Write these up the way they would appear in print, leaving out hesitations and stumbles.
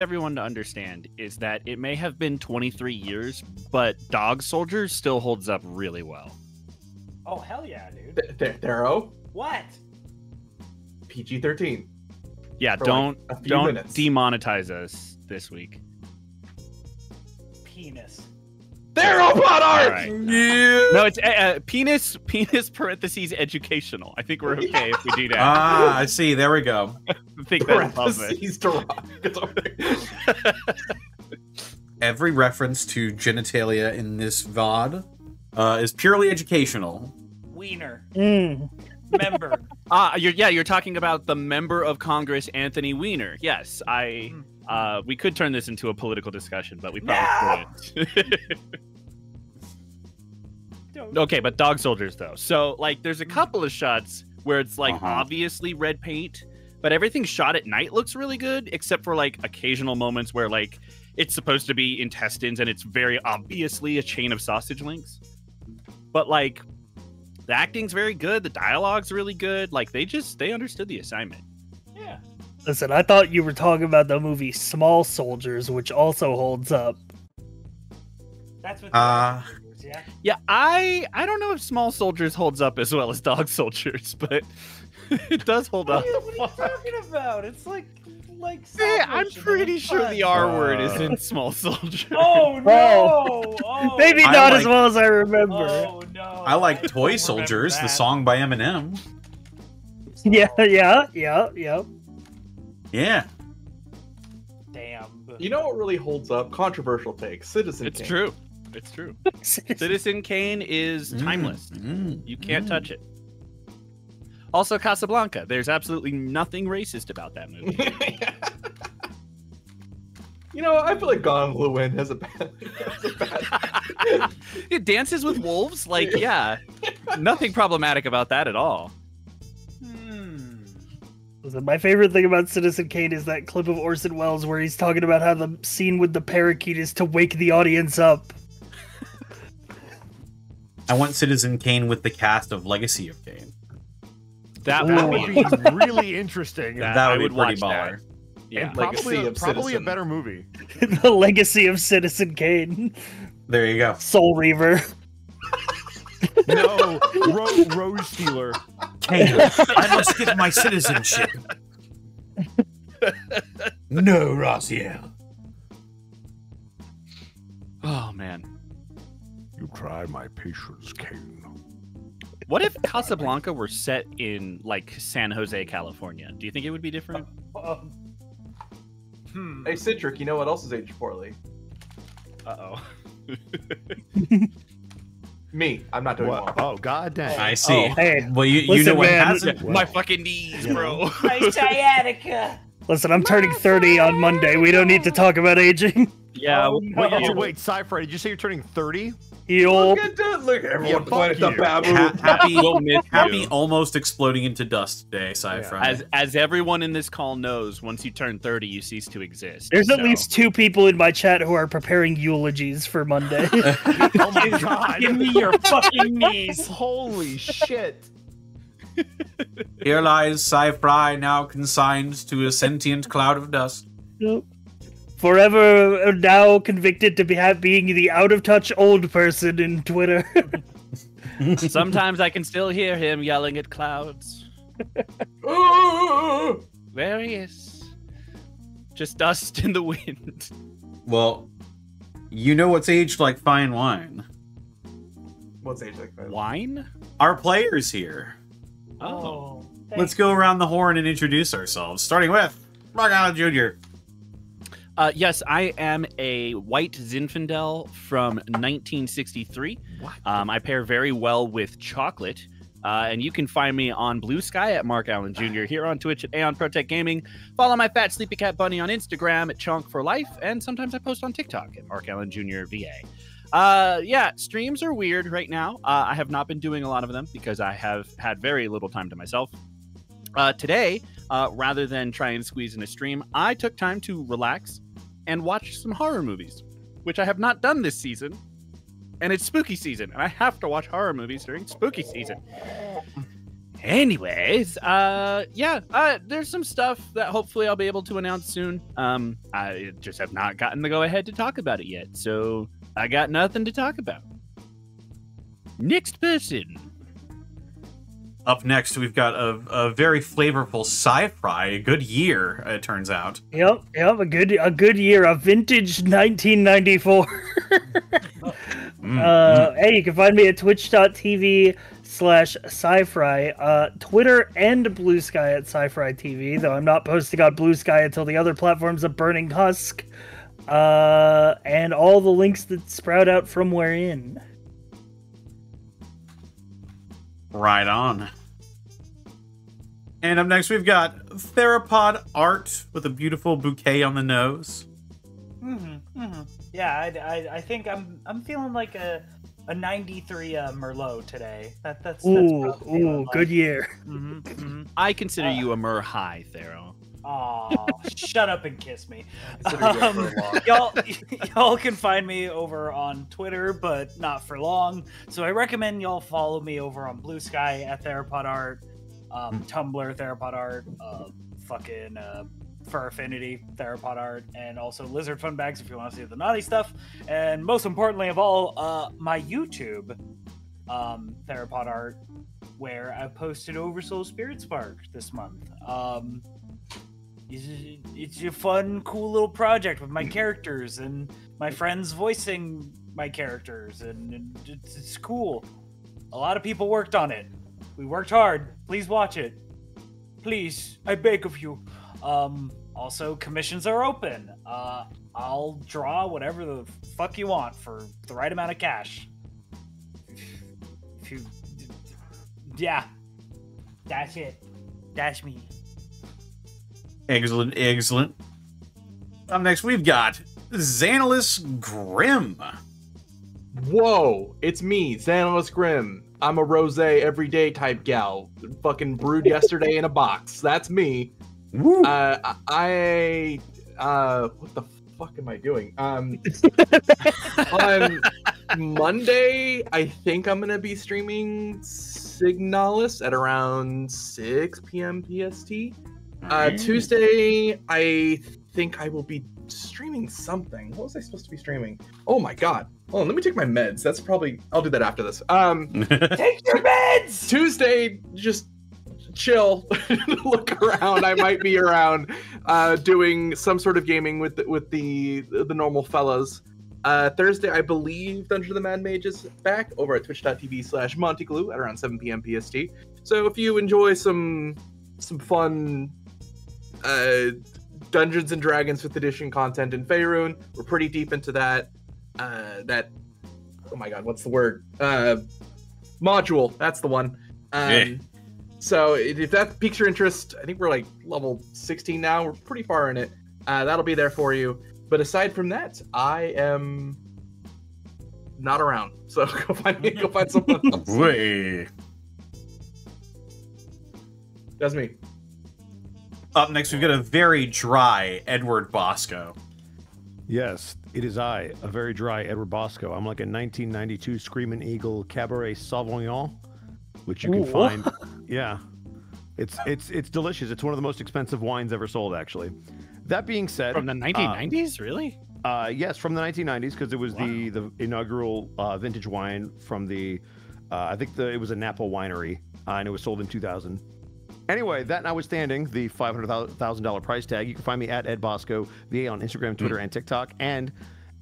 everyone to understand is that it may have been 23 years, but Dog Soldiers still holds up really well. Oh, hell yeah, dude. Darrow? What? PG-13. Yeah, don't demonetize us this week. Penis. Darrow Pot Art! Right. Yeah. No, it's penis parentheses educational. I think we're okay if we do that. I see. There we go. I think that's above it. Every reference to genitalia in this VOD is purely educational. Wiener. Mm. Member. You're talking about the member of Congress, Anthony Weiner. Yes, we could turn this into a political discussion, but we probably couldn't. Okay, but Dog Soldiers though. So like, there's a couple of shots where it's like obviously red paint, but everything shot at night looks really good, except for like occasional moments where like it's supposed to be intestines and it's very obviously a chain of sausage links. But like, the acting's very good, the dialogue's really good. Like they understood the assignment. Yeah. Listen, I thought you were talking about the movie Small Soldiers, which also holds up. That's what yeah. Yeah, I don't know if Small Soldiers holds up as well as Dog Soldiers, but it does hold up. What are you talking about? It's like I'm pretty sure the R word is in Small Soldiers. Oh no! Oh, maybe not as well as I remember. Oh no! I like Toy Soldiers, the song by Eminem. Yeah. Yeah. Damn. You know what really holds up? Controversial take. Citizen Kane. It's true. It's true. Citizen Kane is timeless. You can't touch it. Also, Casablanca. There's absolutely nothing racist about that movie. You know, I feel like Gone with the Wind has a bad. It Dances with Wolves. Like, yeah, nothing problematic about that at all. Listen, my favorite thing about Citizen Kane is that clip of Orson Welles where he's talking about how the scene with the parakeet is to wake the audience up. I want Citizen Kane with the cast of Legacy of Kane. That would be really interesting. That would be pretty baller. Yeah, and probably a better movie. The Legacy of Citizen Kane. There you go. Soul Reaver. No, Rose Stealer. Kane, I must get my citizenship. No, Raziel. Oh man. You try my patience, Kane. What if Casablanca were set in like San Jose, California? Do you think it would be different? Hey, Citric, you know what else is aged poorly? Uh-oh. Me. I'm not doing well. Oh, god damn. I see. Oh, hey, well, you listen, know what man, hasn't? My fucking knees, bro. My sciatica. Listen, I'm turning 30 on Monday. We don't need to talk about aging. Yeah. Wait, Cypher, did you say you're turning 30? Look at that. Look, everyone pointed the babu. Happy almost exploding into dust day, Cypher. As everyone in this call knows, once you turn 30, you cease to exist. There's at least 2 people in my chat who are preparing eulogies for Monday. Oh my god. Give me your fucking knees. Holy shit. Here lies Cypher, now consigned to a sentient cloud of dust. Yep. Forever now convicted to being the out-of-touch old person in Twitter. Sometimes I can still hear him yelling at clouds. There he is. Just dust in the wind. Well, you know what's aged like fine wine. What's aged like fine wine? Our players here. Oh. Let's go around the horn and introduce ourselves, starting with Mark Allen Jr. Yes, I am a white Zinfandel from 1963. I pair very well with chocolate. And you can find me on Blue Sky at Mark Allen Jr. here on Twitch at Aeon Protect Gaming. Follow my fat sleepy cat bunny on Instagram at Chonk for Life. And sometimes I post on TikTok at Mark Allen Jr. VA. Yeah, streams are weird right now. I have not been doing a lot of them because I have had very little time to myself. Today, rather than try and squeeze in a stream, I took time to relax and watch some horror movies, which I have not done this season. And it's spooky season, and I have to watch horror movies during spooky season. Anyways, there's some stuff that hopefully I'll be able to announce soon. I just have not gotten the go-ahead to talk about it yet, so I got nothing to talk about. Next person. Up next, we've got a very flavorful sci-fi. A good year, it turns out. Yep, a good year, a vintage 1994. Hey, you can find me at twitch.tv/sci-fi, Twitter and Blue Sky at Sci-Fi TV, though I'm not posting on Blue Sky until the other platform's a burning husk. And all the links that sprout out from wherein. Right on. And up next, we've got Theropod Art with a beautiful bouquet on the nose. Yeah, I think I'm feeling like a 93 Merlot today. That's Ooh, good year. I consider you a Mer High, Thero. Aw, shut up and kiss me. Y'all can find me over on Twitter, but not for long. So I recommend y'all follow me over on Blue Sky at Theropod Art, Tumblr Theropod Art, Fur Affinity Theropod Art, and also Lizard Fun Bags if you want to see the naughty stuff. And most importantly of all, my YouTube, Theropod Art, where I posted Oversoul Spirit Spark this month. It's a fun, cool little project with my characters and my friends voicing my characters, and it's cool. A lot of people worked on it. We worked hard. Please watch it. Please, I beg of you. Also, commissions are open. I'll draw whatever the fuck you want for the right amount of cash. Yeah. That's it. That's me. Excellent. Up next, we've got Xanalis Grimm. Whoa, it's me, Xanalis Grimm. I'm a rosé everyday type gal. Fucking brewed yesterday in a box. That's me. Woo. What the fuck am I doing? On Monday, I think I'm gonna be streaming Signalis at around 6 p.m. PST. Tuesday, I think I will be streaming something. What was I supposed to be streaming? Oh my god. Oh, let me take my meds. That's probably, I'll do that after this. Take your meds! Tuesday, just chill, look around. I might be around doing some sort of gaming with the normal fellas. Thursday, I believe Dungeon of the Mad Mage is back over at twitch.tv/MontyGlue at around 7 p.m. PST. So if you enjoy some fun Dungeons and Dragons 5th edition content in Faerun, we're pretty deep into that. Oh my god, what's the word? Module, that's the one. So if that piques your interest, I think we're like level 16 now. We're pretty far in it. That'll be there for you. But aside from that, I am not around. So go find me. Go find someone else. Wait. That's me. Up next, we've got a very dry Edward Bosco. Yes, it is I, a very dry Edward Bosco. I'm like a 1992 Screaming Eagle Cabaret Sauvignon, which you can find. Yeah, it's delicious. It's one of the most expensive wines ever sold, actually. That being said, From the 1990s, really? Yes, from the 1990s, because it was the inaugural vintage wine from the, I think it was a Napa winery, and it was sold in 2000. Anyway, that notwithstanding, the $500,000 price tag, you can find me at Ed Bosco, VA on Instagram, Twitter, and TikTok, and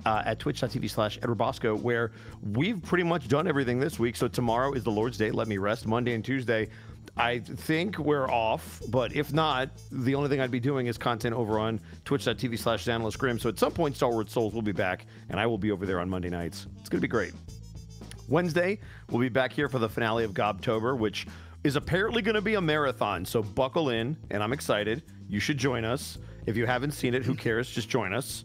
at twitch.tv/EdwardBosco, where we've pretty much done everything this week. So tomorrow is the Lord's Day. Let me rest. Monday and Tuesday, I think we're off. But if not, the only thing I'd be doing is content over on twitch.tv/XanalisGrim. So at some point, Star Wars Souls will be back, and I will be over there on Monday nights. It's going to be great. Wednesday, we'll be back here for the finale of Gobtober, which is apparently going to be a marathon. So buckle in, and I'm excited. You should join us. If you haven't seen it, who cares? Just join us.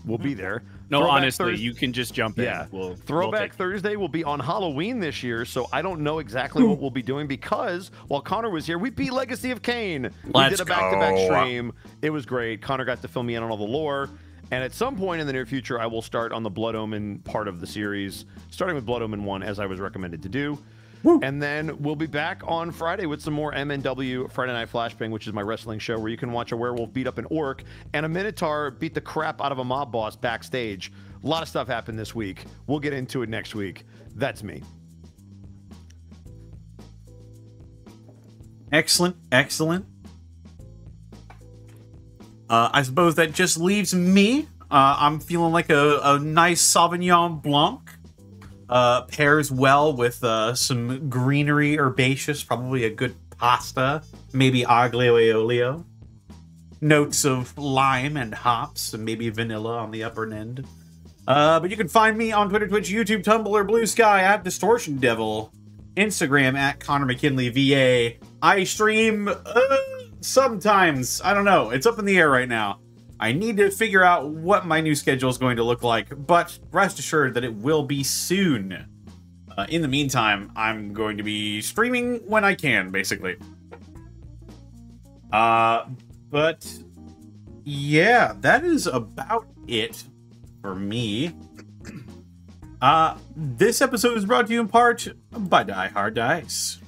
We'll be there. No, Throwback honestly, you can just jump in. Yeah. We'll Throwback Thursday will be on Halloween this year, so I don't know exactly what we'll be doing because while Connor was here, we beat Legacy of Kain. We did a back-to-back stream. It was great. Connor got to fill me in on all the lore. And at some point in the near future, I will start on the Blood Omen part of the series, starting with Blood Omen 1, as I was recommended to do. And then we'll be back on Friday with some more MNW Friday Night Flashbang, which is my wrestling show where you can watch a werewolf beat up an orc and a minotaur beat the crap out of a mob boss backstage. A lot of stuff happened this week. We'll get into it next week. That's me. Excellent, excellent. I suppose that just leaves me. I'm feeling like a nice Sauvignon Blanc. Pairs well with some greenery, herbaceous, probably a good pasta, maybe aglio e olio. Notes of lime and hops, and maybe vanilla on the upper end. But you can find me on Twitter, Twitch, YouTube, Tumblr, Blue Sky at Distortion Devil, Instagram at Connor McKinley VA. I stream sometimes. I don't know. It's up in the air right now. I need to figure out what my new schedule is going to look like, but rest assured that it will be soon. In the meantime, I'm going to be streaming when I can, basically. But yeah, that is about it for me. This episode is brought to you in part by Die Hard Dice.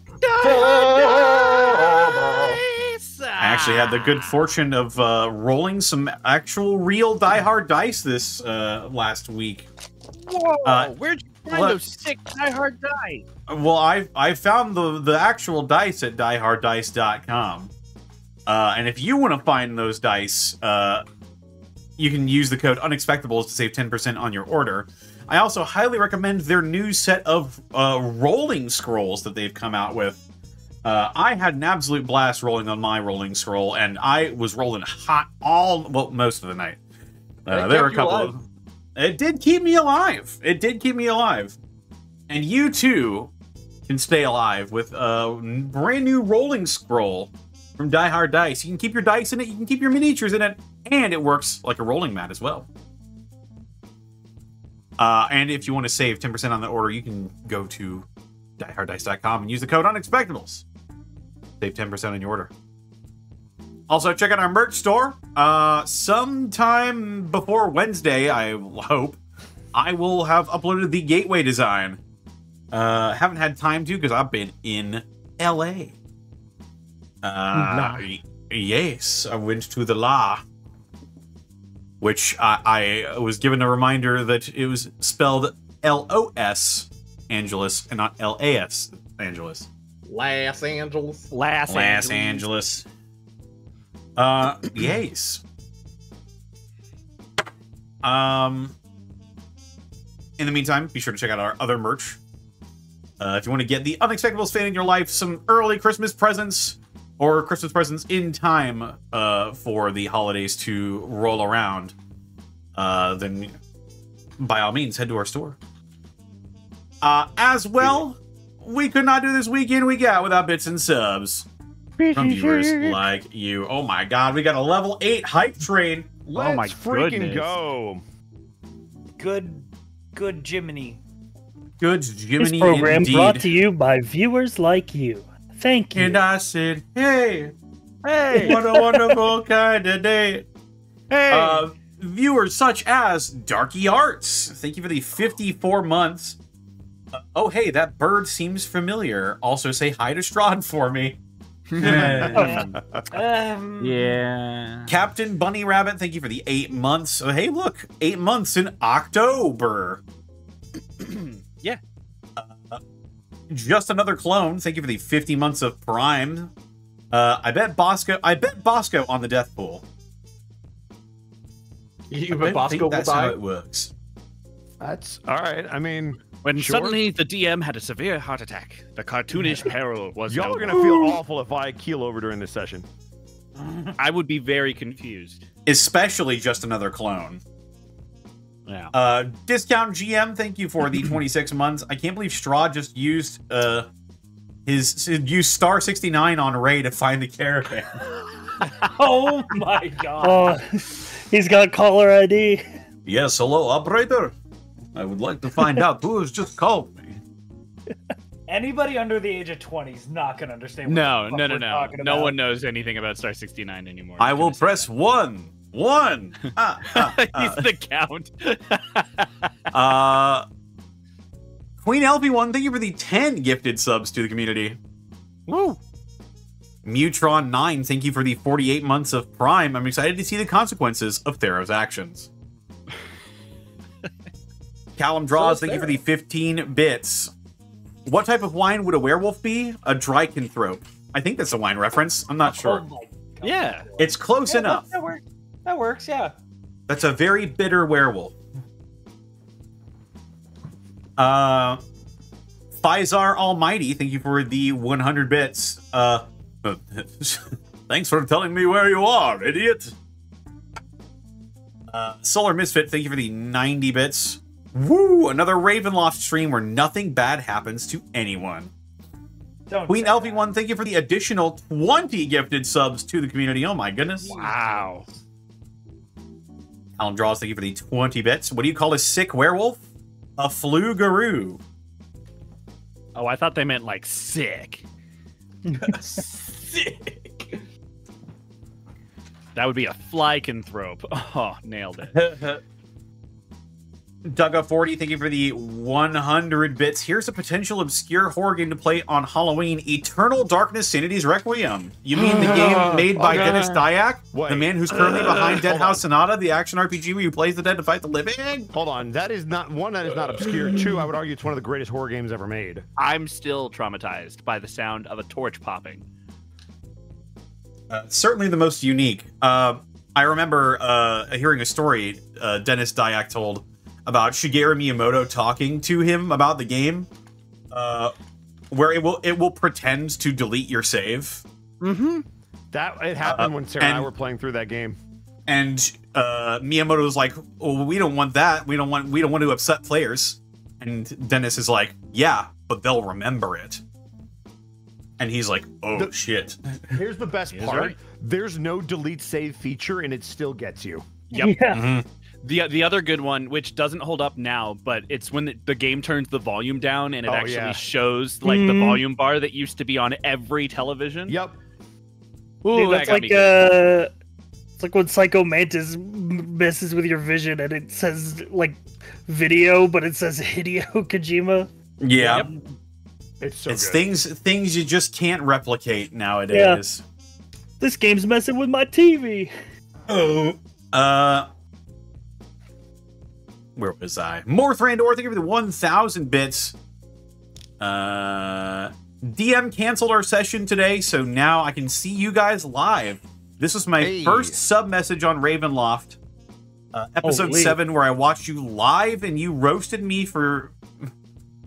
I actually had the good fortune of rolling some actual real Die Hard dice this last week. Whoa! Where'd you find those sick Die Hard dice? Well, I found the actual dice at dieharddice.com. And if you want to find those dice, you can use the code Unexpectables to save 10% on your order. I also highly recommend their new set of rolling scrolls that they've come out with. I had an absolute blast rolling on my rolling scroll, and I was rolling hot most of the night. There were a couple of... It did keep me alive. It did keep me alive. And you, too, can stay alive with a brand new rolling scroll from Die Hard Dice. You can keep your dice in it, you can keep your miniatures in it, and it works like a rolling mat as well. And if you want to save 10% on the order, you can go to dieharddice.com and use the code Unexpectables. Save 10% on your order. Also, check out our merch store. Sometime before Wednesday, I hope, I will have uploaded the gateway design. Haven't had time to because I've been in LA. Yes, I went to the La. Which I was given a reminder that it was spelled Los Angeles and not Las Angeles. Los Angeles. Los Angeles. Yes. In the meantime, be sure to check out our other merch. If you want to get the Unexpectables fan in your life some early Christmas presents, or Christmas presents in time for the holidays to roll around, then by all means, head to our store. As well, we could not do this week in, week out without bits and subs from viewers like you. Oh my god, we got a level 8 hype train. Let's freaking go. Good Jiminy. Good Jiminy This program indeed. brought to you by viewers like you. Thank you. And I said, hey, what a wonderful kind of day. Hey. Viewers such as Darky Arts, thank you for the 54 months. Oh, hey, that bird seems familiar. Also say hi to Strahd for me. Yeah. Captain Bunny Rabbit, thank you for the 8 months. Oh, hey, look, 8 months in October. Yeah. Just Another Clone, thank you for the 50 months of Prime. I bet Bosco on the death pool. But Bosco will that's die. how it works. That's all right. I mean, When sure. suddenly the DM had a severe heart attack, the cartoonish peril was Y'all no are gonna more. feel awful if I keel over during this session. I would be very confused. Especially Just Another Clone. Yeah. Discount GM, thank you for the 26 months. I can't believe Strahd just used used star 69 on Ray to find the caravan. Oh my god. Oh, he's got caller ID. Yes, hello, operator. I would like to find out who has just called me. Anybody under the age of 20 is not going to understand what No. the fuck we're talking No about. one knows anything about Star 69 anymore. I will press 1. 1. He's the count. Queen LP1, thank you for the 10 gifted subs to the community. Woo! Mutron9, thank you for the 48 months of Prime. I'm excited to see the consequences of Thero's actions. Callum Draws, thank you for the 15 bits. What type of wine would a werewolf be? A drycanthrope. I think that's a wine reference. I'm not sure. Oh my God. Yeah. It's close enough. That works. That works, yeah. That's a very bitter werewolf. Faisar Almighty, thank you for the 100 bits. Thanks for telling me where you are, idiot. Solar Misfit, thank you for the 90 bits. Woo! Another Ravenloft stream where nothing bad happens to anyone. Queen LP1, thank you for the additional 20 gifted subs to the community. Oh my goodness. Wow. Alan Draws, thank you for the 20 bits. What do you call a sick werewolf? A flugaroo. Oh, I thought they meant like sick. Sick. That would be a flycanthrope. Oh, nailed it. Dugga40, thank you for the 100 bits. Here's a potential obscure horror game to play on Halloween. Eternal Darkness Sanity's Requiem. You mean the game made by Dennis Dyack? Wait. The man who's currently behind Dead House Sonata, the action RPG where you plays the dead to fight the living? Hold on, that is not one. That is not obscure. Two, I would argue it's one of the greatest horror games ever made. I'm still traumatized by the sound of a torch popping. Certainly the most unique. I remember hearing a story Dennis Dyack told about Shigeru Miyamoto talking to him about the game, where it will pretend to delete your save. Mm-hmm. That it happened when Sarah and I were playing through that game. And Miyamoto's like, "Oh, we don't want that. We don't want to upset players." And Dennis is like, "Yeah, but they'll remember it." And he's like, "Oh shit." Here's the best part: right. there's no delete save feature, and it still gets you. Yep. Yeah. Mm-hmm. The other good one, which doesn't hold up now, but it's when the game turns the volume down and it actually shows like the volume bar that used to be on every television. Yep. Ooh, Dude, that that's got like me good. it's like when Psycho Mantis messes with your vision and it says like video, but it says Hideo Kojima. Yeah. Yep. It's so It's good. things you just can't replicate nowadays. This game's messing with my TV. Oh. Where was I? Morthrandor, thank you for the 1,000 bits. DM canceled our session today, so now I can see you guys live. This was my first sub message on Ravenloft. Episode 7, where I watched you live and you roasted me for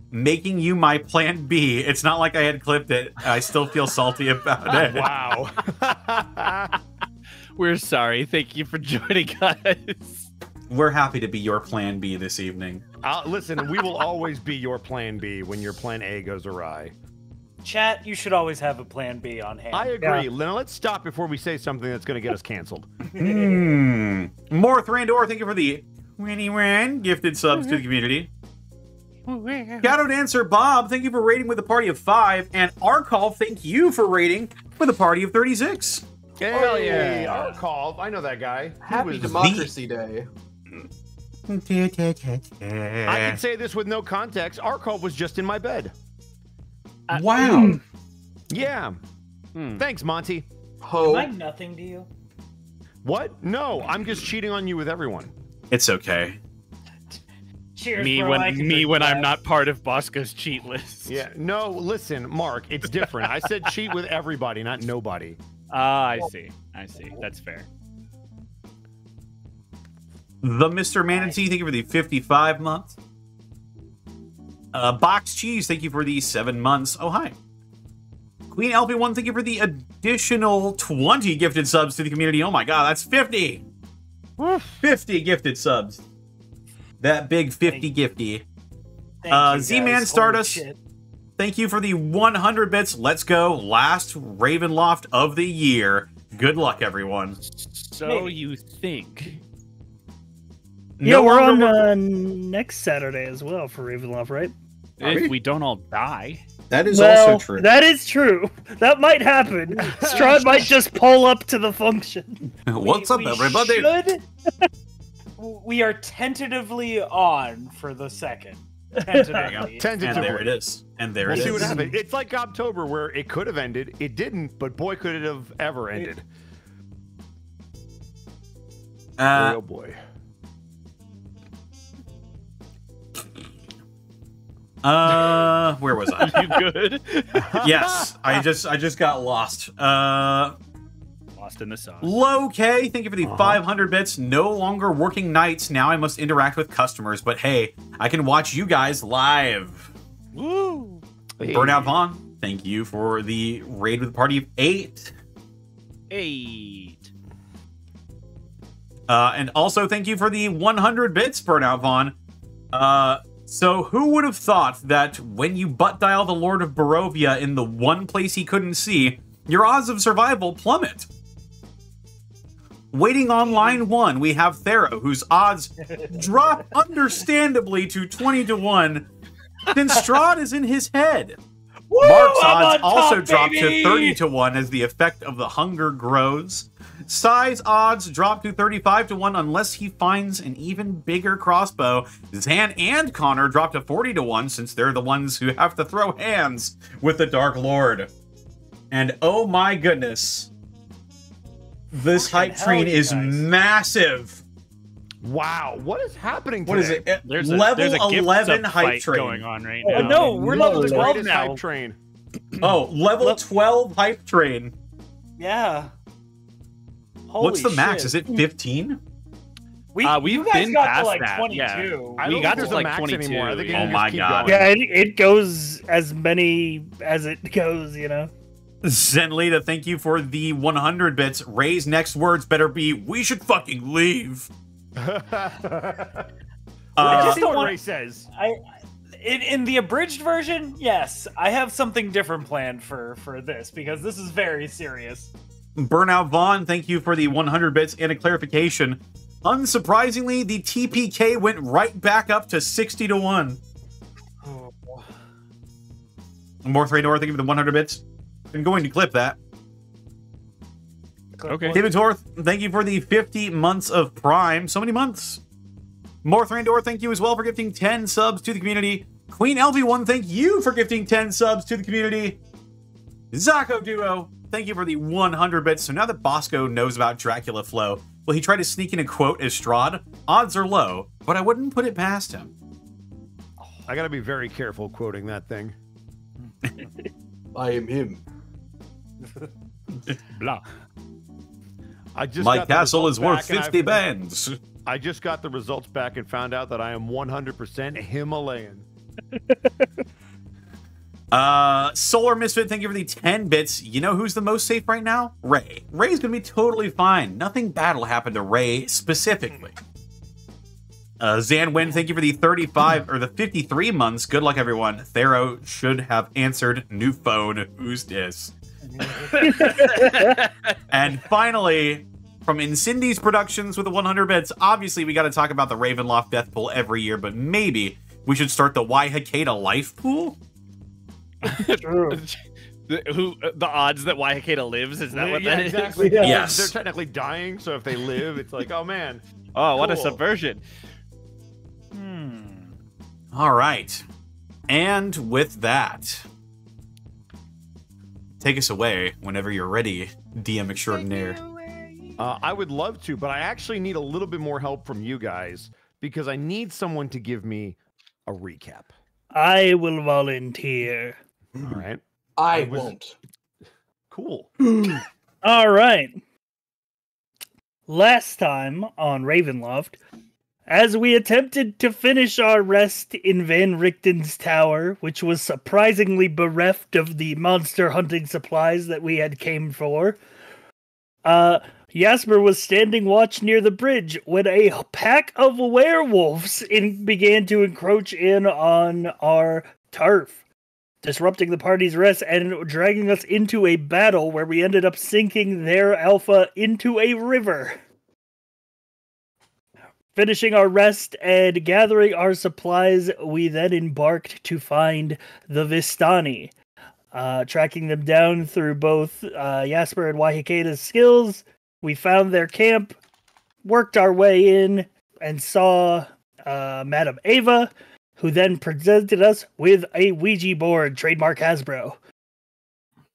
making you my plan B. It's not like I had clipped it. I still feel salty about it. Wow. We're sorry. Thank you for joining us. We're happy to be your plan B this evening. Listen, we will always be your plan B when your plan A goes awry. Chat, you should always have a plan B on hand. I agree. Now let's stop before we say something that's going to get us canceled. Morthrandor, thank you for the 21 gifted subs to the community. Shadow Dancer Bob, thank you for rating with a party of 5. And Arkall, thank you for rating with a party of 36. Hell yeah. Our call. I know that guy. Happy Democracy Day. I can say this with no context. Arkall was just in my bed. Wow. Yeah. Thanks, Monty. Am I nothing to you? What? No, I'm just cheating on you with everyone. It's okay. Cheers, Me bro. when I'm not part of Bosco's cheat list. Yeah. No, listen, Mark, it's different. I said cheat with everybody, not nobody. I see. That's fair. The Mr. Manatee, thank you for the 55 months. Box Cheese, thank you for the 7 months. Oh, hi. Queen LP1, thank you for the additional 20 gifted subs to the community. Oh my god, that's 50! 50 gifted subs. That big 50 gifty. Z-Man Stardust, thank you for the 100 bits. Let's go. Last Ravenloft of the year. Good luck, everyone. So you think. Yeah, No we're longer on next Saturday as well for Ravenloft, right? If we don't all die. That is Well, also true. that is true. That might happen. Strahd might just pull up to the function. What's up, everybody? We are tentatively on for the 2nd. Tentatively. And there it is. And there We'll it is. see what happens. It's like October, where it could have ended. It didn't, but boy, could it have ever ended. Oh boy. Where was I? You good? Yes, I just got lost. Lost in the sauce. Low K, thank you for the 500 bits. No longer working nights. Now I must interact with customers, but hey, I can watch you guys live. Woo! Burnout Vaughn, thank you for the raid with a party of 8. 8. And also thank you for the 100 bits, Burnout Vaughn. So who would have thought that when you butt dial the Lord of Barovia in the one place he couldn't see, your odds of survival plummet? Waiting on line 1, we have Thero, whose odds drop understandably to 20 to 1, since Strahd is in his head. Woo, Mark's I'm odds on also top, drop baby! to 30 to 1 as the effect of the hunger grows. Sai's odds drop to 35 to 1 unless he finds an even bigger crossbow. Zan and Connor drop to 40 to 1 since they're the ones who have to throw hands with the Dark Lord. And oh my goodness, this hype train is massive. Wow, what is happening today? What is it? There's level a gift 11 sub hype fight train going on right Oh, now. no, we're level 12 Greatest now. hype train. Oh, level 12 hype train. Yeah. Holy What's the max? shit. Is it 15? We've you guys been got past to like that, 22. yeah. I We don't got think to there's a like max 22. anymore. I think you yeah. can Oh my just keep God. going. Yeah, it goes as many as it goes, you know. Zenlita, thank you for the 100 bits. Ray's next words better be, we should fucking leave. Let's see don't what want- Ray says. In the abridged version, yes, I have something different planned for this because this is very serious. Burnout Vaughn, thank you for the 100 bits and a clarification. Unsurprisingly, the TPK went right back up to 60 to 1. More Thrador, thank you for the 100 bits. I'm going to clip that. Okay. David Torth, thank you for the 50 months of Prime. So many months. More Thrandor, thank you as well for gifting 10 subs to the community. Queen LV1, thank you for gifting 10 subs to the community. Zako Duo, thank you for the 100 bits. So now that Bosco knows about Dracula Flow, will he try to sneak in a quote as Strahd? Odds are low, but I wouldn't put it past him. I gotta be very careful quoting that thing. I am him. Blah. I just My got the castle results is worth back and 50 bands. I just got the results back and found out that I am 100% Himalayan. Solar Misfit, thank you for the 10 bits. You know who's the most safe right now? Ray. Ray's gonna be totally fine. Nothing bad will happen to Ray specifically. Zan Win, thank you for the 35 or the 53 months. Good luck, everyone. Thero should have answered. New phone. Who's this? And finally, from Incendies Productions with the 100 bits. Obviously, we got to talk about the Ravenloft death pool every year, but maybe we should start the Why Hakeda life pool. The odds that Waikeda lives, is that what yeah, that is? exactly. Yeah. Yes. They're technically dying, so if they live, it's like, oh man. Oh, what a Cool. subversion. All right. And with that, take us away whenever you're ready, DM extraordinaire. I would love to, but I actually need a little bit more help from you guys because I need someone to give me a recap. I will volunteer. All right. I was- won't. Cool. All right. Last time on Ravenloft, as we attempted to finish our rest in Van Richten's tower, which was surprisingly bereft of the monster hunting supplies that we had came for, Jasper was standing watch near the bridge when a pack of werewolves began to encroach in on our turf, disrupting the party's rest and dragging us into a battle where we ended up sinking their alpha into a river. Finishing our rest and gathering our supplies, we then embarked to find the Vistani. Tracking them down through both Jasper and Wahikeda's skills, we found their camp, worked our way in, and saw Madame Ava, who then presented us with a Ouija board, trademark Hasbro.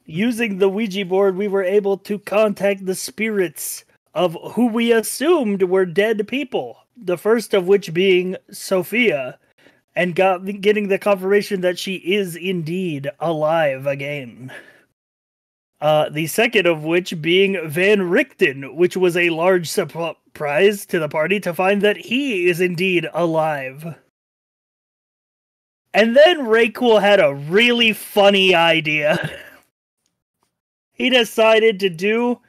Using the Ouija board, we were able to contact the spirits of who we assumed were dead people. The first of which being Sophia, and getting the confirmation that she is indeed alive again. The second of which being Van Richten, which was a large surprise to the party to find that he is indeed alive. And then Raycool had a really funny idea. He decided to do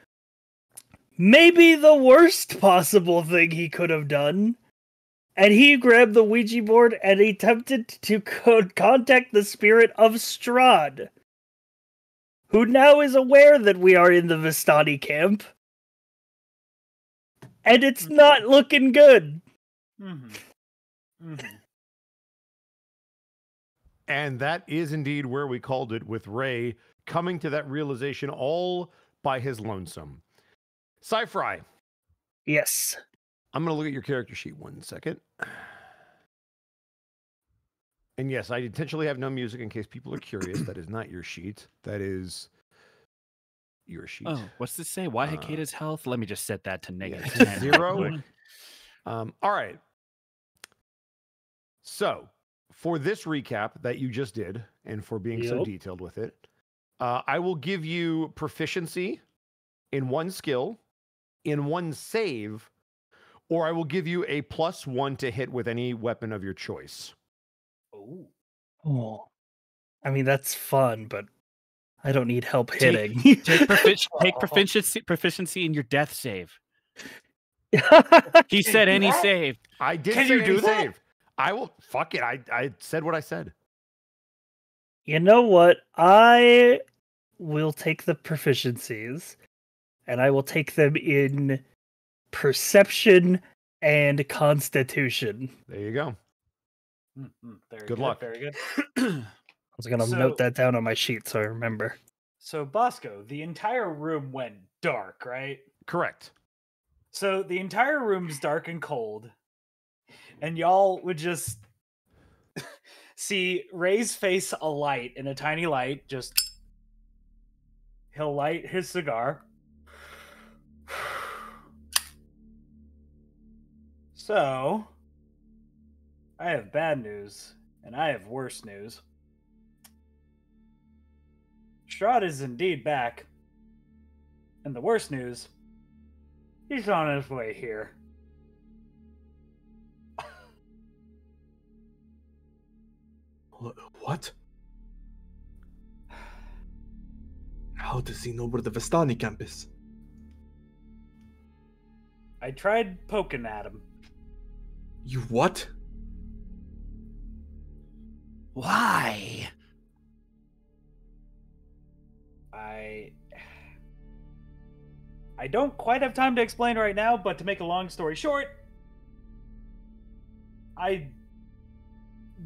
maybe the worst possible thing he could have done. And he grabbed the Ouija board and attempted to contact the spirit of Strahd, who now is aware that we are in the Vistani camp. And it's not looking good. Mm-hmm. Mm-hmm. And that is indeed where we called it, with Ray coming to that realization all by his lonesome. Sci-Fry. Yes. I'm going to look at your character sheet 1 second. And yes, I intentionally have no music in case people are curious. That is not your sheet. That is your sheet. Oh, what's this say? Why Hakeda's health? Let me just set that to negative Yeah, 10. 0. All right. So, for this recap that you just did, and for being so detailed with it, I will give you proficiency in 1 skill, in 1 save, or I will give you a +1 to hit with any weapon of your choice. Oh. I mean, that's fun, but I don't need help hitting. Take proficiency in your death save. He said any save. I did Can say you do any that? save. I will. Fuck it. I said what I said. You know what? I will take the proficiencies, and I will take them in perception and constitution. There you go. Very Good luck. Very good. I was going to note that down on my sheet so I remember. So, Bosco, the entire room went dark, right? Correct. So the entire room's dark and cold, and y'all would just see Ray's face alight in a tiny light. Just he'll light his cigar. So I have bad news, and I have worse news. Strahd is indeed back, and the worst news. He's on his way here. What? How does he know where the Vistani camp is? I tried poking at him. You what? Why? I don't quite have time to explain right now, but to make a long story short,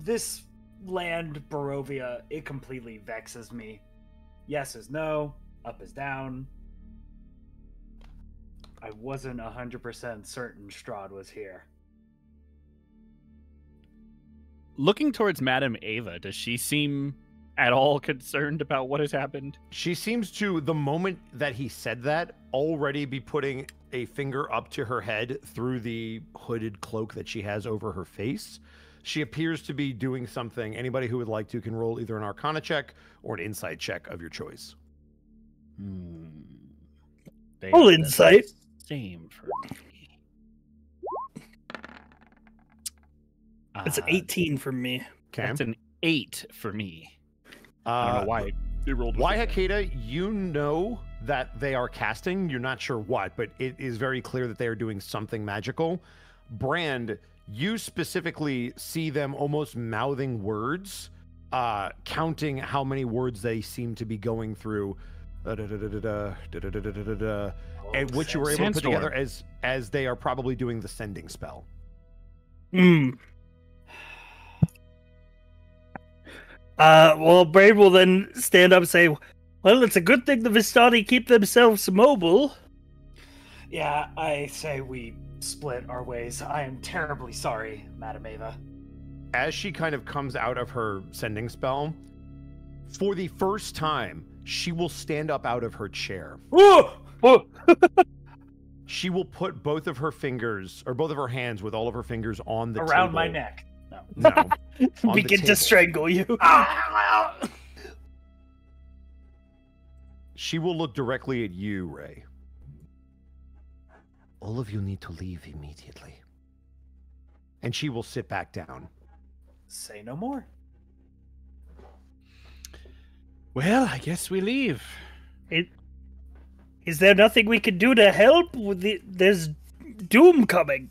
this land, Barovia, it completely vexes me. Yes is no, up is down. I wasn't 100% certain Strahd was here. Looking towards Madame Ava, does she seem at all concerned about what has happened? She seems to, the moment that he said that, already be putting a finger up to her head through the hooded cloak that she has over her face. She appears to be doing something. Anybody who would like to can roll either an Arcana check or an Insight check of your choice. Oh, insight. Same for me. It's an 18 for me. Okay. That's an 8 for me. I don't know why it rolled. Why, Hakeda, you know that they are casting. You're not sure what, but it is very clear that they are doing something magical. Brand, you specifically see them almost mouthing words, counting how many words they seem to be going through, and which you were able to put together as they are probably doing the sending spell. Well, Braid will then stand up and say, well, it's a good thing the Vistani keep themselves mobile. Yeah, I say we split our ways. I am terribly sorry, Madame Ava. as she kind of comes out of her sending spell, for the first time, she will stand up out of her chair. She will put both of her fingers, or both of her hands with all of her fingers on the Around table. my neck. No. On the Begin to table. strangle you. She will look directly at you, Ray. All of you need to leave immediately. And she will sit back down. Say no more. Well, I guess we leave. Is there nothing we can do to help? There's doom coming.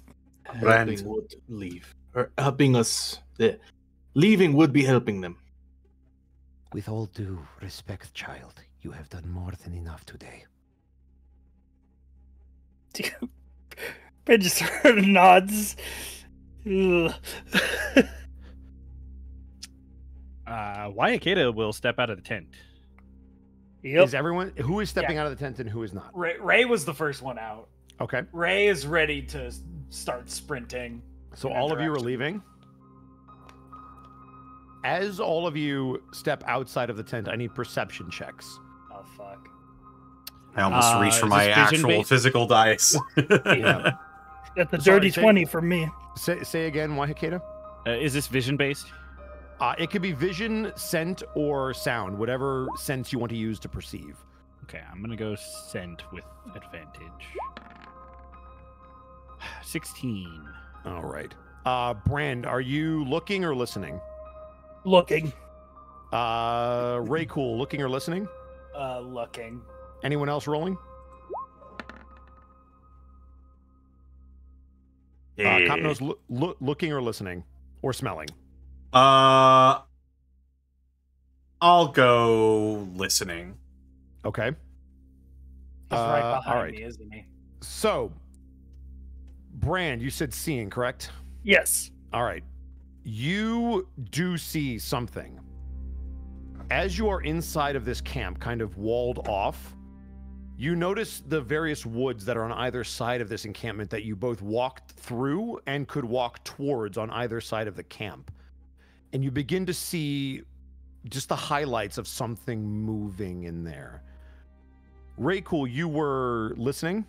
Brand. Helping would leave. Or helping us. Leaving would be helping them. With all due respect, child, you have done more than enough today. Ben just sort of nods. Ugh. Wayakeda will step out of the tent. Yep. Is everyone who is stepping out of the tent and who is not? Ray was the first one out. Okay. Ray is ready to start sprinting. So in all that of you are direction. leaving. As all of you step outside of the tent, I need perception checks. Oh fuck. I almost reached for is my this vision actual based? physical dice. Yeah. That's a Sorry, dirty say- 20 from me. Say again, Wahikeda? Is this vision based? It could be vision, scent, or sound, whatever sense you want to use to perceive. Okay, I'm gonna go scent with advantage. 16. All right. Brand, are you looking or listening? Looking. Ray Cool, looking or listening? Looking. Anyone else rolling? Copnose, looking or listening? Or smelling? I'll go listening. Okay. He's right all behind right. me, isn't he? So, Brand, you said seeing, correct? Yes. All right. You do see something. As you are inside of this camp, kind of walled off, you notice the various woods that are on either side of this encampment that you both walked through and could walk towards on either side of the camp. And you begin to see just the highlights of something moving in there. Ray Cool, you were listening?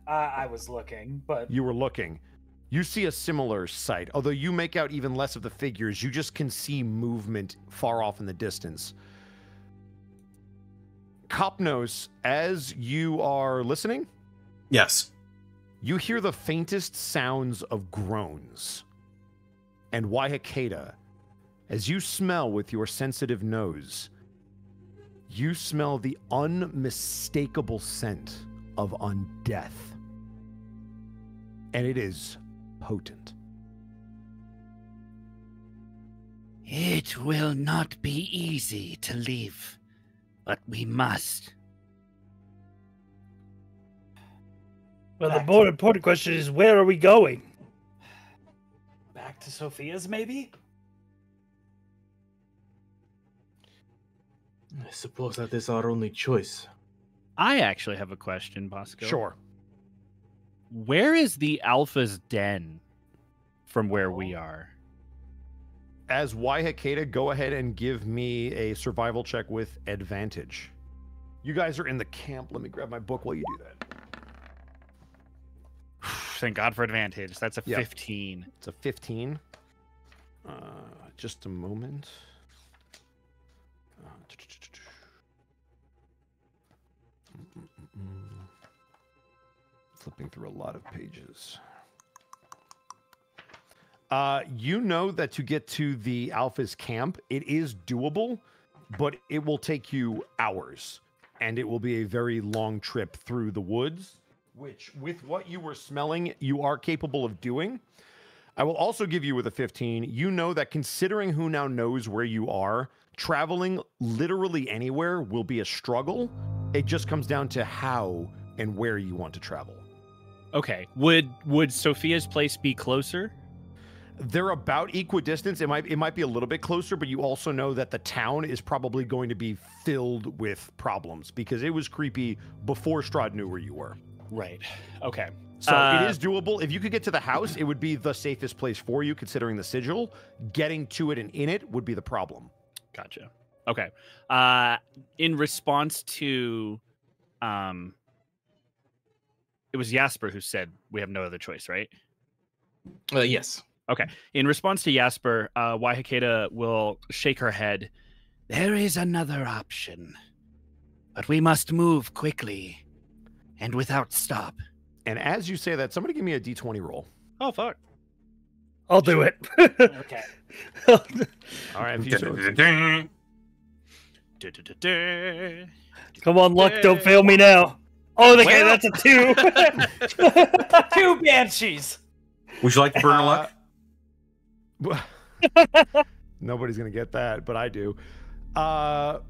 I was looking, but You were looking. You see a similar sight, although you make out even less of the figures. You just can see movement far off in the distance. Copnose, as you are listening, Yes. you hear the faintest sounds of groans. And Wahikeda, as you smell with your sensitive nose, you smell the unmistakable scent of undeath. And it is potent. It will not be easy to leave, but we must. Well, the more important question is, where are we going? back to Sophia's, maybe? I suppose that is our only choice. I actually have a question, Bosco. Sure. Where is the Alpha's den from where we are? As Wahikeda, go ahead and give me a survival check with advantage. You guys are in the camp. Let me grab my book while you do that. Thank God for advantage. That's a Yeah. 15. It's a 15. Just a moment. Flipping through a lot of pages. You know that to get to the Alpha's camp, it is doable, but it will take you hours, and it will be a very long trip through the woods, which, with what you were smelling, you are capable of doing. I will also give you with a 15. You know that considering who now knows where you are, traveling literally anywhere will be a struggle. It just comes down to how and where you want to travel. Okay. Would Sophia's place be closer? They're about equidistant. It might be a little bit closer, but you also know that the town is probably going to be filled with problems because it was creepy before Strahd knew where you were. Right. Okay. So it is doable. If you could get to the house, it would be the safest place for you, considering the sigil. Getting to it and in it would be the problem. Gotcha. Okay. In response to, it was Jasper who said we have no other choice, right? Yes. Okay. In response to Jasper, Waihakeda will shake her head. There is another option, but we must move quickly and without stop. And as you say that, somebody give me a d20 roll. Oh, fuck. I'll do it. Okay. All right. If you Come on, luck, don't fail me now. Oh, okay, that's a 2. 2 banshees. Would you like to burn a luck? Nobody's gonna get that, but I do.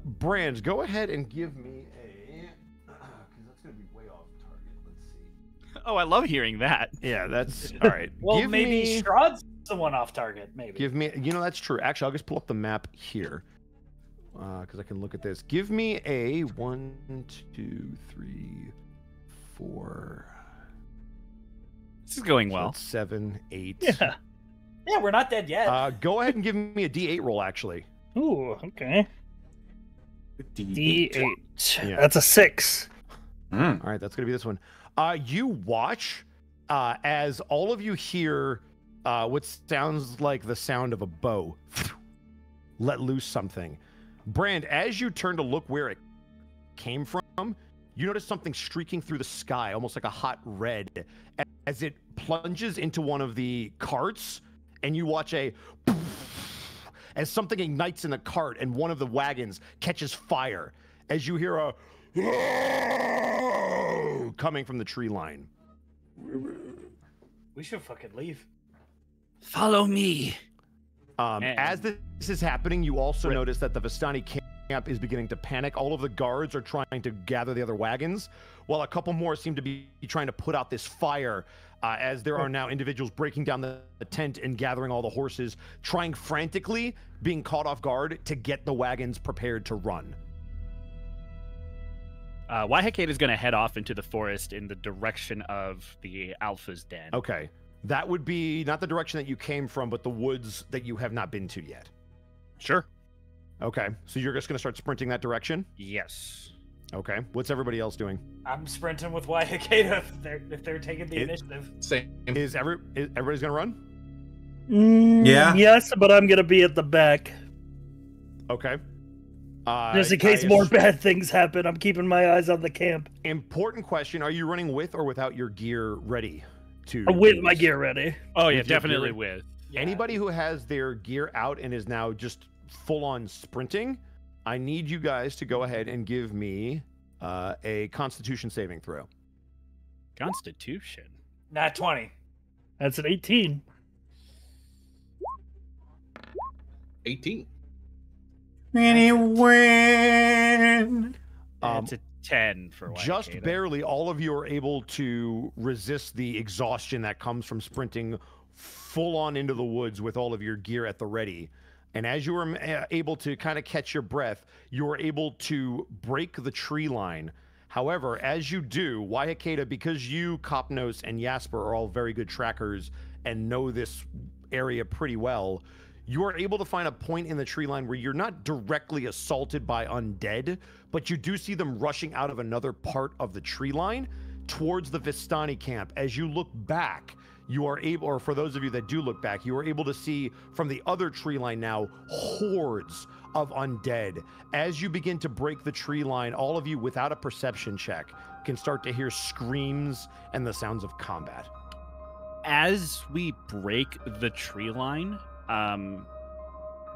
Brands, go ahead and give me a. Because that's gonna be way off target. Let's see. Oh, I love hearing that. Yeah, that's all right. Well, give maybe me, Strahd's the one off target. Maybe. Give me. You know that's true. Actually, I'll just pull up the map here. Because I can look at this. Give me a 1, 2, 3, 4. This is going So well. that's 7, 8. Yeah. Yeah, we're not dead yet. Go ahead and give me a D8 roll. Actually. Ooh, okay. D8. Yeah. That's a 6. All right, that's gonna be this one. You watch as all of you hear what sounds like the sound of a bow let loose something. Brand, as you turn to look where it came from, you notice something streaking through the sky, almost like a hot red, as it plunges into one of the carts, and you watch as something ignites in the cart and one of the wagons catches fire, as you hear a coming from the tree line. We should fucking leave. Follow me. As this is happening, you also notice that the Vistani camp is beginning to panic. All of the guards are trying to gather the other wagons, while a couple more seem to be trying to put out this fire, as there are now individuals breaking down the tent and gathering all the horses, trying frantically, being caught off guard to get the wagons prepared to run. Waihakeda is going to head off into the forest in the direction of the Alpha's den. Okay. That would be not the direction that you came from, but the woods that you have not been to yet. Sure. Okay. So you're just going to start sprinting that direction? Yes. Okay. What's everybody else doing? I'm sprinting with Waihakeda if they're taking the initiative. Same. Is everybody's going to run? Yeah. Yes, but I'm gonna be at the back. Okay. Just in case more bad things happen, I'm keeping my eyes on the camp. Important question. Are you running with or without your gear ready? With my gear ready. Oh, yeah, With your definitely gear- with. Yeah. Anybody who has their gear out and is now just full-on sprinting, I need you guys to go ahead and give me a Constitution saving throw. Constitution. Not 20. That's an 18. 18. Win. It's a 10 for Waihakeda. Just barely, all of you are able to resist the exhaustion that comes from sprinting full on into the woods with all of your gear at the ready. And as you are able to kind of catch your breath, you are able to break the tree line. However, as you do, Waihakeda, because you, Kopnos, and Jasper are all very good trackers and know this area pretty well, you are able to find a point in the tree line where you're not directly assaulted by undead, but you do see them rushing out of another part of the tree line towards the Vistani camp. As you look back, you are able, or for those of you that do look back, you are able to see from the other tree line now hordes of undead. As you begin to break the tree line, all of you without a perception check can start to hear screams and the sounds of combat. As we break the tree line,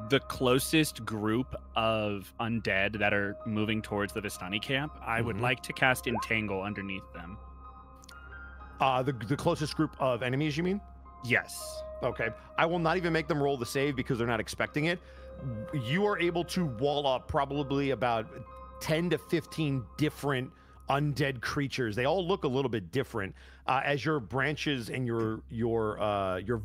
the closest group of undead that are moving towards the Vistani camp, I would like to cast Entangle underneath them. The closest group of enemies, you mean? Yes. Okay. I will not even make them roll the save because they're not expecting it. You are able to wall up probably about 10 to 15 different undead creatures. They all look a little bit different as your branches and your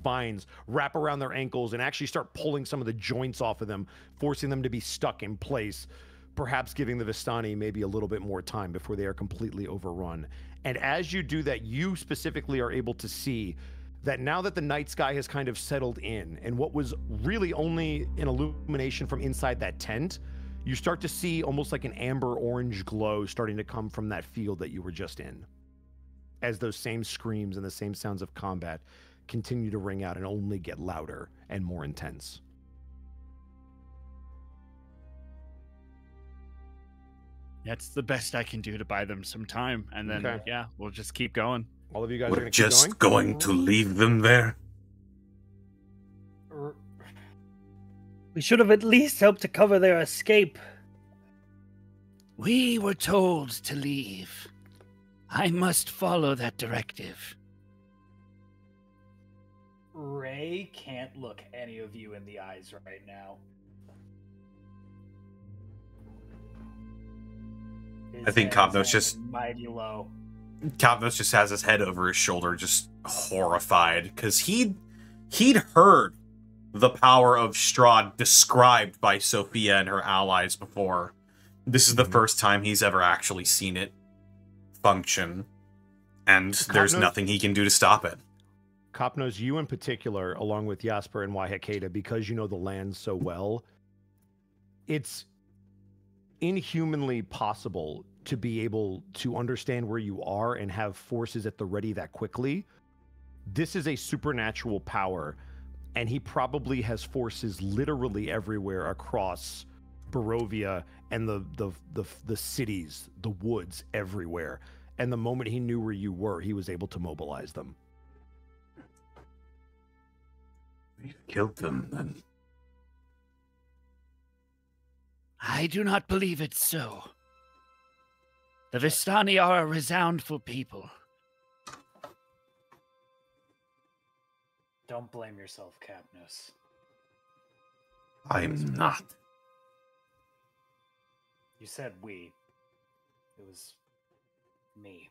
vines wrap around their ankles and actually start pulling some of the joints off of them, forcing them to be stuck in place. perhaps giving the Vistani maybe a little bit more time before they are completely overrun. And as you do that, you specifically are able to see that now that the night sky has kind of settled in, and what was really only an illumination from inside that tent, you start to see almost like an amber orange glow starting to come from that field that you were just in, as those same screams and the same sounds of combat continue to ring out and only get louder and more intense. That's the best I can do to buy them some time, and then Okay. yeah, we'll just keep going. All of you guys are We're going to keep just going? going to leave them there. We should have at least helped to cover their escape. We were told to leave. I must follow that directive. Ray can't look any of you in the eyes right now. I think His hands Copnos just- hang mighty low. Kapnos just has his head over his shoulder, just horrified, because he'd heard the power of Strahd described by Sophia and her allies before. This is the first time he's ever actually seen it function, and there's Kapnos- nothing he can do to stop it. Copnos, you in particular, along with Jasper and Waihakeda, because you know the land so well, it's inhumanly possible to be able to understand where you are and have forces at the ready that quickly. This is a supernatural power, and he probably has forces literally everywhere across Barovia and the cities, the woods, everywhere. And the moment he knew where you were, he was able to mobilize them. We've killed them, then. I do not believe it so. The Vistani are a resoundful people. Don't blame yourself, Capnus. I'm not. You said we. It was me.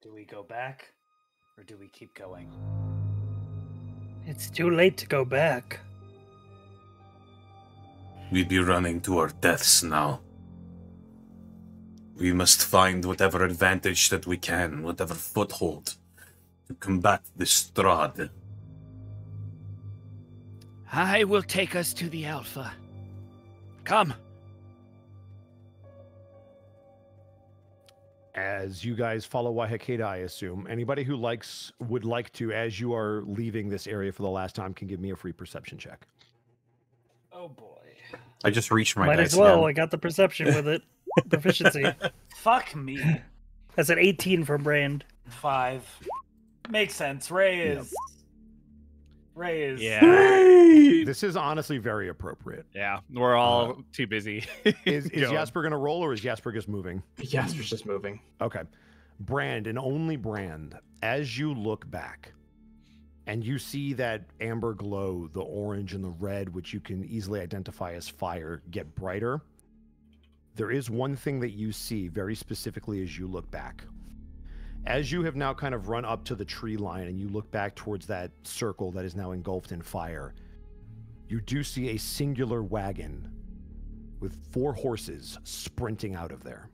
Do we go back, or do we keep going? It's too late to go back. We'd be running to our deaths now. We must find whatever advantage that we can, whatever foothold, to combat this Strahd. I will take us to the Alpha. Come. As you guys follow Waihakeda, I assume, anybody who would like to, as you are leaving this area for the last time, can give me a free perception check. Oh boy. I just reached my Might dice as well. again. I got the perception with it. Proficiency. Fuck me. That's an 18 for Brand. 5. Makes sense. Ray is. Yeah, This is honestly very appropriate. yeah, we're all too busy. Is going. Jasper going to roll, or is Jasper just moving? Jasper's just moving. Okay. Brand, and only Brand, as you look back and you see that amber glow, the orange and the red, which you can easily identify as fire, get brighter, there is one thing that you see very specifically as you look back. As you have now kind of run up to the tree line and you look back towards that circle that is now engulfed in fire, you do see a singular wagon with 4 horses sprinting out of there.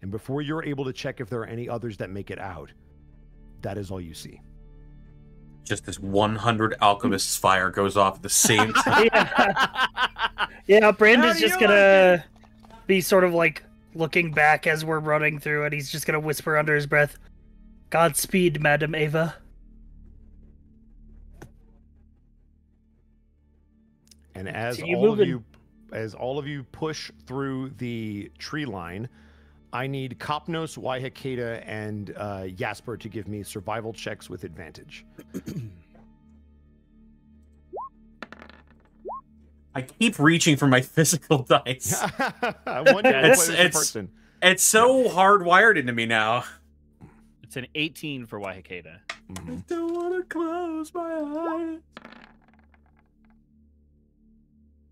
And before you're able to check if there are any others that make it out, that is all you see. Just as 100 alchemists' fire goes off at the same time. Yeah, Brand How is do just you gonna be sort of like looking back as we're running through, and he's just gonna whisper under his breath, "Godspeed, Madam Ava." And as So you all of moving- you, as all of you push through the tree line, I need Copnos, Waihakeda, and Jasper to give me survival checks with advantage. I keep reaching for my physical dice. I wonder It's- what is the it's- person. It's so hardwired into me now. It's an 18 for Waihakeda. Mhm. Don't want to close my eyes.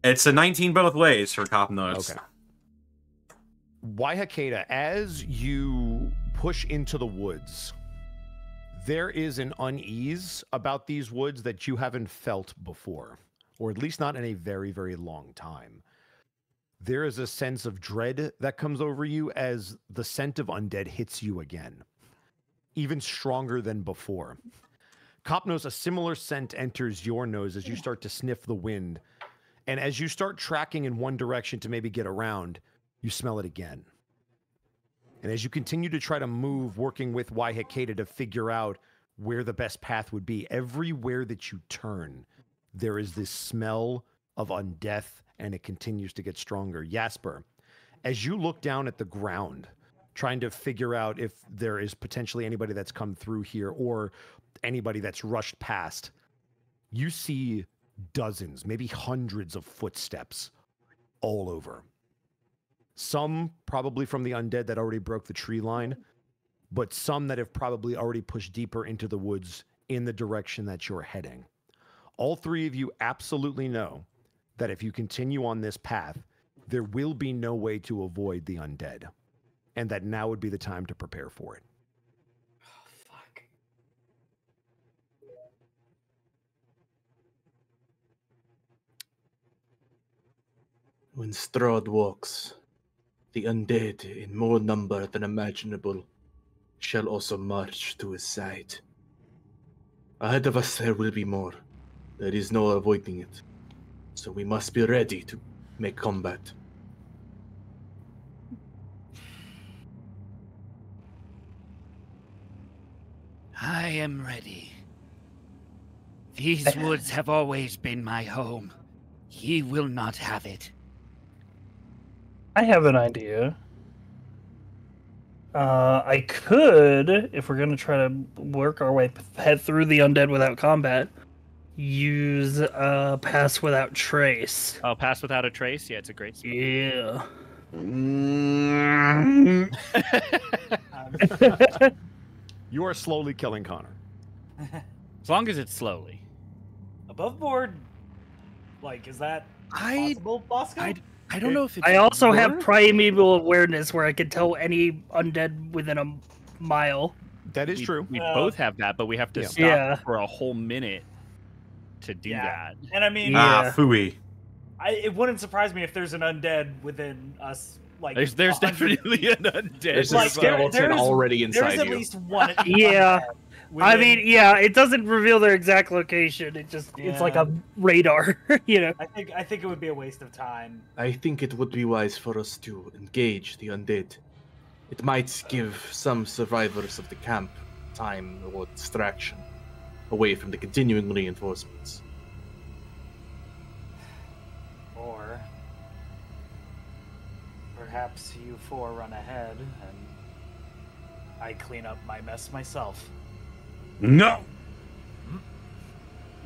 It's a 19 both ways for Copnos. Okay. Waihakeda, as you push into the woods, There is an unease about these woods that you haven't felt before, or at least not in a very, very long time. There is a sense of dread that comes over you as the scent of undead hits you again, even stronger than before. Kopnos, a similar scent enters your nose as you start to sniff the wind, and as you start tracking in one direction to maybe get around, you smell it again. And as you continue to try to move, working with Waihekeda to figure out where the best path would be, everywhere that you turn, there is this smell of undeath, and it continues to get stronger. Jasper, as you look down at the ground, trying to figure out if there is potentially anybody that's come through here or anybody that's rushed past, you see dozens, maybe hundreds of footsteps all over. Some probably from the undead that already broke the tree line, but some that have probably already pushed deeper into the woods in the direction that you're heading. All three of you absolutely know that if you continue on this path, there will be no way to avoid the undead, and that now would be the time to prepare for it. Oh, fuck. When Strahd walks, the undead, in more number than imaginable, shall also march to his side. Ahead of us there will be more. There is no avoiding it. So we must be ready to make combat. I am ready. These woods have always been my home. Ye will not have it. I have an idea. I could, if we're gonna try to work our way head through the undead without combat, use pass without trace. Oh, pass without a trace? Yeah, it's a great spell. Yeah. You are slowly killing Connor. As long as it's slowly. Above board, like, is that possible, Bosco? I don't know if it's... I also have more? primeval awareness where I can tell any undead within a mile. That is true. We both have that, but we have to Yeah. stop Yeah. for a whole minute to do Yeah. that. And I mean, Yeah. Phooey. it wouldn't surprise me if there's an undead within us. Like, There's 100 definitely an undead. There's a Like, skeleton there's- already There's inside at you. least one. Yeah. I within- mean, yeah, it doesn't reveal their exact location. It just it's like Yeah. a radar, you know. I think it would be a waste of time. I think it would be wise for us to engage the undead. It might give some survivors of the camp time or distraction away from the continuing reinforcements. Or perhaps you four run ahead and I clean up my mess myself. No!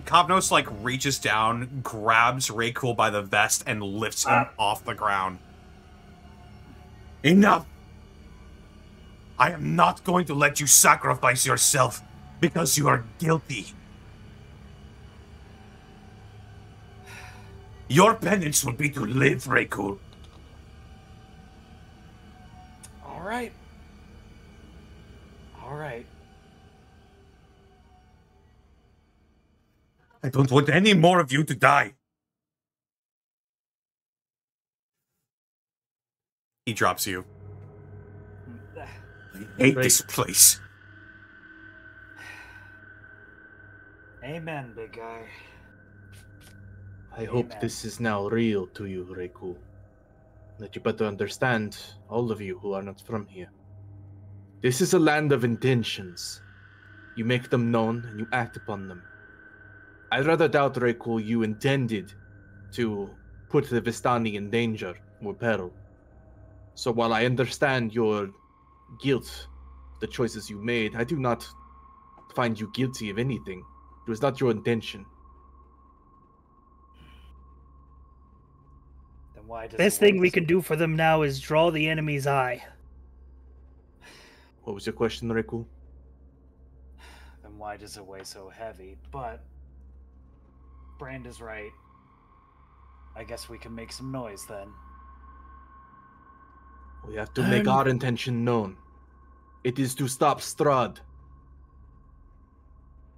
Kopnos, like, reaches down, grabs Raycool by the vest, and lifts him off the ground. Enough! I am not going to let you sacrifice yourself because you are guilty. Your penance will be to live, Raycool. All right. All right. I don't want any more of you to die. He drops you. I hate this place. Amen, big guy. I hope Amen. this is now real to you, Raycool. That you better understand, all of you who are not from here. This is a land of intentions. You make them known and you act upon them. I rather doubt, Raycool, you intended to put the Vistani in danger or peril. So while I understand your guilt, the choices you made, I do not find you guilty of anything. It was not your intention. Then why does Best it thing work we so- can do for them now is draw the enemy's eye. What was your question, Raycool? Then why does it weigh so heavy? But Brand is right. I guess we can make some noise then. We have to make our intention known. It is to stop Strahd.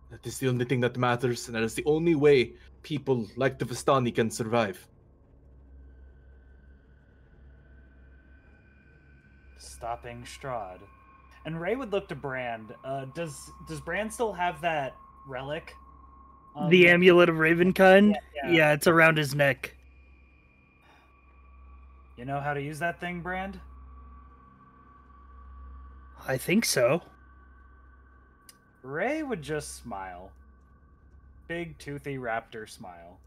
That is the only thing that matters, and that is the only way people like the Vistani can survive. Stopping Strahd. And Ray would look to Brand. Does Brand still have that relic? The amulet of Ravenkind? Yeah. It's around his neck. You know how to use that thing, Brand? I think so. Ray would just smile. Big, toothy raptor smile.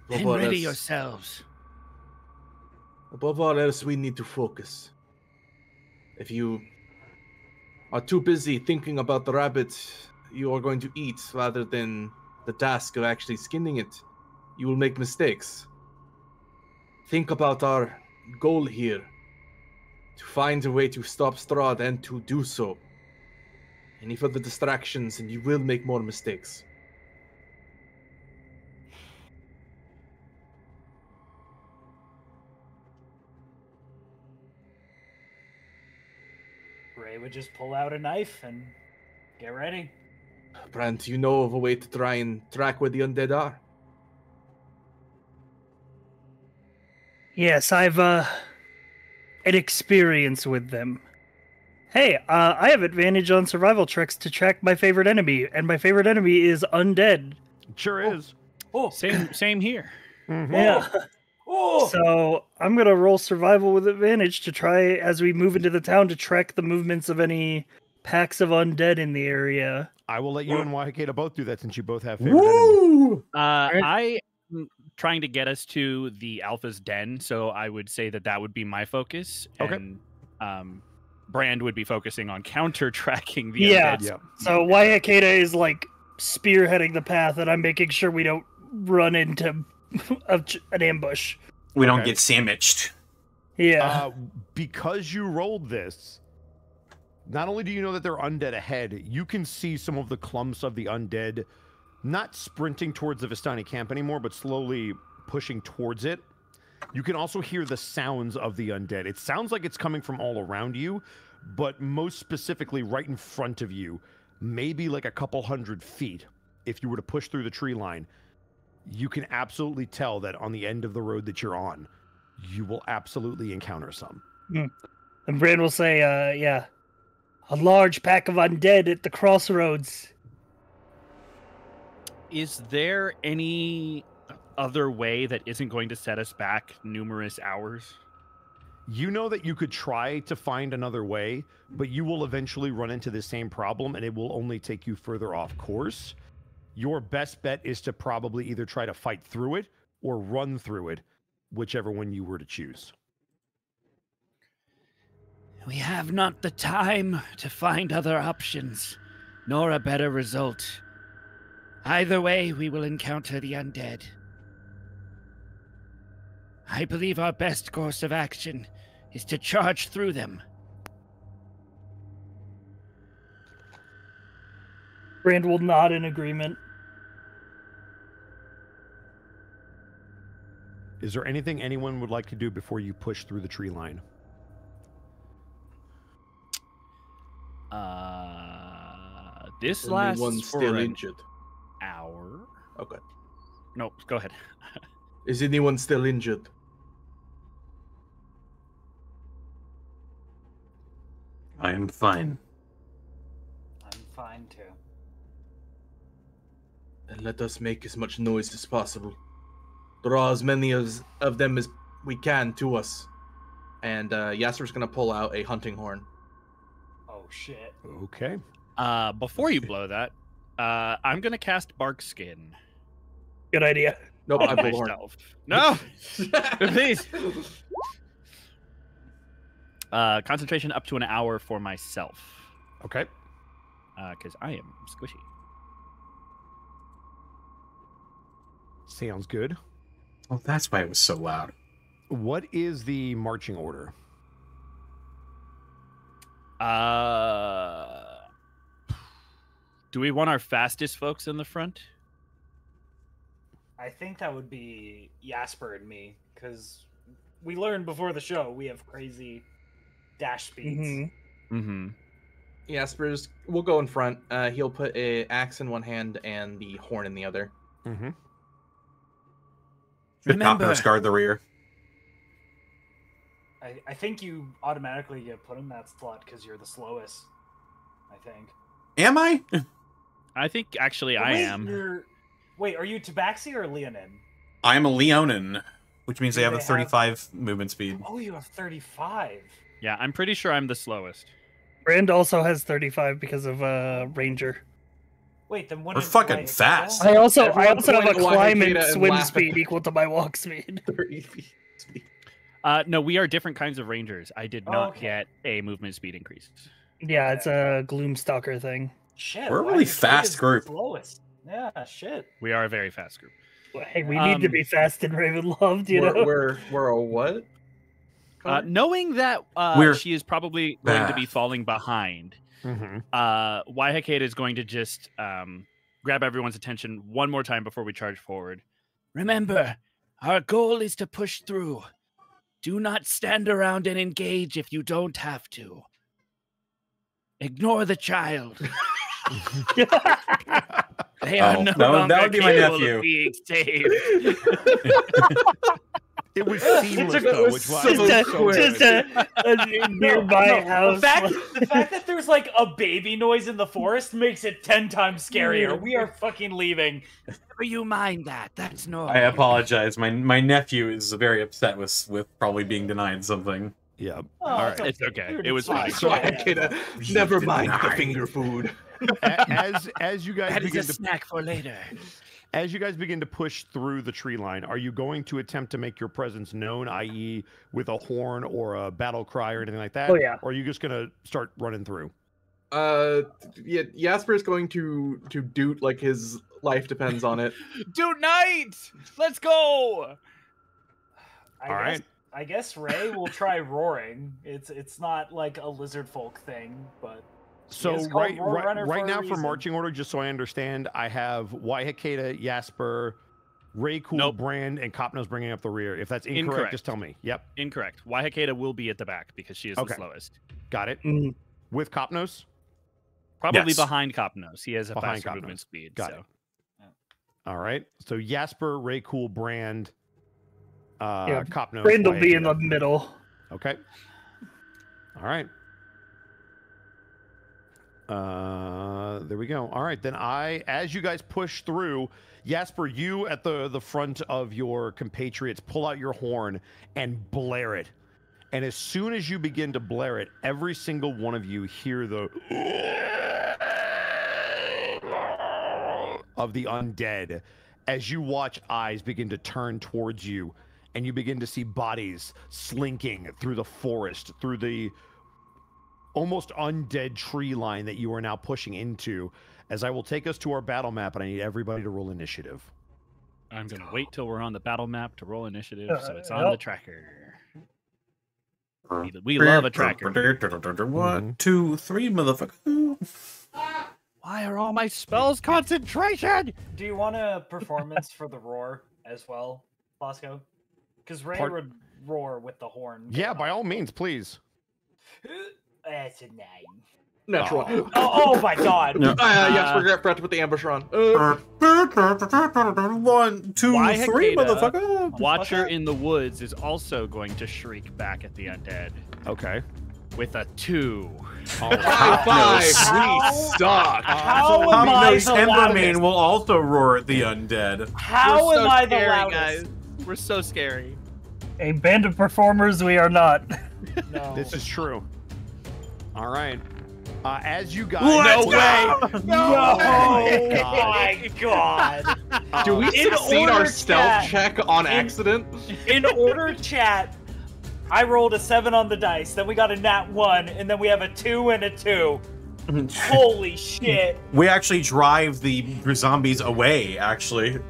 Then Above all ready else- yourselves. Above all else, we need to focus. If you are too busy thinking about the rabbit you are going to eat rather than the task of actually skinning it, you will make mistakes. Think about our goal here. To find a way to stop Strahd and to do so. Any further distractions and you will make more mistakes. Ray would just pull out a knife and get ready. Brant, you know of a way to try and track where the undead are? Yes, I've an experience with them. Hey, I have advantage on survival checks to track my favorite enemy, and my favorite enemy is undead. Sure is. Oh, Same here. Yeah. oh! So I'm gonna roll survival with advantage to try as we move into the town to track the movements of any packs of undead in the area. I will let you and Waikeda both do that since you both have favorite enemies. Woo! I am trying to get us to the Alpha's den, so I would say that would be my focus. Okay. And Brand would be focusing on counter tracking the Yeah. undead. Yeah. So Waikeda is like spearheading the path, and I'm making sure we don't run into an ambush. We don't Okay. get sandwiched. Yeah. Because you rolled this, not only do you know that they're undead ahead, you can see some of the clumps of the undead not sprinting towards the Vistani camp anymore, but slowly pushing towards it. You can also hear the sounds of the undead. It sounds like it's coming from all around you, but most specifically right in front of you, maybe like a couple 100 feet. If you were to push through the tree line, you can absolutely tell that on the end of the road that you're on, you will absolutely encounter some. And Brand will say, a large pack of undead at the crossroads. Is there any other way that isn't going to set us back numerous hours? You know that you could try to find another way, but you will eventually run into the same problem and it will only take you further off course. Your best bet is to probably either try to fight through it or run through it, whichever one you were to choose. We have not the time to find other options, nor a better result. Either way, we will encounter the undead. I believe our best course of action is to charge through them. Brand will nod in agreement. Is there anything anyone would like to do before you push through the tree line? This Is lasts anyone for still an injured? hour. Okay. No, go ahead. Is anyone still injured? I am fine. I'm fine too. Then let us make as much noise as possible. Draw as many of them as we can to us. And Yasser's gonna pull out a hunting horn. Oh shit. Okay. Before you blow that, I'm gonna cast Bark Skin. Good idea. Nope, I on pulled the horn. myself. No, please. Concentration up to an hour for myself, Okay. because I am squishy. Sounds good. Well, that's why it was so loud. What is the marching order? Do we want our fastest folks in the front? I think that would be Jasper and me, because we learned before the show we have crazy dash speeds. Jasper's will go in front. He'll put a axe in one hand and the horn in the other. Should Remember- Copnos guard the rear? I think you automatically get put in that slot because you're the slowest. I think. Am I? I think actually I am. Wait, are you Tabaxi or Leonin? I'm a Leonin, which means Do they have a they have- 35 movement speed. Oh, you have 35. Yeah, I'm pretty sure I'm the slowest. Brand also has 35 because of Ranger. Wait, then what? We're fucking fast. I also Everyone have a point at climb and Wahakeda and swim laugh at speed them. equal to my walk speed. 30 feet speed. No, we are different kinds of rangers. I did not Okay. get a movement speed increase. Yeah, it's a Gloomstalker thing. Shit. We're a why really is fast the group. Slowest. Yeah, shit. We are a very fast group. Hey, we need to be fast in Ravenloft, you know? We're a what? Knowing that We're she is probably going to be fast. falling behind, Wahakeda is going to just grab everyone's attention one more time before we charge forward. Remember, our goal is to push through. Do not stand around and engage if you don't have to. Ignore the child. They are no that longer would be my capable nephew. of being saved. It was seamless, though, which was Just a nearby house. The fact that there's like a baby noise in the forest makes it 10 times scarier. We are fucking leaving. Never you mind that. That's normal. I apologize. My nephew is very upset with probably being denied something. Yeah. Oh, All right. It's okay. Dude, It was it's fine. fine. Wahakeda, never mind the denied. finger food. As you guys That is begin a to snack for later. As you guys begin to push through the tree line, are you going to attempt to make your presence known, i.e., with a horn or a battle cry or anything like that? Oh, yeah. Or are you just going to start running through? Yeah, Jasper's going to doot like his life depends on it. Dude, night! Let's go! I guess Ray will try roaring. It's not like a lizard folk thing, but So is called right, Road Runner right for a now for reason. marching order, just so I understand, I have Wahakeda, Jasper, Ray Cool, Nope. Brand, and Copnos bringing up the rear. If that's incorrect, Incorrect. just tell me. Yep, Incorrect. Wahakeda will be at the back because she is Okay. the slowest. got it. Mm. With Copnos, Probably Yes. behind Copnos. He has a Behind faster Copnos. movement speed. Got so. all right. So Jasper, Ray Cool, Brand, Yeah, Copnos. Brand will be in Wahakeda. the middle. Okay. All right. There we go. All right, then as you guys push through, Jasper, you at the front of your compatriots, pull out your horn and blare it. And as soon as you begin to blare it, every single one of you hear the of the undead as you watch eyes begin to turn towards you, and you begin to see bodies slinking through the forest, through the almost undead tree line that you are now pushing into. As I will take us to our battle map, and I need everybody to roll initiative. I'm going to wait till we're on the battle map to roll initiative, so it's on Yep. the tracker. We love a tracker. 1, 2, 3, motherfucker. Why are all my spells concentration? do you want a performance for the roar as well, Bosco? Because Ray Part- would roar with the horn. Yeah, by all means, please. That's a 9. Natural. Oh my god. Jasper forgot to put the ambush on. 1, 2, 3, Wahakeda, motherfucker. Watcher in the Woods is also going to shriek back at the undead Okay. with a 2. High five! We suck! How am I Copnos the Timberman loudest? will also roar at the undead. How We're so am I the scary, loudest? guys. We're so scary. A band of performers we are not. No. This is true. All right. As you guys... Let's No go! way! No! Oh my god! Do we In succeed our order, stealth chat. check on accident? In order, chat, I rolled a 7 on the dice, then we got a nat 1, and then we have a 2 and a 2. Holy shit. We actually drive the zombies away, actually. These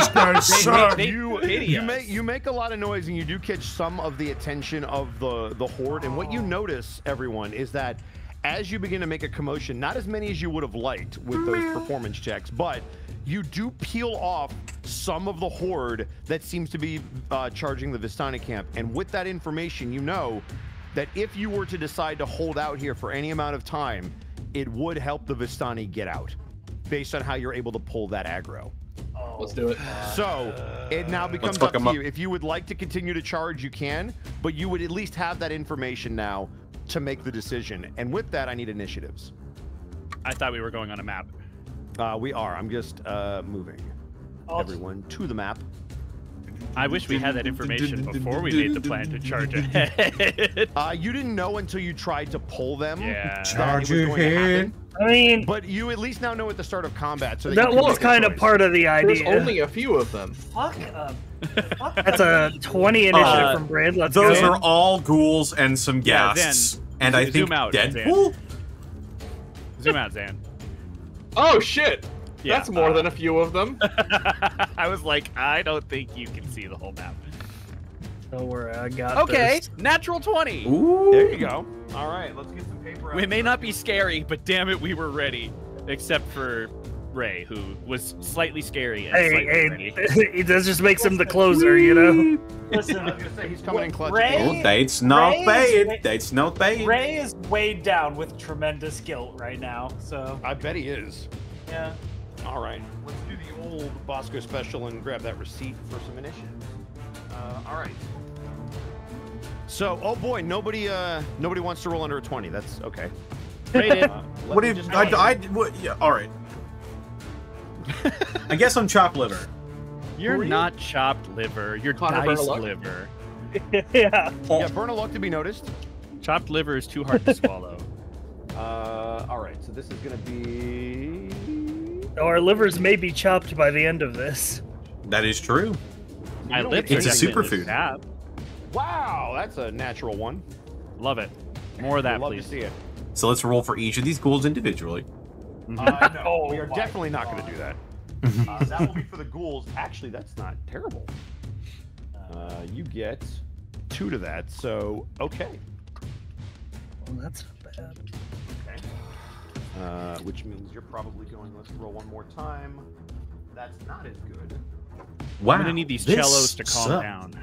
guys suck. They You pity us. you make a lot of noise, and you do catch some of the attention of the horde. And what you notice, everyone, is that as you begin to make a commotion, not as many as you would have liked with those performance checks, but you do peel off some of the horde that seems to be charging the Vistani camp. And with that information, you know that if you were to decide to hold out here for any amount of time, it would help the Vistani get out, based on how you're able to pull that aggro. Let's do it. So it now becomes up to you. If you would like to continue to charge, you can, but you would at least have that information now to make the decision. And with that, I need initiatives. I thought we were going on a map. We are. I'm just moving everyone to the map. I wish we had that information before we made the plan to charge ahead. You didn't know until you tried to pull them. Yeah. Charge ahead. I mean, But you at least now know at the start of combat. So that was kind of part of the There's idea. only a few of them. Fuck. That's a 20 initiative from Brand. Let's Those go. are all ghouls and some Yeah, ghasts. Zan, And I think zoom out, Deadpool? Zoom out, Zan. Oh shit! Yeah, That's more than a few of them. I was like, I don't think you can see the whole map. Don't worry, I got Okay, this. natural 20. Ooh. There you go. All right, let's get some paper out. We may not be scary, but damn it, we were ready. Except for Ray, who was slightly scary and slightly ready. Hey, that just makes him the closer, you know? Listen, I was gonna say he's coming in clutch. Ray- Oh, that's not Ray is bad. wait- That's not bad. Ray is weighed down with tremendous guilt right now. So I bet he is. yeah. All right, let's do the old Bosco special and grab that receipt for some initiatives. All right. So, oh boy, nobody wants to roll under a 20. That's okay. Rated. What did yeah, all right. I guess I'm chopped liver. You're not chopped liver. You're Connor diced Burlock? liver. Yeah. Yeah, burn a luck to be noticed. Chopped liver is too hard to swallow. All right, so this is gonna be. Our livers may be chopped by the end of this. That is true. My don't lips get are It's a definitely superfood. chapped. Wow, that's a natural one. Love it. More of that, Love please. to see it. So let's roll for each of these ghouls individually. No, we are my definitely not going to do that. That will be for the ghouls. Actually, that's not terrible. You get 2 to that, so okay. Well, that's not bad. Okay. Which means you're probably going. Let's roll one more time. That's not as good. Wow. I'm gonna need these this cellos to calm sucks. down.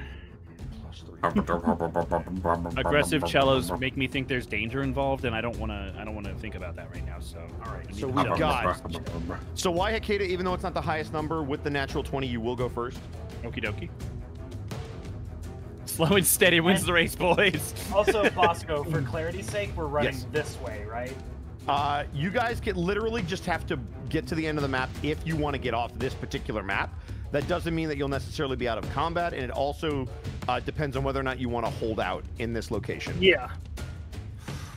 +3. Aggressive cellos make me think there's danger involved, and I don't want to think about that right now. So, All right, I need so the we've cellos. got. So why Hakeda, even though it's not the highest number, with the natural 20, you will go first. Okie dokie. Slow and steady wins the race, boys. Also, Bosco, for clarity's sake, we're running Yes. this way, right? You guys literally just have to get to the end of the map if you want to get off this particular map. That doesn't mean that you'll necessarily be out of combat, and it also depends on whether or not you want to hold out in this location. Yeah.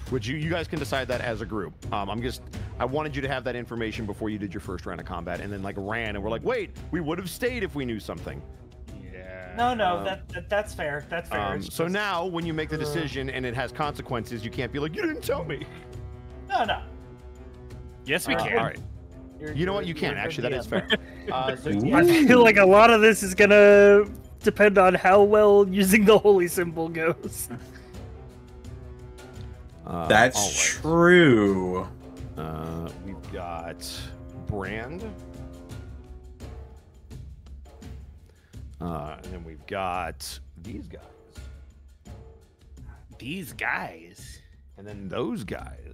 Which you guys can decide that as a group. I wanted you to have that information before you did your first round of combat, and then ran, and we're like, wait, we would have stayed if we knew something. Yeah. No, that's fair. That's fair. It's So just- now, when you make the decision and it has consequences, you can't be like, you didn't tell me. No. Yes, we Uh, can. All right. You know what? You can you're a actually. That good is fair. So I feel like a lot of this is gonna depend on how well using the holy symbol goes. That's all right. true. We've got Brand. And then we've got these guys. These guys. And then those guys.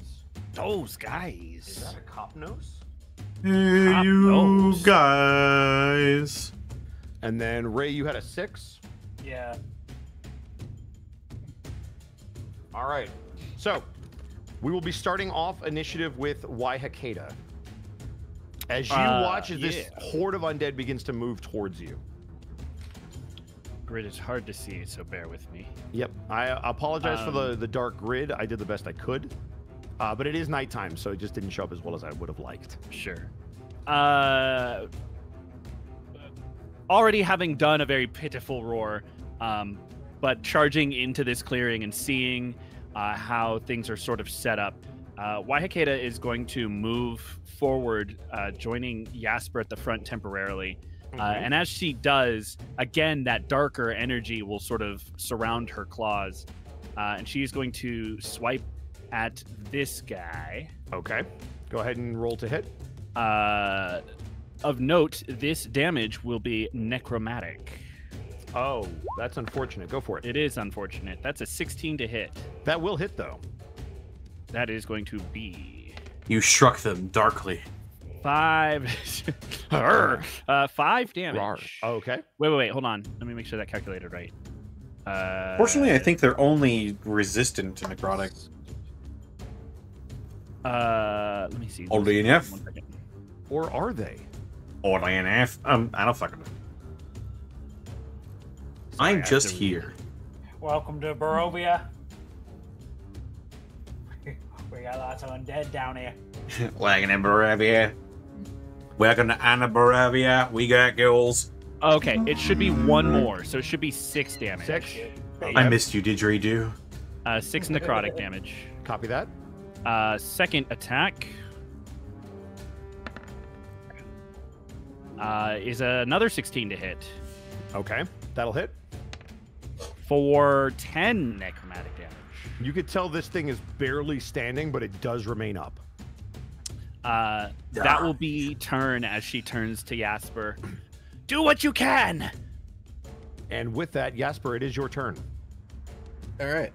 Those Is guys. that a cop nose? Hey, you knows? guys. And then Ray, you had a 6. Yeah. All right. So we will be starting off initiative with Why Hakeda. As you watch as this horde of undead begins to move towards you. Grid is hard to see, so bear with me. Yep. I apologize for the dark grid. I did the best I could. But it is nighttime, so it just didn't show up as well as I would have liked. Sure. Already having done a very pitiful roar, but charging into this clearing and seeing how things are sort of set up, Waihakeda is going to move forward, joining Jasper at the front temporarily. And as she does, again, that darker energy will sort of surround her claws. And she's going to swipe at this guy. Okay. Go ahead and roll to hit. of note, this damage will be necromantic. Oh, that's unfortunate. Go for it. It is unfortunate. That's a 16 to hit. That will hit, though. That is going to be You struck them darkly. 5 5 damage. Okay. Wait, hold on. Let me make sure that calculated right. Fortunately, I think they're only resistant to necrotic. Let me see. Oddly enough. 1 second. Or are they? Oddly enough. I don't fucking know. I'm just here. Welcome to Barovia. We got lots of undead down here. Welcome to Barovia. Welcome to Anna Barovia. We got goals. Okay, it should be 1 more, so it should be 6 damage. 6. I missed you, didgeridoo. 6 necrotic damage. Copy that. Second attack is another 16 to hit Okay. That'll hit. for 10 necromantic damage. You could tell this thing is barely standing, but it does remain up. That will be turn as she turns to Jasper. Do what you can. And with that, Jasper, it is your turn. All right.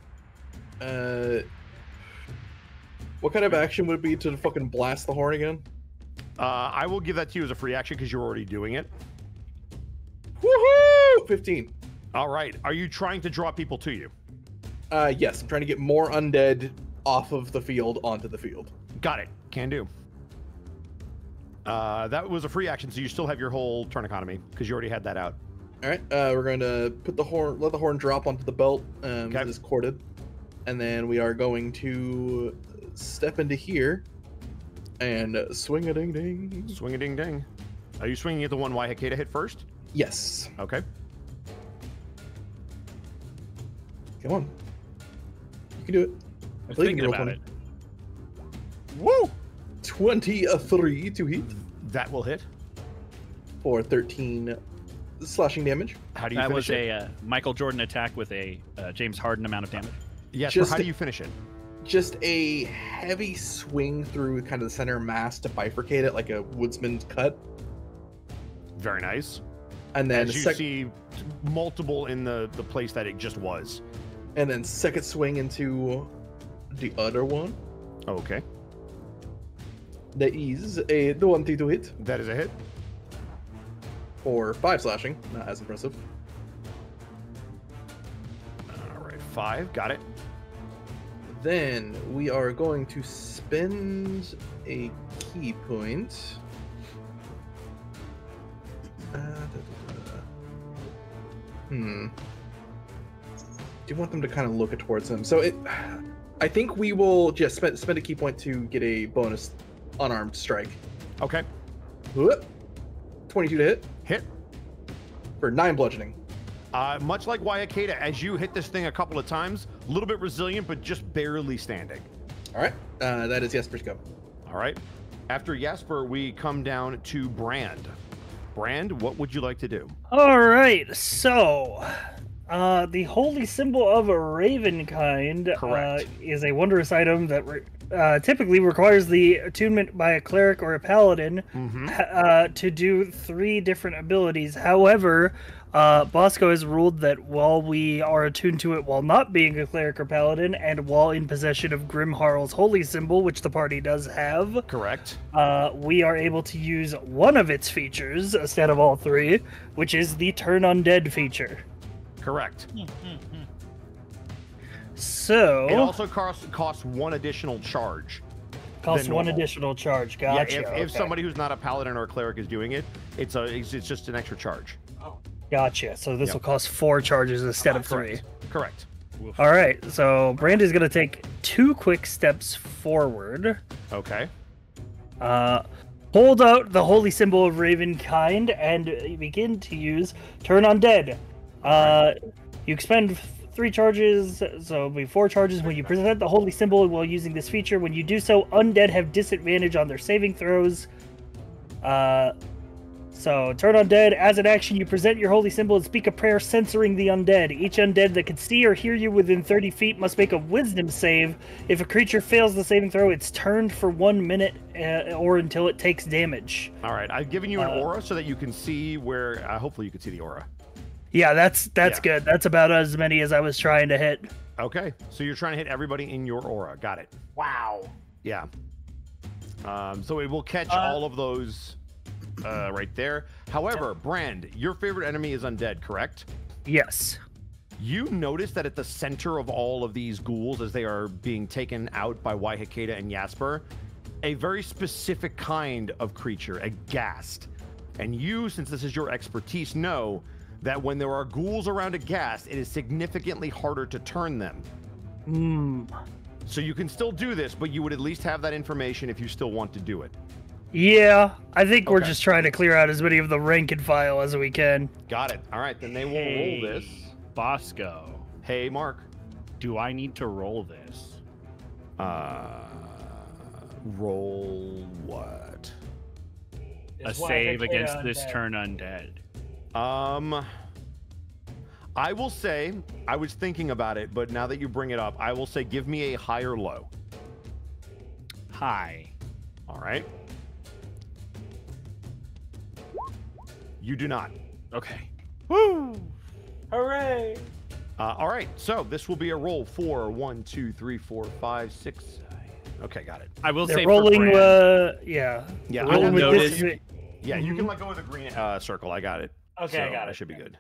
What kind of action would it be to fucking blast the horn again? I will give that to you as a free action because you're already doing it. Woohoo! 15. All right. Are you trying to draw people to you? Yes, I'm trying to get more undead off of the field onto the field. Got it. Can do. That was a free action, so you still have your whole turn economy because you already had that out. All right, we're going to put the horn, let the horn drop onto the belt. Okay. It is corded, and then we are going to step into here and swing a ding ding. Swing a ding ding. Are you swinging at the one Waihakeda hit first? Yes. Okay. Come on. You can do it. I'm believe in thinking roll about 20. it. Woo! 23 to hit That will hit. for 13 slashing damage. How do you That finish was it? a Michael Jordan attack with a James Harden amount of damage. Yes, just how do a- you finish it? Just a heavy swing through kind of the center mass to bifurcate it like a woodsman's cut. Very nice. And then As you see multiple in the place that it just was. and then second swing into the other one. Okay. That is a 20 to hit That is a hit. for 5 slashing. Not as impressive. All right, 5. Got it. Then we are going to spend a key point. Do you want them to kind of look towards him? So I think we will just spend a key point to get a bonus unarmed strike. Okay. Whoop. 22 to hit Hit. for 9 bludgeoning. Much like Waihakeda, as you hit this thing a couple of times, a little bit resilient, but just barely standing. All right, that is Jesper's go. All right. After Jasper, we come down to Brand. Brand, what would you like to do? All right, so the holy symbol of a ravenkind Correct. is a wondrous item that typically requires the attunement by a cleric or a paladin to do 3 different abilities. However, Bosco has ruled that while we are attuned to it while not being a cleric or paladin, and while in possession of Grimharl's holy symbol, which the party does have, Correct. we are able to use one of its features instead of all 3, which is the turn undead feature. Correct. So It also costs 1 additional charge. costs than 1 normal. additional charge. Gotcha. Yeah, if somebody who's not a paladin or a cleric is doing it, it's just an extra charge. Gotcha. So this Yep. will cost 4 charges instead of 3. Correct. All right. So Brandy's going to take 2 quick steps forward. Okay. Hold out the holy symbol of Ravenkind and begin to use Turn Undead. You expend 3 charges, so it'll be 4 charges when you present the holy symbol while using this feature. When you do so, undead have disadvantage on their saving throws. So, turn undead. As an action, you present your holy symbol and speak a prayer censoring the undead. Each undead that can see or hear you within 30 feet must make a wisdom save. If a creature fails the saving throw, it's turned for 1 minute or until it takes damage. All right, I've given you an aura so that you can see where. Hopefully, you can see the aura. Yeah, that's good. That's about as many as I was trying to hit. Okay, so you're trying to hit everybody in your aura. Got it. Wow. Yeah. So it will catch all of those right there. However, Brand, your favorite enemy is undead, correct? Yes. You notice that at the center of all of these ghouls, as they are being taken out by Waihakeda and Jasper, a very specific kind of creature, a ghast. And you, since this is your expertise, know that when there are ghouls around a ghast, it is significantly harder to turn them. So you can still do this, but you would at least have that information if you still want to do it. Yeah, I think we're just trying to clear out as many of the rank and file as we can. Got it. All right, then they will roll this. Bosco. Hey, Mark. Do I need to roll this? Roll what? A save against this turn undead. I will say, I was thinking about it, but now that you bring it up, I will say give me a high or low. High. All right. You do not. Okay. Woo! Hooray! All right, so this will be a roll for 1, 2, 3, 4, 5, 6. Okay, got it. I will They're say rolling, for Brand, yeah. Yeah, I will notice. Yeah, you can let go of the green circle. I got it. Okay, I got That it. should be good.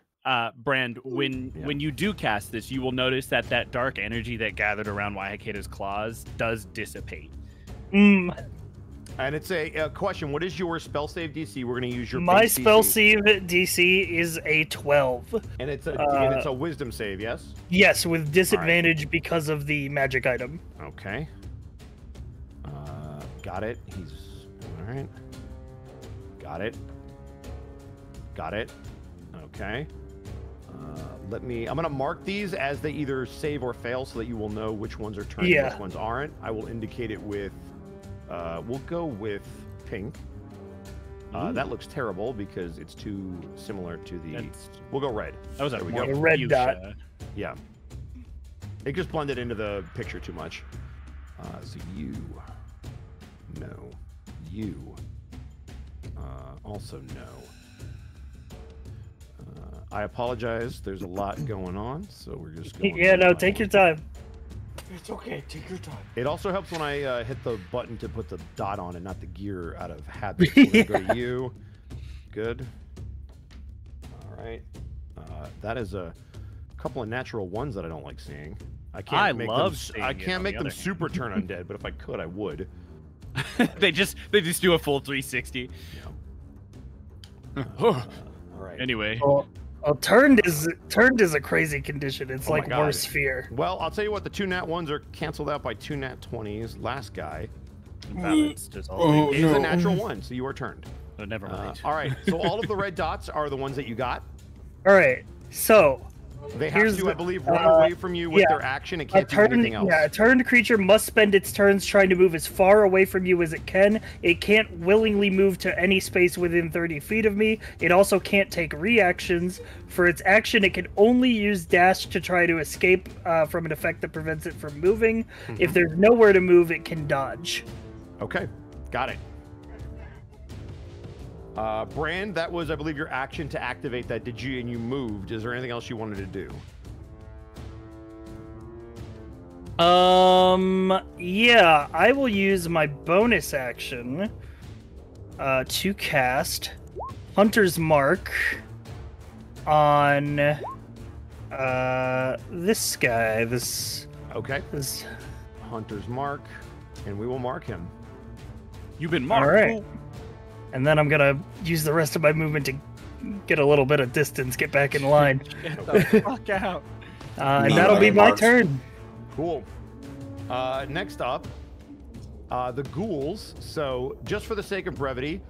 Brand, when you do cast this, you will notice that dark energy that gathered around Waihakeda's claws does dissipate. And it's a question. What is your spell save DC? We're going to use your My base spell DC. save DC is a 12. And it's a wisdom save, yes? Yes, with disadvantage because of the magic item. Okay. Got it. He's all right. Got it. Got it. Okay. I'm gonna mark these as they either save or fail, so that you will know which ones are turned and which ones aren't. I will indicate it with. We'll go with pink. That looks terrible because it's too similar to the. We'll go red. That was a we go. A red dot. Yeah. It just blended into the picture too much. So you. No. You. Also no. I apologize. There's a lot going on, so we're just going. Yeah, no, take your time. It's okay. Take your time. It also helps when I hit the button to put the dot on and not the gear out of habit. We're gonna go to you. Good. All right. That is a couple of natural ones that I don't like seeing. I can't make them super turn undead, but if I could, I would. they just do a full 360. Yeah. All right. Anyway. Turned is a crazy condition. It's like worse fear. Well, I'll tell you what. The 2 nat 1s are canceled out by 2 nat 20s. Last guy. Balanced is all. It is a natural 1, so you are turned. Oh, never mind. All right. So all of the red dots are the ones that you got. All right. So they have to, I believe, run away from you with their action. It can't do anything else. Yeah, a turned creature must spend its turns trying to move as far away from you as it can. It can't willingly move to any space within 30 feet of me. It also can't take reactions. For its action, it can only use dash to try to escape from an effect that prevents it from moving. If there's nowhere to move, it can dodge. Okay, got it. Brand, that was, I believe, your action to activate that. And you moved. Is there anything else you wanted to do? Yeah, I will use my bonus action to cast Hunter's Mark on this guy. Okay. This Hunter's Mark, and we will mark him. You've been marked. All right. And then I'm gonna use the rest of my movement to get a little bit of distance, get back in line. Get the fuck out. And that'll be my turn. Cool. Next up, the ghouls. So, just for the sake of brevity,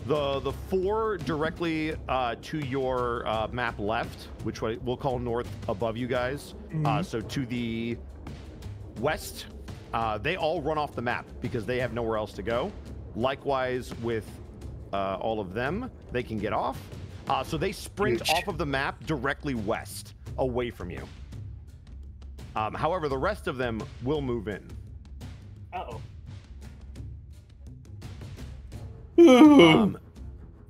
the 4 directly to your map left, which we'll call north above you guys. So to the west, they all run off the map because they have nowhere else to go. Likewise with all of them. They can get off. So they sprint off of the map directly west, away from you. However, the rest of them will move in. Uh-oh.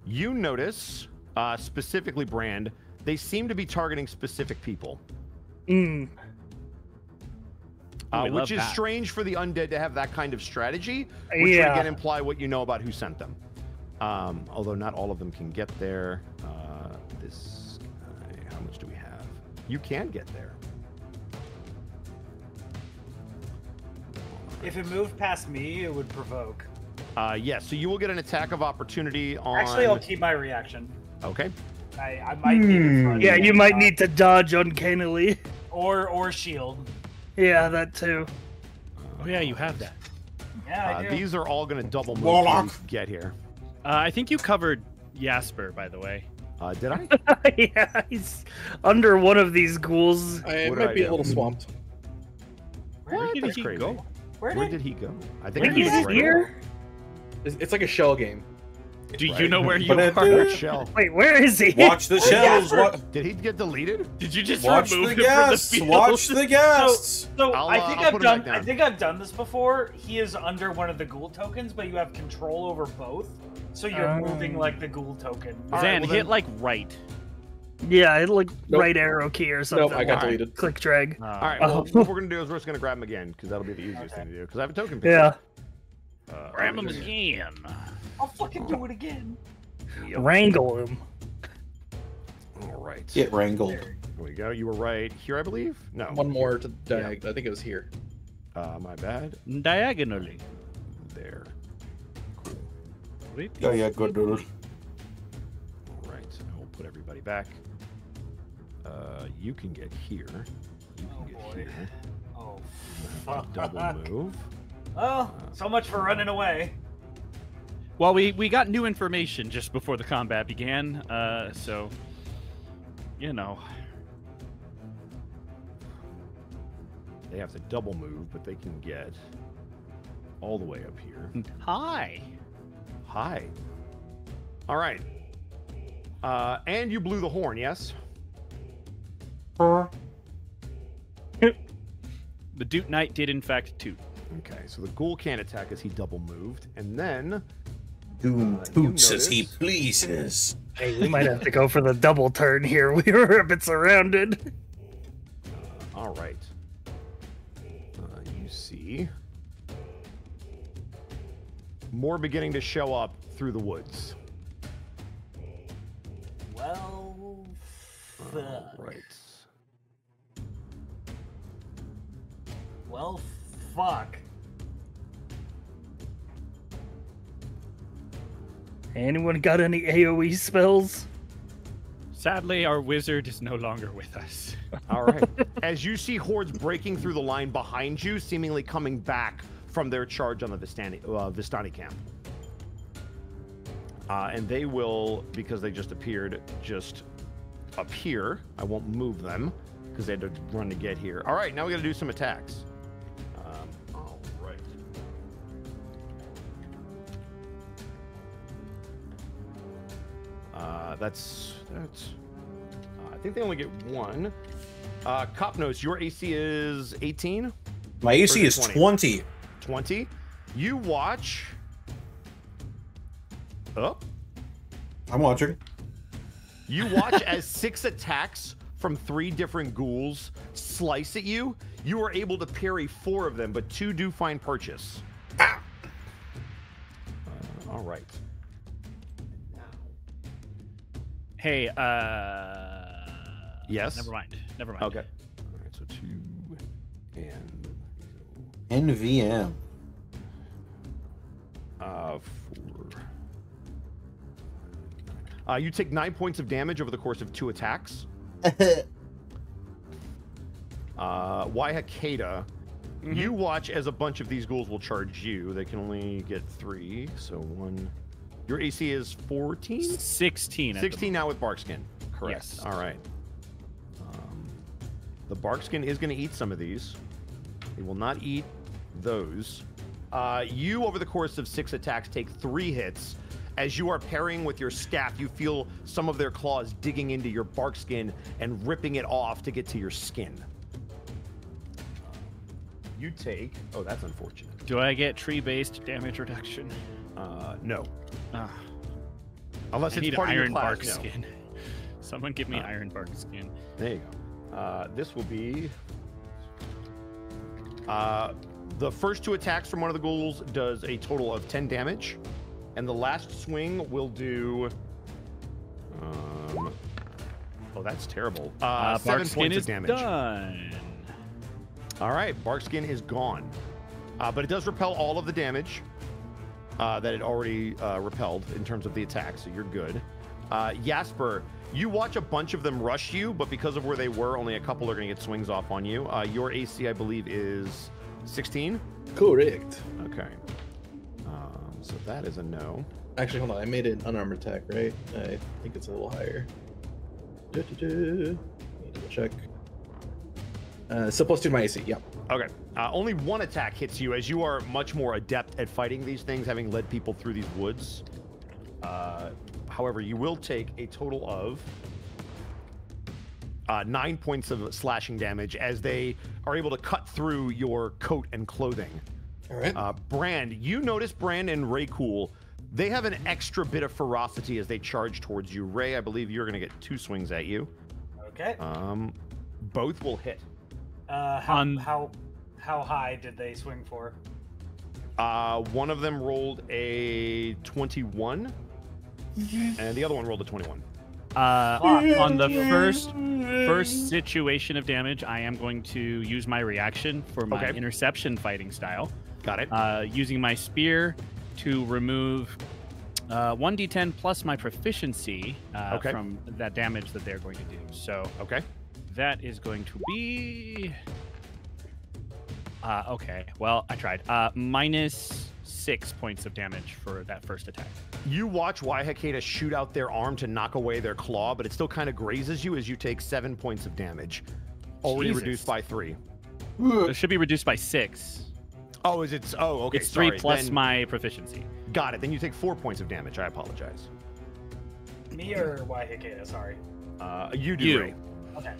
You notice, specifically Brand, they seem to be targeting specific people. Mm. Which is strange for the undead to have that kind of strategy, which would again imply what you know about who sent them. Although not all of them can get there. This guy, how much do we have? You can get there. If it moved past me, it would provoke. Yes, so you will get an attack of opportunity on... Actually, I'll keep my reaction. Okay. I might need in front. Yeah, you might need to dodge uncannily. Or shield. Yeah, that too. Oh yeah, you have that. Yeah, I do. These are all going to double move Warlock. to get here. I think you covered Jasper, by the way. Did I? Yeah, he's under one of these ghouls. I What might did be I a little do? swamped. Where did he go? Where did he go? I Think he he's was right here? It's like a shell game. Do you know where you But are? Shell. Wait, where is he? Watch the shells. Did he get deleted? Did you just Watch remove the him from the guests. field? Watch the guests. So I'll, I think I'll I've put him done. back down. I think I've done this before. He is under one of the ghoul tokens, but you have control over both. So you're moving like the ghoul token. All Zan, right, well hit then- like right. Yeah, it like Nope. right arrow key or something. Nope, I got Alright. deleted. Click drag. All right, well, what we're going to do is we're just going to grab him again, because that'll be the easiest thing to do, because I have a token picture. Yeah, Grab him again. I'll fucking do it again. wrangle him. All right. Get wrangled. Here we go. You were right here, I believe? No. One more to diag. I think it was here. My bad. Diagonally. There. Yeah, yeah, good. All right. I will put everybody back. You can get here. You can get here. Oh, Double move. Oh, so much for running away. Well, we got new information just before the combat began, so you know. They have to double move, but they can get all the way up here. Hi. Hi. All right. And you blew the horn, yes? The Duke Knight did in fact toot. Okay, so the ghoul can't attack as he double moved, and then Doom you toots as he notice- pleases. Hey, we might have to go for the double turn here. We were a bit surrounded. all right. You see more beginning to show up through the woods. Well, fuck. Right. Well, fuck. Anyone got any AoE spells? Sadly, our wizard is no longer with us. All right. As you see hordes breaking through the line behind you, seemingly coming back from their charge on the Vistani camp. And they will, because they just appeared, just appear. I won't move them because they had to run to get here. All right, now we got to do some attacks. All right. That's. I think they only get one. Copnos, your AC is 18? My AC Or is 20? 20. 20. You watch. Oh. I'm watching. You watch as 6 attacks from 3 different ghouls slice at you. You are able to parry 4 of them, but 2 do find purchase. All right. Hey, Yes. Never mind. Never mind. Okay. All right, so 2 and NVM. 4. You take 9 points of damage over the course of 2 attacks. Waihakeda, you watch as a bunch of these ghouls will charge you. They can only get 3, so 1. Your AC is 14? 16. at the 16 now with Barkskin. Correct. Yes. All right. The Barkskin is going to eat some of these. He will not eat those. You, over the course of 6 attacks, take 3 hits As you are parrying with your staff, you feel some of their claws digging into your bark skin and ripping it off to get to your skin. You take... Oh, that's unfortunate. Do I get tree-based damage reduction? No. Ah, Unless I it's need part of your iron class, bark no. skin. Someone give me iron bark skin. There you go. This will be... the first 2 attacks from one of the ghouls does a total of 10 damage. And the last swing will do... oh, that's terrible. 7 bark skin points is of damage. done. All right, bark skin is gone. But it does repel all of the damage that it already repelled in terms of the attack, so you're good. Jasper, you watch a bunch of them rush you, but because of where they were, only a couple are going to get swings off on you. Your AC, I believe, is 16? Correct. Okay. So that is a no. Actually, hold on. I made it an unarmored attack, right? I think it's a little higher. Need to check. Supposed to my AC, yeah. Okay. Only 1 attack hits you, as you are much more adept at fighting these things, having led people through these woods. However, you will take a total of 9 points of slashing damage as they are able to cut through your coat and clothing. All right. Brand, you notice Brand and Raycool, they have an extra bit of ferocity as they charge towards you. Ray, I believe you're going to get 2 swings at you. Okay. Both will hit. How high did they swing for? One of them rolled a 21, and the other one rolled a 21. On the first situation of damage, I am going to use my reaction for my interception fighting style. Got it. Using my spear to remove 1d10 plus my proficiency from that damage that they're going to do. So that is going to be... okay, well, I tried. Minus 6 points of damage for that first attack. You watch Waihakeda shoot out their arm to knock away their claw, but it still kind of grazes you as you take 7 points of damage. Already reduced by 3. It should be reduced by 6. Oh, is it? Oh, okay. It's 3 plus my proficiency. Got it. Then you take 4 points of damage. I apologize. Me or Waihakeda? Sorry. You do. Ray. Okay.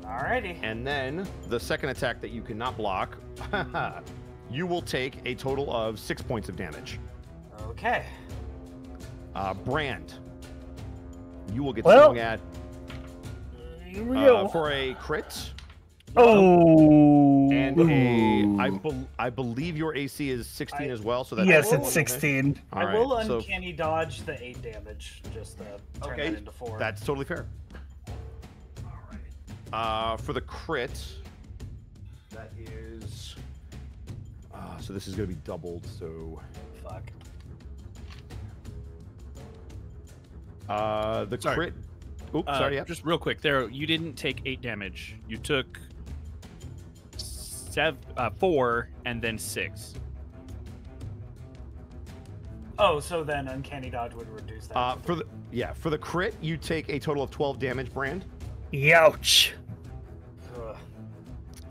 Alrighty. And then the second attack that you cannot block, you will take a total of 6 points of damage. Okay. Brand, you will get swung at Here we go. for a crit. Oh. And I believe your AC is 16 as well. So that's yes, it's 16. I will uncanny dodge the 8 damage just to turn that into 4. That's totally fair. All right. For the crit, that is. So this is going to be doubled. So. Fuck. The crit. Oops, sorry. Yeah. Just real quick, there. You didn't take 8 damage. You took 4 and then 6. Oh, so then uncanny dodge would reduce that. For the crit, you take a total of 12 damage, Brand. Youch.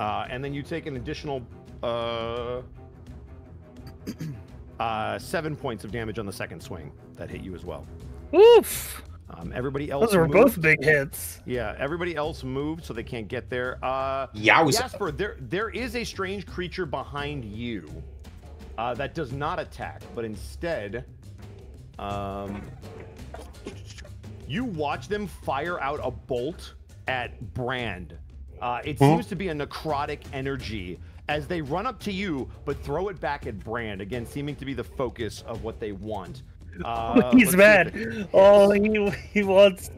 And then you take an additional 7 points of damage on the second swing that hit you as well. Oof. Everybody else. Those were both big hits. Yeah, everybody else moved, so they can't get there. Yowza. Jasper, there is a strange creature behind you that does not attack, but instead, you watch them fire out a bolt at Brand. It seems to be a necrotic energy as they run up to you, but throw it back at Brand, again, seeming to be the focus of what they want. He's mad. He wants.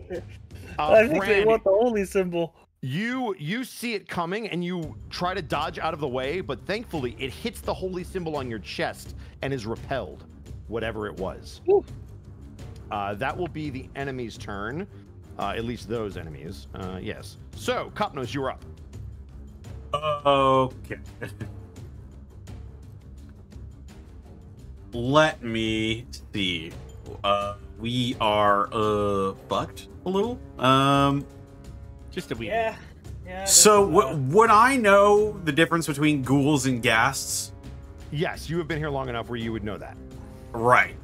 I think they Brand, want the holy symbol. You see it coming and you try to dodge out of the way, but thankfully it hits the holy symbol on your chest and is repelled, whatever it was. That will be the enemy's turn, at least those enemies. Yes. So, Copnos, you're up. Okay. Let me see. We are fucked a little. Just a wee. Yeah. So would I know the difference between ghouls and ghasts? Yes, you have been here long enough where you would know that. Right.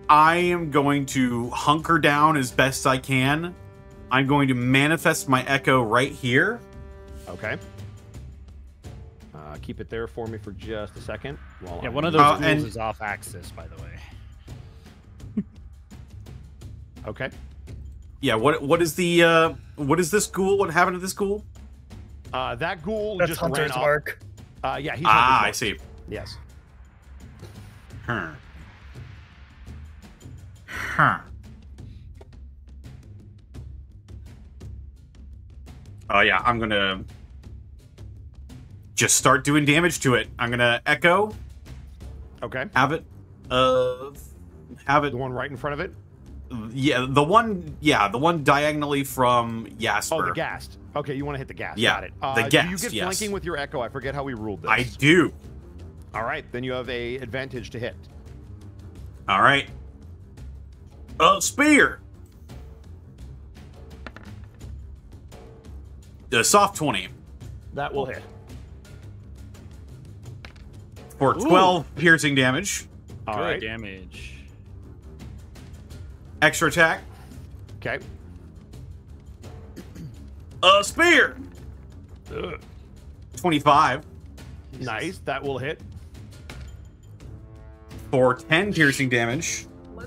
I am going to hunker down as best I can. I'm going to manifest my echo right here. Okay. Keep it there for me for just a second. Yeah, one of those rules is off axis, by the way. Okay. Yeah, what is this ghoul? What happened to this ghoul? That ghoul That's just Hunter's ran off. mark. Yeah, he's I see. Yes. Huh. Huh. Oh yeah, I'm gonna just start doing damage to it. I'm gonna echo. Okay. Have it. The one right in front of it. Yeah, the one diagonally from Jasper. Oh, the ghast. Okay, you want to hit the ghast. Yeah, Got it. the Do you ghast, get yes. flanking with your echo? I forget how we ruled this. I do. All right, then you have a advantage to hit. All right. Spear. Soft 20 That will hit. for 12 piercing damage. All Good right. damage. Extra attack. Okay. Spear. 25 Nice. That will hit. for 10 piercing damage.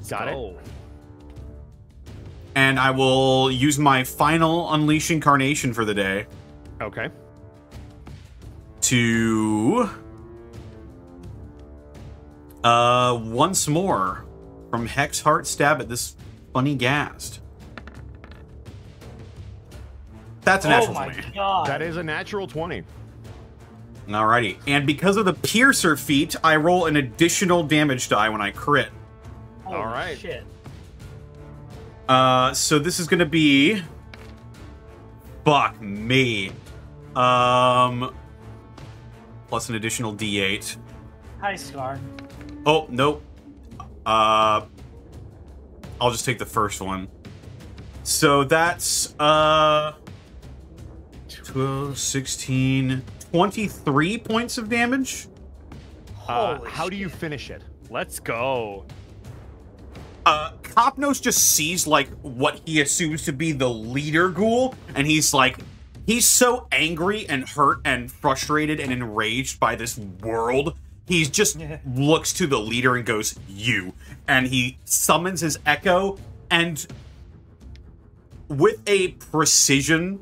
Got it. And I will use my final Unleash Incarnation for the day Okay. to once more from Hex Heart stab at this funny ghast. That's a natural Oh my 20. god. That is a natural 20. Alrighty. And because of the Piercer feat, I roll an additional damage die when I crit. Holy All right. shit. So this is gonna be... Fuck me. Plus an additional D8. Hi, Scar. Oh, nope. I'll just take the first one. So that's 12, 16, 23 points of damage. Holy How do you shit. finish it? Let's go. Copnos just sees like what he assumes to be the leader ghoul, and he's like, he's so angry and hurt and frustrated and enraged by this world. He just looks to the leader and goes, "You," and he summons his echo, and with a precision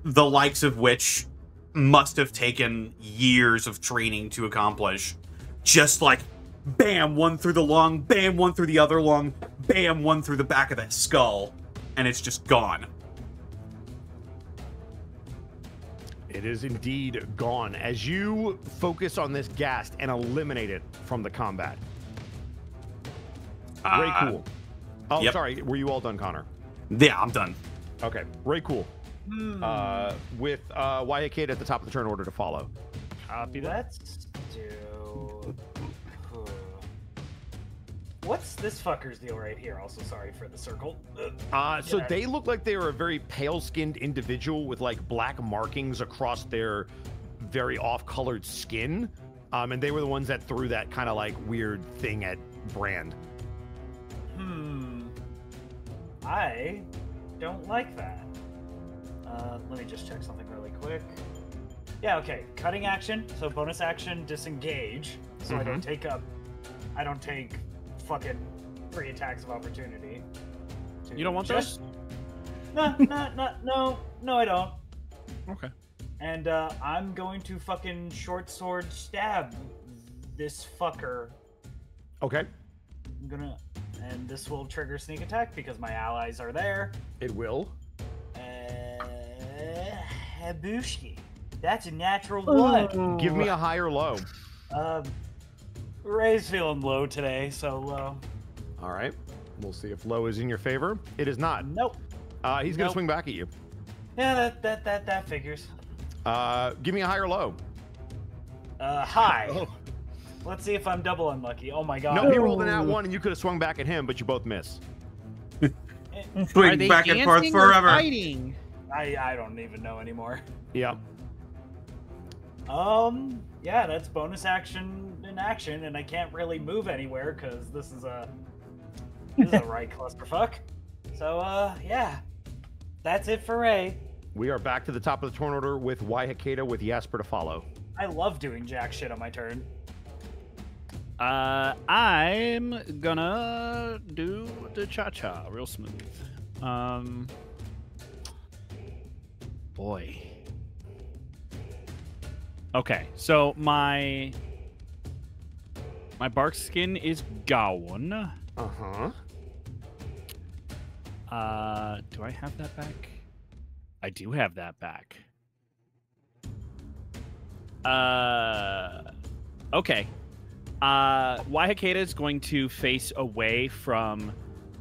the likes of which must have taken years of training to accomplish, just like bam, one through the lung, bam, one through the other lung, bam, one through the back of the skull, and it's just gone. It is indeed gone as you focus on this ghast and eliminate it from the combat. Very cool. Oh, yep. sorry. Were you all done, Connor? Yeah, I'm done. Okay. Very cool. With Wyatt at the top of the turn order to follow. Copy that. Let's do. What's this fucker's deal right here? Also, sorry for the circle. So Yeah. they look like they were a very pale-skinned individual with like black markings across their very off-colored skin. And they were the ones that threw that kind of like weird thing at Brand. I don't like that. Let me just check something really quick. Yeah, okay. Cutting action. So bonus action, disengage. So I don't take fucking 3 attacks of opportunity. You don't want those? No, I don't. Okay. And I'm going to fucking short sword stab this fucker. Okay. I'm gonna, and this will trigger sneak attack because my allies are there. It will. Habushki. That's a natural one. Give me a high or low. Ray's feeling low today, so low. All right. We'll see if low is in your favor. It is not. Nope. He's gonna Nope. swing back at you. Yeah, that figures. Give me a high or low. High. Let's see if I'm double unlucky. Oh my god. No, he rolled an @1 and you could have swung back at him, but you both miss. Swing back and forth forever. Fighting? I don't even know anymore. Yeah. Yeah, that's bonus action in action, and I can't really move anywhere because this is a right clusterfuck. So yeah, that's it for Ray. We are back to the top of the turn order with Y Hikeda with Jasper to follow. I love doing jack shit on my turn. I'm gonna do the cha-cha real smooth. Boy. Okay, so my bark skin is gone. Uh-huh. Do I have that back? I do have that back. Okay. Y Hikeda is going to face away from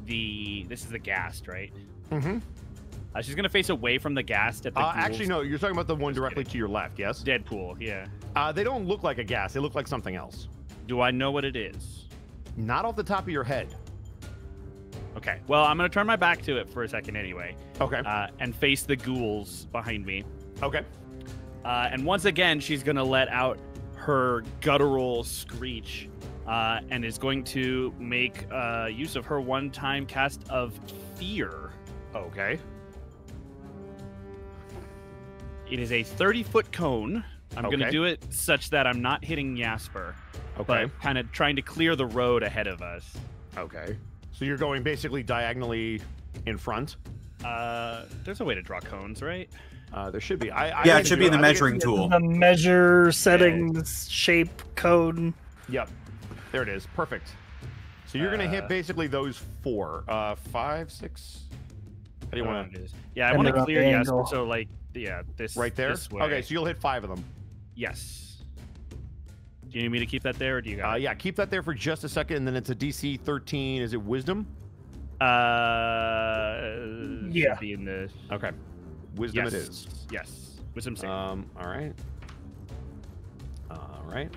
this is the ghast, right? Mm-hmm. She's going to face away from the ghast at the actually, no, you're talking about the one directly to your left, yes? Deadpool, yeah. They don't look like a ghast. They look like something else. Do I know what it is? Not off the top of your head. Okay. Well, I'm going to turn my back to it for a second anyway. Okay. And face the ghouls behind me. Okay. And once again, she's going to let out her guttural screech and is going to make use of her one-time cast of fear. Okay. It is a 30-foot cone. I'm going to Okay. do it such that I'm not hitting Jasper, Okay. but kind of trying to clear the road ahead of us. Okay. So you're going basically diagonally in front? There's a way to draw cones, right? There should be. Yeah, it should be in the measuring tool. The measure settings, shape, code. Yep. There it is. Perfect. So you're going to hit basically those 4. 5, 6. How do you want to... Yeah, I And want they're to on clear the Jasper, angle. so like, yeah, this Right there? This way. Okay, so you'll hit 5 of them. Yes. Do you need me to keep that there, or do you got? Yeah, keep that there for just a second, and then it's a DC 13. Is it Wisdom? Yeah. Should be in the. Okay. Wisdom Yes. it is. Yes. Wisdom save. All right. All right.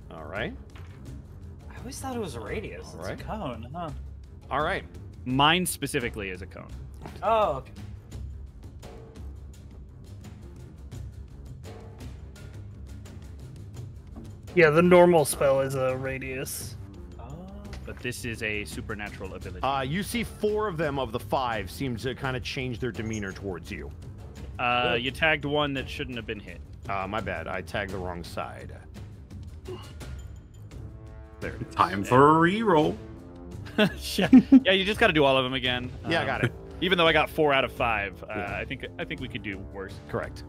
All right. I always thought it was a radius. It's Alright. a cone, huh? All right. Mine specifically is a cone. Oh, okay. Yeah, the normal spell is a radius. But this is a supernatural ability. You see 4 of them of the 5 seem to kind of change their demeanor towards you. You tagged one that shouldn't have been hit. My bad. I tagged the wrong side. There. Time for a reroll. Yeah, you just got to do all of them again. Yeah, I got it. Even though I got 4 out of 5, Yeah. I think we could do worse. Correct.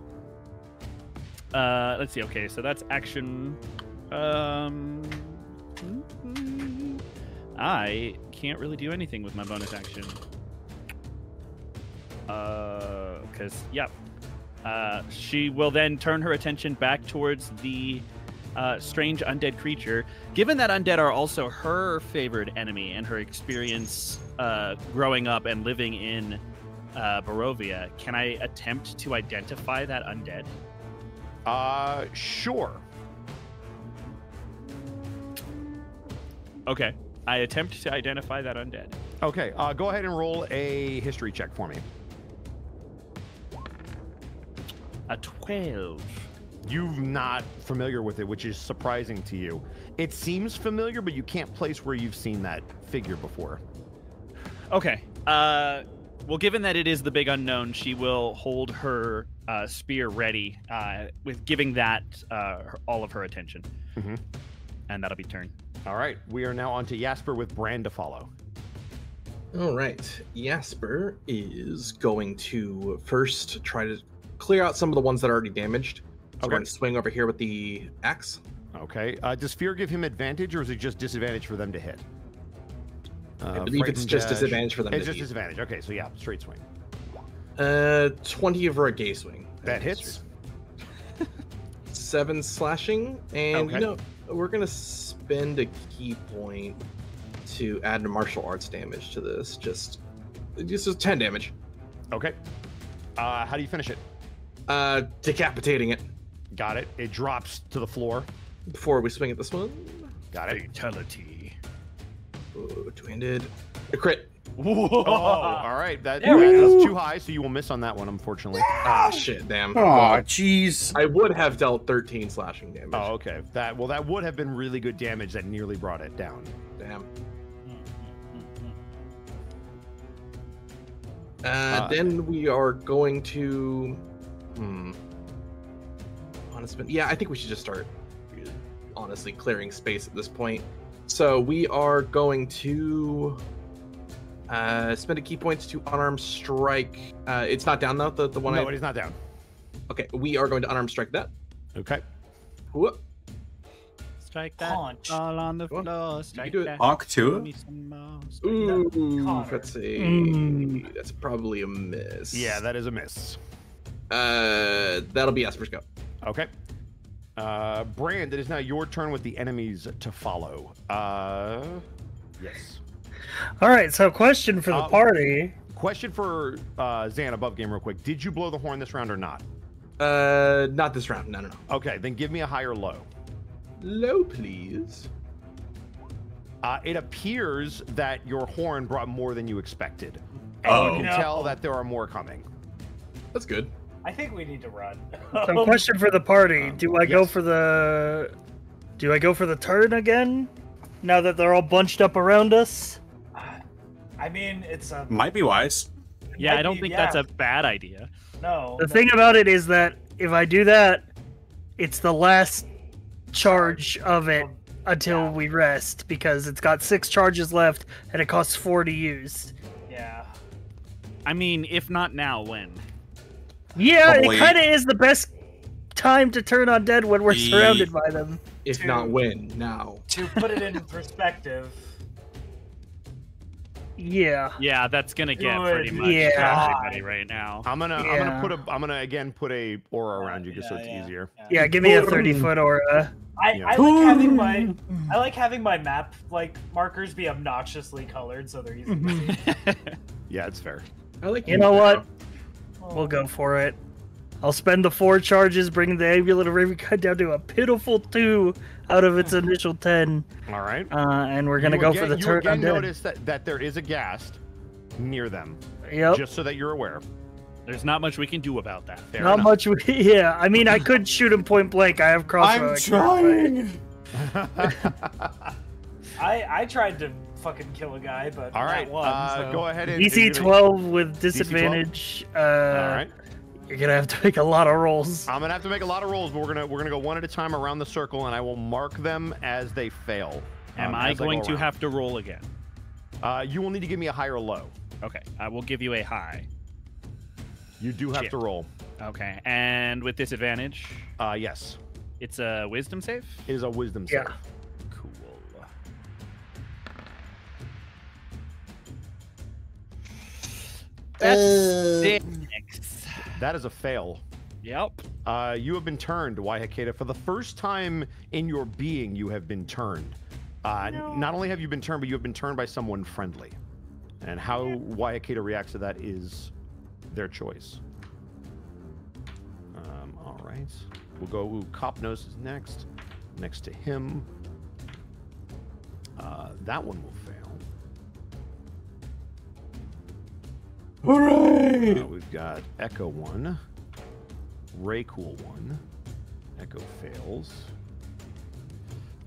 Let's see. Okay, so that's action. I can't really do anything with my bonus action. Because she will then turn her attention back towards the strange undead creature. Given that undead are also her favored enemy and her experience growing up and living in Barovia, can I attempt to identify that undead? Sure. Okay. I attempt to identify that undead. Okay, go ahead and roll a history check for me. A 12. You're not familiar with it, which is surprising to you. It seems familiar, but you can't place where you've seen that figure before. Okay. Well, given that it is the big unknown, she will hold her spear ready, with giving that all of her attention. Mm-hmm. And that'll be turn. All right, we are now on to Jasper with Bran to follow. All right. Jasper is going to first try to clear out some of the ones that are already damaged. So we're going to swing over here with the axe. Okay. Does fear give him advantage, or is it just disadvantage for them to hit? I believe it's just disadvantage for them It's to just hit. disadvantage. Okay, so yeah, straight swing. 20 over a gay swing. That hits. 7 slashing, and Okay. we're gonna spend a key point to add martial arts damage to this. Just 10 damage. Okay. How do you finish it? Decapitating it Got it. It drops to the floor. before we swing at this one. Got it. Fatality. Two-handed. A crit. Oh, all right. That There we is too high, so you will miss on that one, unfortunately. Ah, shit, damn. Oh, Well, jeez. I would have dealt 13 slashing damage. Oh, okay. That would have been really good damage that nearly brought it down. Damn. Then we are going to. Honestly, yeah, I think we should just start. Honestly, clearing space at this point. So we are going to spend a key points to unarmed strike. It's not down though. The one. No, it is not down. Okay, we are going to unarmed strike that. Okay. Whoop. Strike that Punch. all on the Go on. floor. Strike do it. that. Honk to Give me it. some more. Strike Ooh, Connor. let's see. That's probably a miss. Yeah, that is a miss. That'll be Esper's go. Okay. Brand, it is now your turn with the enemies to follow. Yes. All right, so question for the party. Question for Zan above game real quick. Did you blow the horn this round or not? Not this round. No. Okay, then give me a high or low. Low, please. It appears that your horn brought more than you expected. Oh. You can No. tell that there are more coming. That's good. I think we need to run. So question for the party: Do I go yes. for the? Do I go for the turn again? Now that they're all bunched up around us. I mean, it's a Might be wise. Yeah, might I don't be- think yeah. that's a bad idea. no. The thing about it is that if I do that, it's the last charge of it until we rest because it's got 6 charges left and it costs 4 to use. Yeah. I mean, if not now, when? Yeah, Probably- it kind of is the best time to turn undead when we're Ye- surrounded by them. If Two. not when, now. To put it in perspective, Yeah. Yeah, that's gonna get Good. pretty much Yeah. everybody right now. I'm gonna again put a aura around you just so it's Yeah. easier. Yeah, give me a 30-foot aura. Yeah. I like having my map like markers be obnoxiously colored so they're easy. to see. Yeah, it's fair. I like You know what? Oh. We'll go for it. I'll spend the 4 charges, bringing the amulet of Raven cut down to a pitiful 2 out of its initial 10. All right. And we're gonna You go again- for the you turn again undead. notice that there is a ghast near them, Yep. just so that you're aware. There's not much we can do about that. Fair Not enough. much. Yeah, I mean, I could shoot him point blank. I have crossbow. I tried to fucking kill a guy, but All right. not one, so. Go ahead and DC give me- 12 with disadvantage. All right. You're gonna have to make a lot of rolls. I'm gonna have to make a lot of rolls, but we're gonna go one at a time around the circle, and I will mark them as they fail. Am I as go going to around. have to roll again? You will need to give me a high or low. Okay, I will give you a high. You do have Shit. to roll. Okay, and with disadvantage, Yes. it's a wisdom save? It is a wisdom Yeah. save. Cool. That's 6. That is a fail. Yep. You have been turned, Waihakeda. For the first time in your being, you have been turned. Not only have you been turned, but you have been turned by someone friendly. And how Waihakeda reacts to that is their choice. All right. We'll go. Copnos is next. Next to him. That one will fail. Hooray! We've got Echo 1. Ray Cool 1. Echo fails.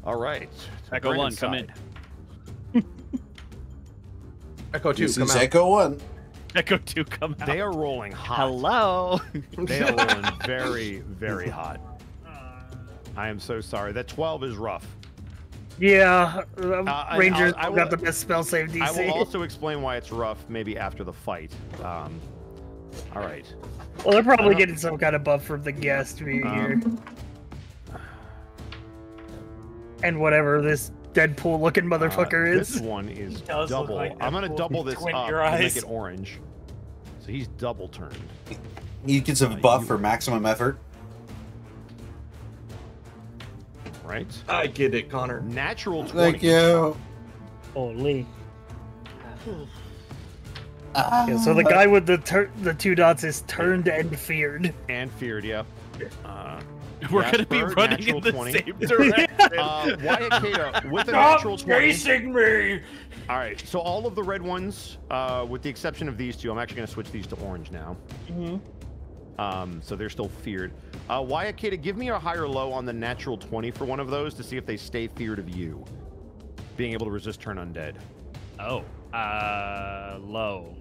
All right. Echo 1, come in. Echo 2, This come is out. Echo 1. Echo 2, come out. They are rolling hot. Hello. They are rolling very, very hot. I am so sorry. That 12 is rough. Yeah, and Rangers I will- got the best spell save DC. I will also explain why it's rough maybe after the fight. All right. Well, they're probably getting some kind of buff from the guest being here. And whatever this Deadpool-looking motherfucker This is. one is He does look double. like I'm going to Deadpool. double this Squint up your and make eyes. it orange. So he's double turned. He gets a buff for maximum effort. Right? I get it, Connor. Natural 20. Thank you. Holy. Yeah, so the guy with the 2 dots is turned and feared. And feared, yeah. We're going to be Jasper, running natural in the 20. same direction. Waihakeda with a Stop natural 20. chasing me! All right, so all of the red ones, with the exception of these two, I'm actually going to switch these to orange now. So they're still feared. Wyatt, give me a high or low on the natural 20 for one of those to see if they stay feared of you. Being able to resist turn undead. Oh, low.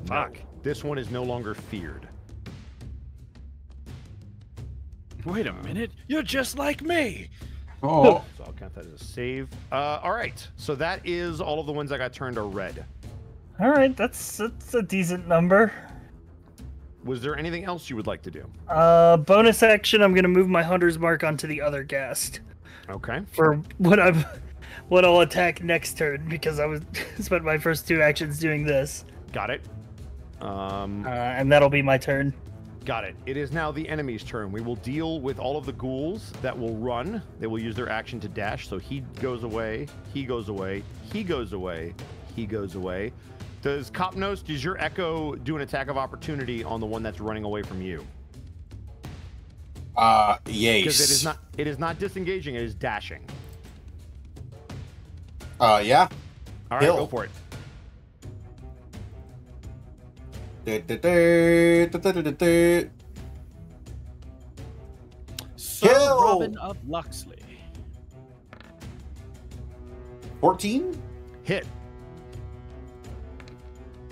Fuck. No, this one is no longer feared. Wait a minute. You're just like me. Oh. So I'll count that as a save. All right, so that is all of the ones that got turned are red. All right, that's a decent number. Was there anything else you would like to do? Bonus action. I'm gonna move my hunter's mark onto the other guest Okay. for what I'll attack next turn because I was spent my first 2 actions doing this. Got it. And that'll be my turn. Got it. It is now the enemy's turn. We will deal with all of the ghouls that will run. They will use their action to dash. So he goes away, he goes away, he goes away, he goes away. Does Copnos, does your Echo do an attack of opportunity on the one that's running away from you? Yes. Because it is not disengaging, it is dashing. Yeah. All right, Hill. go for it. Sir Kill! Robin of Luxley. 14? Hit.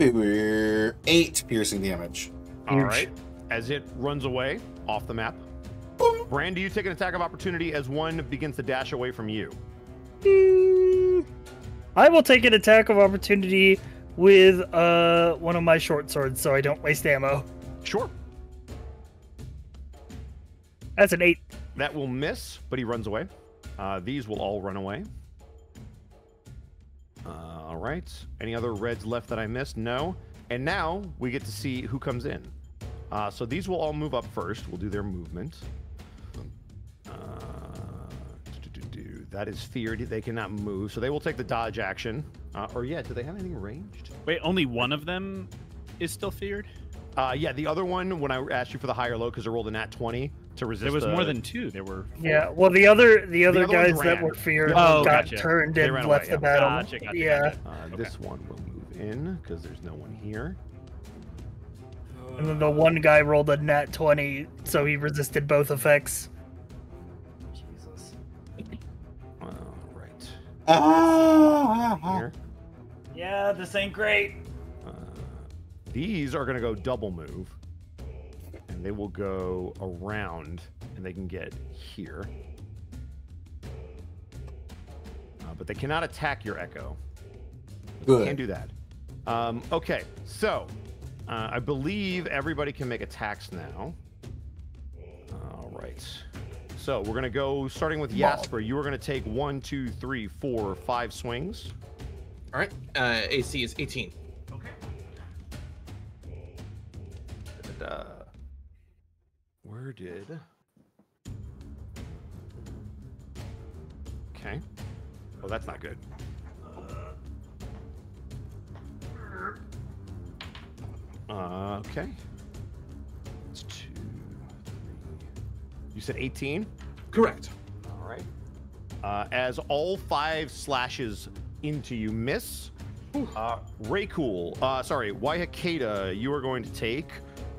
8 piercing damage. All right. As it runs away off the map. Brand, do you take an attack of opportunity as one begins to dash away from you? I will take an attack of opportunity with one of my short swords so I don't waste ammo. Sure. That's an 8. That will miss, but he runs away. These will all run away. All right. Any other reds left that I missed? No. And now we get to see who comes in. So these will all move up first. We'll do their movement. That is feared. They cannot move, so they will take the dodge action. Do they have anything ranged? Wait, only one of them is still feared? Yeah, the other one, when I asked you for the high or low, because I rolled a nat 20 to resist. There was more than 2. There were 4. Yeah, well, the other other guys ones that ran. were feared Oh, got gotcha. turned They and ran left away, the yeah. battle. Gotcha, Yeah, gotcha. This one will move in, because there's no one here. and then the one guy rolled a nat 20, so he resisted both effects. Jesus. Right. Here. Yeah, this ain't great. These are going to go double move. And they will go around, and they can get here. But they cannot attack your Echo. Good. Can't do that. Okay, so I believe everybody can make attacks now. All right. So we're going to go starting with Jasper. You are going to take 1, 2, 3, 4, 5 swings. All right. AC is 18. Okay. Where did... Okay. Oh, that's not good. Okay. It's 2, 3. You said 18? Correct. All right. As all 5 slashes into you miss, Waihakeda, you are going to take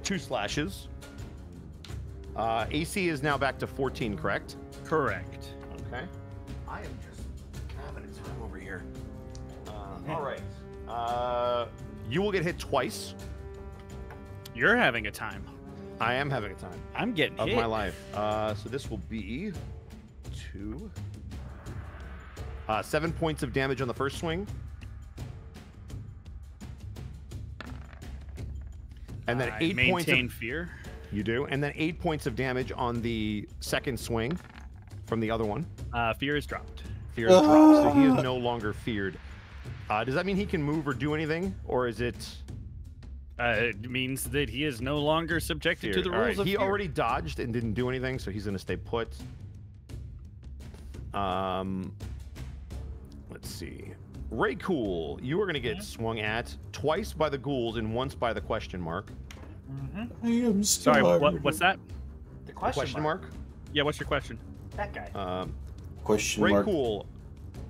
2 slashes. AC is now back to 14, correct? Correct. Okay. I am just having a time over here. All right. You will get hit twice. You're having a time. I am having a time I'm getting of hit. my life. So this will be 2. 7 points of damage on the first swing. And then I 8 points maintain of... fear. You do. And then 8 points of damage on the second swing from the other one. Fear is dropped. Fear is dropped, so he is no longer feared. Does that mean he can move or do anything? Or is it... It means that he is no longer subjected to the All right, rules of he fear. already dodged and didn't do anything, so he's going to stay put. Let's see. Raycool, you are going to get swung at twice by the ghouls and once by the question mark. I am Sorry, what's that? The Question mark? Yeah, what's your question? That guy. Question mark. Raycool,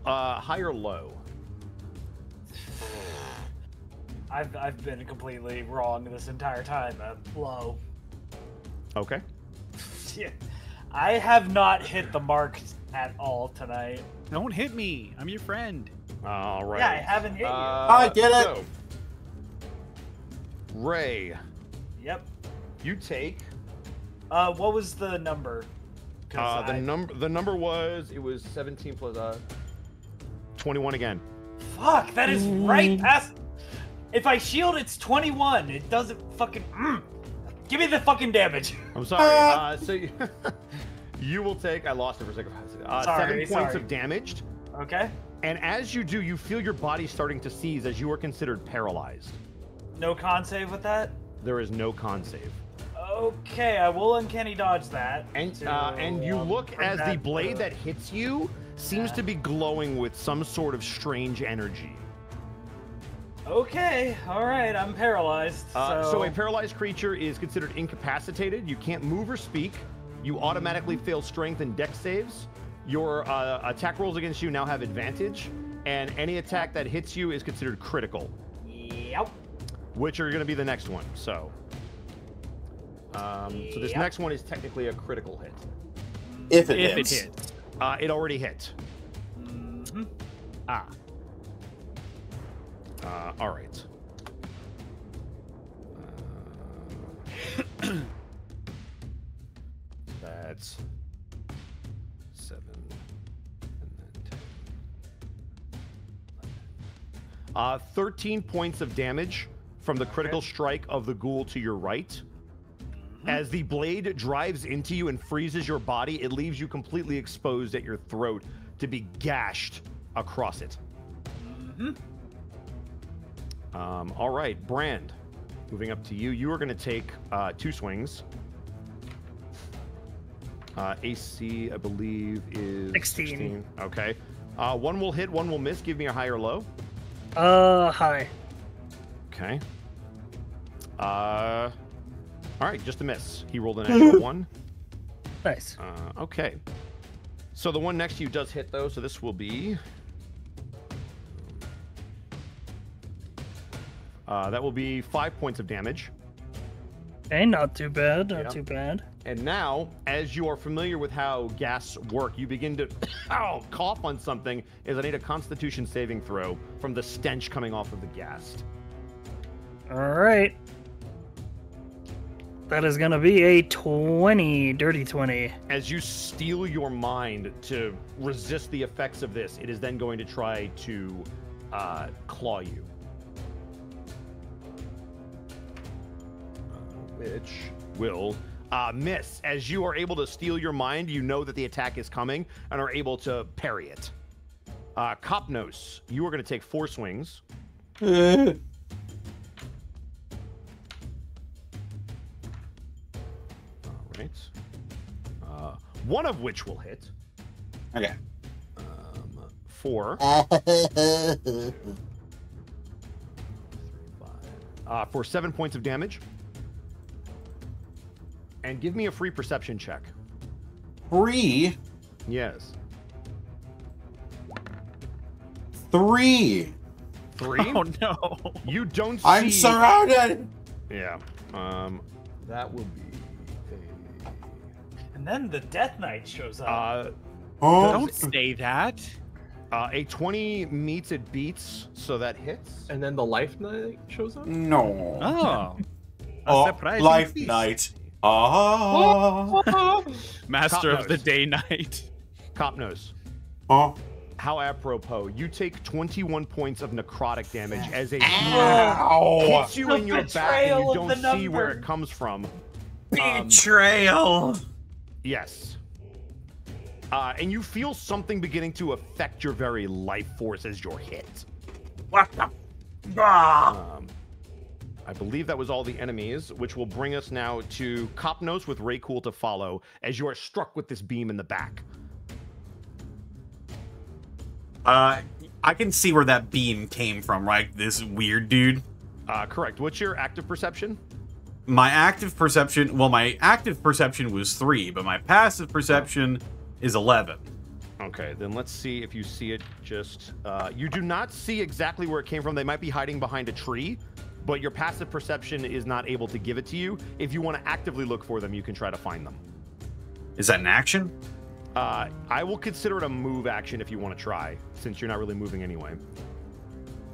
high or low? I've been completely wrong this entire time. Low. Okay. Yeah. I have not hit the mark at all tonight. Don't hit me. I'm your friend. All right. Yeah, I haven't hit you. I get it. So, Ray, Yep. you take What was the number? the number was 17 plus 21 again. Fuck, that is right past. If I shield, it's 21. It doesn't fucking. Give me the fucking damage. I'm sorry. So you will take. I lost it for a second. 7 points of damage. Okay. And as you do, you feel your body starting to seize as you are considered paralyzed. No con save with that. There is no con save. Okay, I will uncanny dodge that. And you look bring as the that blade to- that hits you seems to be glowing with some sort of strange energy. Okay, all right, I'm paralyzed. So a paralyzed creature is considered incapacitated. You can't move or speak. You automatically fail strength and dex saves. Your attack rolls against you now have advantage, and any attack that hits you is considered critical. Yep. Which are going to be the next one. So this next one is technically a critical hit. If it If hits. it hits. It already hit. Ah. All right. That's 7, and then 10. 13 points of damage from the critical strike of the ghoul to your right. As the blade drives into you and freezes your body, it leaves you completely exposed at your throat to be gashed across it. All right, Brand, moving up to you. You are going to take 2 swings. AC, I believe, is 16. Okay. One will hit, one will miss. Give me a high or low. High. Okay. All right, just a miss. He rolled an extra 1. Nice. Okay. So the one next to you does hit, though, so this will be... that will be 5 points of damage. Okay, not too bad. Not Yeah. too bad. And now, as you are familiar with how gas work, you begin to cough on something, as I need a Constitution saving throw from the stench coming off of the gas. All right. That is going to be a 20, dirty 20. As you steel your mind to resist the effects of this, it is then going to try to claw you. Which will miss. As you are able to steel your mind, you know that the attack is coming and are able to parry it. Copnos, you are going to take 4 swings. All right. One of which will hit. Okay. 4. For 7 points of damage. And give me a free perception check. Free. Yes. 3. 3? Oh no. You don't see... I'm surrounded. Yeah. That will be And then the Death Knight shows up. Oh. Don't say that. a 20 meets it beats, so that hits. And then the Life Knight shows up? No. Oh. A Oh, surprising Life feast. Knight. Ah. Master of Cop the knows. day night. Copnos. Oh. How apropos. You take 21 points of necrotic damage as a Ow. hits you The in your back and betrayal you of don't the see where number. it comes from. Betrayal. Yes. And you feel something beginning to affect your very life force as you're hit. What the? Ah. I believe that was all the enemies, which will bring us now to Copnos with Raycool to follow as you are struck with this beam in the back. I can see where that beam came from, right? This weird dude. Correct. What's your active perception? My active perception, well, my active perception was 3, but my passive perception is 11. Okay, then let's see if you see it just... you do not see exactly where it came from. They might be hiding behind a tree, but your passive perception is not able to give it to you. If you want to actively look for them, you can try to find them. Is that an action? I will consider it a move action if you want to try, since you're not really moving anyway.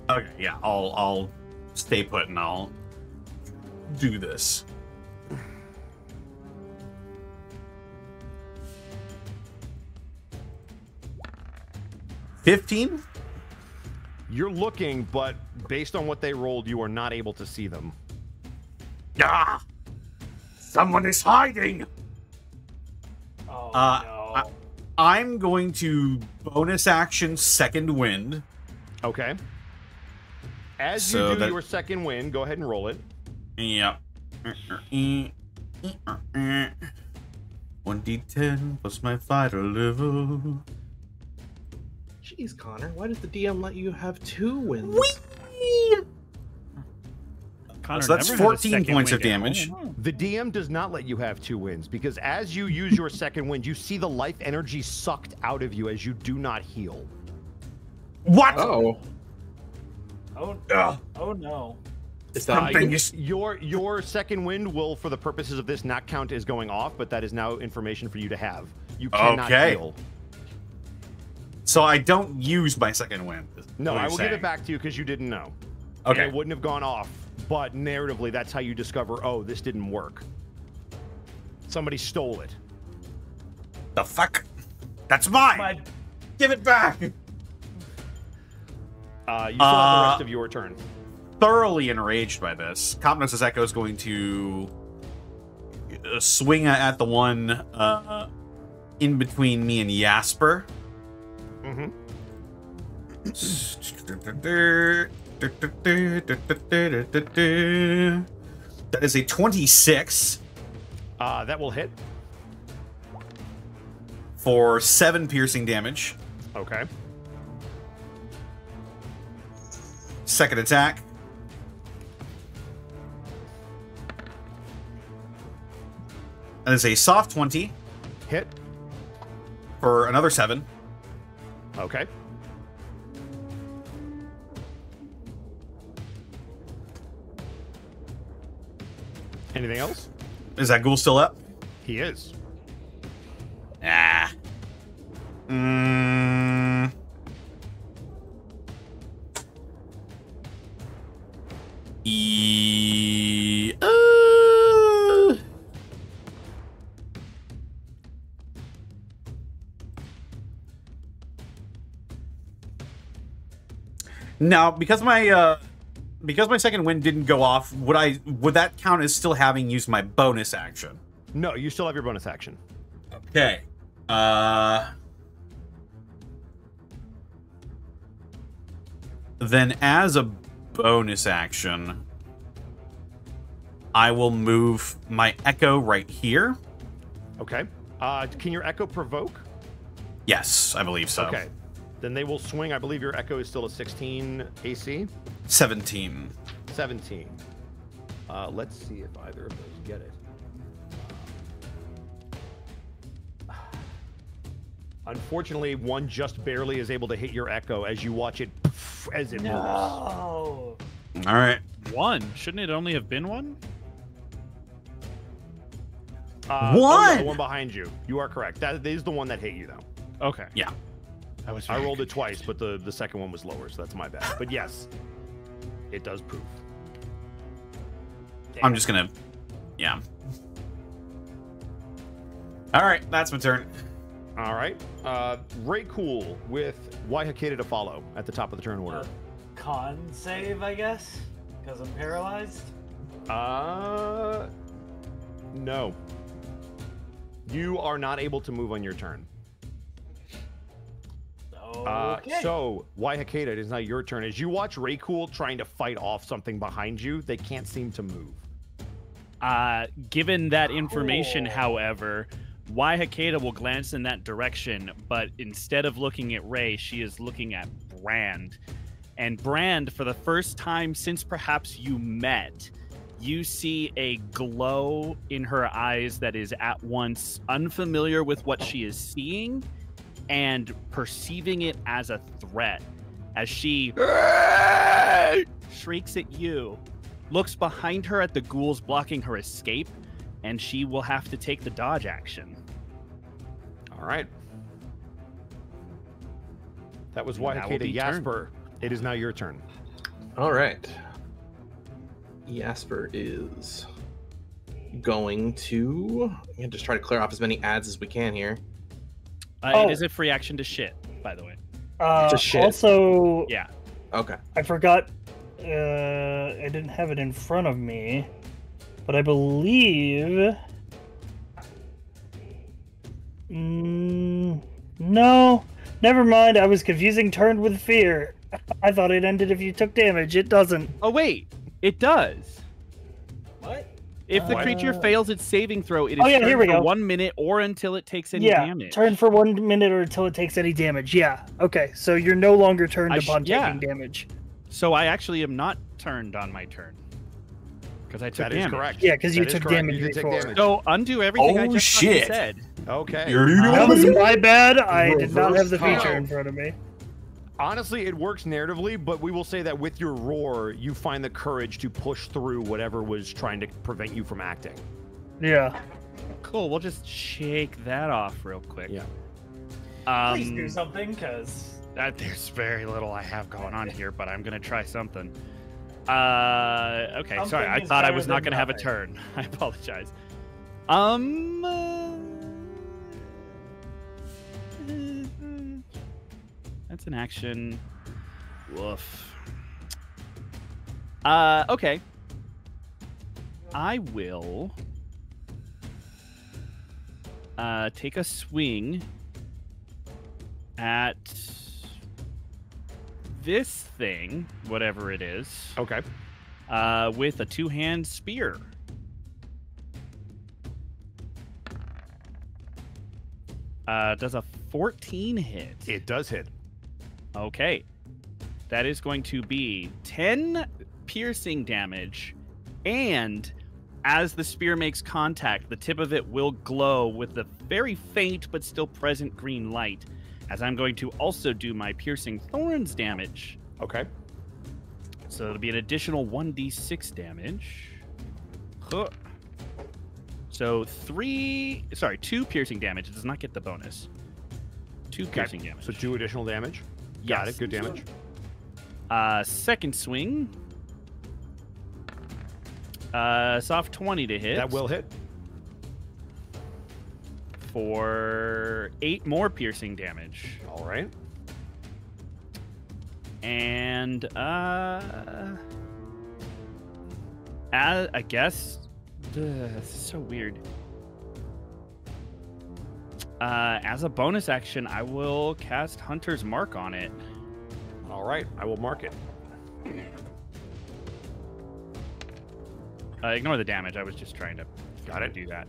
Okay, yeah, I'll stay put and I'll do this. $15? You're looking, but based on what they rolled, you are not able to see them. Ah! Someone is hiding! Oh, no. I'm going to bonus action second wind. Okay. As So you do that- your second win, go ahead and roll it. Yep. 1d10 plus my fighter level. Jeez, Connor, why does the DM let you have 2 wins? Connor So that's never had a 14 second points win of damage. The DM does not let you have 2 wins because as you use your second wind, you see the life energy sucked out of you as you do not heal. What? Oh. Oh no. Is that Your second wind will, for the purposes of this, not count as going off, but that is now information for you to have. You cannot Okay. heal. So I don't use my second wind. is No, what I you're will give saying. it back to you because you didn't know. Okay. And it wouldn't have gone off, but narratively, that's how you discover, oh, this didn't work. Somebody stole it. The fuck? That's mine! Give it back! You still have the rest of your turn. Thoroughly enraged by this, Copnos' Echo is going to swing at the one in between me and Jasper. Mm-hmm. That is a 26 That will hit. for 7 piercing damage. Okay. Second attack. That is a soft 20 Hit. for another 7. Okay. Anything else? Is that ghoul still up? He is. Ah. Mm. Now, because my second wind didn't go off, would that count as still having used my bonus action? No, you still have your bonus action. Okay. Then as a bonus action, I will move my echo right here. Okay. Can your echo provoke? Yes, I believe so. Okay. Then they will swing. I believe your echo is still a 16 AC. 17. 17. Let's see if either of those get it. Unfortunately, one just barely is able to hit your echo as you watch it as it moves. No. All right. One. Shouldn't it only have been one? Oh, yeah, One? the one behind you. You are correct. That is the one that hit you, though. Okay. Yeah. I rolled it twice, but the second one was lower, so that's my bad. But yes, it does prove. I'm just gonna, yeah. All right, that's my turn. All right. Ray Cool with Waihakeda to follow at the top of the turn order. Con save, I guess, because I'm paralyzed. No. You are not able to move on your turn. Okay. So, Waihakeda, it is now your turn. As you watch Raycool trying to fight off something behind you, they can't seem to move. Given that information, Cool. however, Waihakeda will glance in that direction, but instead of looking at Ray, she is looking at Brand. And Brand, for the first time since perhaps you met, you see a glow in her eyes that is at once unfamiliar with what she is seeing and perceiving it as a threat as she shrieks at you, looks behind her at the ghouls blocking her escape, and she will have to take the dodge action. All right. That was That will Wahikeda be Jasper. It is now your turn. All right. Jasper is going to just try to clear off as many ads as we can here. It is a free action to shit, by the way. To shit. Also, Yeah. Okay. I forgot. I didn't have it in front of me, but I believe. No, never mind. I was confusing turned with fear. I thought it ended if you took damage. It doesn't. Oh, wait. It does. What? If the creature fails its saving throw, it is here turned we for go. 1 minute or until it takes any Yeah, damage. turn for 1 minute or until it takes any damage. Yeah. Okay, so you're no longer turned upon taking damage. So I actually am not turned on my turn. Because I took That is damage. correct. Yeah, because you That is took correct. damage You did take before. damage. So undo everything I Oh, just fucking shit. said. Okay. That was my bad. I did not have the Reverse feature time. in front of me. Honestly, it works narratively, but we will say that with your roar, you find the courage to push through whatever was trying to prevent you from acting. Yeah. Cool, we'll just shake that off real quick. Yeah. Please do something, because There's very little I have going on here, but I'm going to try something. Okay, Something sorry. I is thought I better was not than going to have a nothing. turn. I apologize. That's an action. Woof. Okay. I will take a swing at this thing, whatever it is, Okay. with a two-hand spear. Does a 14 hit? It does hit. Okay. That is going to be 10 piercing damage, and as the spear makes contact, the tip of it will glow with a very faint but still present green light, as I'm going to also do my piercing thorns damage. Okay. So it'll be an additional 1d6 damage. Huh. So 2 piercing damage. It does not get the bonus. 2 piercing damage. So 2 additional damage. Got Yes. it. Good damage. Second swing. Soft 20 to hit. That will hit. For 8 more piercing damage. All right. And I guess this is so weird. As a bonus action, I will cast Hunter's Mark on it. All right. I will mark it. Ignore the damage. I was just trying to do that.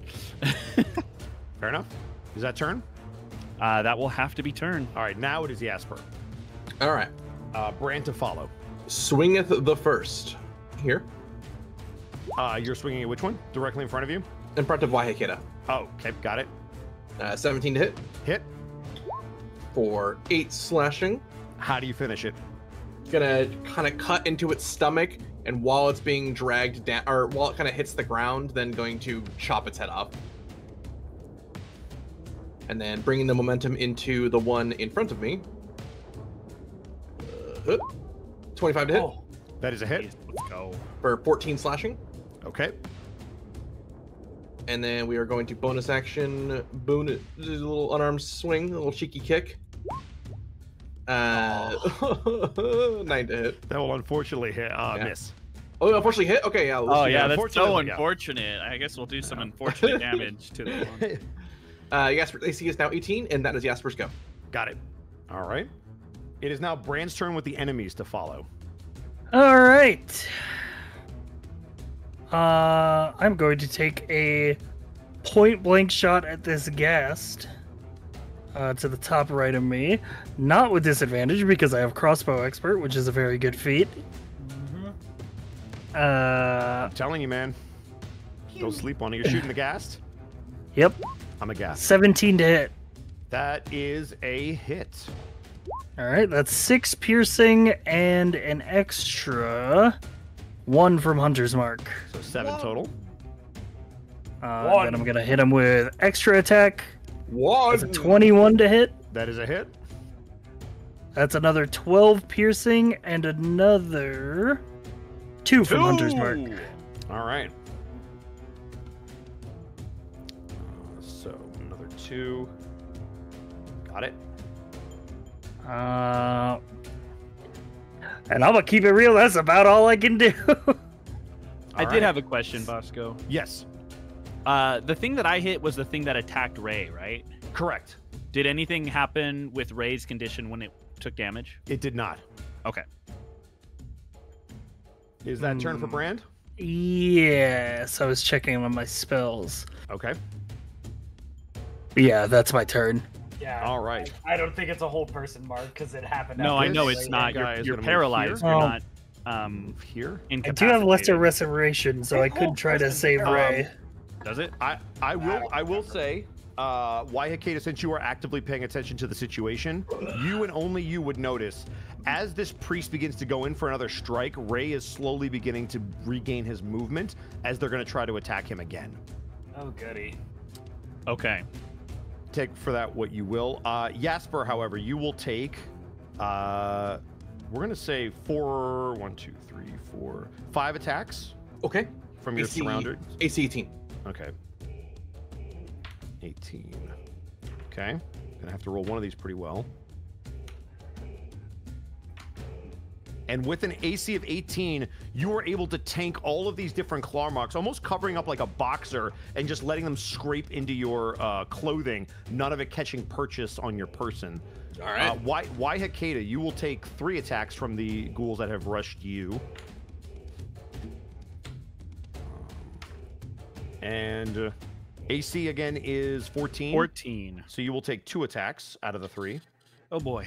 Fair enough. Is that turn? That will have to be turn. All right. Now it is Jasper. All right. Brand to follow. Swingeth the first. Here. You're swinging at which one? Directly in front of you? In front of Wahikeda. Oh, okay. Got it. 17 to hit. Hit. For 8 slashing. How do you finish it? Gonna kind of cut into its stomach, and while it's being dragged down, or while it kind of hits the ground, then going to chop its head off. And then bringing the momentum into the one in front of me. 25 to hit oh, That is a hit. Please, let's go. for 14 slashing. Okay. And then we are going to bonus action, boon it, a little unarmed swing, a little cheeky kick. 9 to hit. That will unfortunately hit. Yeah. Miss. Oh, unfortunately hit? Okay, yeah. let's Oh do yeah, that. that's so unfortunately, yeah. unfortunate. I guess we'll do some unfortunate damage to the one. Jasper AC is now 18, and that is Jasper's go. Got it. All right. It is now Brand's turn with the enemies to follow. All right. I'm going to take a point blank shot at this ghast to the top right of me. Not with disadvantage because I have crossbow expert, which is a very good feat. I'm telling you, man. Don't sleep on it. You're shooting the ghast? Yep. I'm a ghast. 17 to hit. That is a hit. All right, that's 6 piercing and an extra 1 from Hunter's Mark. So 7 total. Then I'm gonna hit him with extra attack. One. That's a 21 to hit. That is a hit. That's another 12 piercing and another 2 from Hunter's Mark. All right. So another 2. Got it. And I'm gonna keep it real. That's about all I can do. I did have a question, Bosco. Yes. The thing that I hit was the thing that attacked Ray, right? Correct. Did anything happen with Ray's condition when it took damage? It did not. Okay. Is that turn for Brand? Yes, I was checking on my spells. Okay. Yeah, that's my turn. Yeah. All right. I don't think it's a whole person mark because it happened. No, after I know this. it's not. guy is You're gonna move paralyzed. here. You're Oh. not Here? I do have lesser incapacitated. restoration, so I could try to save Ray. Does it? I will say, Waihakeda, since you are actively paying attention to the situation, you and only you would notice as this priest begins to go in for another strike, Ray is slowly beginning to regain his movement as they're going to try to attack him again. Oh goody. Okay. Take for that what you will. Jasper, however, you will take, we're going to say 5 attacks Okay. from your surrounded. AC 18. Okay. 18. Okay. Gonna have to roll one of these pretty well. And with an AC of 18, you are able to tank all of these different claw marks, almost covering up like a boxer and just letting them scrape into your clothing, none of it catching purchase on your person. All right. Waihakeda, you will take 3 attacks from the ghouls that have rushed you. And AC again is 14. 14. So you will take 2 attacks out of the 3. Oh boy.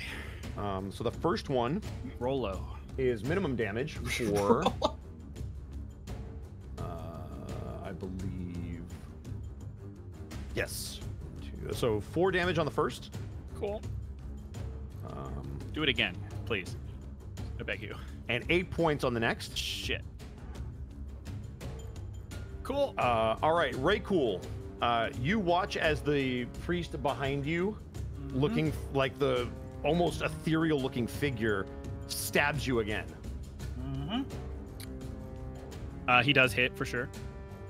So the first one Rolo. is minimum damage for, I believe, yes. So 4 damage on the first. Cool. Do it again, please. I beg you. And 8 points on the next. Shit. Cool. All right, Ray Cool. You watch as the priest behind you, looking like the almost ethereal-looking figure, stabs you again. He does hit for sure.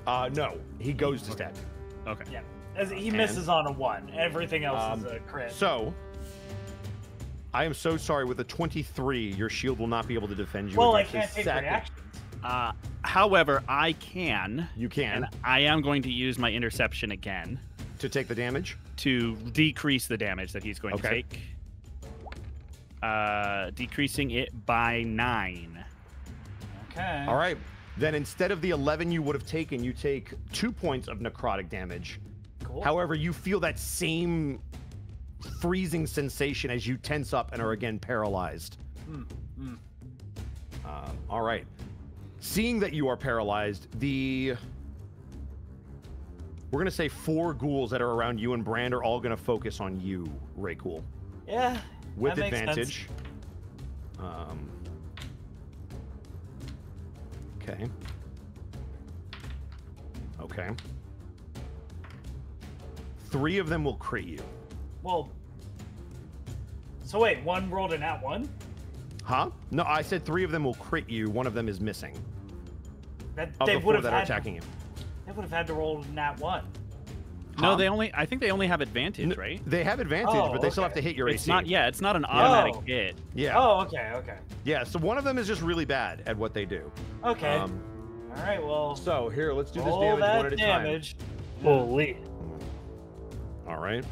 No, he goes to stab you. Okay. Yeah. As he misses on a 1. Everything else is a crit. So, I am so sorry. With a 23, your shield will not be able to defend you. Well, I against his can't take second- reactions. However, I can. You can. And I am going to use my interception again To take the damage? to decrease the damage that he's going to Okay. take. Decreasing it by 9. Okay. All right. Then instead of the 11 you would have taken, you take 2 points of necrotic damage. Cool. However, you feel that same freezing sensation as you tense up and are again paralyzed. All right. Seeing that you are paralyzed, we're going to say 4 ghouls that are around you and Brand are all going to focus on you, Raycool. Yeah. With that makes advantage. Okay. Okay. 3 of them will crit you. Well. So wait, 1 rolled an at 1? Huh? No, I said 3 of them will crit you. 1 of them is missing. That Of they the would 4 have that are had. attacking you. They would have had to roll an at 1. No, Huh? I think they only have advantage, right? They have advantage, Oh, but they still have okay. to hit your It's AC. not. Yeah, it's not an automatic Oh. hit. Yeah. Oh, okay, okay, Yeah, so one of them is just really bad at what they do. okay. Um, All right, well. So here, let's do this roll damage that one at a damage. Holy. time. All right.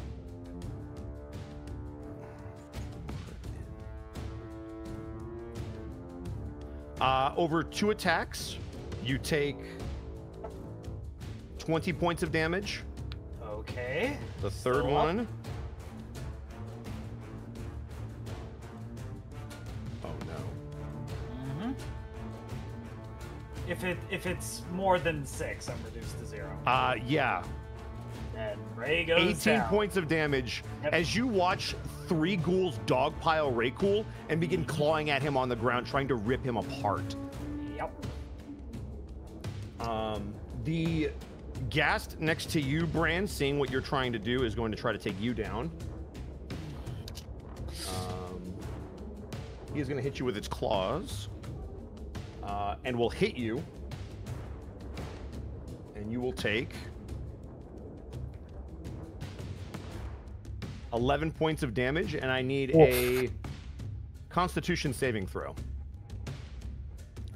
Over 2 attacks, you take 20 points of damage. Okay. The third Still up. one. Oh no. If it's more than 6, I'm reduced to 0. Yeah. And Ray goes 18 down. points of damage as you watch 3 ghouls dogpile Raycool and begin clawing at him on the ground, trying to rip him apart. Yep. The Ghast next to you, Bran, seeing what you're trying to do, is going to try to take you down. He is going to hit you with its claws. And will hit you. And you will take 11 points of damage, and I need a Constitution saving throw.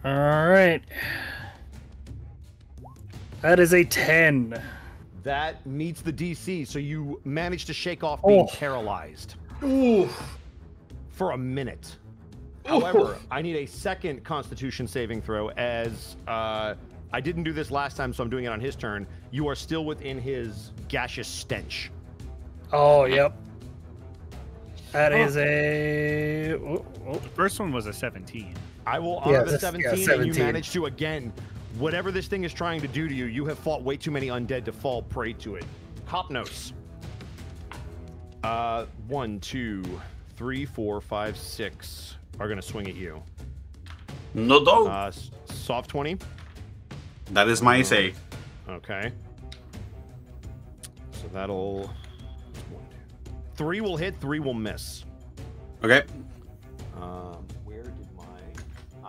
All right. That is a 10. That meets the DC, so you manage to shake off being paralyzed. For a minute. However, I need a second Constitution saving throw as I didn't do this last time, so I'm doing it on his turn. You are still within his gaseous stench. Oh, yep. That is a... The first one was a 17. I will honor the Yeah, 17, and 17. you manage to, again, whatever this thing is trying to do to you, you have fought way too many undead to fall prey to it. Copnos. 1, 2, 3, 4, 5, 6 are going to swing at you. No. Soft 20. That is my save. Okay. So that'll... 3 will hit, 3 will miss. Okay. Where did my...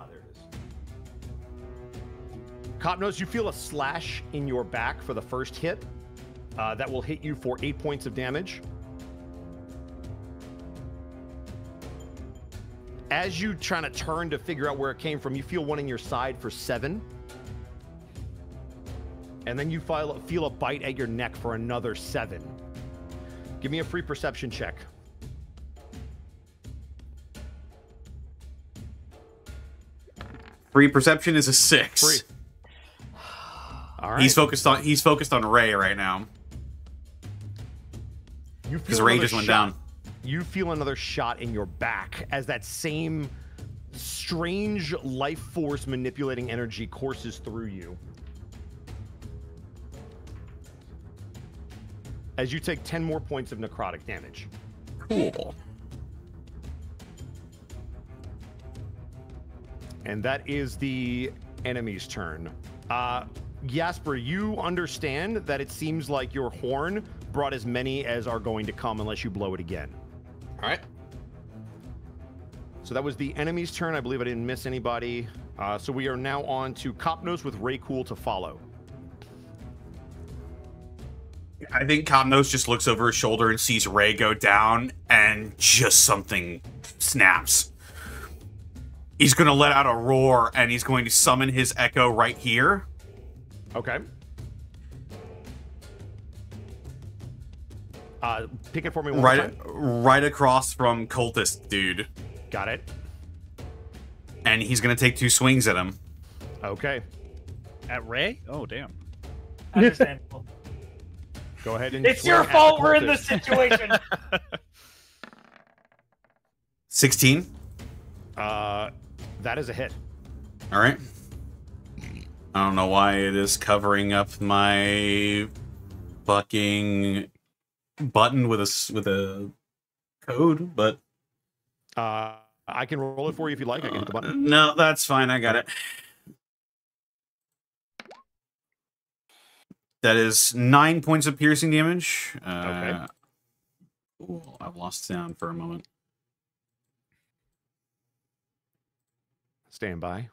there it is. Copnos, you feel a slash in your back for the first hit. That will hit you for 8 points of damage. As you trying to turn to figure out where it came from, you feel one in your side for 7. And then you feel a bite at your neck for another 7. Give me a free perception check. Free perception is a 6. Free. All right. He's focused on Ray right now. Because Ray just went down. You feel another shot in your back as that same strange life force manipulating energy courses through you. As you take 10 more points of necrotic damage. Cool. And that is the enemy's turn. Jasper, you understand that it seems like your horn brought as many as are going to come unless you blow it again. All right. So that was the enemy's turn. I believe I didn't miss anybody. So we are now on to Copnos with Raycool to follow. I think Copnos just looks over his shoulder and sees Ray go down, and just something snaps. He's going to let out a roar, and he's going to summon his echo right here. Okay. Pick it for me one more time. Right across from Cultist, dude. Got it. And he's going to take 2 swings at him. Okay. At Ray? Oh, damn. Understandable. Go ahead and... It's your fault we're in this situation. 16. That is a hit. All right. I don't know why it is covering up my fucking button with a code, but I can roll it for you if you like. I can hit the button. No, that's fine. I got it. That is 9 points of piercing damage. Okay. Ooh, I've lost sound for a moment. Stand by.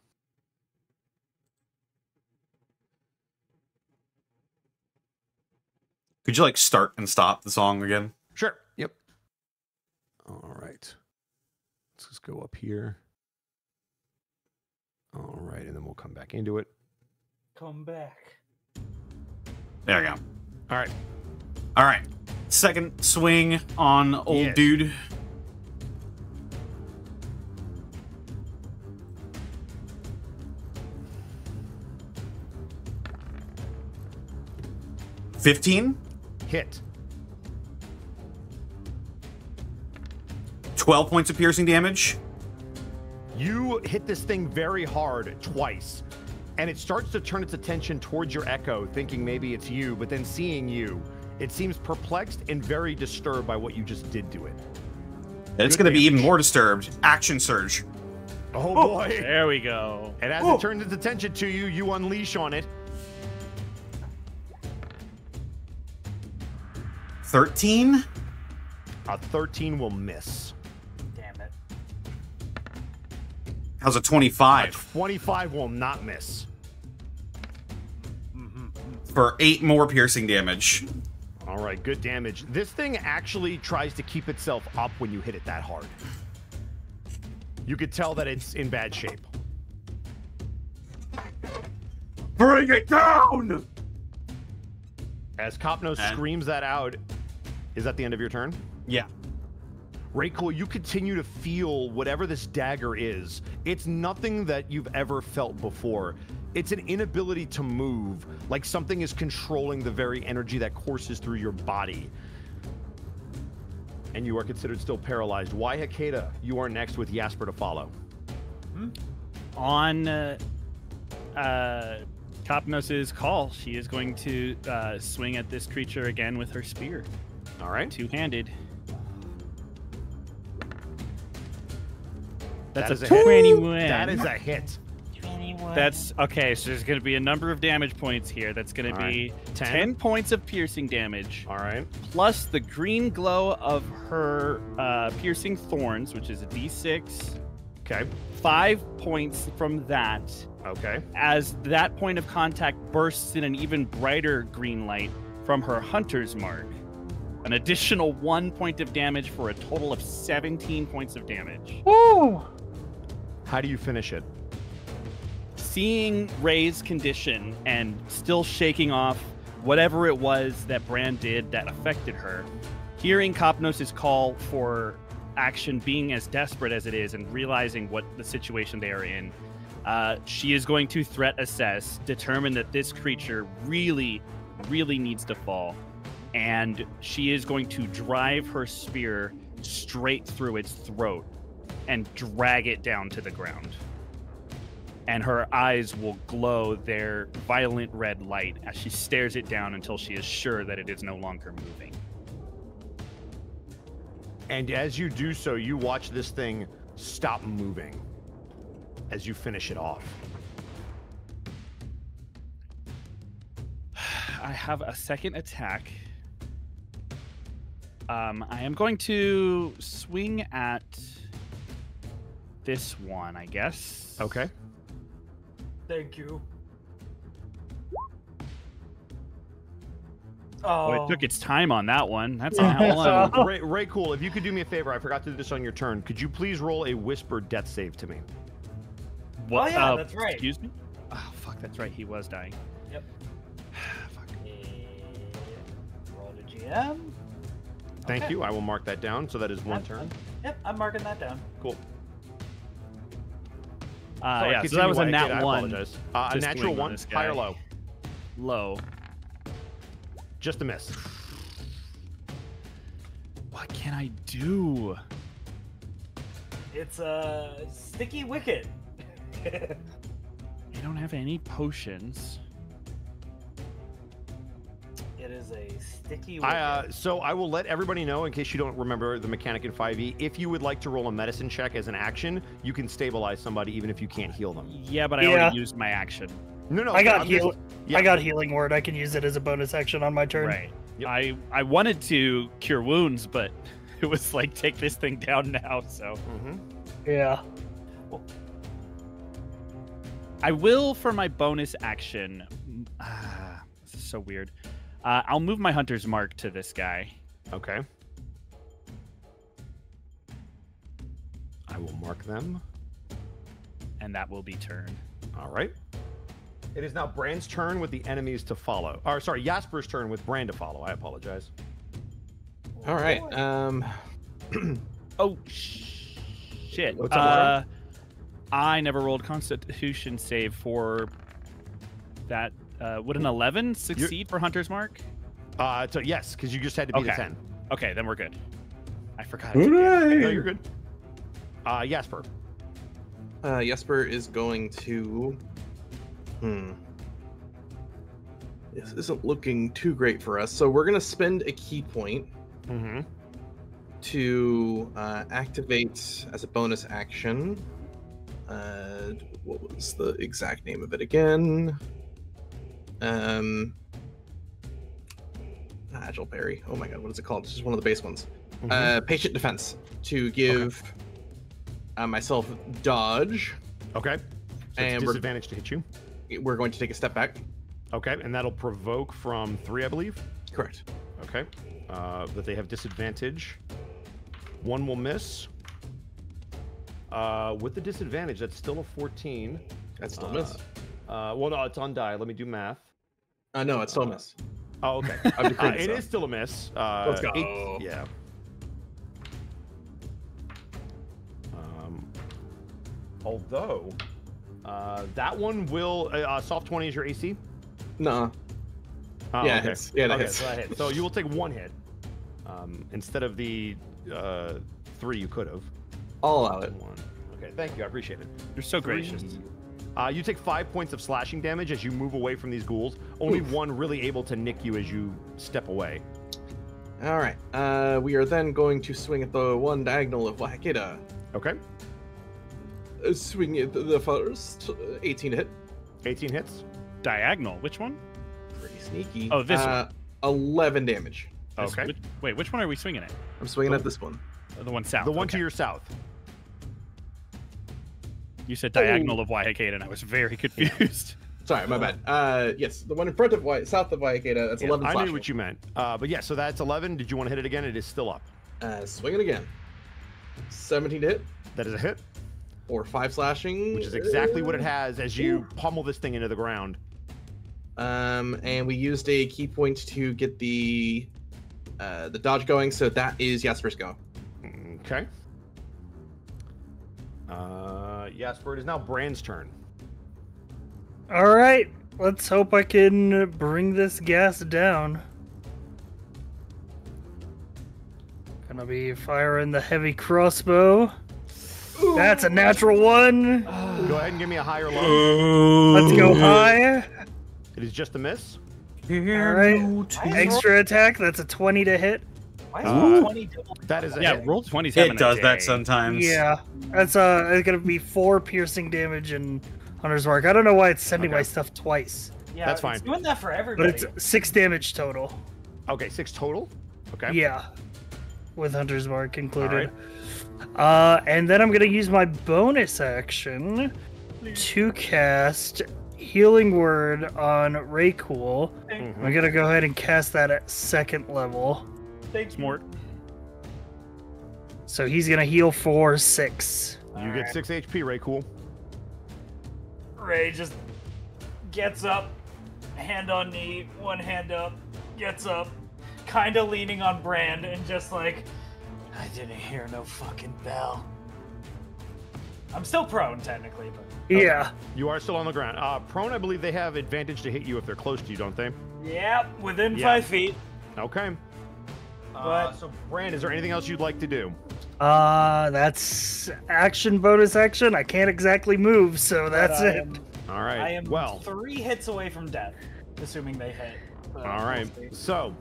Could you, like, start and stop the song again? Sure. Yep. All right. Let's just go up here. All right, and then we'll come back into it. Come back. There we go. All right. All right. Second swing on old dude. $15. Hit. 12 points of piercing damage. You hit this thing very hard twice, and it starts to turn its attention towards your echo, thinking maybe it's you, but then seeing you, It seems perplexed and very disturbed by what you just did to it. And it's going to be even more disturbed. Action surge. Oh boy! There we go. And as it turns its attention to you, you unleash on it. 13? A 13 will miss. Damn it. How's a 25? 25 will not miss. For 8 more piercing damage. All right, good damage. This thing actually tries to keep itself up when you hit it that hard. You could tell that it's in bad shape. Bring it down! As Copno screams that out, is that the end of your turn? Yeah. Raycool, you continue to feel whatever this dagger is. It's nothing that you've ever felt before. It's an inability to move, like something is controlling the very energy that courses through your body. And you are considered still paralyzed. Why, Hakeda? You are next with Jasper to follow. On Copnos' call, she is going to swing at this creature again with her spear. All right. Two-handed. That's That is a a hit. 21. That is a hit. That's okay. So there's going to be a number of damage points here. That's going to be 10 points of piercing damage. All right. Plus the green glow of her piercing thorns, which is a d6. Okay. 5 points from that. Okay. As that point of contact bursts in an even brighter green light from her hunter's mark. An additional 1 point of damage for a total of 17 points of damage. Woo! How do you finish it? Seeing Ray's condition and still shaking off whatever it was that Bran did that affected her, hearing Copnos' call for action being as desperate as it is and realizing what the situation they are in, she is going to threat assess, determine that this creature really, really needs to fall, and she is going to drive her spear straight through its throat and drag it down to the ground. And her eyes will glow their violent red light as she stares it down until she is sure that it is no longer moving. And as you do so, you watch this thing stop moving as you finish it off. I have a second attack. I am going to swing at this one, I guess. Okay. Thank you. Oh, it took its time on that one. That's a Yeah. hell of a... Ray, cool. If you could do me a favor, I forgot to do this on your turn. Could you please roll a whispered death save to me? What? Oh, yeah, that's right. Excuse me? Oh, fuck, that's right. He was dying. Yep. Fuck. Roll to GM. Thank Okay. you. I will mark that down. So that is one turn. Yep, I'm marking that down. Cool. Yeah, so continue, that was a Wyatt. nat I one. apologize. to A natural swing on one, this high or guy. low? Low. Just a miss. What can I do? It's a sticky wicket. I don't have any potions. It is a sticky wicket. So I will let everybody know, in case you don't remember the mechanic in 5e, if you would like to roll a medicine check as an action, you can stabilize somebody even if you can't heal them. Yeah, but I Yeah. already used my action. No, I got I'm just- heal. yeah. I got healing word. I can use it as a bonus action on my turn. Right. Yep. I wanted to cure wounds, but it was like, take this thing down now, so. Mhm. Yeah. I will, for my bonus action. This is so weird. I'll move my hunter's mark to this guy. Okay. I will mark them. And that will be turn. All right. It is now Bran's turn with the enemies to follow. Or sorry, Jasper's turn with Bran to follow. I apologize. All right. Oh, shit. What's up, I never rolled Constitution save for that. Would an 11 succeed for Hunter's Mark? So yes, because you just had to beat a Okay. 10. Okay, then we're good. I forgot. No, you're good. Jasper. Jesper is going to. This isn't looking too great for us. So we're going to spend a key point to activate as a bonus action. What was the exact name of it again? Agile Berry. Oh my god, what is it called? This is one of the base ones. Patient Defense to give myself dodge. Okay. So and disadvantage to hit you. We're going to take a step back. Okay, and that'll provoke from 3, I believe. Correct. Okay. That they have disadvantage. 1 will miss. With the disadvantage, that's still a 14. That's still a miss. Well, no, it's on die. Let me do math. No, it's still a miss. Oh, okay. It is still a miss. Let's go. 8, yeah. Although, that one will... soft 20 is your AC? No. Oh, yeah, okay. hits. Yeah, that hits. So, so you will take 1 hit. Instead of the 3 you could have. I'll allow it. 1. Okay, thank you. I appreciate it. You're so gracious. You take 5 points of slashing damage as you move away from these ghouls. Only one really able to nick you as you step away. All right. We are then going to swing at the one diagonal of Wahakita. Okay. Swing at the first. 18 to hit. 18 hits. Diagonal. Which one? Pretty sneaky. Oh, this one. 11 damage. Okay. Wait, which one are we swinging at? I'm swinging at this one. The one south. The one to your south. You said diagonal of Wahakita, and I was very confused. Sorry, my bad. Yes, the one in front of south of Wahakita, that's 11 I slashing. knew what you meant. But yeah, so that's 11. Did you want to hit it again? It is still up. Swing it again. 17 to hit. That is a hit. Or 5 slashing. Which is exactly what it has as you pummel this thing into the ground. And we used a key point to get the dodge going, so that is Jasper's go. Okay. Jasper, it is now Brand's turn. All right, let's hope I can bring this gas down. Gonna be firing the heavy crossbow. Ooh. That's a natural 1. Go ahead and give me a high or low. Let's go high. It is just a miss. All right, extra attack. That's a 20 to hit. Why is roll 20 double? That is a yeah, hit. roll 20's It does that sometimes. Yeah, that's it's gonna be 4 piercing damage and Hunter's Mark. I don't know why it's sending my stuff twice. Yeah, that's fine. It's doing that for everybody. But it's 6 damage total. Okay, 6 total. Okay. Yeah, with Hunter's Mark included. And then I'm gonna use my bonus action to cast Healing Word on Raycool. I'm gonna go ahead and cast that at 2nd level. Thanks, Mort. So he's gonna heal for 6. You get 6 HP, Raycool. Ray just gets up, hand on knee, one hand up, gets up, kind of leaning on Brand, and just like, I didn't hear no fucking bell. I'm still prone, technically, but... Yeah. You are still on the ground. Prone, I believe they have advantage to hit you if they're close to you, don't they? Yep, within 5 feet. Okay. So, Brand, is there anything else you'd like to do? That's action, bonus action. I can't exactly move, so that's it. All right. I am 3 hits away from death, assuming they hit. All right. So,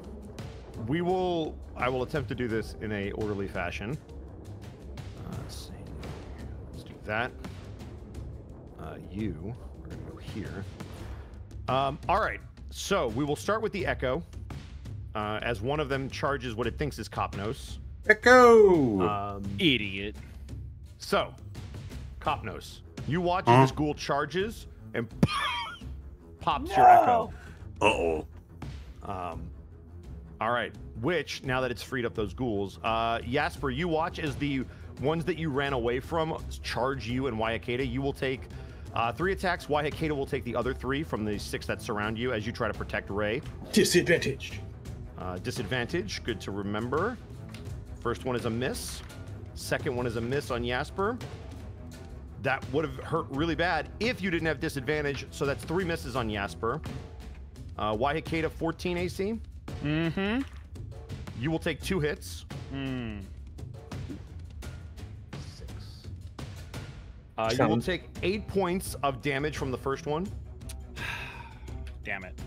I will attempt to do this in a orderly fashion. Let's see. Let's do that. We're gonna go here. All right. So we will start with the Echo, as one of them charges what it thinks is Kopnos. Echo! Idiot. So, Kopnos, you watch as this ghoul charges and pops your Echo. Uh-oh. All right. Which, now that it's freed up those ghouls, Jasper, you watch as the ones that you ran away from charge you and Wahakita. You will take 3 attacks. Wahakita will take the other 3 from the 6 that surround you as you try to protect Ray. Disadvantaged. Disadvantage, good to remember. First one is a miss. Second one is a miss on Jasper. That would have hurt really bad if you didn't have disadvantage. So that's 3 misses on Jasper. Wahakita, 14 AC. Mm-hmm. You will take 2 hits. 6. You will take 8 points of damage from the first one. Damn it.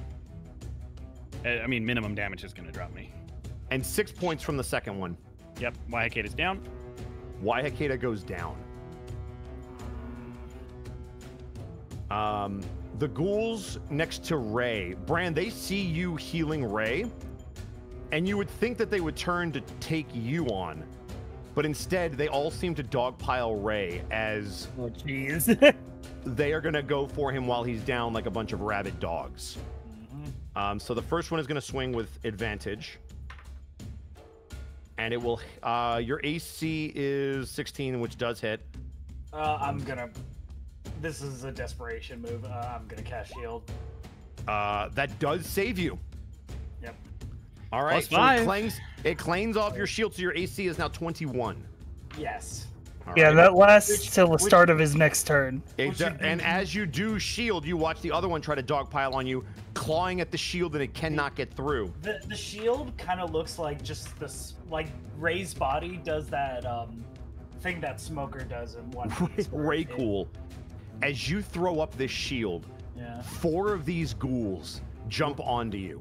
I mean, minimum damage is going to drop me. And 6 points from the second one. Yep. Wahakata is down. Wahakata goes down. The ghouls next to Ray, Bran, they see you healing Ray, and you would think that they would turn to take you on, but instead they all seem to dogpile Ray as Oh, jeez. they are going to go for him while he's down like a bunch of rabid dogs. So the first one is going to swing with advantage, and it will. Your AC is 16, which does hit. This is a desperation move. I'm gonna cast shield. That does save you. Yep. All right. +5. So it claims off your shield, so your AC is now 21. Yes. All Yeah, right. that lasts till the start of his next turn. And as you do shield, you watch the other one try to dogpile on you, clawing at the shield, and it cannot get through. The shield kind of looks like just this, like Ray's body does that thing that Smoker does in One Piece. Ray cool. As you throw up this shield, Yeah. 4 of these ghouls jump onto you.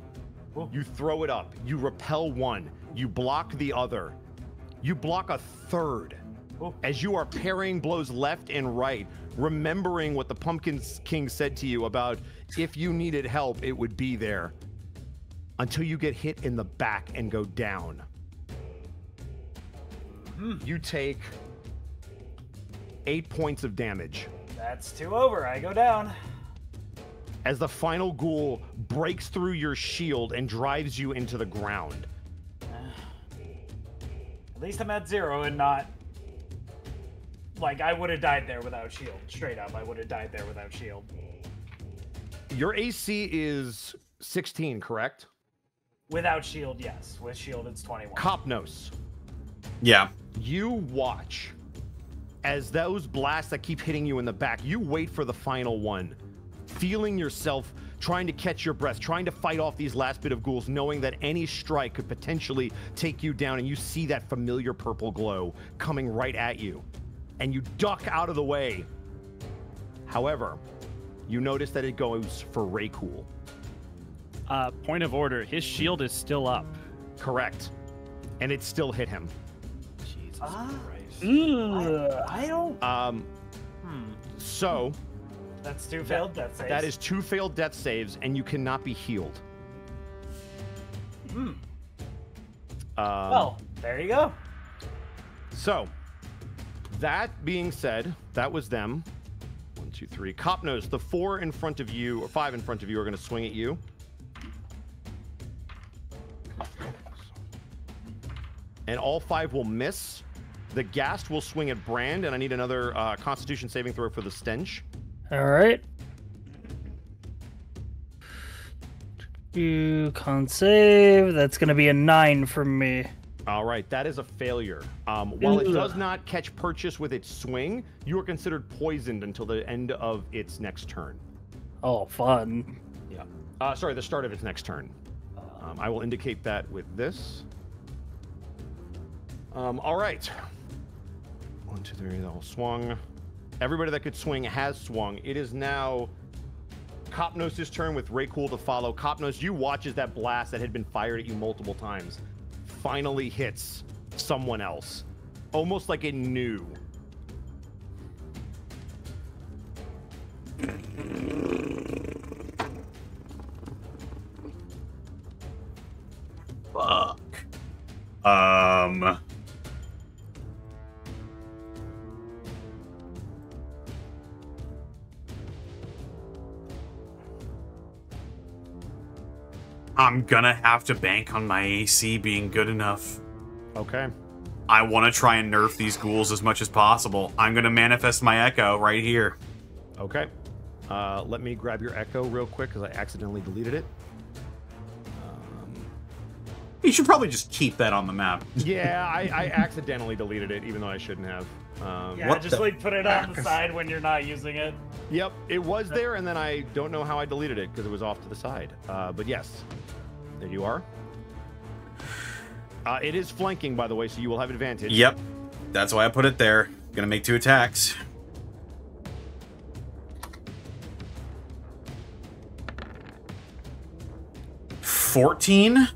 Ooh. You throw it up. You repel one. You block the other. You block a third. Ooh. As you are parrying blows left and right, remembering what the Pumpkin King said to you about if you needed help, it would be there. Until you get hit in the back and go down. You take 8 points of damage. That's 2 over. I go down. As the final ghoul breaks through your shield and drives you into the ground. At least I'm at 0 and not. Like, I would have died there without shield. Straight up, I would have died there without shield. Your AC is 16, correct? Without shield, yes. With shield, it's 21. Kopnos, Yeah. you watch as those blasts that keep hitting you in the back, you wait for the final one, feeling yourself trying to catch your breath, trying to fight off these last bit of ghouls, knowing that any strike could potentially take you down, and you see that familiar purple glow coming right at you, and you duck out of the way. However, you notice that it goes for Raycool. Point of order. His shield is still up. Correct. And it still hit him. Jesus Ah. Christ. I don't. So That's 2 failed death saves. that is 2 failed death saves, and you cannot be healed. Well, there you go. So, that being said, that was them. 1, 2, 3. Kopnos, the 4 in front of you, or 5 in front of you, are going to swing at you. And all 5 will miss. The Ghast will swing at Brand, and I need another Constitution saving throw for the Stench. All right. You can't save. That's going to be a 9 from me. All right, that is a failure. While it does not catch purchase with its swing, you are considered poisoned until the end of its next turn. Oh, fun. Yeah. Sorry, the start of its next turn. I will indicate that with this. All right. 1, 2, 3, they all swung. Everybody that could swing has swung. It is now Kopnos' turn with Raycool to follow. Kopnos, you watch as that blast that had been fired at you multiple times finally hits someone else. Almost like it knew. Fuck. I'm gonna have to bank on my AC being good enough. Okay. I want to try and nerf these ghouls as much as possible. I'm gonna manifest my echo right here. Okay. Let me grab your echo real quick because I accidentally deleted it. You should probably just keep that on the map. Yeah, I accidentally deleted it, even though I shouldn't have. Yeah, What just the like put it on the side when you're not using it. Yep, it was there, and then I don't know how I deleted it because it was off to the side. But yes, there you are. It is flanking, by the way, so you will have advantage. Yep. That's why I put it there. Gonna make 2 attacks. 14?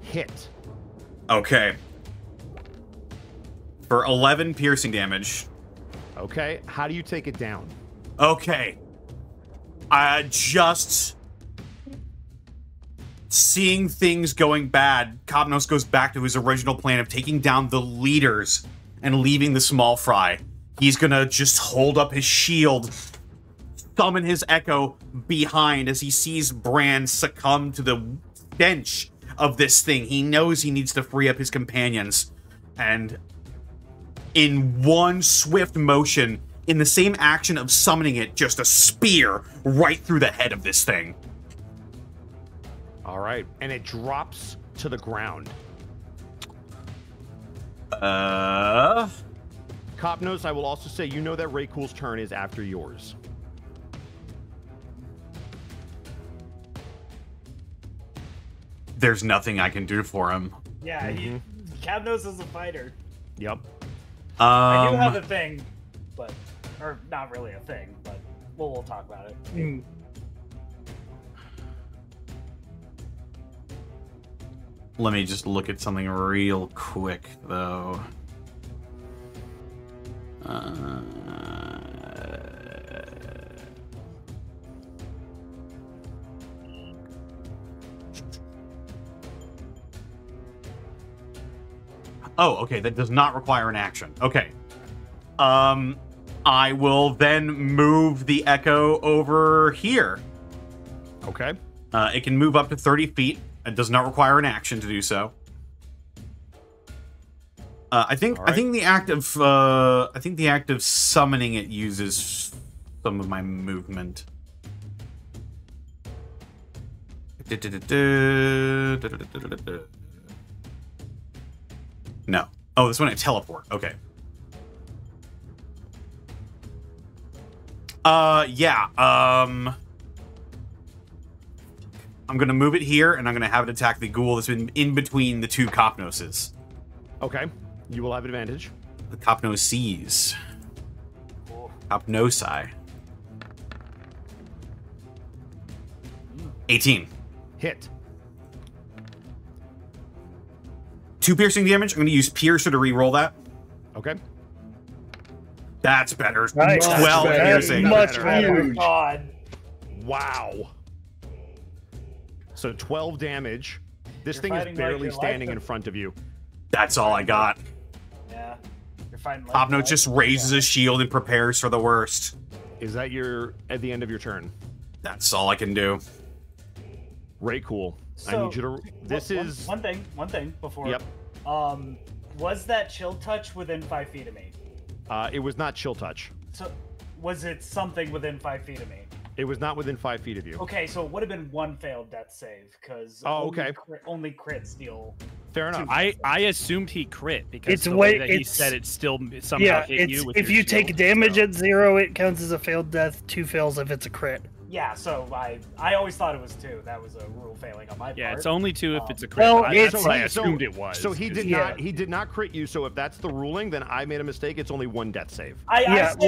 Hit. Okay. For 11 piercing damage. Okay, how do you take it down? Okay. Just seeing things going bad, Copnos goes back to his original plan of taking down the leaders and leaving the small fry. He's gonna just hold up his shield, summon his echo behind as he sees Bran succumb to the stench of this thing. He knows he needs to free up his companions. And in one swift motion, in the same action of summoning it, just a spear right through the head of this thing. All right, and it drops to the ground. Copnos, I will also say, you know that Raykul's turn is after yours. There's nothing I can do for him. Yeah, Cavnos is a fighter. Yep. I do have a thing, but or not really a thing, but we'll talk about it. Let me just look at something real quick, though. Oh, okay, that does not require an action. Okay. I will then move the Echo over here. Okay. It can move up to 30 feet. It does not require an action to do so. I think the act of summoning it uses some of my movement. No. Oh, this one I teleport. Okay. Yeah. I'm gonna move it here, and I'm gonna have it attack the ghoul that's been in between the two Copnoses. Okay. You will have advantage. The Copnoses. Copnosi. 18. Hit. 2 piercing damage. I'm going to use Piercer to re-roll that. Okay. That's better. Nice. 12 piercing. Much Oh my better. god. Wow. So 12 damage. This You're thing is fighting like barely your standing life, in front of you. That's all I got. Yeah. You're fighting like Hobno just raises his shield and prepares for the worst. Is that at the end of your turn? That's all I can do. Raycool. I So, need you to. This is one thing before. Yep. Was that chill touch within 5 feet of me? It was not chill touch. So, was it something within 5 feet of me? It was not within 5 feet of you. Okay, so it would have been 1 failed death save because okay. Only crits deal. Fair enough. I assumed he crit because It's the way- way that he it's- said it still somehow Yeah, hit you. it's, With if your you take shield, damage so. at 0, it counts as a failed death. 2 fails if it's a crit. Yeah, so I always thought it was 2. That was a rule failing on my part. Yeah, it's only 2 if it's a crit. Well, but it's- that's what I assumed it was. So he did Yeah. not crit you. So if that's the ruling, then I made a mistake. It's only 1 death save. I said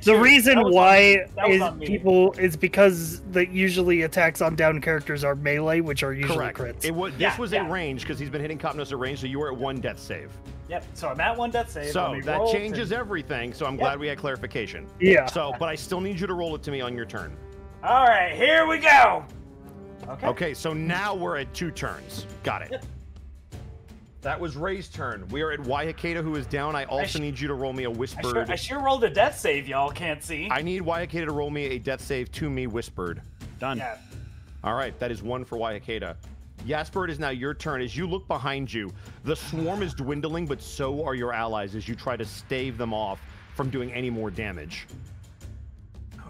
the 2. reason That was why on- that was is on me. people is because that usually attacks on down characters are melee, which are usually Correct. crits. It was. Yeah, This was yeah. a range because he's been hitting Copnos at range. So you were at 1 death save. Yep. So I'm at 1 death save. So let me that roll changes to- everything. So I'm Yep. glad we had clarification. Yeah. So, but I still need you to roll it to me on your turn. All right, here we go. Okay. Okay, so now we're at 2 turns. Got it. Yep. That was Ray's turn. We are at Waiakeda, who is down. I also sh- need you to roll me a whispered. I sure rolled a death save. Y'all can't see. I need Waiakeda to roll me a death save to me whispered. Done. Yeah. All right, that is 1 for Waiakeda. Jasper, it is now your turn. As you look behind you, the swarm is dwindling, but so are your allies as you try to stave them off from doing any more damage.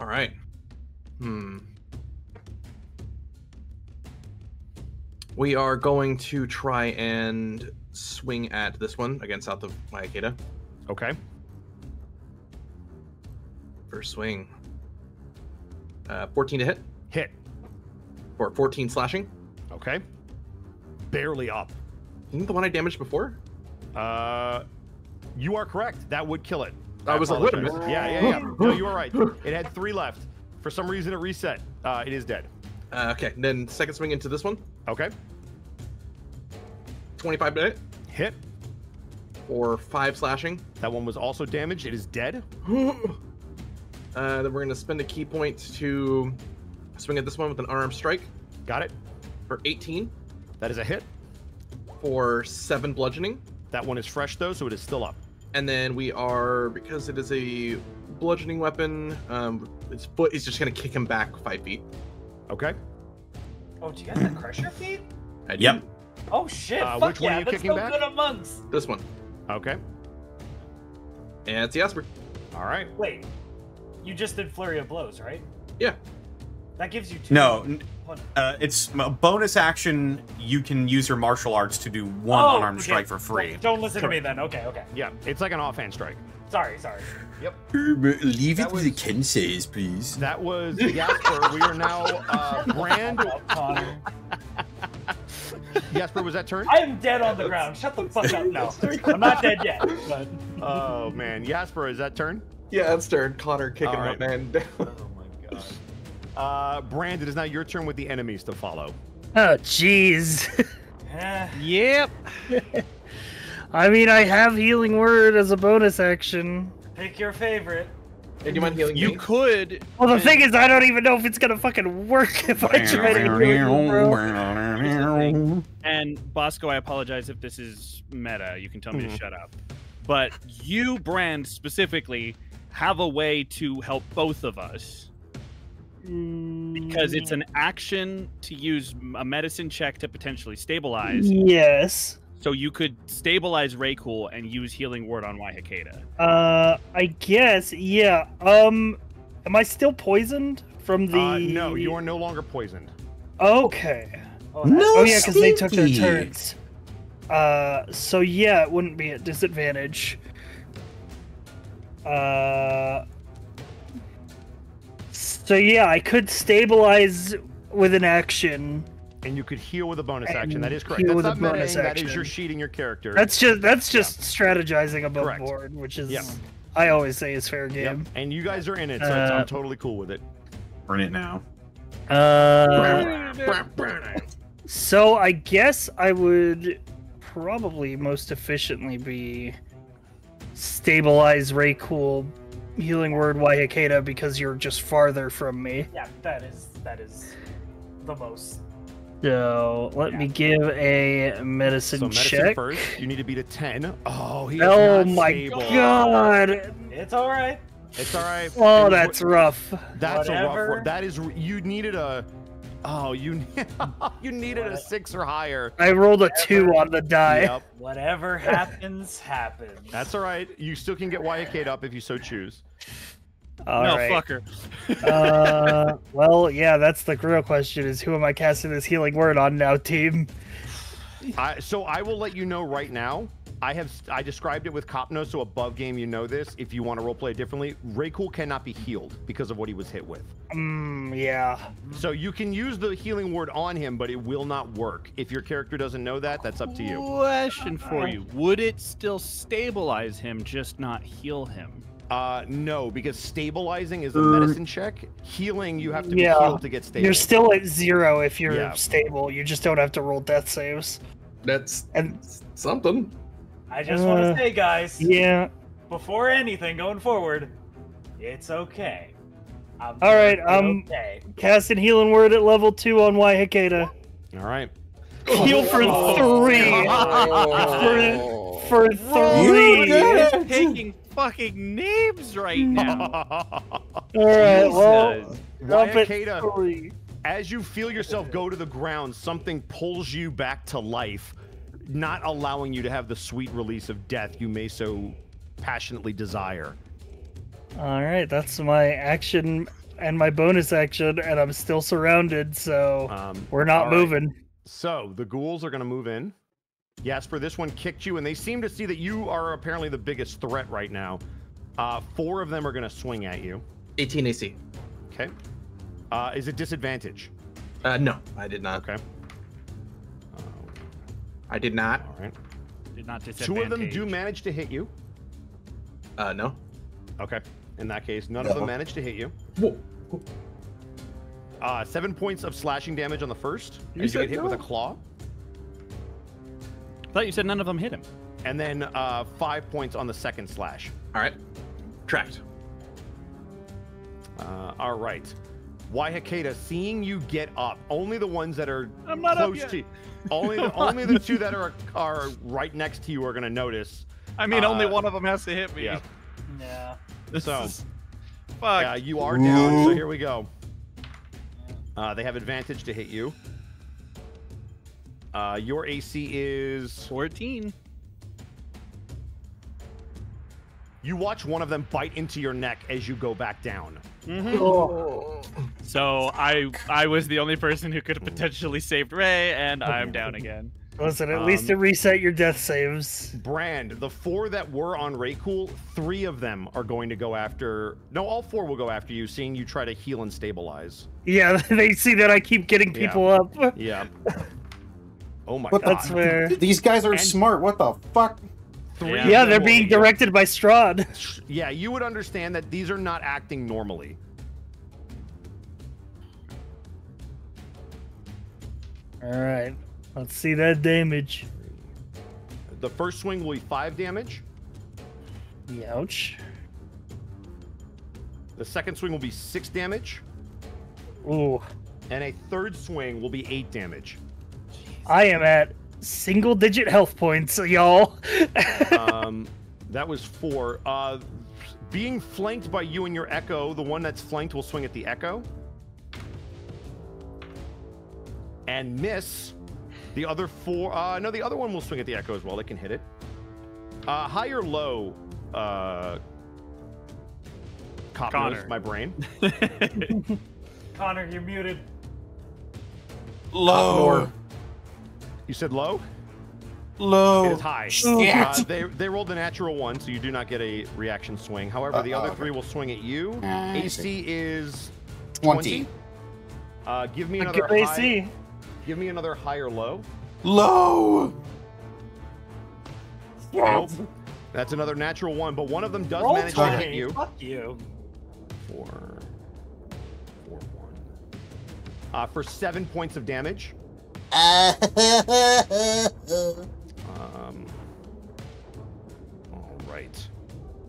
All right. We are going to try and swing at this one again south of Waiakeda. Okay. First swing. 14 to hit. Hit. For 14 slashing. Okay. Barely up. Isn't the one I damaged before? You are correct. That would kill it. I was like, wait a apologize. minute. Yeah. No, you are right. It had 3 left. For some reason, it reset. It is dead. Okay, then second swing into this one. Okay. 25 minute Hit. or 5 slashing. That one was also damaged. It is dead. Then we're gonna spend a key point to swing at this one with an unarmed strike Got it. for 18 That is a hit. for 7 bludgeoning. That one is fresh though, so it is still up. And then we are, because it is a bludgeoning weapon, its foot is just gonna kick him back 5 feet. Okay. Oh, do you got the crusher feet? I Yep. do. Oh shit! Which Fuck one yeah, are you that's kicking no back? good amongst. This one. Okay. And it's Jasper. All right. Wait, you just did flurry of blows, right? Yeah. That gives you 2. No, One. it's a bonus action. You can use your martial arts to do one unarmed okay. strike for free. Wait, don't listen to me then. Okay, okay. Yeah, it's like an offhand strike. Sorry. Yep. Leave That was- Ken says, please. That was Jasper. We are now Brand. Connor. Jasper, was that turn? I am dead on the ground. Shut the fuck up. No, I'm not dead yet. But Oh man, Jasper, is that turn? Yeah, that's turn. Connor kicking All my right. man down. Oh my god. Brand, it is now your turn with the enemies to follow. Oh, jeez. Yep. I mean, I have Healing Word as a bonus action. pick your favorite. Hey, do you mind healing You me? could. Well, the thing is, I don't even know if it's gonna fucking work if I try to heal you, bro. And Bosco, I apologize if this is meta. You can tell me to shut up. But you, Brand, specifically, have a way to help both of us. Because it's an action to use a medicine check to potentially stabilize. Yes. So you could stabilize Raycool and use Healing Word on Waihakeda. I guess, yeah. Am I still poisoned from the... No, you are no longer poisoned. Okay. No, yeah, because they took their stinky. turns. So yeah, it wouldn't be at disadvantage. So yeah, I could stabilize with an action. And you could heal with a bonus action. And That is correct. heal That's with a not bonus metaing, that is action. your sheeting your character. That's just strategizing above Correct. board, which is Yep. I always say is fair Yep. game. And you guys are in it, so I'm totally cool with it. Burn it now. So I guess I would probably most efficiently be stabilize Raycool, Healing Word Waihakeda because you're just farther from me. Yeah, that is the most. So let me give a medicine So medicine check. first. You need to beat a 10. Oh, he is Oh not my stable. god! It's all right. It's all right. Oh, It was- that's rough. That's a rough Whatever. one. That is. You needed a. Oh, you you needed a 6 or higher. I rolled a 2 on the die. Yep. Whatever happens, happens. That's all right. You still can get Waihakeda up if you so choose. All no, right. fucker. Well, yeah, that's the real question: is who am I casting this Healing Word on now, team? So I will let you know right now. I described it with Copno, so above game you know this. If you want to roleplay it differently, Raycool cannot be healed because of what he was hit with. Yeah. So you can use the healing word on him, but it will not work. If your character doesn't know that, that's up to you. Question for you: would it still stabilize him, just not heal him? No, because stabilizing is a medicine check. Healing, you have to be Yeah. healed to get stable. You're still at 0 if you're Yeah. stable. You just don't have to roll death saves. That's And something. I just want to say, guys, yeah. before anything going forward, it's okay. All right, okay. Casting Healing Word at level 2 on Waihakeda. All right. Heal for 3. Oh. For 3. He's taking fucking names right now. All right, well, Jesus. up at Waihakeda, 3. as you feel yourself go to the ground, something pulls you back to life, not allowing you to have the sweet release of death you may so passionately desire. All right, that's my action and my bonus action, and I'm still surrounded, so we're not all right. moving. So the ghouls are going to move in. Jasper, this one kicked you, and they seem to see that you are apparently the biggest threat right now. 4 of them are going to swing at you. 18 AC. Okay. Is it disadvantage? No, I did not. Okay. I did not. All right. Did not 2 of them do disadvantage. manage to hit you. No. Okay. In that case, none of them manage to hit you. Whoa. 7 points of slashing damage on the first. You As you said get hit no? with a claw. I thought you said none of them hit him. And then 5 points on the second slash. All right. Tracked. All right. Waihakeda, seeing you get up, only the ones that are I'm not up close yet. to you, only the two that are right next to you are going to notice. I mean, only one of them has to hit me. Yeah. Yeah. So, Fuck. you are down. So here we go. They have advantage to hit you. Your AC is 14. You watch one of them bite into your neck as you go back down. So I was the only person who could have potentially saved Ray, and I'm down again. Listen, at least to reset your death saves. Brand, the 4 that were on Raycool, 3 of them are going to go after. No, all 4 will go after you, seeing you try to heal and stabilize. Yeah, they see that I keep getting people up. Yeah. Oh my What god. That's where. These guys are And- smart. What the fuck? 3 of Yeah, them they're will being hit you. directed by Strahd. Yeah, you would understand that these are not acting normally. All right, let's see that damage. The first swing will be 5 damage. Ouch. The second swing will be 6 damage. Ooh, And a third swing will be 8 damage. I am at single-digit health points, y'all. That was 4. Being flanked by you and your Echo, the one that's flanked will swing at the Echo. And miss. The other 4... no, the other one will swing at the Echo as well. They can hit it. High or low, Connor, my brain. Connor, you're muted. Low. You said low? Low. It is high. Shit. They rolled a natural 1, so you do not get a reaction swing. However, the other 3 will swing at you. AC is 20. Give me A another good high. AC. Give me another high or low. Low. Nope. That's another natural 1, but one of them does Roll manage to 20. hit you. Fuck you. 4, 1. For 7 points of damage. All right.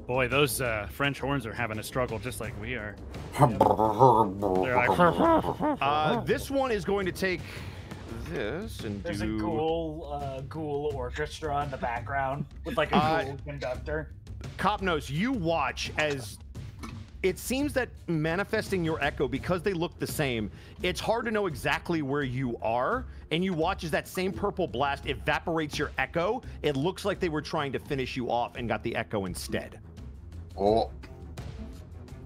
Boy, those French horns are having a struggle just like we are. They're like, This one is going to take this and There's do. a ghoul orchestra in the background with like a ghoul conductor. Copnos, you watch as it seems that manifesting your Echo, because they look the same, it's hard to know exactly where you are, and you watch as that same purple blast evaporates your Echo. It looks like they were trying to finish you off and got the Echo instead. Oh.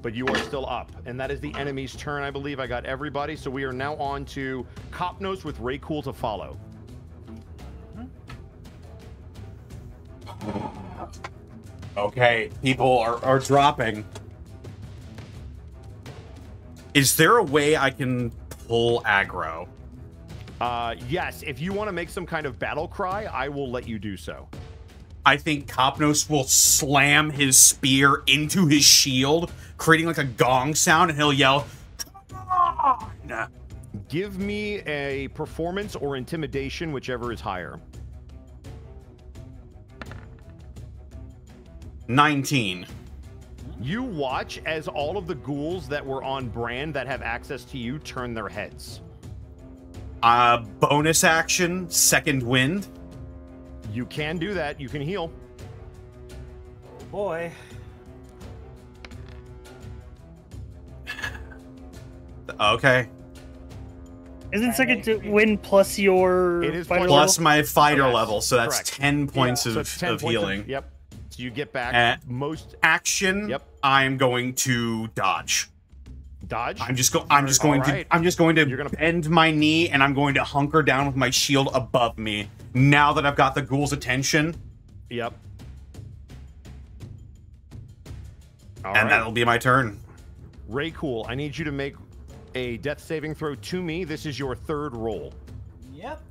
But you are still up, and that is the enemy's turn. I believe I got everybody, so we are now on to Copnos with Raycool to follow. Okay, people are dropping. Is there a way I can pull aggro? Yes, if you want to make some kind of battle cry, I will let you do so. I think Copnos will slam his spear into his shield, creating like a gong sound, and he'll yell, "Come on!" Give me a performance or intimidation, whichever is higher. 19. You watch as all of the ghouls that were on brand that have access to you turn their heads. Bonus action, second wind. You can do that. You can heal. Oh boy. Okay. Isn't second to win plus your It is fighter Plus level? my fighter Yes, level, so that's correct. 10 points So of, it's 10 of points healing. Yep. So you get back most Action. Yep. I'm going to dodge. dodge. I'm just going to You're gonna- bend my knee, and I'm going to hunker down with my shield above me. Now that I've got the ghoul's attention, Yep. All and right. that'll be my turn. Raycool, I need you to make a death saving throw to me. This is your third roll. Yep.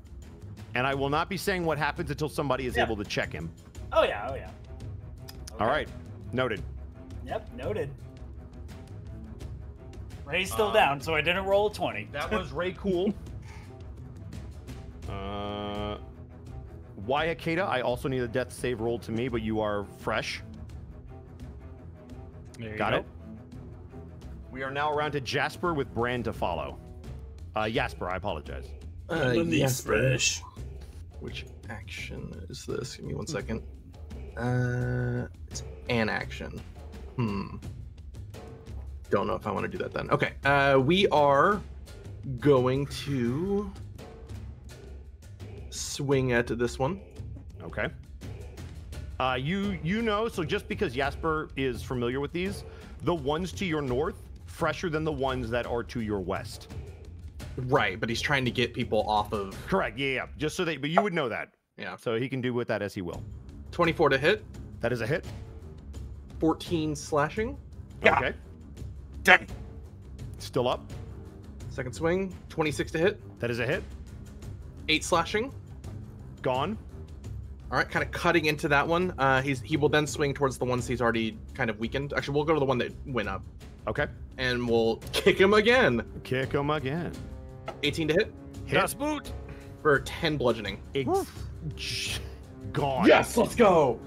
And I will not be saying what happens until somebody is Yeah. able to check him. Oh yeah. Oh yeah. All right. Noted. Yep. Noted. Ray's still down, so I didn't roll a 20. That was Ray Cool. Waiakeda, I also need a death save roll to me, but you are fresh. Got it. We are now around to Jasper with Brand to follow. Jasper, I apologize. Jasper. Which action is this? Give me 1 second. It's an action. Don't know if I want to do that then. Okay. We are going to swing at this one. Okay. You know, so just because Jasper is familiar with these, the ones to your north, fresher than the ones that are to your west. Right, but he's trying to get people off of... Correct, yeah. Just so that, but you would know that. Yeah. So he can do with that as he will. 24 to hit. That is a hit. 14 slashing. Okay. Dang. Still up. Second swing. 26 to hit. That is a hit. 8 slashing. Gone. All right, kind of cutting into that one. He will then swing towards the ones he's already kind of weakened. Actually, we'll go to the one that went up. Okay. And we'll kick him again. Kick him again. 18 to hit. Hit. boot. For 10 bludgeoning. Gone. Yes, let's go.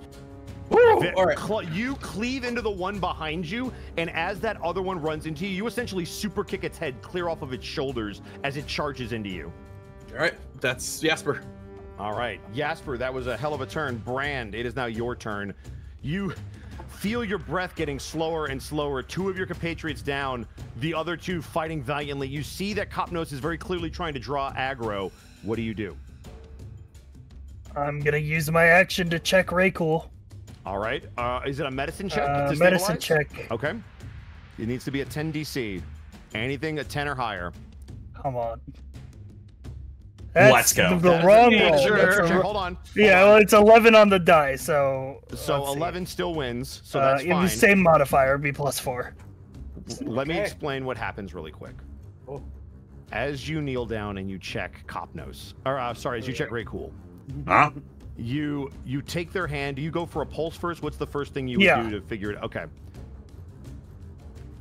Woo! All right. You cleave into the one behind you, and as that other one runs into you, you essentially super kick its head clear off of its shoulders as it charges into you. All right, that's Jasper. All right, Jasper, that was a hell of a turn. Brand, it is now your turn. You feel your breath getting slower and slower. 2 of your compatriots down, the other 2 fighting valiantly. You see that Kopnos is very clearly trying to draw aggro. What do you do? I'm gonna use my action to check Raycool. All right. Is it a medicine check? To Medicine stabilize? check. Okay. It needs to be a 10 DC. Anything a 10 or higher. Come on. That's Let's go. The That is wrong a roll. major That's a check. ro- Hold on. Yeah, well, it's 11 on the die, so. So let's see. 11 still wins, so that's in fine. the same modifier, be +4. Let me explain what happens really quick. Oh. As you kneel down and you check Kopnos, or sorry, as you check Raycool, Huh? you take their hand. Do you go for a pulse first? What's the first thing you would do to figure it? Okay.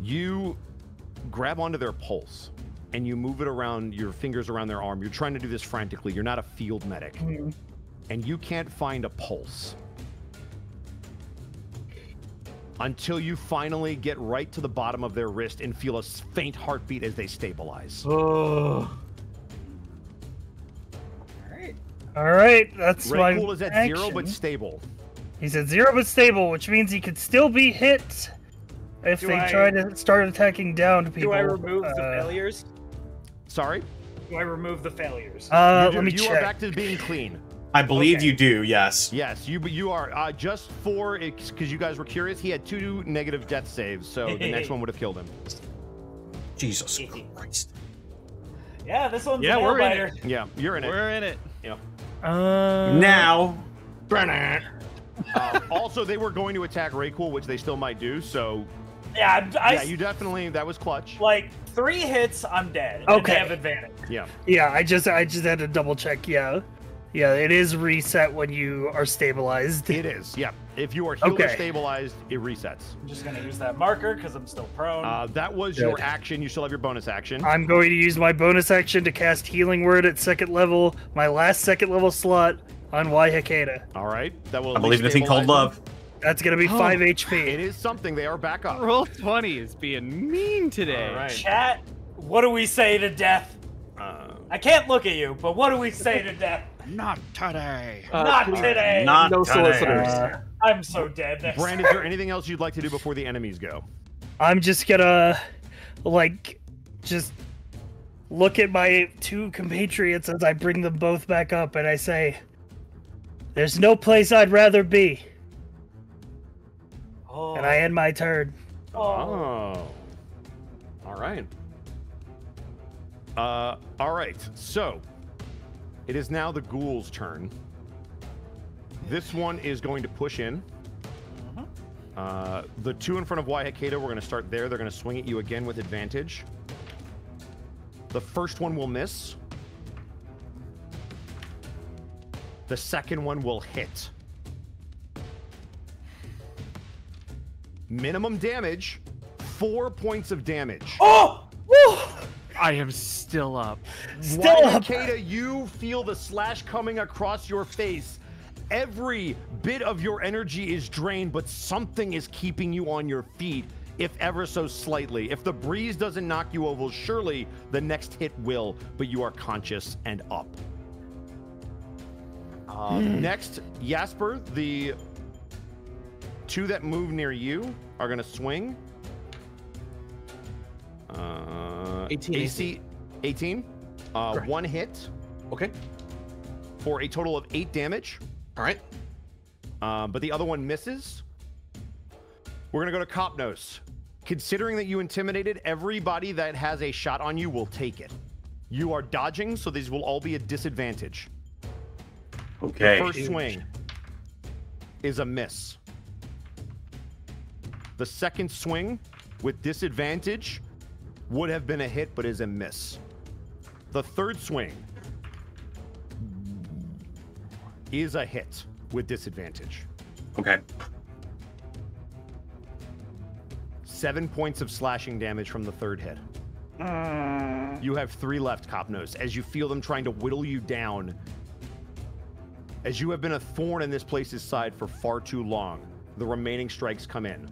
You grab onto their pulse and you move it around your fingers around their arm. You're trying to do this frantically. You're not a field medic, and you can't find a pulse until you finally get right to the bottom of their wrist and feel a faint heartbeat as they stabilize. Oh. All right, that's my Raycool is at action. 0 but stable. He's at 0 but stable, which means he could still be hit if they try to start attacking downed people. Do I remove the failures? Sorry? Do I remove the failures? Let me you check. are back to being clean. I believe you do, yes. Yes, you are. Just for, because you guys were curious, he had 2 negative death saves, so the next one would have killed him. Jesus Christ. Yeah, this one's Yeah, a we're in nail-biter. Yeah, you're in it. We're in it. Yeah. Now. Also, they were going to attack Raycool, which they still might do, so... Yeah, you definitely, that was clutch. Like, 3 hits, I'm dead. Okay. And they have advantage. Yeah. Yeah, I just had to double check. Yeah, it is reset when you are stabilized. It is, yeah. If you are healed or Okay. stabilized, it resets. I'm just gonna use that marker because I'm still prone. That was your action. You still have your bonus action. I'm going to use my bonus action to cast Healing Word at 2nd level, my last 2nd level slot on Waiakeda. All right. That will I believe in a thing called love. That's going to be 5 HP. It is something. They are back up. Roll 20 is being mean today. All right. Chat, what do we say to death? I can't look at you, but what do we say to death? Not today. Not today. Not No today. solicitors. I'm so dead. Next Brand, is there anything else you'd like to do before the enemies go? I'm just gonna, just look at my 2 compatriots as I bring them both back up, and I say, "There's no place I'd rather be." Oh. And I end my turn. Oh. All right. All right. So, it is now the ghoul's turn. This one is going to push in. The 2 in front of Waiakeda, we're going to start there. They're going to swing at you again with advantage. The first one will miss. The second one will hit. Minimum damage, 4 points of damage. Oh! I am still up. Still up. Kata, you feel the slash coming across your face. Every bit of your energy is drained, but something is keeping you on your feet, if ever so slightly. If the breeze doesn't knock you over, surely the next hit will, but you are conscious and up. Next, Jasper, the two that move near you are going to swing. 18. AC 18. One hit. Okay. For a total of 8 damage. All right. But the other one misses. We're going to go to Copnos. Considering that you intimidated, everybody that has a shot on you will take it. You are dodging, so these will all be a disadvantage. Okay. The first swing is a miss. The second swing with disadvantage would have been a hit, but is a miss. The third swing is a hit with disadvantage. Okay. 7 points of slashing damage from the third hit. You have 3 left, Copnos, as you feel them trying to whittle you down. As you have been a thorn in this place's side for far too long, the remaining strikes come in.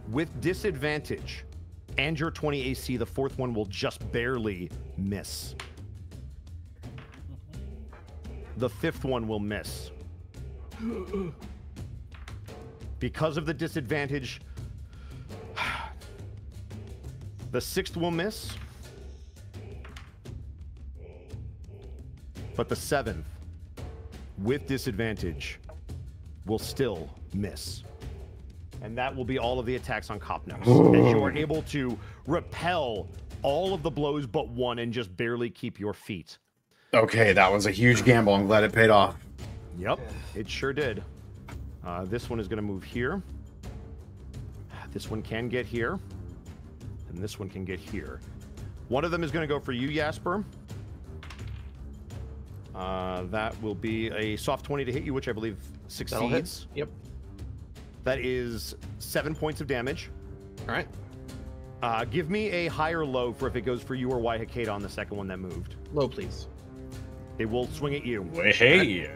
With disadvantage and your 20 AC, the fourth one will just barely miss. The fifth one will miss. Because of the disadvantage, the sixth will miss. But the seventh, with disadvantage, will still miss. And that will be all of the attacks on Copnos, as you are able to repel all of the blows but one and just barely keep your feet. Okay, that was a huge gamble. I'm glad it paid off. Yep, it sure did. This one is going to move here. This one can get here. And this one can get here. One of them is going to go for you, Jasper. That will be a soft 20 to hit you, which I believe succeeds. Yep. That is 7 points of damage. All right. Give me a high or low for if it goes for you or Waihakata on the second one that moved. Low, please. It will swing at you. Hey.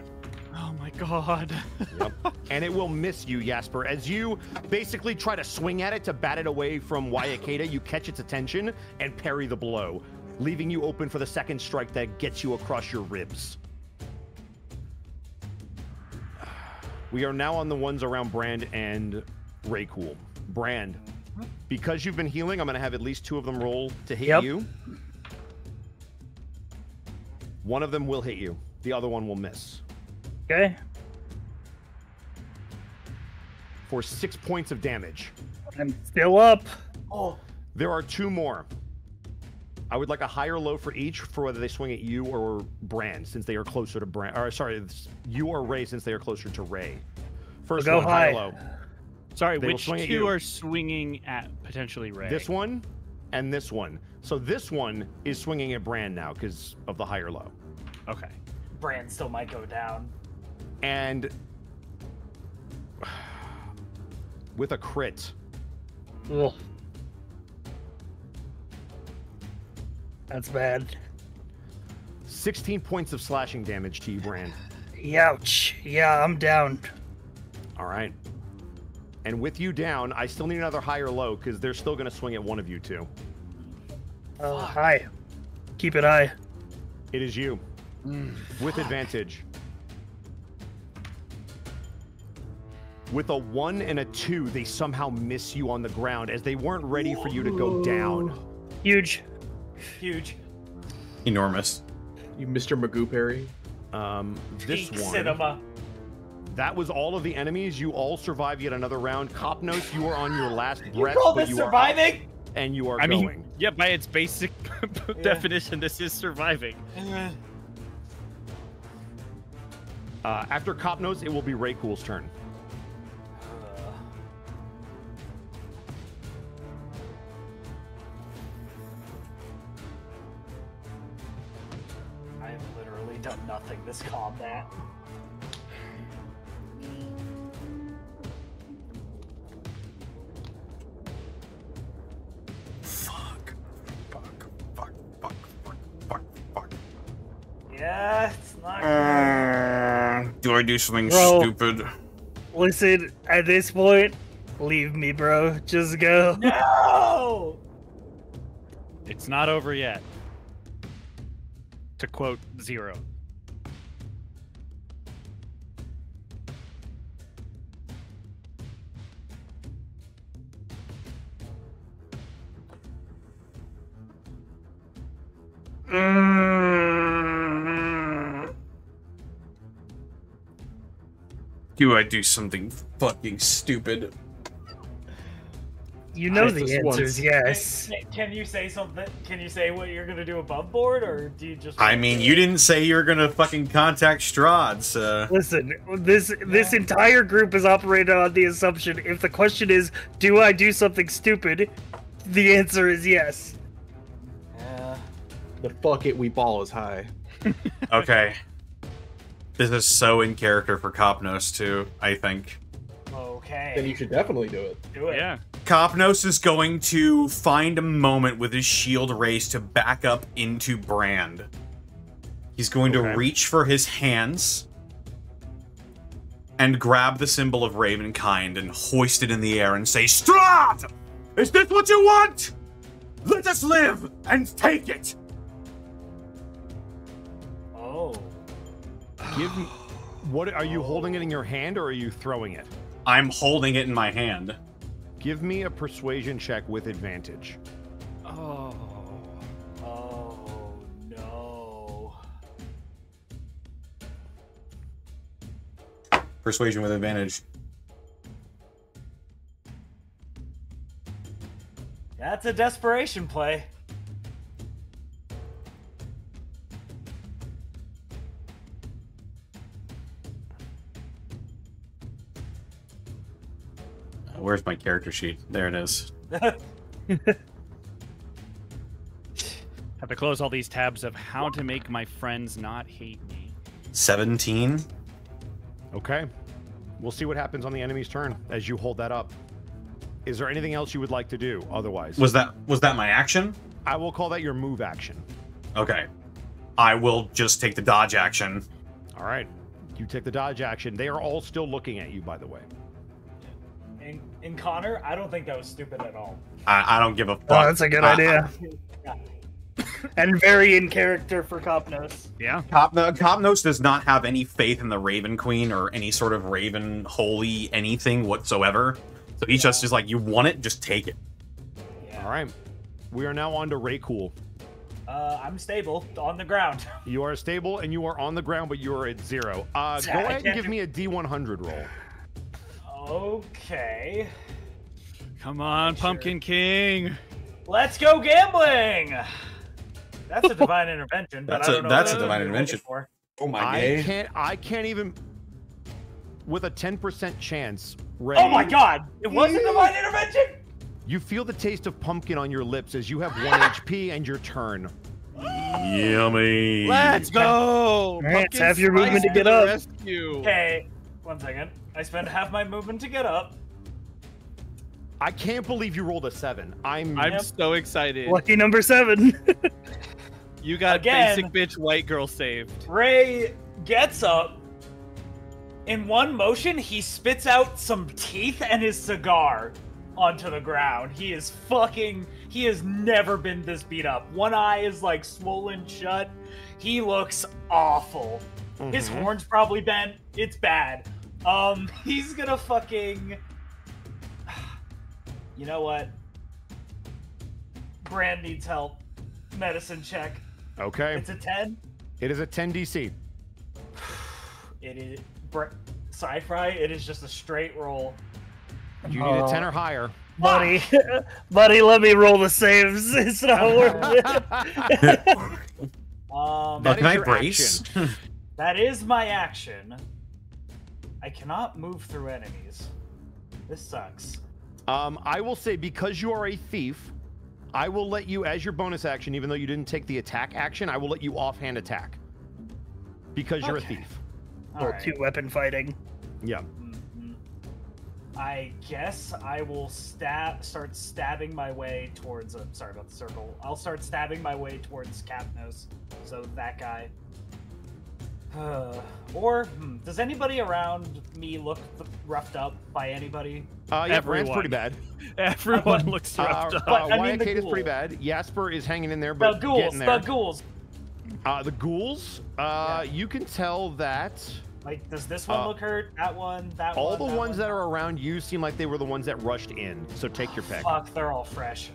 Oh my god. Yep. And it will miss you, Jasper. As you basically try to swing at it to bat it away from Waihakata, you catch its attention and parry the blow, leaving you open for the second strike that gets you across your ribs. We are now on the ones around Brand and Raycool. Brand, because you've been healing, I'm going to have at least 2 of them roll to hit you. One of them will hit you. The other one will miss. Okay. For 6 points of damage. I'm still up. Oh. There are 2 more. I would like a high or low for each for whether they swing at you or Brand, since they are closer to Brand. Or sorry, you or Ray, since they are closer to Ray. First We'll one, go high or high. low. Sorry, They will which swing at 2 you. are swinging at potentially Ray? This one and this one. So this one is swinging at Brand now because of the high or low. Okay. Brand still might go down. And with a crit, Ugh. That's bad. 16 points of slashing damage to you, Brand. Ouch. Yeah, I'm down. All right. And with you down, I still need another high or low because they're still going to swing at one of you two. High. Keep it high. It is you. With advantage. With a 1 and a 2, they somehow miss you on the ground as they weren't ready for you to go down. Huge. Huge. Enormous. You Mr. Magoo parry. This Peak one. cinema. That was all of the enemies. You all survive yet another round. Copnos, you are on your last You breath, call but this you are surviving? up, and you are I going. mean, yeah, by its basic definition, this is surviving. After Copnos, it will be Raycool's turn. I have literally done nothing this combat. Yeah, it's not good. Do I do something Bro. stupid? Listen, at this point, leave me, bro. Just go. No! It's not over yet. To quote Zero. Do I do something fucking stupid? You know Just the this answer once. is yes. Can you say something? Can you say what you're gonna do above board, or do you just? I mean, you didn't say you were gonna fucking contact Strahd, so... Listen, this entire group is operated on the assumption if the question is, do I do something stupid? The answer is yes. Yeah. But fuck it, we ball is high. Okay. This is so in character for Kopnos, too, I think. Okay. Then you should definitely do it. do it. Yeah. Kopnos is going to find a moment with his shield raised to back up into Brand. He's going to reach for his hands and grab the symbol of Ravenkind and hoist it in the air and say, Strahd! Is this what you want? Let us live and take it! Oh. Give me. What are you holding it in your hand or are you throwing it? I'm holding it in my hand. Give me a persuasion check with advantage. Oh. Oh no. Persuasion with advantage. That's a desperation play. Where's my character sheet? There it is. Have to close all these tabs of how to make my friends not hate me. 17. Okay. We'll see what happens on the enemy's turn as you hold that up. Is there anything else you would like to do otherwise? Was that my action? I will call that your move action. Okay. I will just take the dodge action. All right. You take the dodge action. They are all still looking at you, by the way. In Connor, I don't think that was stupid at all. I don't give a fuck. Oh, that's a good idea. Yeah. And very in character for Kopnos. Yeah. Kopnos does not have any faith in the Raven Queen or any sort of Raven holy anything whatsoever. So he's just like, you want it, just take it. Yeah. All right. We are now on to Raycool. I'm stable on the ground. You are stable and you are on the ground, but you are at 0. Go ahead and give me a D100 roll. Okay. Come on, Pumpkin King. Let's go gambling. That's a divine intervention, but That's I a- don't know that's what a divine I'm looking intervention. for. Oh my I can't even with a 10% chance, Ray. Oh my god! It was a divine intervention? You feel the taste of pumpkin on your lips as you have 1 HP and your turn. Yummy. Let's go. Right, Pumpkin have your movement spice to get the up. Rescue. Okay, 1 second. I spend half my movement to get up. I can't believe you rolled a 7. I'm I'm so excited. Lucky number 7. You got Again. basic bitch white girl saved. Ray gets up. In one motion, he spits out some teeth and his cigar onto the ground. He has never been this beat up. One eye is like swollen shut. He looks awful. His horn's probably bent. It's bad. He's gonna fucking... You know what? Brand needs help. Medicine check. okay. It's a 10. It is a 10 DC. It is... Sci-Fi, it is just a straight roll. You need a 10 or higher. Buddy, let me roll the saves. It's not worth it. That Can is I your brace? action. That is my action. I cannot move through enemies. This sucks. I will say, because you are a thief, I will let you, as your bonus action, even though you didn't take the attack action, I will let you offhand attack. Because you're a thief. All right. 2-weapon fighting. Yeah. I guess I will start stabbing my way towards sorry about the circle. I'll start stabbing my way towards Capnos. So that guy. Does anybody around me look roughed up by anybody? Yeah, Brand's pretty bad. Everyone looks roughed up. But, I mean, the Wyatt is pretty ghouls. bad. Jasper is hanging in there, but The ghouls, getting there. the ghouls. The ghouls, you can tell that Like, does this one look hurt? That one, that one. all the that ones one? that are around you seem like they were the ones that rushed in. So take your pick. Fuck, they're all fresh.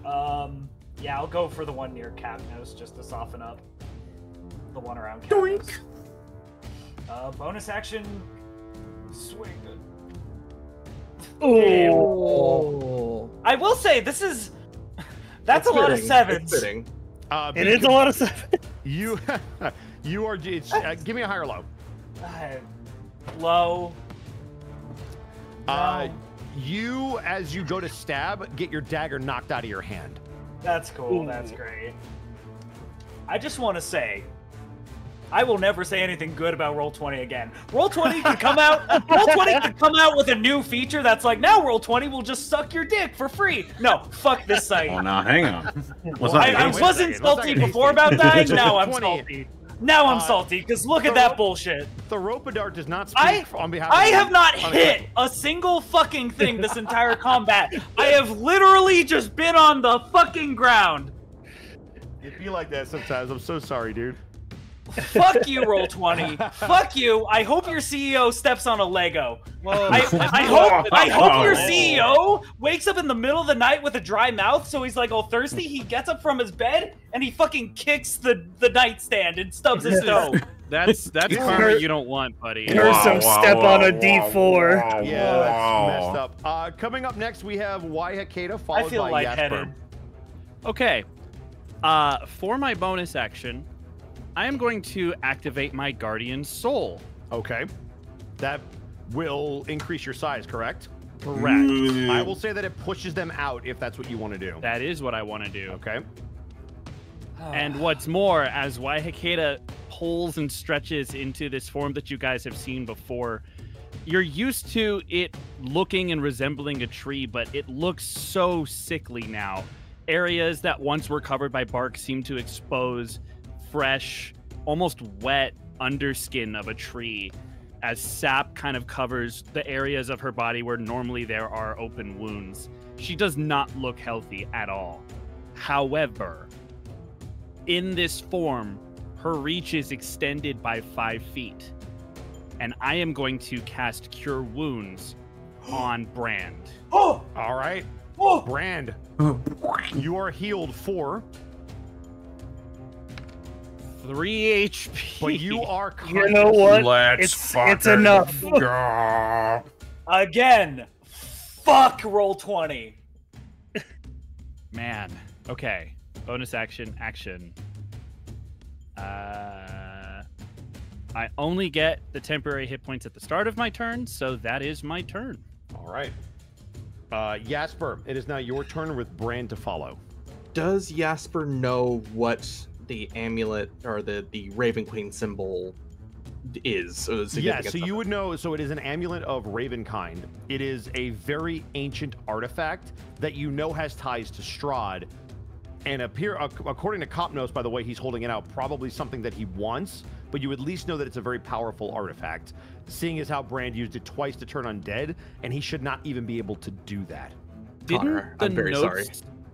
Yeah, I'll go for the one near Capnos just to soften up. The one around Capnos. Bonus action. Swing. Oh. I will say this is. That's It's a lot of fitting. sevens. It's fitting. It is a lot of stuff. You, you are. Give me a high or low. Low. No. You, as you go to stab, get your dagger knocked out of your hand. That's cool. Ooh. That's great. I just want to say, I will never say anything good about Roll20 again. Roll20 could come out. Roll20 could come out with a new feature that's like, now Roll20 will just suck your dick for free. No, fuck this site. Oh, now hang on. What's I that? wasn't salty before about dying. Now I'm 20. salty. Now I'm salty because look at that bullshit. The Ropadart does not speak on behalf. I of have not on hit a single fucking thing this entire combat. I have literally just been on the fucking ground. It'd be like that sometimes. I'm so sorry, dude. Fuck you, Roll20. Fuck you. I hope your CEO steps on a Lego. I hope your CEO wakes up in the middle of the night with a dry mouth, so he's like all thirsty. He gets up from his bed and he fucking kicks the nightstand and stubs his toe. That's karma you don't want, buddy. Curse him, step on a D4. Yeah, that's messed up. Coming up next, we have Wahakeda, followed I feel by lightheaded. Jasper. Okay. For my bonus action, I am going to activate my Guardian Soul. Okay. That will increase your size, correct? Correct. I will say that it pushes them out if that's what you want to do. That is what I want to do. Okay. And what's more, as Wahakeda pulls and stretches into this form that you guys have seen before, you're used to it looking and resembling a tree, but it looks so sickly now. Areas that once were covered by bark seem to expose fresh, almost wet underskin of a tree as sap kind of covers the areas of her body where normally there are open wounds. She does not look healthy at all. However, in this form, her reach is extended by 5 feet. And I am going to cast Cure Wounds on Brand. Oh! All right. Oh! Brand, you are healed 4, 3 HP. but you are conscious. You know what? Let's It's enough. go. Again. Fuck Roll20. Man. Okay. Bonus action. I only get the temporary hit points at the start of my turn, so that is my turn. All right. Jasper, it is now your turn with Brand to follow. Does Jasper know what the amulet or the Raven Queen symbol is? Or the Yeah, significance so of you it? would know. So it is an amulet of Ravenkind. It is a very ancient artifact that you know has ties to Strahd. And according to Copnos, by the way, he's holding it out, probably something that he wants, but you at least know that it's a very powerful artifact, seeing as how Brand used it twice to turn undead, and he should not even be able to do that. Connor, I'm very sorry.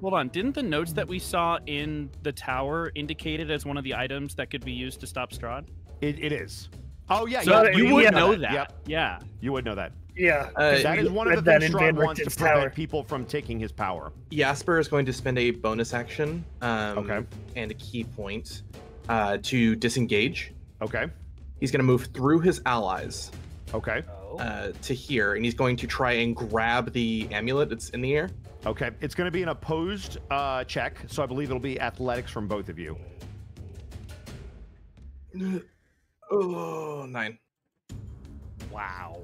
Hold on. Didn't the notes that we saw in the tower indicate it as one of the items that could be used to stop Strahd? It is. Oh, yeah. So yeah, you would yeah. know that. Yep. Yeah. You would know that. Yeah. That is one of the read that things in Strahd Van wants to Richten's prevent tower. people from taking his power. Jasper is going to spend a bonus action Okay. and a key point to disengage. Okay. He's going to move through his allies Okay. to here, and he's going to try and grab the amulet that's in the air. Okay. It's going to be an opposed check, so I believe it'll be athletics from both of you. Oh, 9. Wow.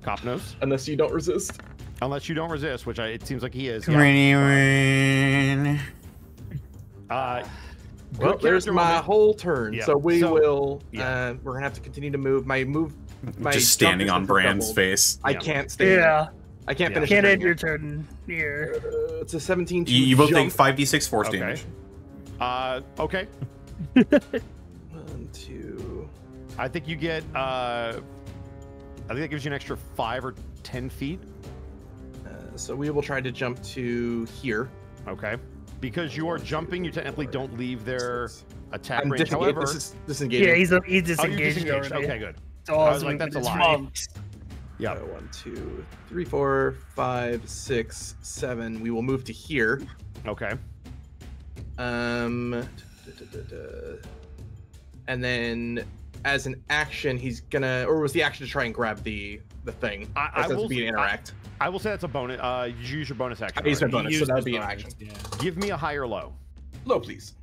Copnos, Unless you don't resist. unless you don't resist, which it seems like he is. Yeah. Well, Good there's character my moment. whole turn. Yeah. So we So- will. yeah. We're gonna have to continue to move. My Just standing jump on is Brand's doubled. face. I Yeah. can't stay. Yeah. I can't Yeah. finish. Can't the end turn your yet. turn here. It's a 17. To You both take jump. 5d6 force Okay. damage. Okay. 1, 2. I think you get. I think that gives you an extra 5 or 10 feet. So we will try to jump to here. Okay. Because you are jumping, you technically don't leave their attack I'm range. However, this is disengaging. Yeah, he's oh, disengaged, you're disengaged. already. Okay, good. So I was like, that's a lie. Yeah. 1, 2, 3, 4, 5, 6, 7. We will move to here. Okay. And then as an action, he's gonna, or was the action to try and grab the thing? I will be an interact. I will say that's a bonus. You use your bonus action. I used my already. bonus, so that would be an action. Yeah. Give me a high or low. Low, please.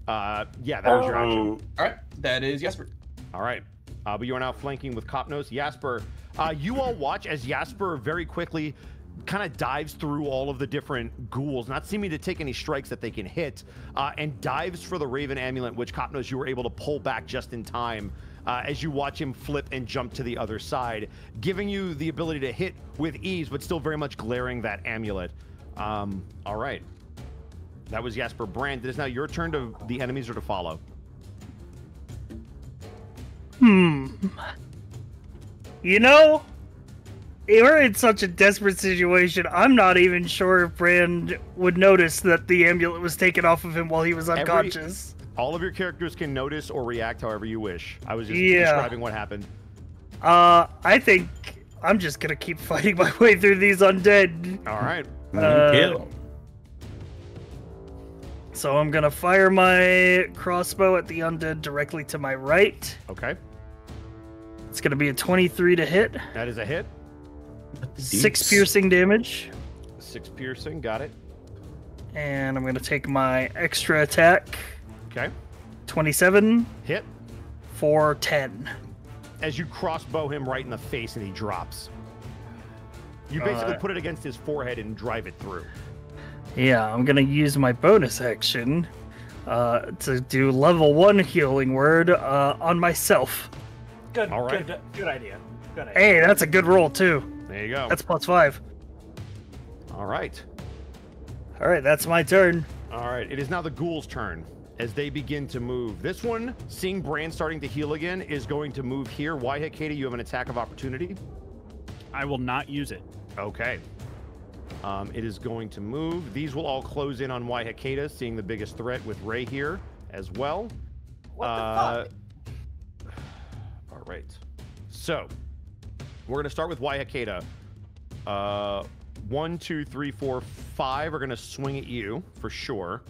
Yeah, that was your action. All right, that is Jesper. All right. But you are now flanking with Copnos. Jasper, you all watch as Jasper very quickly kind of dives through all of the different ghouls, not seeming to take any strikes that they can hit, and dives for the Raven Amulet, which Copnos, you were able to pull back just in time as you watch him flip and jump to the other side, giving you the ability to hit with ease, but still very much glaring that amulet. All right. That was Jasper. Brand, it is now your turn to the enemies or to follow. You know, we're in such a desperate situation. I'm not even sure if Brand would notice that the amulet was taken off of him while he was unconscious. All of your characters can notice or react however you wish. I was just describing what happened. I think I'm just gonna keep fighting my way through these undead. All right. Kill. So I'm gonna fire my crossbow at the undead directly to my right. Okay. It's gonna be a 23 to hit. That is a hit. 6 piercing damage. 6 piercing. Got it. And I'm gonna take my extra attack. Okay. 27 Hit. for 10. As you crossbow him right in the face and he drops. You basically put it against his forehead and drive it through. Yeah, I'm gonna use my bonus action to do level 1 healing word on myself. Good, All right. good idea. Good idea. Hey, that's a good roll too. There you go. That's +5. All right. All right, that's my turn. All right. It is now the ghouls' turn as they begin to move. This one, seeing Bran starting to heal again, is going to move here. Waihekata, you have an attack of opportunity. I will not use it. Okay. It is going to move. These will all close in on Waihekata, seeing the biggest threat with Ray here as well. What the fuck? All right. So, we're going to start with Waihekata. 1, 2, 3, 4, 5 are going to swing at you for sure.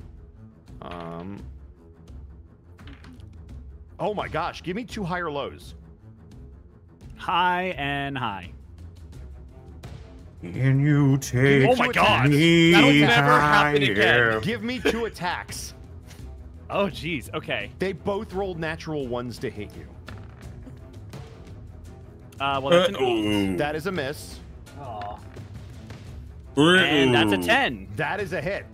Oh my gosh, give me 2 high or lows. High and high. Can you take Oh my god! me That'll never happen again. higher? Give me 2 attacks. Oh jeez, okay. They both rolled natural 1s to hit you. Well, that's an 8. That is a miss. Aw. And that's a 10. That is a hit.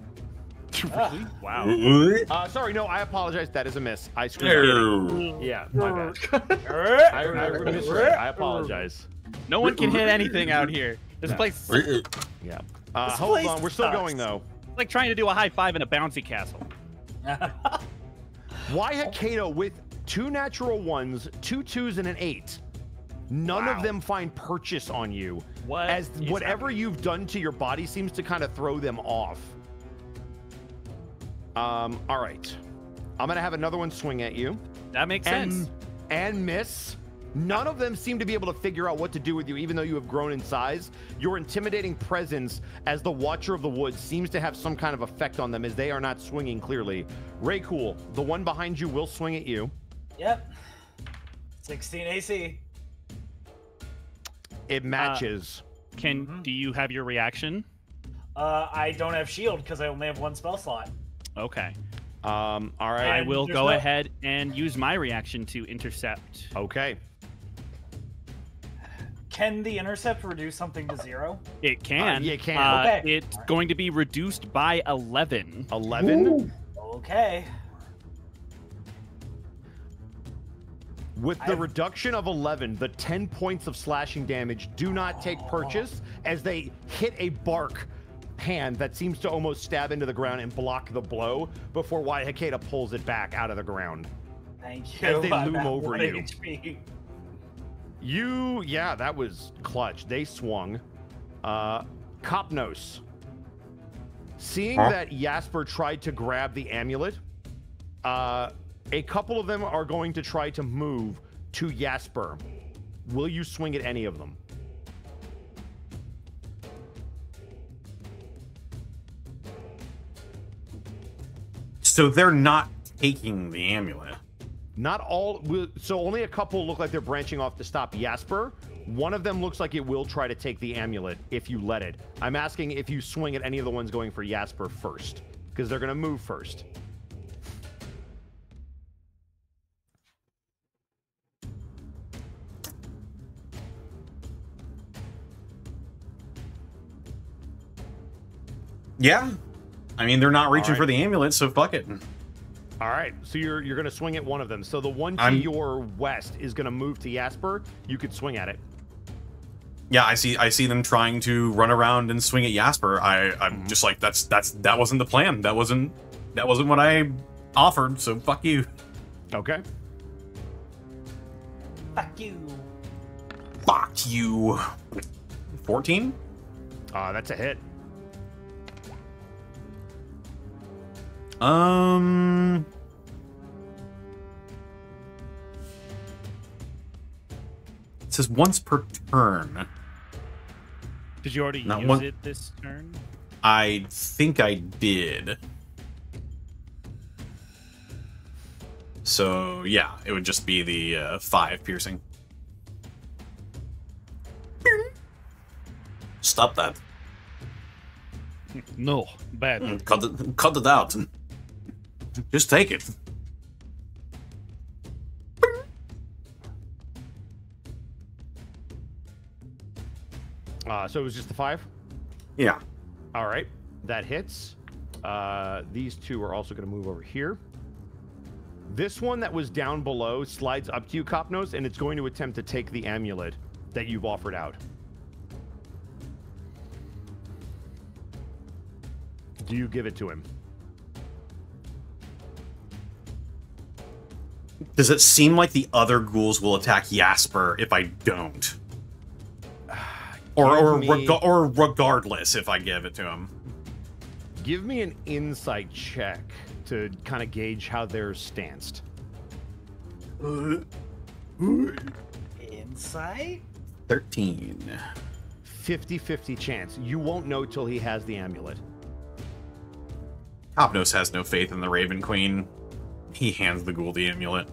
Really? Wow. Sorry, no, I apologize. That is a miss. I screwed up. Yeah, my bad. I misread. I apologize. No one can hit anything out here. This place is Yeah. Hold on. We're still going, though. like trying to do a high five in a bouncy castle. Waihekata with 2 natural 1s, 2 2s, and an 8. None of them find purchase on you. What As is whatever happening? you've done to your body seems to kind of throw them off. All right. I'm going to have another one swing at you. That makes sense. And miss. None of them seem to be able to figure out what to do with you, even though you have grown in size. Your intimidating presence as the Watcher of the Woods seems to have some kind of effect on them, as they are not swinging clearly. Raycool, the one behind you will swing at you. Yep. 16 AC. It matches. Do you have your reaction? I don't have shield because I only have 1 spell slot. Okay. All right. I will there's go no- ahead and use my reaction to intercept. Okay. Can the intercept reduce something to 0? It can. Yeah, it can. Okay. It's going to be reduced by 11. 11. Okay. With the reduction of 11, the 10 points of slashing damage do not take purchase as they hit a bark hand that seems to almost stab into the ground and block the blow before Waihekata pulls it back out of the ground. Thank you. As they I'm loom at over 1 you. HP. Yeah, that was clutch. They swung. Kopnos. Seeing that Jasper tried to grab the amulet, a couple of them are going to try to move to Jasper. Will you swing at any of them? So they're not taking the amulet. Not all. So only a couple look like they're branching off to stop Jasper. One of them looks like it will try to take the amulet if you let it. I'm asking if you swing at any of the ones going for Jasper first, because they're going to move first. Yeah. I mean, they're not reaching right. for the amulet, so fuck it. All right, so you're going to swing at one of them. So the one to your west is going to move to Jasper. You could swing at it. Yeah, I see them trying to run around and swing at Jasper. I'm just like, that wasn't the plan. That wasn't what I offered, so fuck you. Okay. Fuck you. Fuck you. 14? That's a hit. It says once per turn. Did you already Not use one- it this turn? I think I did. So yeah, it would just be the 5 piercing. Stop that. No, bad. Cut it out. Just take it. So it was just the 5? Yeah. All right, that hits. These two are also going to move over here. This one that was down below slides up to you, Kopnos, and it's going to attempt to take the amulet that you've offered out. Do you give it to him? Does it seem like the other ghouls will attack Jasper if I don't? Or regardless if I give it to him? Give me an insight check to kind of gauge how they're stanced. Insight? 13. 50-50 chance. You won't know till he has the amulet. Kopnos has no faith in the Raven Queen. He hands the ghoul the amulet.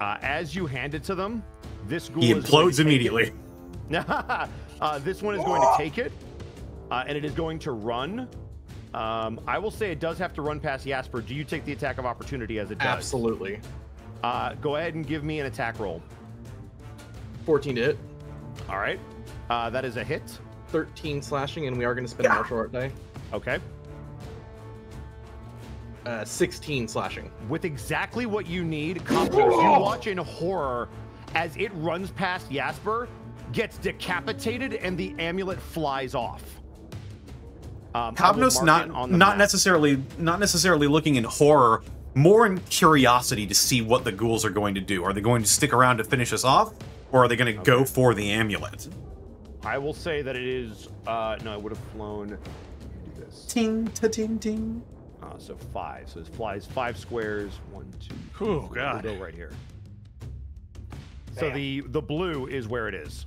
As you hand it to them, this ghoul He is going implodes to take immediately. This one is going to take it, and it is going to run. I will say it does have to run past Jasper. Do you take the attack of opportunity as it does? Absolutely. Go ahead and give me an attack roll. 14 to hit. All right. That is a hit. 13 slashing, and we are going to spend a martial art die. Okay. 16 slashing. With exactly what you need, Kopnos, you watch in horror as it runs past Jasper, gets decapitated, and the amulet flies off. Kopnos not necessarily looking in horror, more in curiosity to see what the ghouls are going to do. Are they going to stick around to finish us off, or are they going to go for the amulet? I will say that it is. No, it would have flown. Do this. Ting ta ting ting. So 5. So it flies 5 squares. 1, 2. Oh god. We'll go right here. So the blue is where it is.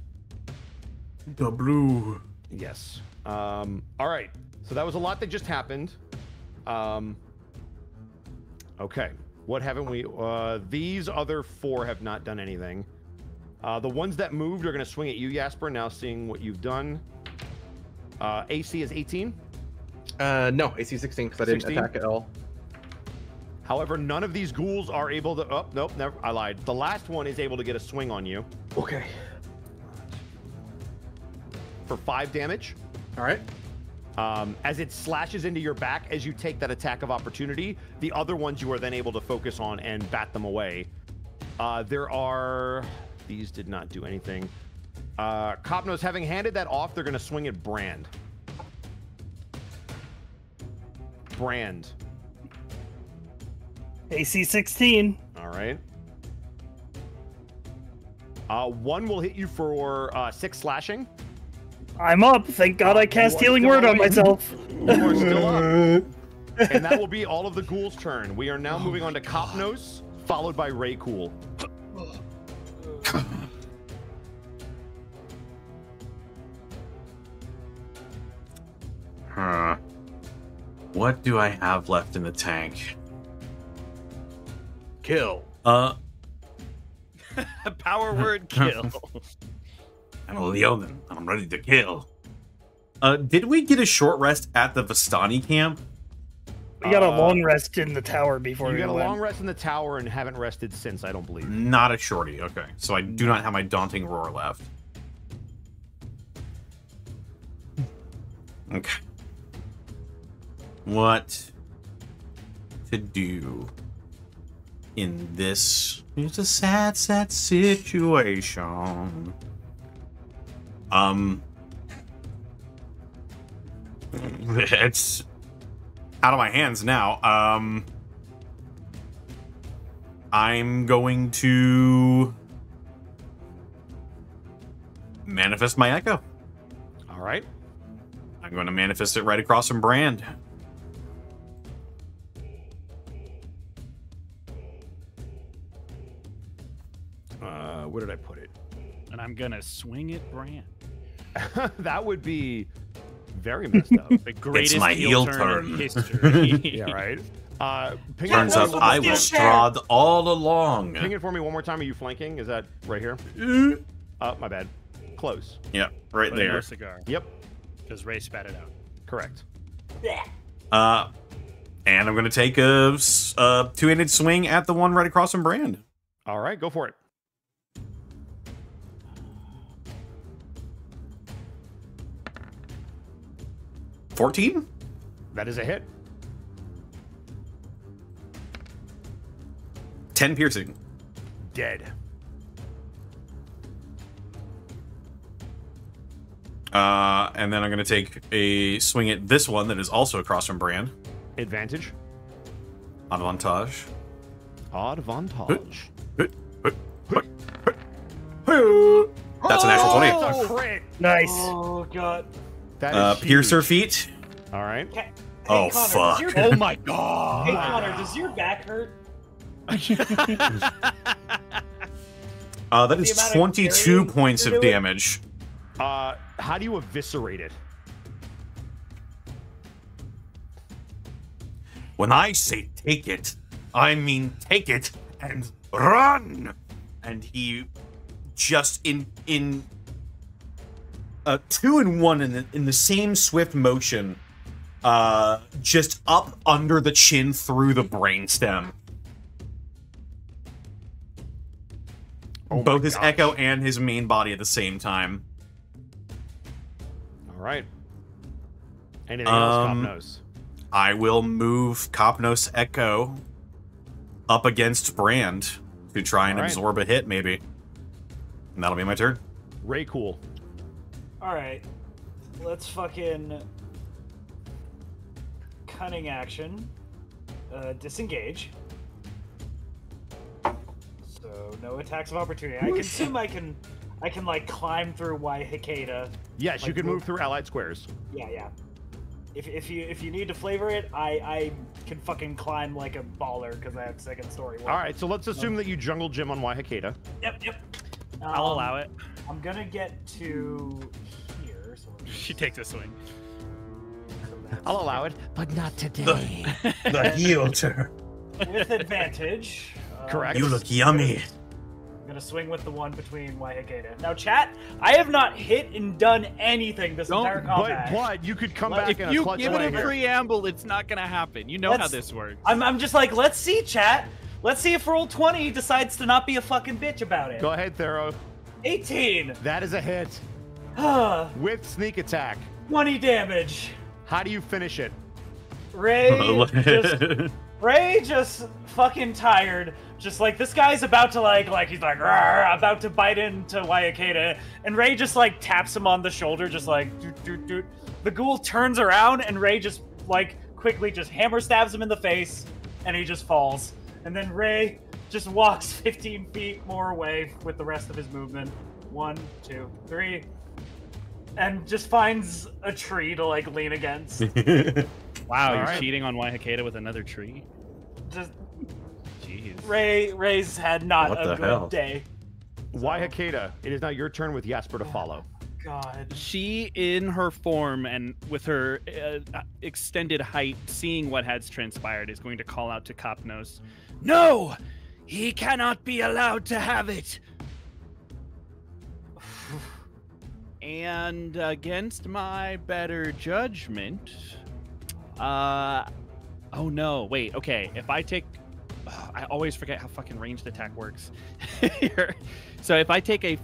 The blue. Yes. All right. So that was a lot that just happened. Okay. What haven't we? These other 4 have not done anything. The ones that moved are going to swing at you, Jasper. Now seeing what you've done. AC is 18. No, AC 16 because I didn't 16? attack at all. However, none of these ghouls are able to. Oh, nope, never. I lied. The last one is able to get a swing on you Okay. for 5 damage. All right. As it slashes into your back as you take that attack of opportunity, the other ones you are then able to focus on and bat them away. There are... These did not do anything. Kopnos, having handed that off, they're going to swing at Brand. Brand. AC 16. All right. One will hit you for 6 slashing. I'm up. Thank God I cast Healing Word on myself. You are still up. And that will be all of the ghouls' turn. We are now moving on to Copnos, followed by Ray Cool. What do I have left in the tank? Kill. Power word kill. I'm a Leonin. I'm ready to kill. Did we get a short rest at the Vistani camp? We got a long rest in the tower before You we got a went. long rest in the tower and haven't rested since, I don't believe. Not a shorty. Okay, so I do not have my daunting roar left. Okay. What to do in this? It's a sad, sad situation. It's out of my hands now. I'm going to manifest my echo. All right. I'm going to manifest it right across from Brand. Where did I put it? And I'm gonna swing it, Brand. That would be very messed up. The greatest my heel turn turn. in history. Yeah, right. Ping Turns it out for I me- was Strahd all along. Ping it for me one more time. Are you flanking? Is that right here? My bad. Close. Yeah, right But no there. cigar. Yep. Because Ray spat it out. Correct. And I'm going to take a two-handed swing at the one right across from Brand. All right, go for it. $14? That is a hit. 10 piercing. Dead. And then I'm going to take a swing at this one that is also across from Brand. Advantage. Advantage. Advantage. That's a natural 20. That's a crit. Nice. Oh god. That is Piercer huge. feet. All right. Hey, Oh, Connor, fuck. Does your, Oh my god. hey Connor, does your back hurt? That is The amount of 22 carrying points you're of doing? damage. How do you eviscerate it? When I say take it, I mean take it and run. And he just in 2 and 1 in the same swift motion, just up under the chin through the brainstem. Oh my Both his gosh. echo and his main body at the same time. All right. Anything else, Um, Copnos? I will move Copnos Echo up against Brand to try and All right. absorb a hit, maybe. And that'll be my turn. Ray Cool. Alright. Let's fucking cunning action. Disengage. So no attacks of opportunity. I can assume I can like climb through Waihikeda. Yes, you Like can move- move through allied squares. Yeah. If you need to flavor it, I can fucking climb like a baller because I have second story. All right, so let's assume that you jungle gym on Waihikeda. Yep. I'll allow it. I'm gonna get to here. So She takes a swing. I'll allow it, but not today. The heel turn. with advantage. Correct. You look yummy. I'm gonna swing with the one between Waihikeda. Now, chat, I have not hit and done anything this entire combat. But you could come What? back If in a you clutch give way it a here. preamble, it's not gonna happen. You know how Let's- this works. I'm just like, let's see, chat. Let's see if Roll20 decides to not be a fucking bitch about it. Go ahead, Thero. 18. That is a hit Ah, with sneak attack. 20 damage. How do you finish it? Ray just fucking tired. Just like this guy's about to he's like "Rawr," about to bite into Waihikeda, and Ray just like taps him on the shoulder, just like doot doot doot. The ghoul turns around and Ray just like quickly just hammer stabs him in the face, and he just falls. And then Ray just walks 15 feet more away with the rest of his movement. 1, 2, 3. And just finds a tree to like lean against. Wow, you're right. cheating on Waihakeda with another tree? Just Jeez. Ray's had not What a the good hell? day. Waihakeda, it is now your turn with Jasper to follow. God. She, in her form and with her extended height, seeing what has transpired, is going to call out to Kopnos. No! He cannot be allowed to have it! And against my better judgment, oh no, wait, okay. If I take, I always forget how fucking ranged attack works. Here. So if I take a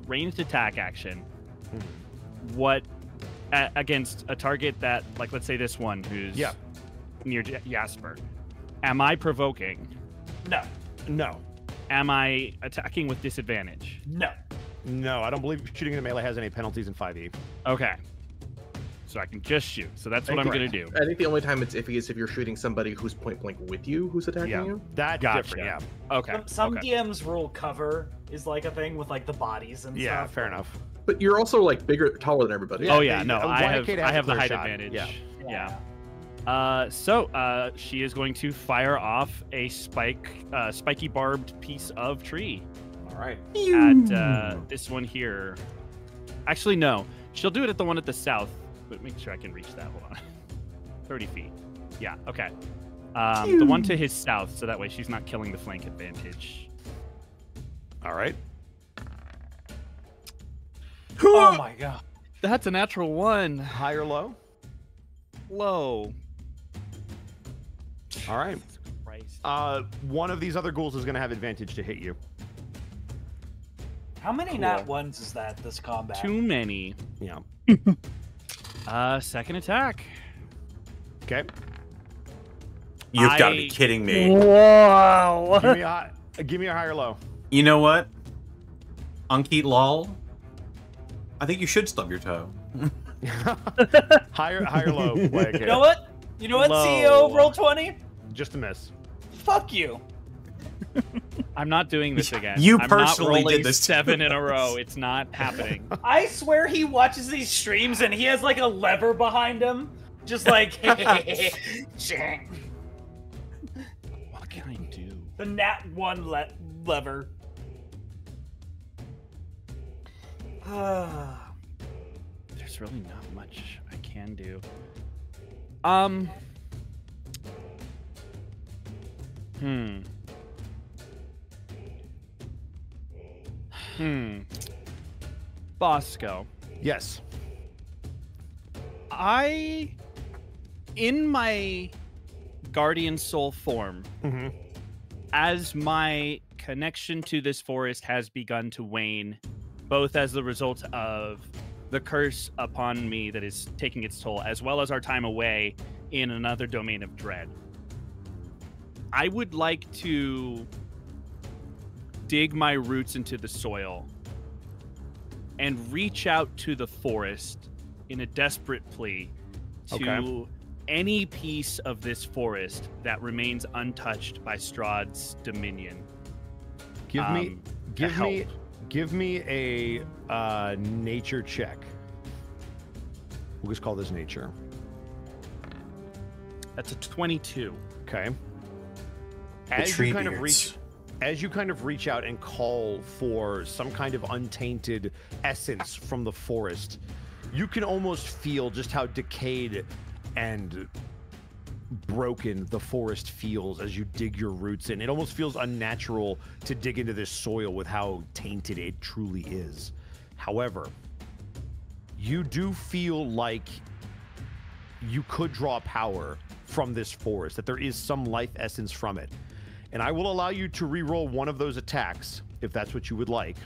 ranged attack action, what against a target that, like, let's say this one who's near Jasper, am I provoking? No. No. Am I attacking with disadvantage? No. No, I don't believe shooting in the melee has any penalties in 5e. Okay. So I can just shoot. So that's what I'm going to do. I think the only time it's iffy is if you're shooting somebody who's point blank with you, who's attacking you. That's Gotcha. different, yeah. Okay. Some okay. DMs rule cover is like a thing with like the bodies and Yeah, stuff. fair enough. But you're also like taller than everybody. Oh yeah, no, Waihakeda has I a have the clear height shot. advantage. Yeah. So she is going to fire off a spiky barbed piece of tree All right. at this one here. Actually, no, she'll do it at the one at the south. But make sure I can reach that. Hold on. 30 feet. Yeah. Okay. The one to his south, so that way she's not killing the flank advantage. All right. Oh my god. That's a natural one. High or low? Low. All right. Christ. One of these other ghouls is going to have advantage to hit you. How many nat ones is that this combat? Too many. Yeah. Second attack. Okay. You've got to be kidding me. Wow. Give me a high or low. You know what? Unkeet lol. I think you should stub your toe. Higher low. Waihakeda. You know what? You know what, Low. CEO of Roll20? Just a miss. Fuck you. I'm not doing this again. You I'm personally not rolling did this to 7 in a row. It's not happening. I swear he watches these streams and he has like a lever behind him. Just like, What can I do? the nat 1 lever. There's really not much I can do. Bosco. Yes. In my guardian soul form, as my connection to this forest has begun to wane, both as the result of the curse upon me that is taking its toll, as well as our time away in another domain of dread, I would like to dig my roots into the soil and reach out to the forest in a desperate plea to any piece of this forest that remains untouched by Strahd's dominion. Give help. me a nature check. We'll just call this nature. That's a 22. Okay. The As tree you kind beards. of reach out and call for some kind of untainted essence from the forest, you can almost feel just how decayed and broken the forest feels as you dig your roots in. It almost feels unnatural to dig into this soil with how tainted it truly is. However, you do feel like you could draw power from this forest, that there is some life essence from it. And I will allow you to re-roll one of those attacks if that's what you would like,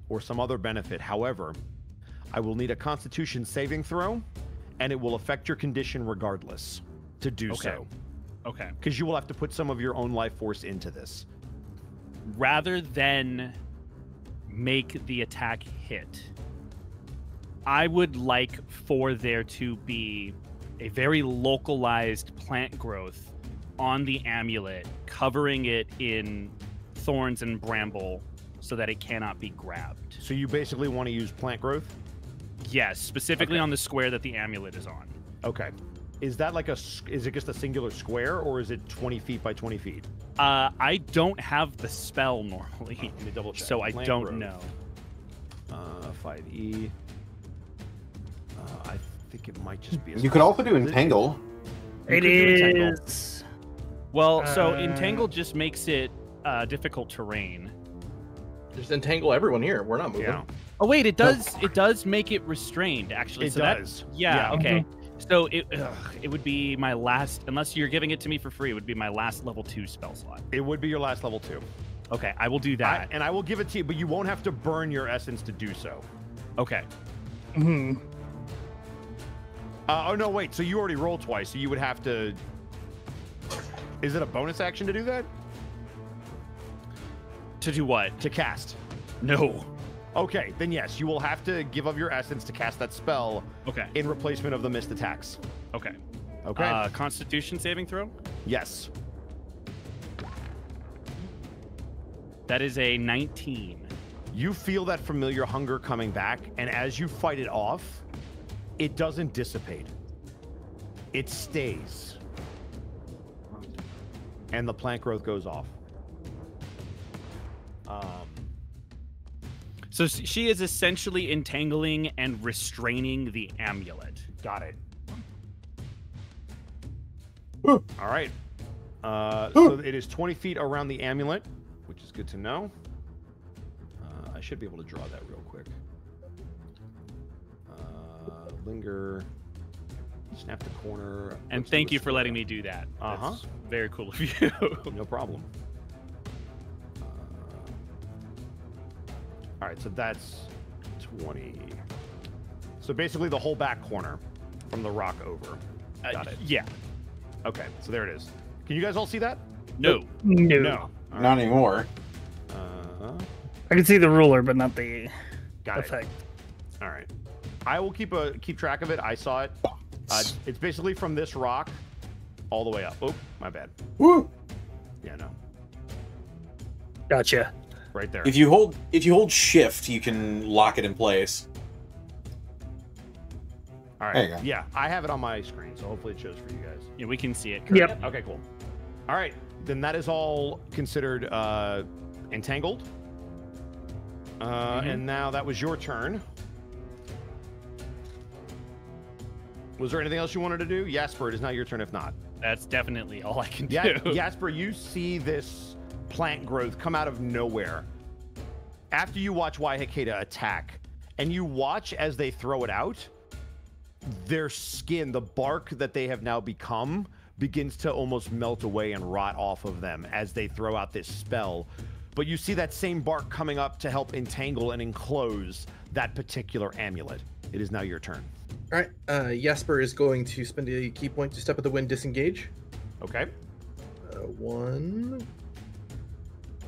or some other benefit. However, I will need a Constitution saving throw, and it will affect your condition regardless to do so. Okay. Because you will have to put some of your own life force into this. Rather than make the attack hit, I would like for there to be a very localized plant growth on the amulet, covering it in thorns and bramble so that it cannot be grabbed. So you basically want to use plant growth? Yes, specifically on the square that the amulet is on. Okay. Is that like is it just a singular square, or is it 20 feet by 20 feet? I don't have the spell normally, Let me double check. so I Plant don't growth. know. 5e. I think it might just be. You could also do entangle. It is. Well, so entangle just makes it difficult terrain. Just entangle everyone here. We're not moving. Yeah. Oh wait, it does. It does make it restrained. Actually, It so does. Yeah. Yeah. Okay. So it would be my last, unless you're giving it to me for free. It would be my last level 2 spell slot. It would be your last level 2. Okay, I will do that. And I will give it to you, but you won't have to burn your essence to do so. Okay. Hmm. Oh no, wait. So you already rolled twice, so you would have to. Is it a bonus action to do that? To do what? To cast. No. Okay, then yes, you will have to give of your essence to cast that spell. Okay. In replacement of the missed attacks. Okay. Okay. Constitution saving throw. Yes. That is a 19. You feel that familiar hunger coming back, and as you fight it off, it doesn't dissipate. It stays. And the plant growth goes off. So she is essentially entangling and restraining the amulet. Got it. All right. So it is 20 feet around the amulet, which is good to know. I should be able to draw that real quick. Linger. Snap the corner. And thank you for letting me do that. That's very cool of you. No problem. All right, so that's 20. So basically the whole back corner from the rock over. Got it. Yeah. Okay, so there it is. Can you guys all see that? No. No. All Not anymore. I can see the ruler, but not the Got effect. it. All right. I will keep track of it. I saw it. It's basically from this rock all the way up. Oh, my bad. Woo! Yeah, no. Gotcha. Right there. If you hold shift, you can lock it in place. All right. There you go. Yeah, I have it on my screen, so hopefully it shows for you guys. Yeah, we can see it. Yep. Okay, cool. All right, then that is all considered entangled. And now that was your turn. Was there anything else you wanted to do? Jasper, it is now your turn if not. That's definitely all I can do. Yeah, Jasper, you see this plant growth come out of nowhere. After you watch Waihakeda attack, and you watch as they throw it out, their skin, the bark that they have now become, begins to almost melt away and rot off of them as they throw out this spell. But you see that same bark coming up to help entangle and enclose that particular amulet. It is now your turn. All right. Jesper is going to spend a key point to step of the wind, disengage. Okay. 1,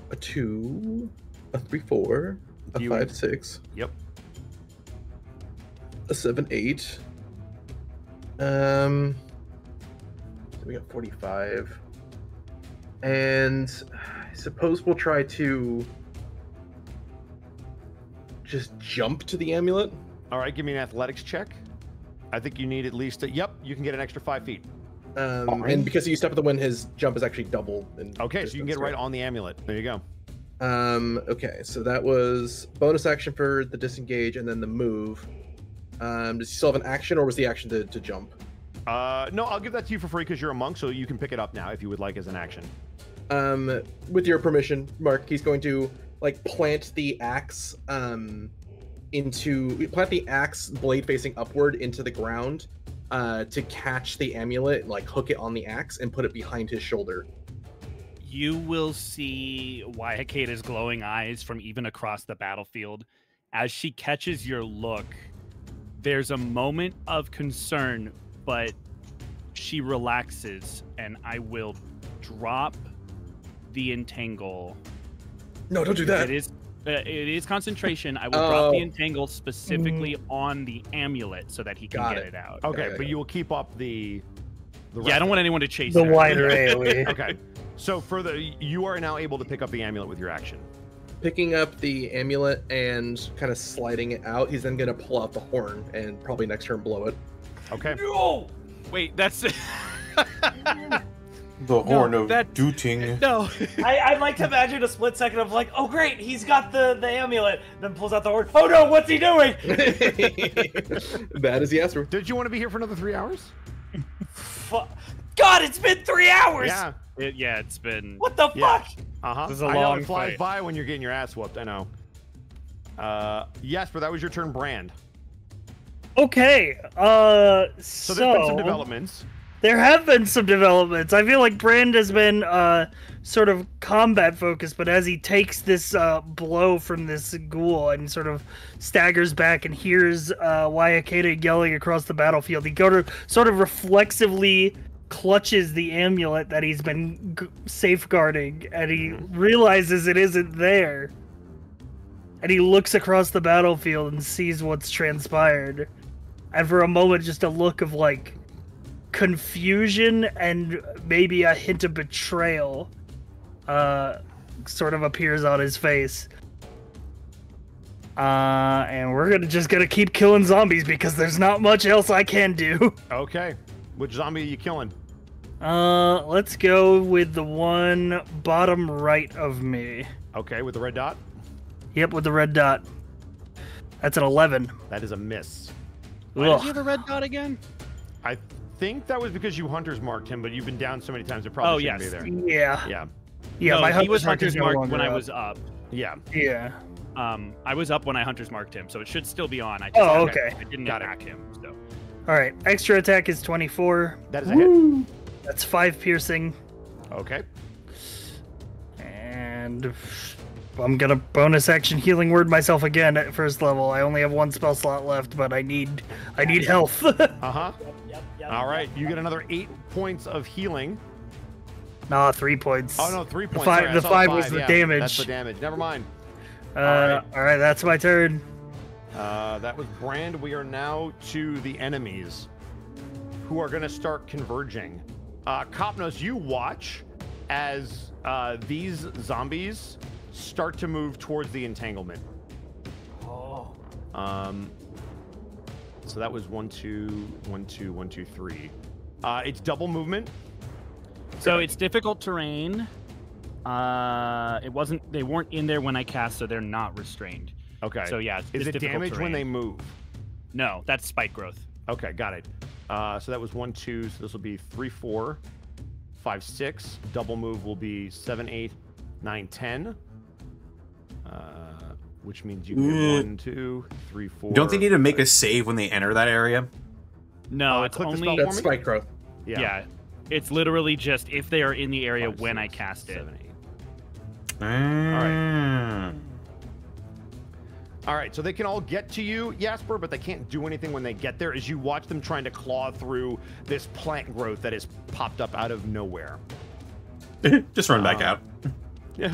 a 2, a 3, 4, a 5, 6. Yep. A 7, 8. So we got 45. And I suppose we'll try to just jump to the amulet. All right, give me an athletics check. I think you need at least yep, you can get an extra 5 feet. And because you step of the wind, his jump is actually double. Okay, so you can get right on the amulet. There you go. Okay, so that was bonus action for the disengage and then the move. Does he still have an action, or was the action to jump? No, I'll give that to you for free because you're a monk, so you can pick it up now if you would like as an action. With your permission, Mark, he's going to plant the axe blade facing upward into the ground to catch the amulet, hook it on the axe and put it behind his shoulder. You will see Waihakeda's glowing eyes from even across the battlefield. As she catches your look, there's a moment of concern, but she relaxes, and I will drop the entangle. No, don't do that. It is concentration. I will drop the entangle specifically on the amulet so that he can get it out. Okay, but you will keep up the yeah, I don't want anyone to chase the her. wider AoE. Okay. So you are now able to pick up the amulet with your action. Picking up the amulet and kind of sliding it out, he's then going to pull out the horn and probably next turn blow it. Okay. No! Wait, that's The horn of that- Dooting. no. I'd like to imagine a split second of like, oh great, he's got the amulet, then pulls out the horn. Oh no, what's he doing? That is Jasper. Did you want to be here for another 3 hours? God, it's been 3 hours! Yeah. It's been. What the Yeah. fuck? Uh-huh. This is a I know long it flies fight. by when you're getting your ass whooped. I know. Jasper, that was your turn, Brand. Okay. So there's been some developments. There have been some developments. I feel like Brand has been sort of combat focused, but as he takes this blow from this ghoul and sort of staggers back and hears Wayakata yelling across the battlefield, he sort of reflexively clutches the amulet that he's been safeguarding, and he realizes it isn't there. And he looks across the battlefield and sees what's transpired. And for a moment, just a look of like confusion and maybe a hint of betrayal sort of appears on his face. And we're just gonna keep killing zombies because there's not much else I can do. Okay. Which zombie are you killing? Let's go with the one bottom right of me. Okay, with the red dot? Yep, with the red dot. That's an 11. That is a miss. Why does he have a red dot again? I think that was because you hunters marked him, but you've been down so many times it probably shouldn't be there. Yeah. Yeah. Yeah, No, my he was hunter's hunter's no marked longer when I up. was up. Yeah. Yeah. I was up when I hunter's marked him, so it should still be on. I Oh, just okay. I didn't Got it. attack him. So All right. Extra attack is 24. That is a hit. That's 5 piercing. Okay. And I'm gonna bonus action healing word myself again at first level. I only have 1 spell slot left, but I need health. Uh-huh. Yep. All right, you get another 8 points of healing. Nah, 3 points. Oh, no, 3 points. five- Sorry, I the saw 5 was the yeah, damage. That's the damage. Never mind. All right, that's my turn. That was Brand. We are now to the enemies who are going to start converging. Kopnos, you watch as these zombies start to move towards the entanglement. Oh. So that was 1, 2, 1, 2, 1, 2, 3. It's double movement. So it's difficult terrain. They weren't in there when I cast, so they're not restrained. Okay. So yeah, Is it's it difficult damage when terrain. they move? No, that's spike growth. Okay, got it. So that was 1, 2. So this will be 3, 4, 5, 6. Double move will be 7, 8, 9, 10. Which means you can get 1, 2, 3, 4. Don't they need to make a save when they enter that area? No, it's click the only spell That's spike growth. yeah. It's literally just if they are in the area 5, when 6, I cast it. 7, 8. right. All right, so they can all get to you, Jasper, but they can't do anything when they get there as you watch them trying to claw through this plant growth that has popped up out of nowhere. Just run back out. Yeah,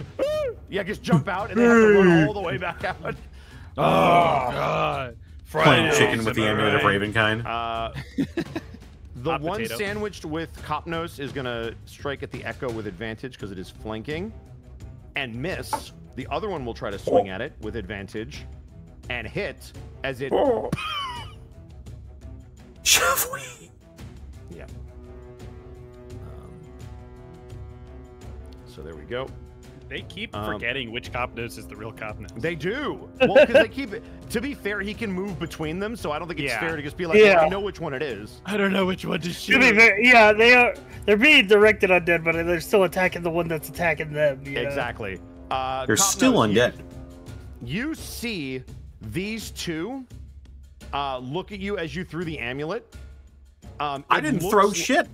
yeah, just jump out and they have to run all the way back out. Oh god. Playing chicken with the amulet of Ravenkind. The Hot one potato. sandwiched with Kopnos is going to strike at the Echo with advantage because it is flanking and miss. The other one will try to swing at it with advantage and hit as it... Shovely. Yeah. So there we go. They keep forgetting which Kopnos is the real Kopnos. They do. Well, because they keep it. To be fair, he can move between them, so I don't think it's Yeah. fair to just be like, Yeah. "Oh, I know which one it is." I don't know which one to To shoot. be fair, yeah, they're being directed undead, but they're still attacking the one that's attacking them. You know? Exactly. They're Kopnos, still undead. You see these two look at you as you threw the amulet. I It didn't looks throw li- shit.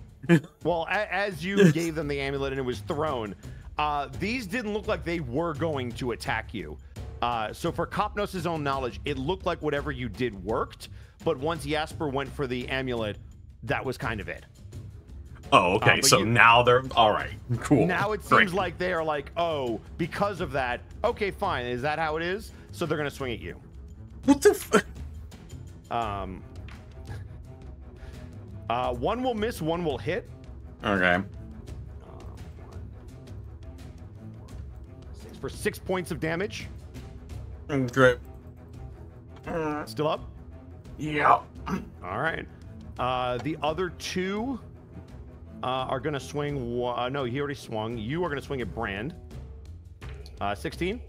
Well, as you gave them the amulet and it was thrown, these didn't look like they were going to attack you. So for Kopnos' own knowledge, it looked like whatever you did worked, but once Jasper went for the amulet, that was kind of it. Oh, okay. but So you- now they're all right. Cool. Now it Great. seems like they are like, oh, because of that, okay, fine. Is that how it is? So they're going to swing at you. What the? One will miss, one will hit. Okay. for 6 points of damage. Great. Still up? Yeah. All right. The other two are going to swing. No, he already swung. You are going to swing at Brand. 16.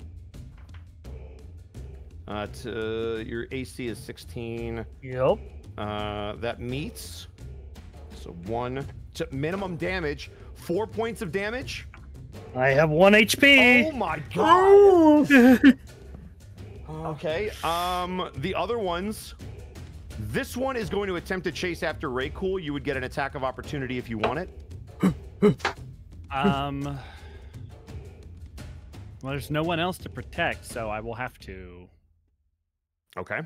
Your AC is 16. Yep. That meets. So 1 to minimum damage. 4 points of damage. I have 1 HP. Oh my god. Okay. The other ones. This one is going to attempt to chase after Raycool. You would get an attack of opportunity if you want it. Well, there's no one else to protect, so I will have to. Okay.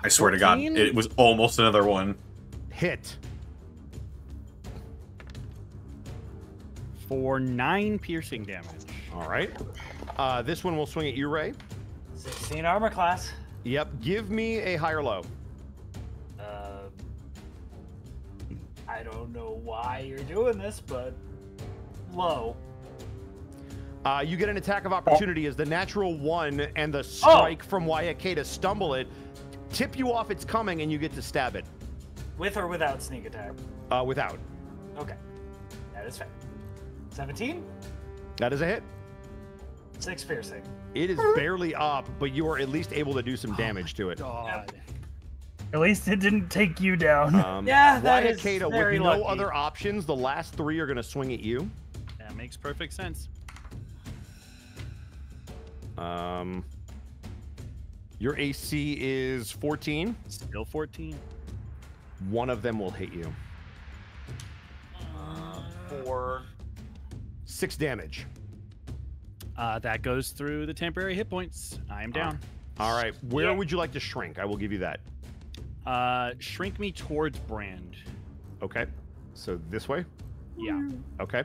I swear to God, it was almost another one. Hit. For 9 piercing damage. All right. This one will swing at you, Ray. 16 armor class. Yep. Give me a high or low. I don't know why you're doing this, but low. You get an attack of opportunity as the natural 1 and the strike from Wayake to stumble it tip you off its coming, and you get to stab it. With or without sneak attack? Without. Okay. That is fair. 17? That is a hit. 6 piercing. It is barely up, but you are at least able to do some damage to it. God. At least it didn't take you down. Yeah, that is Wayakata, very with no lucky. other options, the last 3 are going to swing at you. That makes perfect sense. Your AC is 14. Still 14. One of them will hit you. For 6 damage. That goes through the temporary hit points. I am down. All right. Where would you like to shrink? I will give you that. Shrink me towards Brand. Okay. So this way? Yeah. Okay.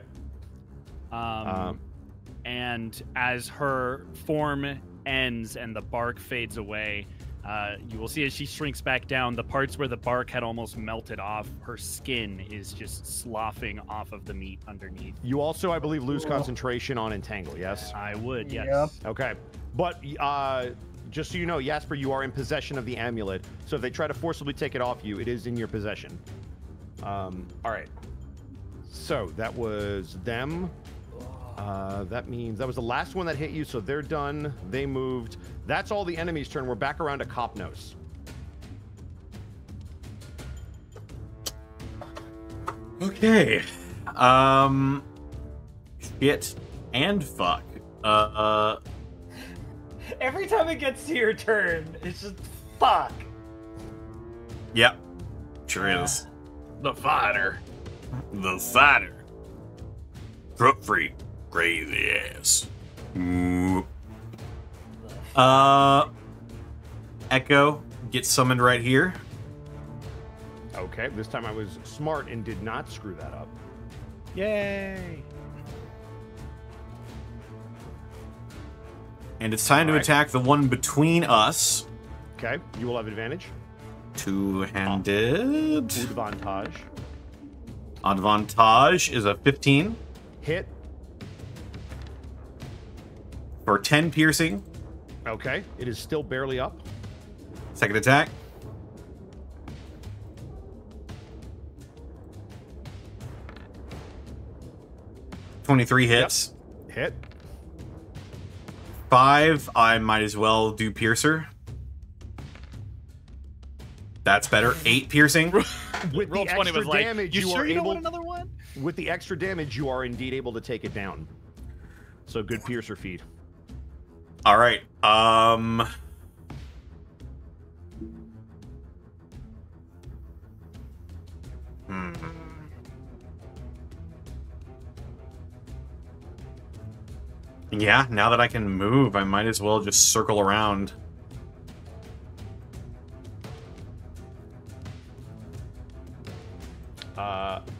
And as her form ends and the bark fades away, you will see as she shrinks back down, the parts where the bark had almost melted off, her skin is just sloughing off of the meat underneath. You also, I believe, lose concentration on Entangle, yes? I would, yes. Yep. Okay. But just so you know, Jasper, you are in possession of the amulet. So if they try to forcibly take it off you, it is in your possession. All right. So that was them. That means that was the last one that hit you, so they're done. They moved. That's all the enemy's turn. We're back around to Kopnos. Okay. Shit and fuck. Every time it gets to your turn, it's just fuck. Yep. Sure is. The fighter. The fighter. Throat free. Crazy ass. Ooh. Echo gets summoned right here. Okay, this time I was smart and did not screw that up. Yay! And it's time to attack the one between us. Okay, you will have advantage. Two-handed. Advantage. Advantage is a 15 Hit. for 10 piercing. Okay, it is still barely up. Second attack. $23 hits. Yep. Hit. 5, I might as well do piercer. That's better. 8 piercing. With Roll the 20 extra was like, damage, you you sure are you don't able. want another one? With the extra damage, you are indeed able to take it down. So good piercer feed. All right. Yeah, now that I can move, I might as well just circle around.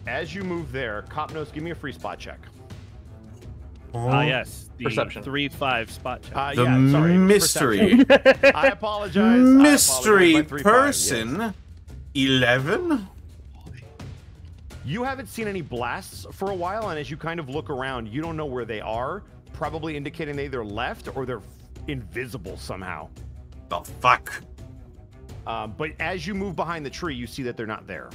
As you move there, Kopnos, give me a free spot check. Yes. The Perception. 3-5 spot check. The yeah, sorry, mystery. perception. I apologize. Mystery I apologize. My 3-5, person. yes. 11. You haven't seen any blasts for a while, and as you kind of look around, you don't know where they are, probably indicating they either left or they're invisible somehow. The fuck? But as you move behind the tree, you see that they're not there.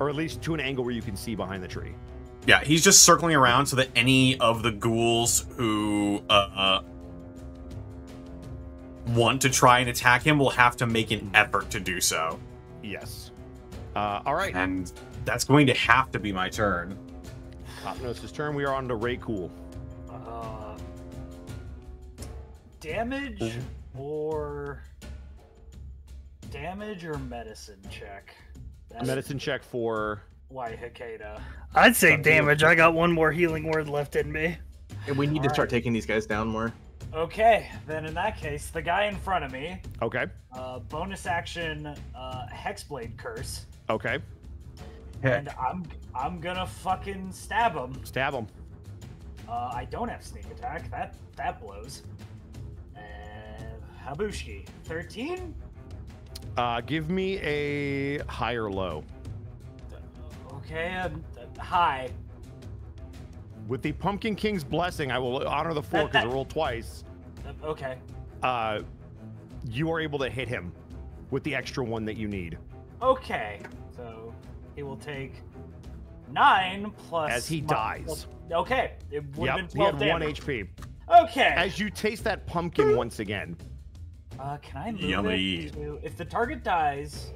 Or at least to an angle where you can see behind the tree. Yeah, he's just circling around so that any of the ghouls who want to try and attack him will have to make an effort to do so. Yes. All right. And that's going to have to be my turn. Topnose's turn. We are on to Ray Cool. Damage or medicine check? A medicine check for... Why Hikeda? I'd say damage. I got one more healing word left in me. And we need to start taking these guys down more. Okay, then in that case, the guy in front of me. Okay. Bonus action, Hexblade Curse. Okay. And I'm gonna fucking stab him. Stab him. I don't have sneak attack. That blows. Habushki, 13. Give me a high or low. Okay, high. With the Pumpkin King's blessing, I will honor the 4 because I rolled twice. Okay. You are able to hit him with the extra 1 that you need. Okay, so he will take 9 plus... As he dies. Okay, it would have been 12 he had 1 damage. HP. Okay. As you taste that pumpkin once again. Can I move Yummy. it to... If the target dies...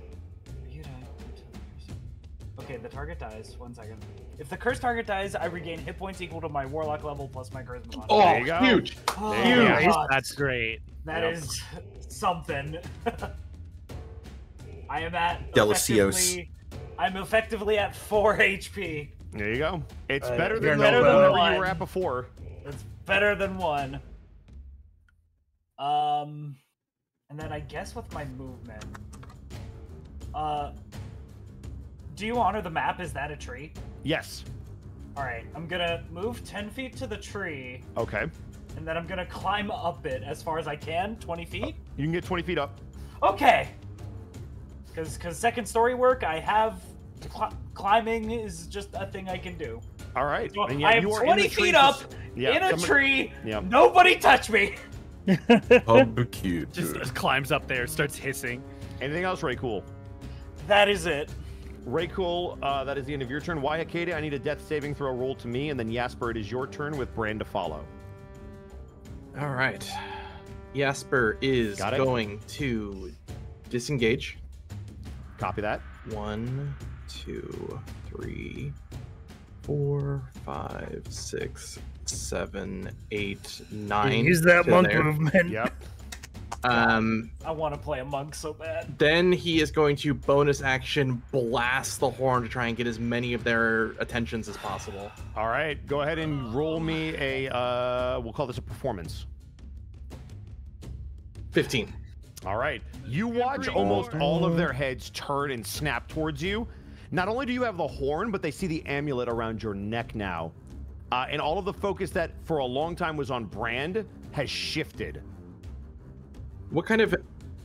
Okay, the target dies. 1 second. If the cursed target dies, I regain hit points equal to my warlock level plus my charisma bonus. Oh, There you go. huge. Oh, Huge. God. That's great. That is something. I am at Delicios. I'm effectively at 4 HP. There you go. It's better you're than no whatever better. you were at before. It's better than 1. And then I guess with my movement. Do you honor the map? Is that a tree? Yes. Alright, I'm gonna move 10 feet to the tree, Okay. and then I'm gonna climb up it as far as I can, 20 feet. You can get 20 feet up. Okay! Because second story work, I have... climbing is just a thing I can do. All right. So And I am you are in 20 the tree feet for up, yeah, in a somebody- tree, Yeah. nobody touch me! Just climbs up there, starts hissing. Anything else, Ray Cool? That is it. Ray Cool, that is the end of your turn. Why, Hikeda, I need a death saving throw roll to me, and then Jasper, it is your turn with Brand to follow. All right. Jasper is Got it. going to disengage. Copy that. 1, 2, 3, 4, 5, 6, 7, 8, 9. Use that to monk there. movement. Yep. I want to play a monk so bad. Then he is going to bonus action blast the horn to try and get as many of their attentions as possible. All right. Go ahead and roll me a, we'll call this a performance. 15. All right. You watch almost all of their heads turn and snap towards you. Not only do you have the horn, but they see the amulet around your neck now. And all of the focus that for a long time was on Brand has shifted. What kind of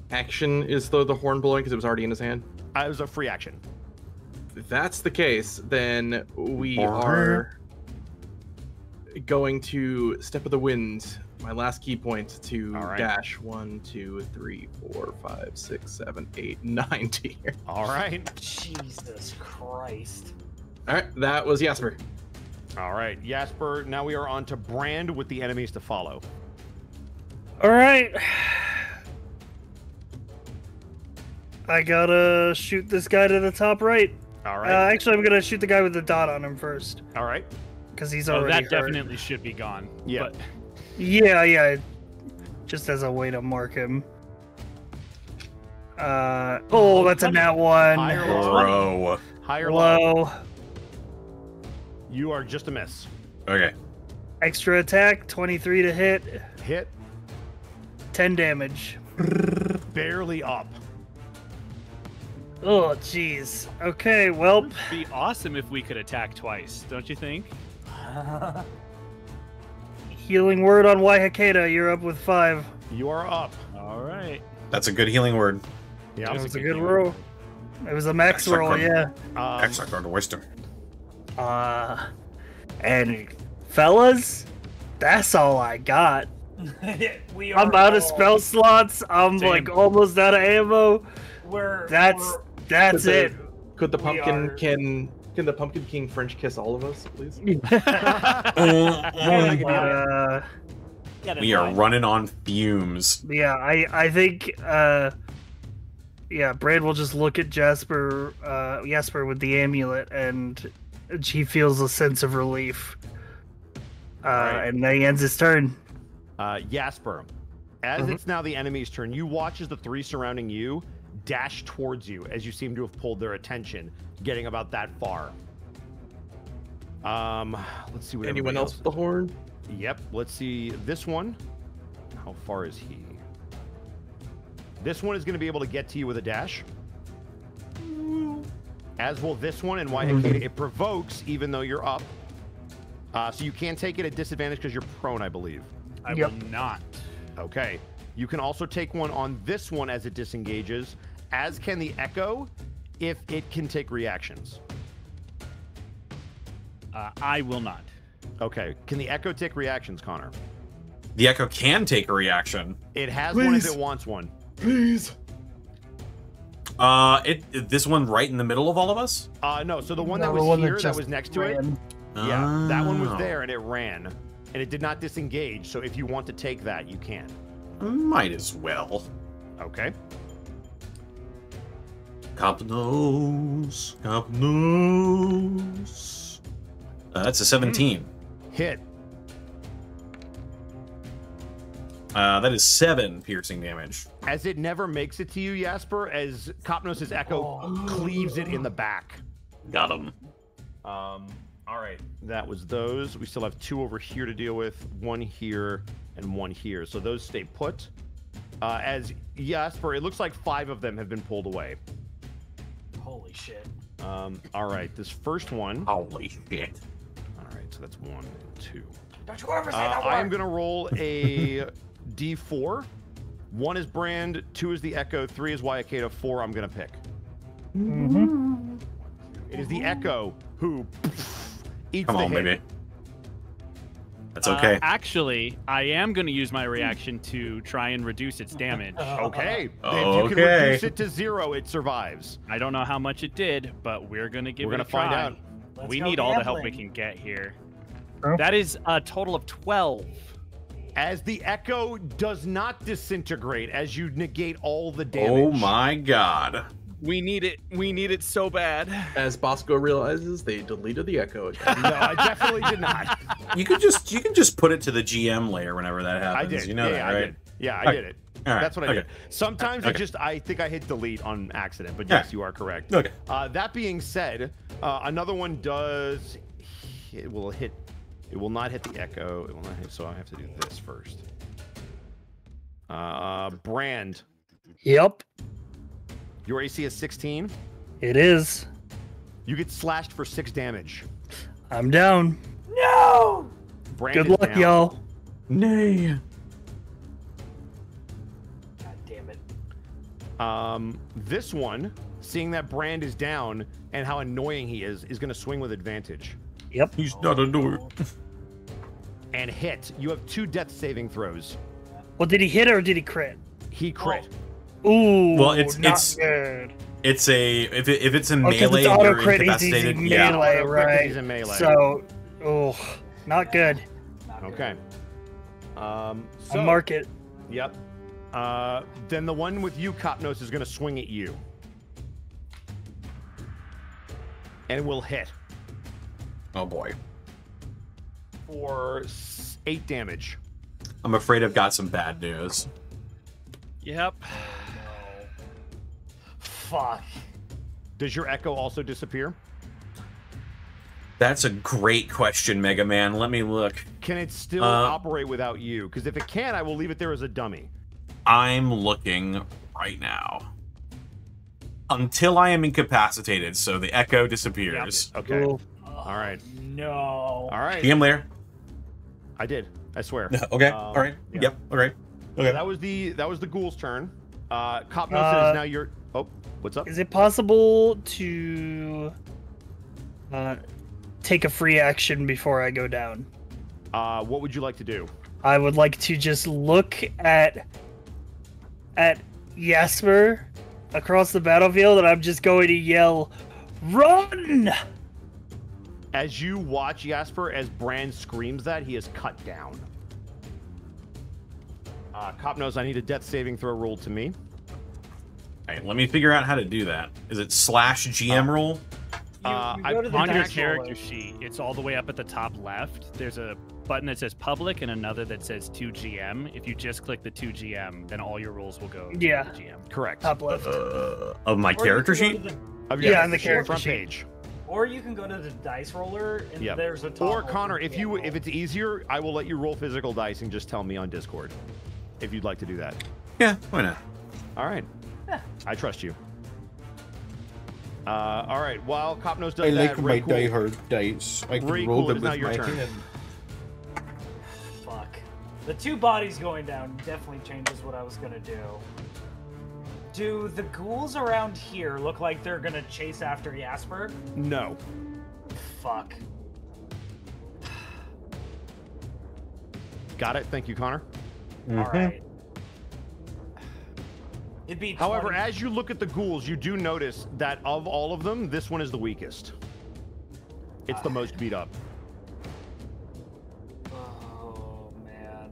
action is the horn blowing because it was already in his hand? It was a free action. If that's the case, then we are going to Step of the Wind, my last key point, to All right. dash 1, 2, 3, 4, 5, 6, 7, 8, 9 to here. All right. Jesus Christ. All right, that was Jasper. All right, Jasper, now we are on to Brand with the enemies to follow. All right. I gotta shoot this guy to the top right. All right. Actually, I'm gonna shoot the guy with the dot on him first, All right. because he's Oh, already that hurt. definitely should be gone. Yeah. But Yeah. Just as a way to mark him. Oh, that's a nat 1. High or low? Bro. High or low? Low. You are just a miss. Okay. Extra attack, 23 to hit, Hit 10 damage. barely up. Oh, jeez. Okay, well, it'd be awesome if we could attack twice, don't you think? healing word on Waihakeda. You're up with 5. You are up. All right. That's a good healing word. Yeah. That was a good roll. It was a max Extra roll, card. yeah. Extra card of wisdom. And fellas, that's all I got. We I'm are out of all- spell slots. I'm Same. like almost out of ammo. That's Could it. Could the We pumpkin are- can the pumpkin king French kiss all of us, please? Get in We are line. running on fumes. Yeah, I think Brad will just look at Jasper with the amulet, and she feels a sense of relief. Right. And then he ends his turn. Jasper, as it's now the enemy's turn, you watch as the three surrounding you dash towards you as you seem to have pulled their attention, getting about that far. Let's see what Anyone everybody else with the horn? Yep, let's see this one. How far is he? This one is going to be able to get to you with a dash. As will this one, and why it provokes even though you're up. So you can take it at disadvantage because you're prone, I believe. I Yep. will not. Okay. You can also take one on this one as it disengages, as can the Echo, if it can take reactions. I will not. Okay. Can the Echo take reactions, Connor? The Echo can take a reaction. It has one if Please. it wants one. Please. This one right in the middle of all of us? No, so the one that No, was the one here, that just was next to it, ran. yeah, that one was Oh. there and it ran. And it did not disengage, so if you want to take that, you can. Might as well. Okay. Cop knows. Cop knows. That's a 17. Hit. That is 7 piercing damage. As it never makes it to you, Jasper, as Copnos' Echo cleaves it in the back. Got him. All right, that was those. We still have 2 over here to deal with, 1 here and 1 here. So those stay put. As Jasper, it looks like 5 of them have been pulled away. Holy shit. All right, this first one. Holy shit. All right, so that's 1 and 2. Don't you ever say that word. I am gonna roll a D4. 1 is Brand, 2 is the Echo, 3 is Waiakeda, 4 I'm gonna pick. It is the Echo who eats Come the on, hit. baby. That's okay. Actually, I am going to use my reaction to try and reduce its damage. Okay. If you Okay. can reduce it to 0, it survives. I don't know how much it did, but we're going to give We're it gonna a try. find out. Let's We go need all the help we gambling. can get here. Oh. That is a total of 12. As the Echo does not disintegrate, as you negate all the damage. Oh my god. We need it. We need it so bad. As Bosco realizes, they deleted the echo again. No, I definitely did not. You can just put it to the GM layer whenever that happens. I did. You know yeah, that, I right? did. Yeah, I Okay. did it. All right. That's what I Okay. did. Sometimes Okay. I think I hit delete on accident, but Yeah. yes, you are correct. Okay. That being said, another one does. It will hit. It will not hit the Echo. It will not hit. So I have to do this first. Brand. Yep, Your AC is 16. it is. You get slashed for 6 damage. I'm down. No! Brand Good is luck, down. y'all. Nay. God damn it. This one, seeing that Brand is down and how annoying he is going to swing with advantage Yep. He's not a door. and hit. You have 2 death saving throws. Well, did he hit or did he crit? He crit. Ooh. Well, it's- not it's- good. If it's in Oh, 'cause melee it's and auto you're crit. He's incapacitated, using yeah. melee, Auto crit 'cause right? he's in melee. So, oh, not good. Okay. So, I'll mark it. Yep. Then the one with you, Copnos, is going to swing at you. And will hit Oh boy. for 8 damage. I'm afraid I've got some bad news. Yep. Fuck. Does your Echo also disappear? That's a great question, Mega Man. Let me look. Can it still Uh, operate without you? Because if it can, I will leave it there as a dummy. I'm looking right now. Until I am incapacitated, so the echo disappears. Okay. Cool. All right. No. All right. GM layer. I did. I swear. Okay. Um, All right. yeah. Yep. All right. So Okay. that was the ghoul's turn. Copnos is now your. Oh, What's up? Is it possible to take a free action before I go down? What would you like to do? I would like to just look at Jasper across the battlefield, and I'm just going to yell, "Run!" As you watch Jasper, as Brand screams that, he is cut down. Cop knows I need a death saving throw rolled to me. All right, let me figure out how to do that. Is it /GM roll? You go to the On your dice character roller. sheet, it's all the way up at the top left. There's a button that says public and another that says 2GM. If you just click the 2GM, then all your rolls will go Yeah. to the GM. Correct. Top left. Of my Or you character can go sheet? to the- Of Yeah, your on the character front sheet. page. Or you can go to the dice roller, and Yeah. there's a top Or roll Connor, for if GM roll. it's easier, I will let you roll physical dice and just tell me on Discord if you'd like to do that. Yeah, why not? All right. Yeah. I trust you. All right. While Cop knows does I that, like my Ray Cool- die hard dice. I can Ray roll Cool, them it is now with your my turn. hand. Fuck. The two bodies going down definitely changes what I was gonna do. Do the ghouls around here look like they're gonna chase after Jasper? No. Fuck. Got it. Thank you, Connor. Alright. It'd be However, 20 as you look at the ghouls, you do notice that of all of them, this one is the weakest. It's the most beat up. Oh man.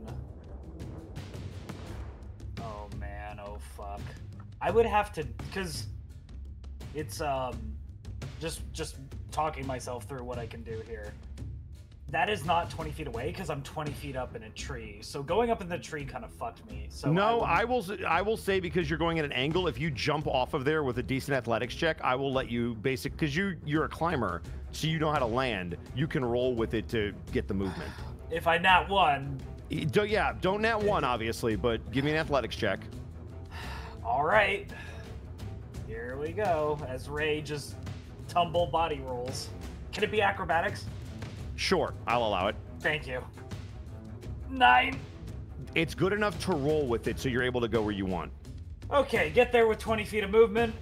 Oh man, oh fuck. I would have to, cause it's just talking myself through what I can do here. That is not 20 feet away because I'm 20 feet up in a tree. So going up in the tree kind of fucked me. So No, I will say because you're going at an angle, if you jump off of there with a decent athletics check, I will let you because you're a climber, so you know how to land. You can roll with it to get the movement. if I nat one, Don't nat one, obviously, but give me an athletics check. all right. Here we go. As Ray just tumble body rolls. Can it be acrobatics? Sure, I'll allow it. Thank you. 9. It's good enough to roll with it, so you're able to go where you want. Okay, get there with 20 feet of movement.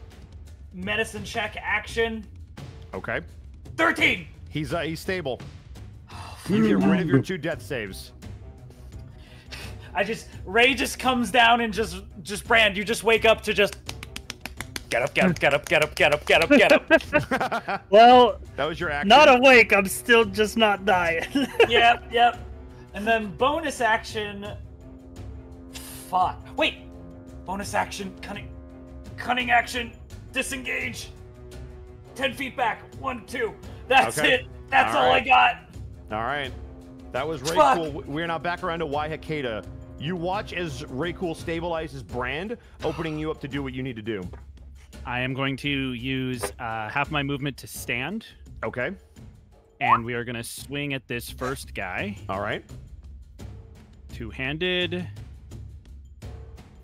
Medicine check action. Okay. 13. He's stable. You get rid of your 2 death saves. Ray just comes down and just Brand, you just wake up to just get up, get up, get up, get up, get up, get up, get up. Well, That was your action. not awake. I'm still just not dying. Yep. And then bonus action. Fuck. Wait. Bonus action. Cunning action. Disengage. 10 feet back. 1, 2. That's Okay. it. That's All all right. I got. All right. That was Ray Fuck. Cool. We're now back around to Waihakeda. You watch as Ray Cool stabilizes Brand, opening you up to do what you need to do. I am going to use half my movement to stand, Okay. and we are going to swing at this first guy. All right. Two-handed.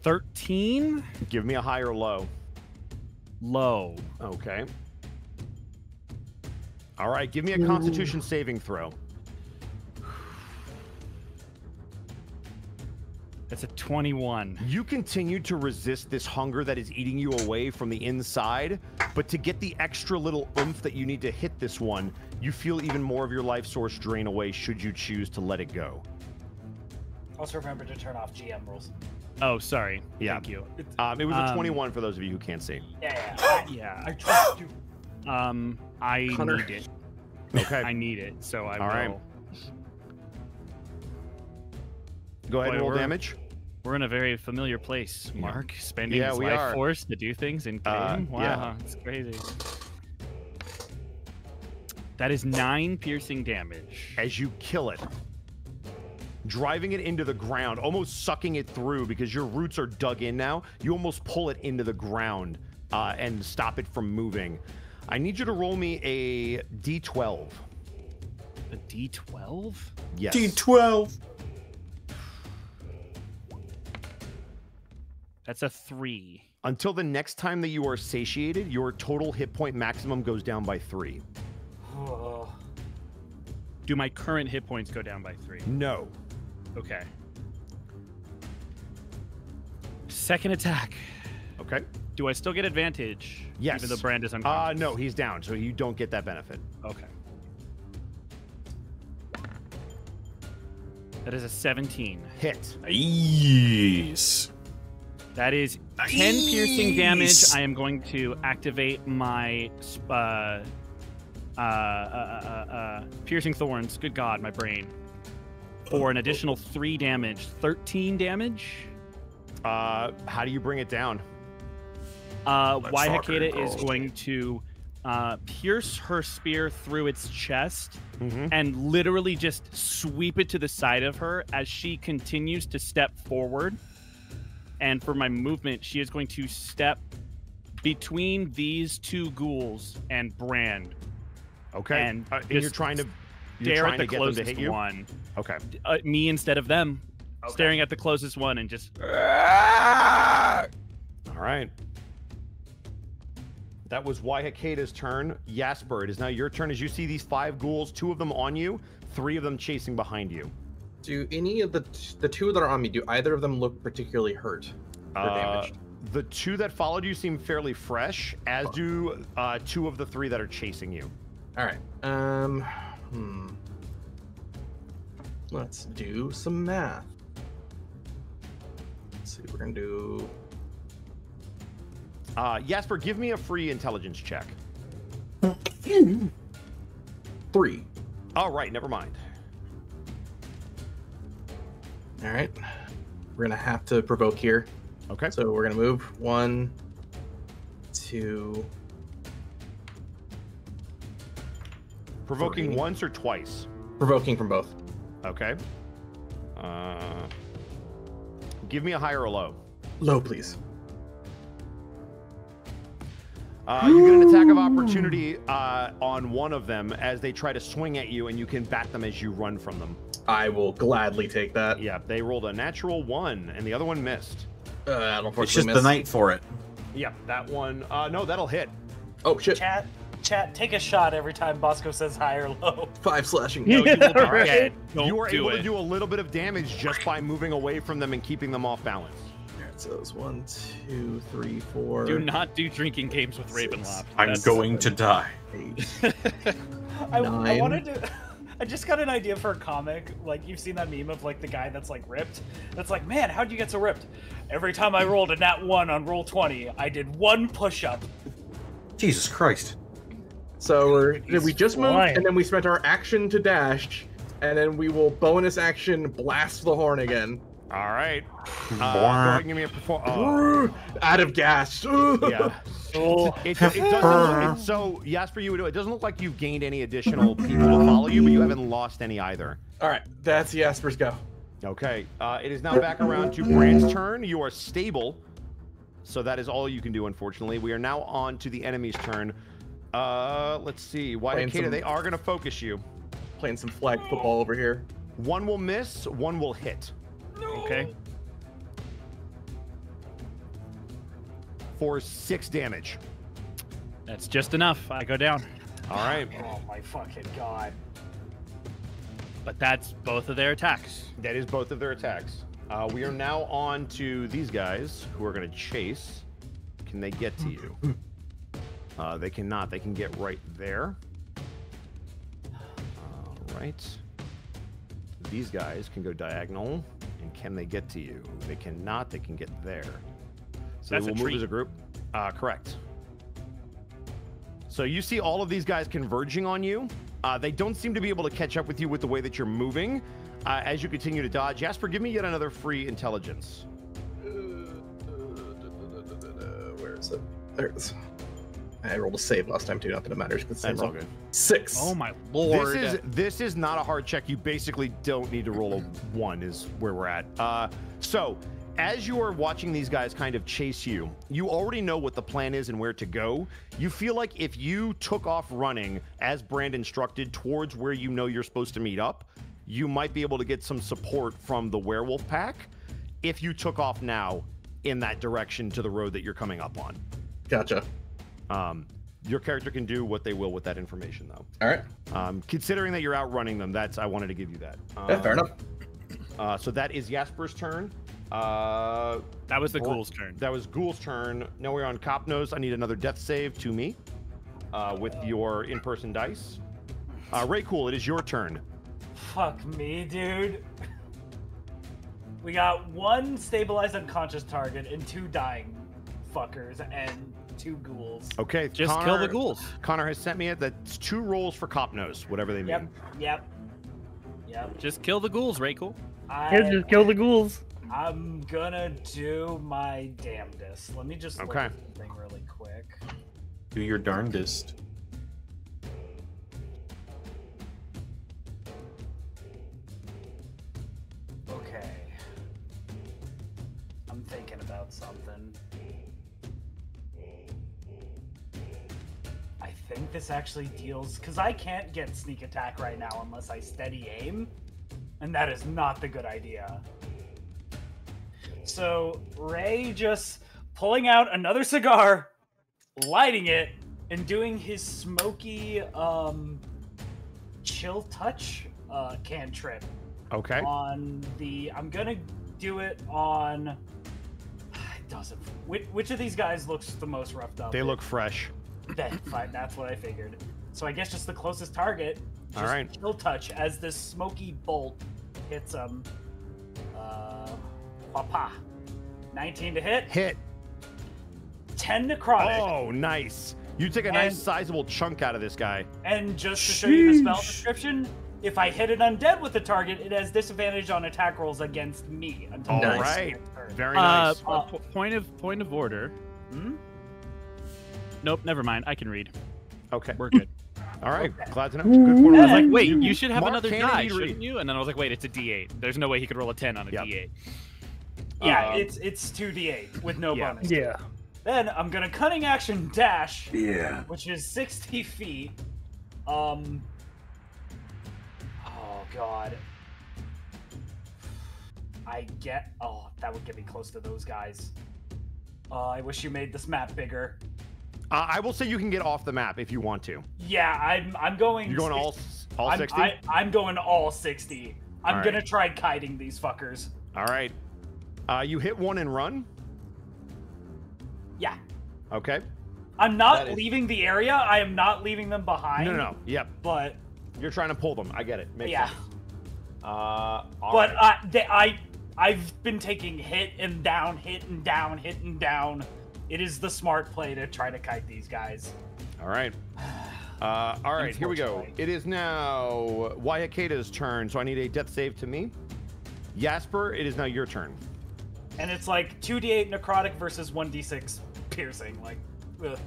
13. Give me a high or low. Low. Okay. All right. Give me a Constitution saving throw. That's a 21. You continue to resist this hunger that is eating you away from the inside, but to get the extra little oomph that you need to hit this one, you feel even more of your life source drain away should you choose to let it go. Also remember to turn off GM rules. Oh, sorry. Yeah. Thank you. It was a 21 for those of you who can't see. Yeah. Yeah. I trust you. I Connor. need it. Okay. I need it, so I All will. right. Go ahead and Boy, roll we're- damage. We're in a very familiar place, Mark. Spending Yeah, his we life are. force to do things in game. Wow, yeah. it's crazy. That is 9 piercing damage. As you kill it, driving it into the ground, almost sucking it through because your roots are dug in now. You almost pull it into the ground and stop it from moving. I need you to roll me a D12. A D12? Yes. D12. That's a 3. Until the next time that you are satiated, your total hit point maximum goes down by 3. Oh. Do my current hit points go down by 3? No. Okay. Second attack. Okay. Do I still get advantage? Yes. Even though Brand is unconscious? No, he's down, so you don't get that benefit. Okay. That is a 17. Hit. Nice. That is 10 piercing damage. I am going to activate my piercing thorns. Good God, my brain. For an additional 3 damage. 13 damage. How do you bring it down? Waihakeda is going to pierce her spear through its chest and literally just sweep it to the side of her as she continues to step forward. And for my movement, she is going to step between these 2 ghouls and Brand. Okay. And you're trying to stare at the get them to closest hit you? one. Okay. Me instead of them. Okay. Staring at the closest one and just... All right. That was Waihakeda's turn. Jasper, it is now your turn as you see these 5 ghouls, 2 of them on you, 3 of them chasing behind you. Do any of the 2 that are on me, do either of them look particularly hurt or damaged? The 2 that followed you seem fairly fresh, as do 2 of the 3 that are chasing you. All right. Let's do some math. Let's see. We're gonna do. Jasper, give me a free intelligence check. 3. All right, never mind. All right. We're gonna have to provoke here. Okay. So we're gonna move 1, 2. Provoking 3. once or twice? Provoking from both. Okay. Give me a high or a low. Low, please. You get an attack of opportunity on one of them as they try to swing at you, and you can bat them as you run from them. I will gladly take that. Yeah, they rolled a natural 1, and the other one missed. I don't It's just the night for it. Yeah, that one. No, that'll hit. Oh shit! Chat, take a shot every time Bosco says high or low. 5 slashing. No, you will be Right. dead. Don't You were do able it. to do a little bit of damage just by moving away from them and keeping them off balance. So it's 1, 2, 3, 4. Do not do drinking games with Ravenloft. I'm going to die. 8. I 9. wanted to. I just got an idea for a comic. Like, you've seen that meme of like the guy that's like ripped. That's like, man, how'd you get so ripped? Every time I rolled a nat 1 on roll 20, I did 1 push-up. Jesus Christ. So we just moved, flying. and then we spent our action to dash, and then we will bonus action blast the horn again. All right. Go ahead and give me a perform. Out of gas. Yeah. It doesn't. So, Jasper, it doesn't look like you've gained any additional people to follow you, but you haven't lost any either. All right, that's Jasper's go. Okay. It is now back around to Brand's turn. You are stable, so that is all you can do. Unfortunately, we are now on to the enemy's turn. Let's see. Waihakeda, they are going to focus you. Playing some flag football over here. 1 will miss, 1 will hit. Okay. For 6 damage. That's just enough. I go down. All right. Oh my fucking god. But that's both of their attacks. That is both of their attacks. We are now on to these guys who are going to chase. Can they get to you? They cannot. They can get right there. All right. These guys can go diagonal. And can they get to you? They cannot. They can get there. So That's they a will move treat. as a group. Correct. So you see all of these guys converging on you. They don't seem to be able to catch up with you with the way that you're moving as you continue to dodge. Jasper, give me yet another free intelligence. Where is it? There it is. I rolled a save last time too. Not that it matters. But That's all good. 6. Oh my lord. This is not a hard check. You basically don't need to roll a 1 is where we're at. So as you are watching these guys kind of chase you, you already know what the plan is and where to go. You feel like if you took off running as Brand instructed towards where you know you're supposed to meet up, you might be able to get some support from the werewolf pack if you took off now in that direction to the road that you're coming up on. Gotcha. Your character can do what they will with that information, though. All right. Considering that you're outrunning them, I wanted to give you that. Yeah, fair enough. So that is Jasper's turn. That was the ghoul's turn. That was Ghoul's turn. Now we're on Copnos. I need another death save to me with your in-person dice. Raycool, it is your turn. Fuck me, dude. We got 1 stabilized unconscious target and 2 dying fuckers and 2 ghouls. Okay, Just kill the ghouls. Connor has sent me it. That's 2 rolls for Copnos, whatever they mean. Yep. Just kill the ghouls, Raycool. Yeah, just kill the ghouls. I'm gonna do my damnedest. Let me just look Okay. at something really quick. Do your darndest. Okay. I'm thinking about something. I think this actually deals... Because I can't get sneak attack right now unless I steady aim. And that is not the good idea. So, Ray just pulling out another cigar, lighting it, and doing his smoky, chill touch cantrip. Okay. On the... I'm gonna do it on... It doesn't... Which of these guys looks the most roughed up? They look fresh. Then, fine, that's what I figured. So I guess just the closest target. Just All right. Chill touch as this smoky bolt hits him. Papa. 19 to hit. Hit. 10 necrotic. Oh, nice. You take a nice sizable chunk out of this guy. And just to show you the spell description, if I hit an undead with the target, it has disadvantage on attack rolls against me until All next right. turn. Very nice. Point of order. Nope, never mind. I can read. Okay. We're good. All right. Okay. Glad to know. Good point. I was like, wait, you should have Mark another can die, indeed read. shouldn't you? And then I was like, wait, it's a D8. There's no way he could roll a 10 on a D8. Yeah, it's 2d8 with no bonus. Yeah. Then I'm gonna cunning action dash. Yeah. Which is 60 feet. Oh god. That would get me close to those guys. I wish you made this map bigger. I will say you can get off the map if you want to. Yeah, I'm going. You're going all 60? I'm going all 60. I'm All gonna right. try kiting these fuckers. All right. You hit one and run. Yeah. Okay. I'm not leaving the area. I am not leaving them behind. No. Yep. But You're trying to pull them. I get it. Makes yeah. sense. But I've been taking hit and down, hit and down, hit and down. It is the smart play to try to kite these guys. All right. All right, here we go. Unfortunately. It is now Wayaketa's turn, so I need a death save to me. Jasper, it is now your turn. And it's like 2d8 necrotic versus 1d6 piercing. Like, ugh.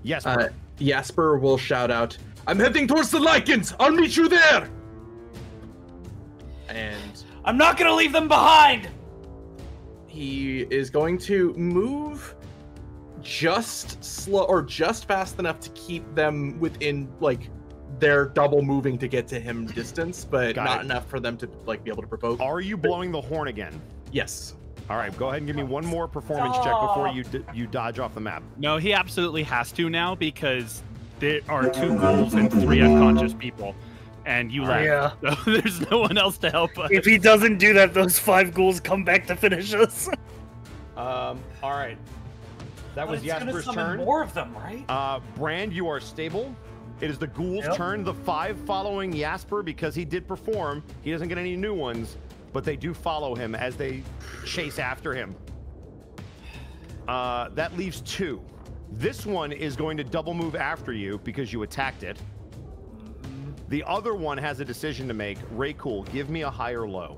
Jasper. Jasper will shout out, "I'm heading towards the Lycans! I'll meet you there!" And I'm not gonna leave them behind! he is going to move just slow or just fast enough to keep them within like their double moving to get to him distance, but Got not it. enough for them to like be able to provoke. Are you blowing the horn again? Yes. All right, go ahead and give me one more performance check before you dodge off the map. No, he absolutely has to now because there are 2 ghouls and 3 unconscious people. And you left. Yeah. So there's no one else to help us. If he doesn't do that, those 5 ghouls come back to finish us. All right. That But was it's gonna Jasper's summon turn. more of them, right? Brand, you are stable. It is the ghoul's turn. The 5 following Jasper because he did perform. He doesn't get any new ones, but they do follow him as they chase after him. That leaves 2. This one is going to double move after you because you attacked it. The other one has a decision to make. Raycool, give me a high or low.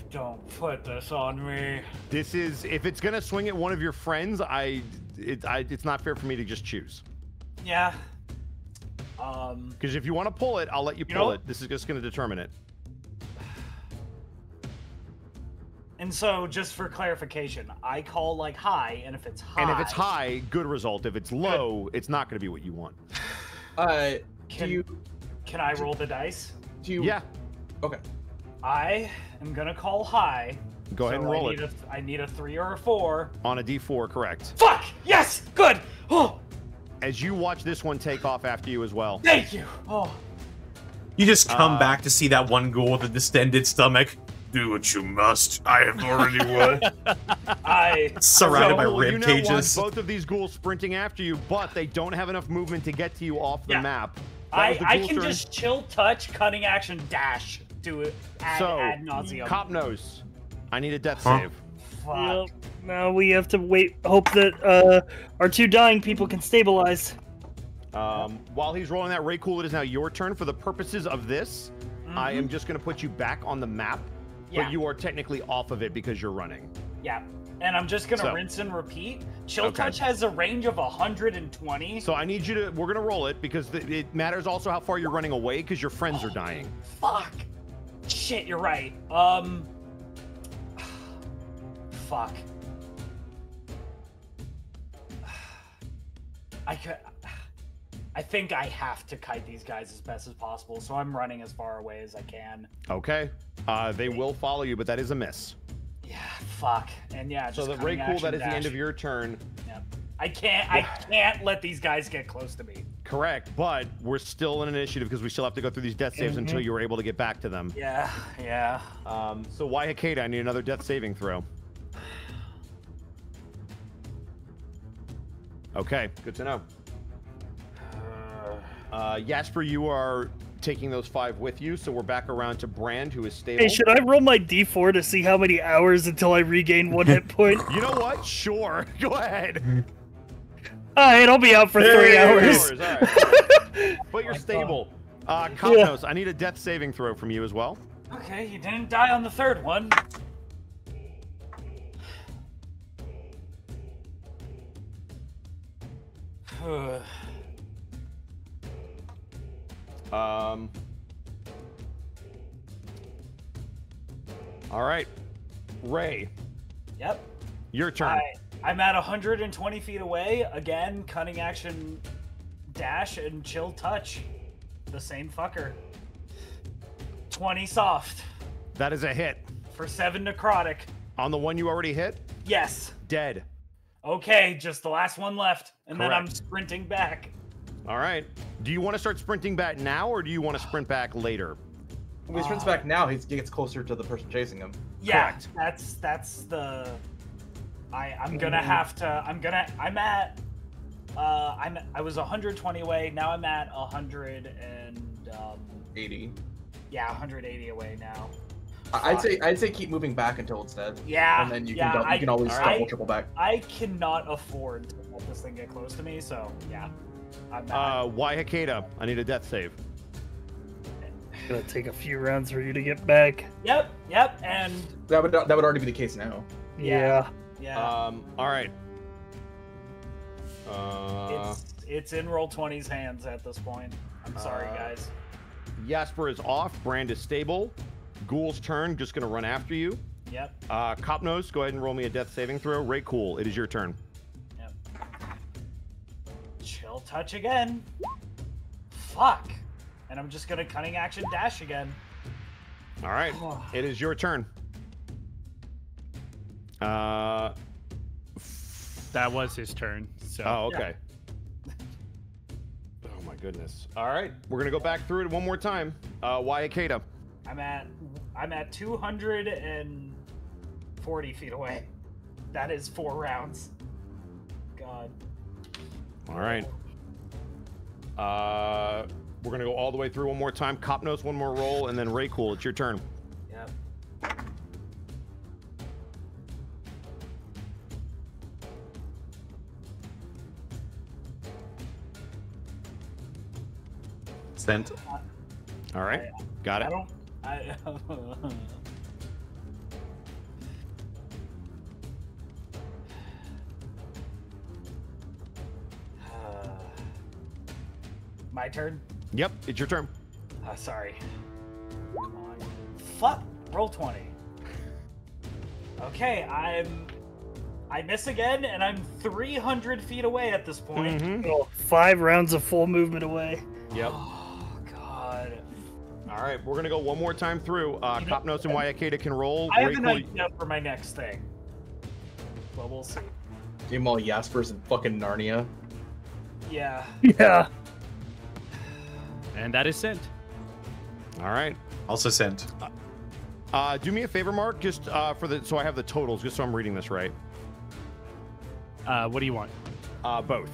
Don't put this on me. This is, if it's gonna swing at one of your friends, it's not fair for me to just choose. Yeah. Because if you want to pull it, I'll let you pull it. This is just gonna determine it. And so, just for clarification, I call like high, and if it's high, And if it's high, good result. If it's low, it's not gonna be what you want. Can I roll the dice? Yeah. Okay. I am gonna call high. Go ahead and roll it. I need a 3 or a 4. On a D4, correct. Fuck! Yes! Good! Oh! As you watch this one take off after you as well. Thank you! Oh. You just come back to see that one ghoul with a distended stomach. Do what you must. I have already won. Surrounded by rib you now cages. want both of these ghouls sprinting after you, but they don't have enough movement to get to you off the map. I can just chill touch, cutting action, dash, do it ad nauseum. Cop nose. I need a death save. Fuck. Yep. Now we have to wait, hope that our two dying people can stabilize. While he's rolling that, Ray Cool, it is now your turn. For the purposes of this, I am just going to put you back on the map, but you are technically off of it because you're running. Yeah, and I'm just going to rinse and repeat. Chill touch has a range of 120. So I need you to, we're going to roll it because it matters also how far you're running away because your friends are dying. Fuck. Shit, you're right. Fuck. I think I have to kite these guys as best as possible, so I'm running as far away as I can. Okay. They will follow you, but that is a miss. Yeah, fuck. And yeah, just so the Ray Cool, that is the end of your turn. Yep. I can't let these guys get close to me. Correct, but we're still in initiative because we still have to go through these death saves until you were able to get back to them. Yeah, yeah. So why Hakeda? I need another death saving throw. Okay, good to know. Jasper, you are taking those 5 with you, so we're back around to Brand, who is stable. Hey, should I roll my d4 to see how many hours until I regain 1 hit point? You know what? Sure. Go ahead. Alright, I'll be out for 3 hours. All right. But you're stable. Cosmos, I need a death saving throw from you as well. Okay, you didn't die on the 3rd one. All right, Ray. Yep. Your turn. I'm at 120 feet away. Again, cunning action, dash, and chill touch. The same fucker. 20 soft. That is a hit. For 7 necrotic. On the one you already hit? Yes. Dead. Okay, just the last one left. And Correct. then I'm sprinting back. All right. Do you want to start sprinting back now, or do you want to sprint back later? When he sprints back now, he gets closer to the person chasing him. Yeah, Correct. that's the. I'm gonna have to. I was 120 away. Now I'm at 180. Yeah, 180 away now. I'd say keep moving back until it's dead. Yeah, and then you can always double triple back. I cannot afford to let this thing get close to me, so yeah. Why Hakeda? I need a death save. It's gonna take a few rounds for you to get back. Yep, and that would already be the case now. Yeah. Yeah. All right. It's in Roll20's hands at this point. I'm sorry, guys. Jasper is off. Brand is stable. Ghoul's turn. Just gonna run after you. Yep. Copnose, go ahead and roll me a death saving throw. Ray Cool, it is your turn. Yep. Chill touch again. Fuck. And I'm just gonna cunning action dash again. All right. It is your turn. That was his turn. So. Oh, okay. Oh my goodness. All right, we're gonna go back through it one more time. Why Akeda? I'm at 240 feet away. That is 4 rounds. God. All right. We're gonna go all the way through one more time. Copnose, one more roll, and then Ray Cool, it's your turn. Yep. Sent. All right, got it. My turn? Yep, it's your turn. Sorry. Come on. Fuck. Roll 20. Okay, I miss again, and I'm 300 feet away at this point. Mm-hmm. Oh, 5 rounds of full movement away. Yep. Oh, God. All right, we're gonna go one more time through. Copnose and Wayakeda can roll. I have Ray an Cool- idea for my next thing. But we'll see. Give them all Jaspers and fucking Narnia. Yeah. Yeah. And that is sent. All right. Also sent. Do me a favor, Mark, just so I have the totals, just so I'm reading this right. What do you want? Both.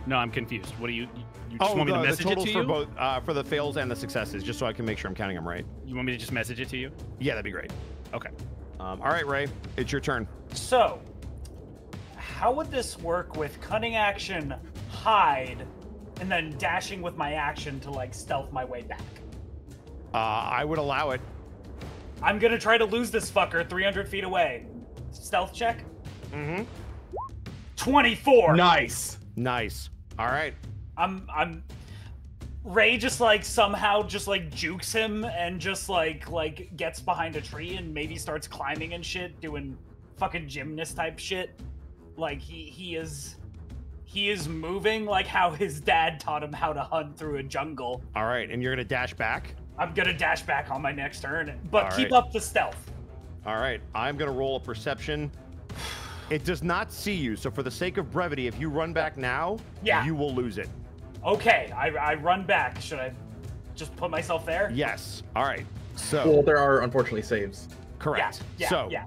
No, I'm confused. What do you just want me to message the it totals to for you? both, for the fails and the successes, just so I can make sure I'm counting them right. You want me to just message it to you? Yeah, that'd be great. Okay. All right, Ray, it's your turn. So, how would this work with cunning action, hide, and then dashing with my action to like stealth my way back? I would allow it. I'm gonna try to lose this fucker 300 feet away. Stealth check. Mm-hmm. 24. Nice. Nice. All right. I'm. Ray just like somehow just like jukes him and just like gets behind a tree and maybe starts climbing and shit, doing fucking gymnast type shit. Like he is moving like how his dad taught him how to hunt through a jungle. All right, and you're gonna dash back. I'm gonna dash back on my next turn, but All keep right. up the stealth. All right, I'm gonna roll a perception. It does not see you, so for the sake of brevity, if you run back now, Yeah. you will lose it. Okay, I run back. Should I just put myself there? Yes. All right. So Well, there are unfortunately saves. correct. Yeah, so yeah.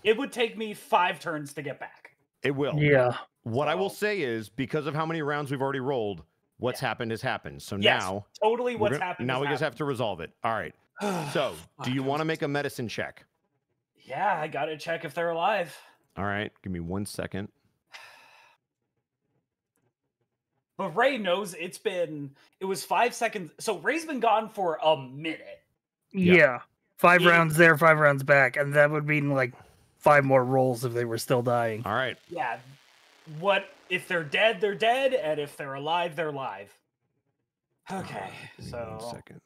It would take me 5 turns to get back. it will. Yeah. What I will say is, because of how many rounds we've already rolled, what's happened has happened. So Yes, now totally what's we're gonna- happened. Now has we just have happened. to resolve it. All right. So, do you want to make a medicine check? Yeah, I gotta check if they're alive. All right. Give me 1 second. But Ray knows it was 5 seconds. So Ray's been gone for a minute. Yeah. 5 Yeah. rounds there, 5 rounds back, and that would mean like 5 more rolls if they were still dying. All right. Yeah. What if they're dead, they're dead, and if they're alive, they're alive. Okay, Give me so 1 second.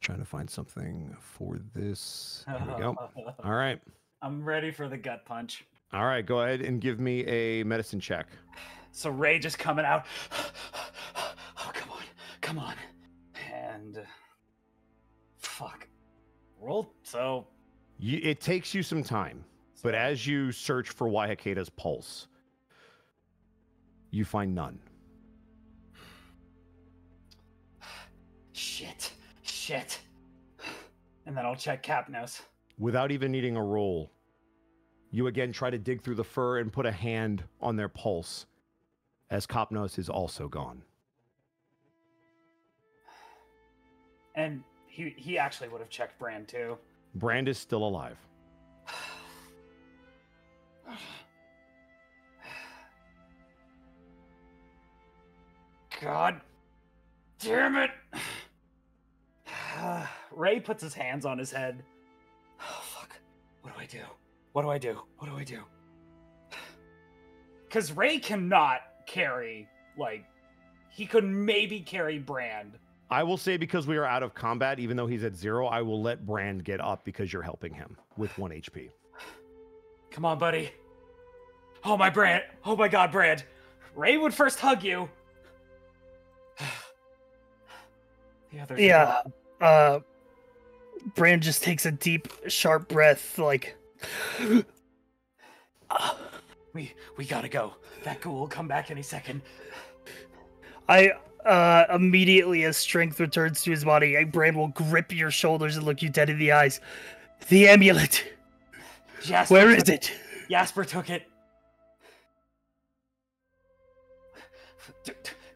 Trying to find something for this. There we go. All right. I'm ready for the gut punch. All right. Go ahead and give me a medicine check. So Ray just coming out. Oh, come on. And fuck. Roll. So It takes you some time, but as you search for Waihaketa's pulse, you find none. shit. And then I'll check Capnos. Without even needing a roll, you again try to dig through the fur and put a hand on their pulse, as Kopnos is also gone. And he actually would have checked Brand too. Brand is still alive. God damn it. Ray puts his hands on his head. Oh, fuck. What do I do? Because Ray cannot carry, like, he could maybe carry Brand. I will say, because we are out of combat, even though he's at 0, I will let Brand get up because you're helping him with 1 HP. Come on, buddy. Oh, my Brand. Oh, my God, Brand. Ray would first hug you. The others are Yeah. gone. Bran just takes a deep, sharp breath, like. We gotta go. That ghoul will come back any second. I immediately, as strength returns to his body, Bran will grip your shoulders and look you dead in the eyes. The amulet. Jasper Where is took- it? Jasper took it.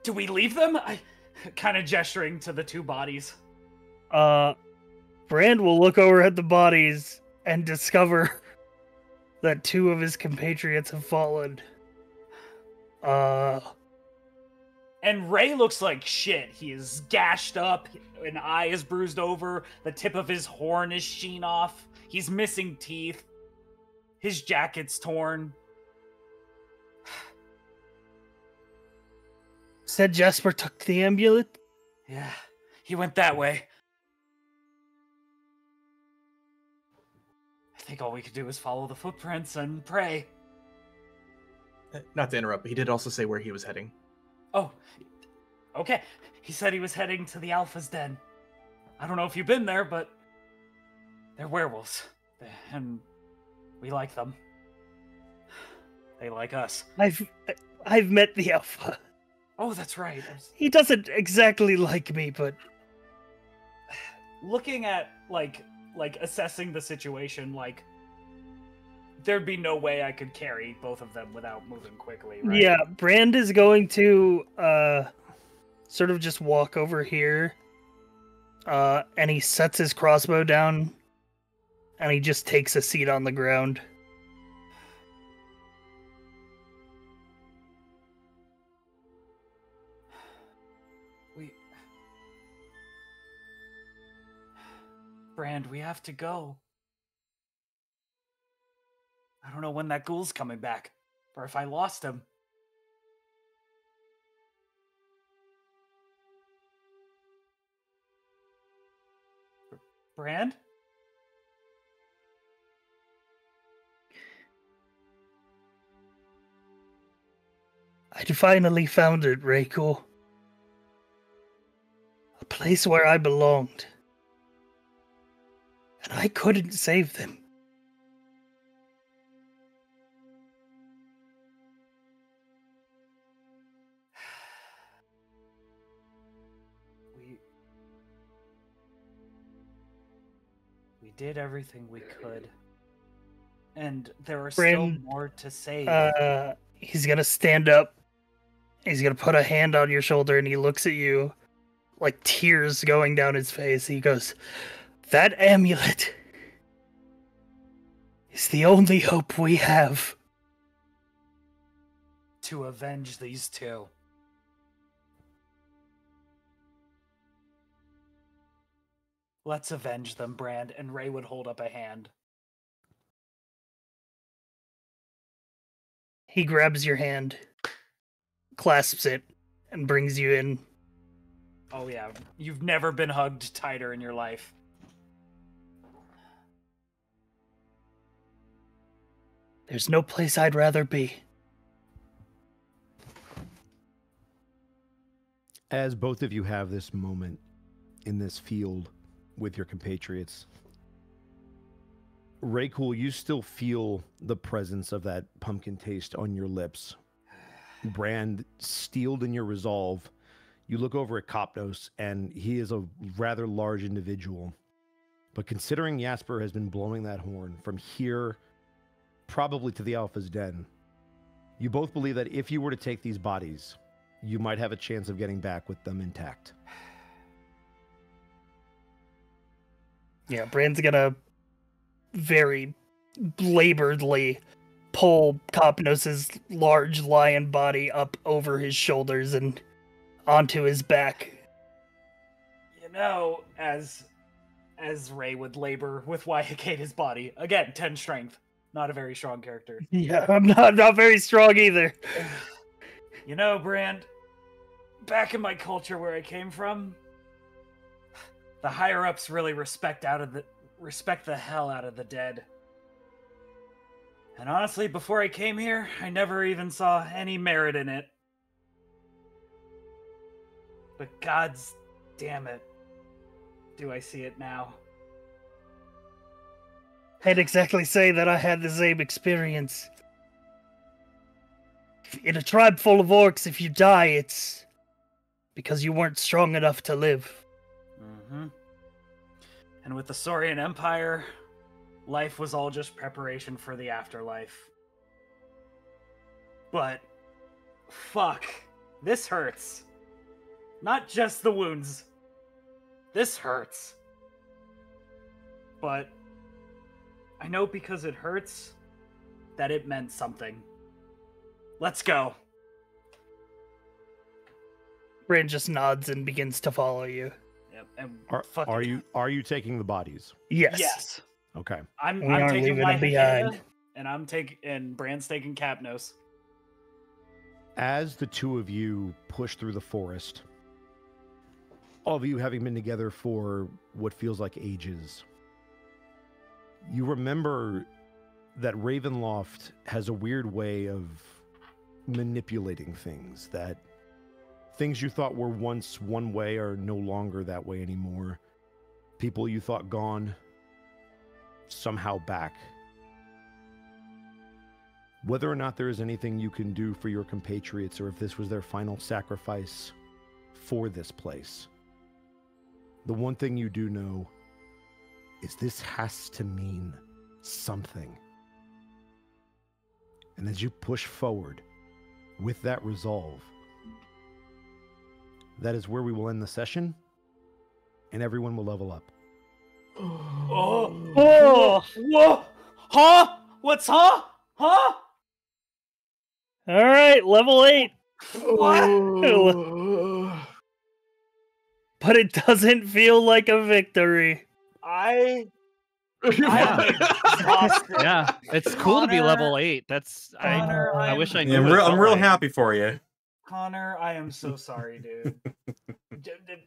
Do we leave them? I kind of gesturing to the 2 bodies. Bran will look over at the bodies and discover that 2 of his compatriots have fallen. And Ray looks like shit. He is gashed up, an eye is bruised over, the tip of his horn is sheen off. He's missing teeth. His jacket's torn. Said Jasper took the amulet? Yeah, he went that way. I think all we could do is follow the footprints and pray. Not to interrupt, but he did also say where he was heading. Oh, okay. He said he was heading to the Alpha's den. I don't know if you've been there, but they're werewolves. And we like them. They like us. I've met the Alpha. Oh, that's right. He doesn't exactly like me, but Looking at like assessing the situation, like there'd be no way I could carry both of them without moving quickly, right? yeah, Brand is going to sort of just walk over here, and he sets his crossbow down, and he just takes a seat on the ground. Brand, we have to go. I don't know when that ghoul's coming back, or if I lost him. Brand? I'd finally found it, Reiko. A place where I belonged. And I couldn't save them. We did everything we could. And there are still more to say. He's gonna stand up. He's gonna put a hand on your shoulder and he looks at you, like tears going down his face. He goes, "That amulet is the only hope we have to avenge these two." Let's avenge them, Brand, and Ray would hold up a hand. He grabs your hand, clasps it, and brings you in. Oh yeah, you've never been hugged tighter in your life. There's no place I'd rather be. As both of you have this moment in this field with your compatriots, Raycool, you still feel the presence of that pumpkin taste on your lips. Brand, steeled in your resolve, you look over at Kopnos, and he is a rather large individual. But considering Jasper has been blowing that horn from here probably to the Alpha's Den, you both believe that if you were to take these bodies, you might have a chance of getting back with them intact. Yeah, Brand's gonna very laboredly pull Kopnos' large lion body up over his shoulders and onto his back. You know, as Ray would labor with Waiakate's body. Again, 10 strength. Not a very strong character. Yeah, I'm not very strong either. You know, Brand, back in my culture where I came from, the higher-ups really respect the hell out of the dead. And honestly, before I came here, I never even saw any merit in it. But gods damn it, do I see it now. I'd exactly say that I had the same experience. In a tribe full of orcs, if you die, it's because you weren't strong enough to live. Mm-hmm. And with the Saurian Empire, life was all just preparation for the afterlife. But, fuck, this hurts. Not just the wounds. This hurts. But I know because it hurts that it meant something. Let's go. Brand just nods and begins to follow you. Yep. And Are you taking the bodies? Yes. Yes. Okay. I'm aren't taking leaving my them behind. and Brand's taking Kapnos. As the two of you push through the forest, all of you having been together for what feels like ages, you remember that Ravenloft has a weird way of manipulating things, that things you thought were once one way are no longer that way anymore. People you thought gone, somehow back. Whether or not there is anything you can do for your compatriots, or if this was their final sacrifice for this place, the one thing you do know is this has to mean something. And as you push forward with that resolve, that is where we will end the session, and everyone will level up. Oh! Whoa! Huh? What's huh? Huh? All right, level 8. Oh. But it doesn't feel like a victory. I'm Yeah. exhausted. Yeah, it's cool to be Connor- level 8. Connor, I wish I knew. Yeah, what it I'm felt real like. happy for you. Connor, I am so sorry, dude.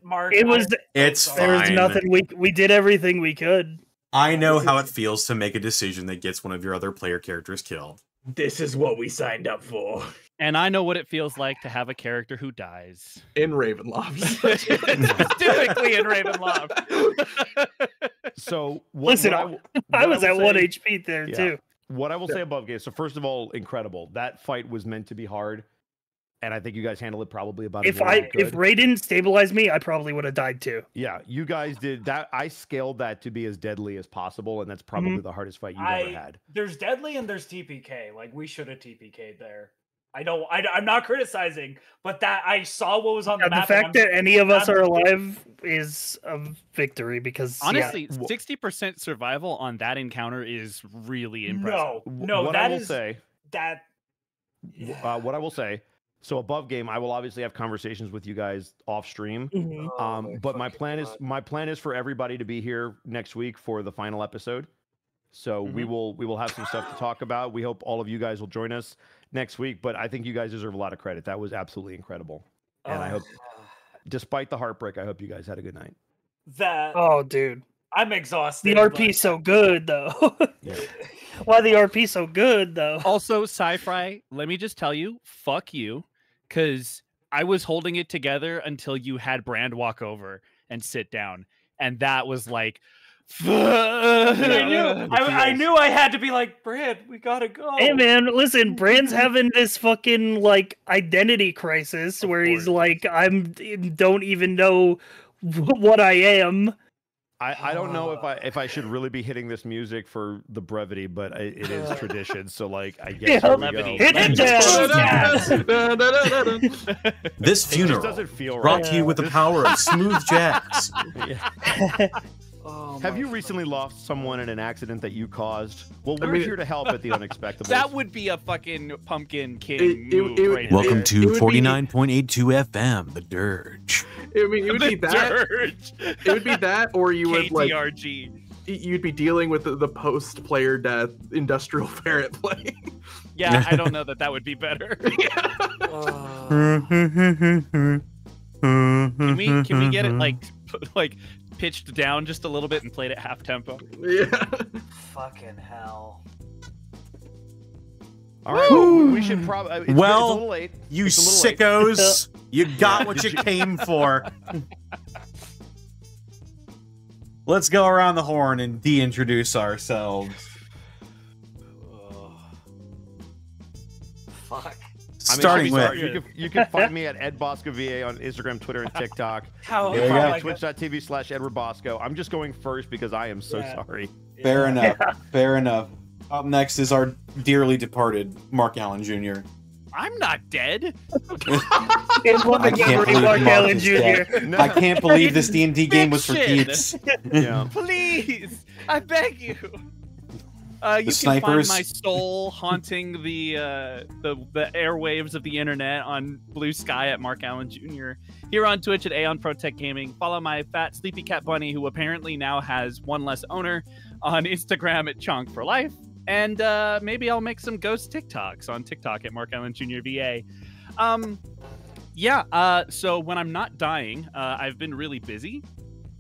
Mark, It was It's sorry. there was fine. nothing we did everything we could. I know how it feels to make a decision that gets one of your other player characters killed. This is what we signed up for And I know what it feels like to have a character who dies. in Ravenloft. Specifically in Ravenloft. So, Listen, what I was will at 1 say- HP there Yeah. too. What I will say above game. So first of all, incredible. That fight was meant to be hard, and I think you guys handled it probably about as If well as you if could. Ray didn't stabilize me, I probably would have died too. Yeah, you guys did that. I scaled that to be as deadly as possible, and that's probably Mm-hmm. the hardest fight you've ever had. There's deadly and there's TPK. Like, we should have TPK'd there. I'm not criticizing, but that I saw what was on the And the map. fact that any of us I'm- are alive is a victory because Honestly, Wha- 60% survival on that encounter is really impressive. no, What I that will is say, that. what I will say. So above game, I will obviously have conversations with you guys off stream. Mhm. But my plan is for everybody to be here next week for the final episode. So we will have some stuff to talk about. We hope all of you guys will join us next week. But I think you guys deserve a lot of credit. That was absolutely incredible. And I hope, despite the heartbreak, I hope you guys had a good night. that Oh, dude, I'm exhausted. the RP's so good though. Yeah. Why the RP so good though? Also, Sci-Fi, let me just tell you, fuck you, because I was holding it together until you had Brand walk over and sit down. And that was like, I knew I had to be like, Brad, we gotta go. Hey man, listen, Brand's having this fucking like identity crisis where he's like, don't even know what I am. I don't know if I should really be hitting this music for the brevity, but it is tradition. So like I guess Yeah, here we levity. go. Hit it down. This It just funeral doesn't feel brought right. to you with the power of smooth jazz. Oh Have my you recently lost someone in an accident that you caused? Well, we're mean- here to help at the Unexpectables. that would be a fucking Pumpkin King It- move it- right Welcome there. to It would be- 49.82 FM, The Dirge. I mean, it would be that. Dirge. It would be that, or you would like KTRG. you'd be dealing with the post-player death industrial ferret play. Yeah, I don't know that would be better. Can we get it like pitched down just a little bit and played at half tempo? Yeah. fucking hell. All right, we should probably. It's a Well, little late. You It's a little late. sickos, you got what you came for. Let's go around the horn and de-introduce ourselves. Fuck. I mean, Starting to be with fair, you can find me at Bosco VA on Instagram, Twitter, and TikTok. How? There you how go. am I Twitch.tv/Edward Bosco. I'm just going first because I am so Yeah. sorry. fair enough. Fair enough. Up next is our dearly departed Mark Allen Jr. I'm not dead. In one I can't memory, believe Mark Mark Allen is Jr. dead. I can't believe this D&D game was for Fiction. keeps. Yeah. Please, I beg you. You can snipers. find my soul haunting the airwaves of the internet on Blue Sky at Mark Allen Jr. Here on Twitch at Aeon Protect Gaming. Follow my fat sleepy cat bunny, who apparently now has one less owner, on Instagram at Chonk for Life. And maybe I'll make some ghost TikToks on TikTok at Mark Allen Jr. VA. So when I'm not dying, I've been really busy.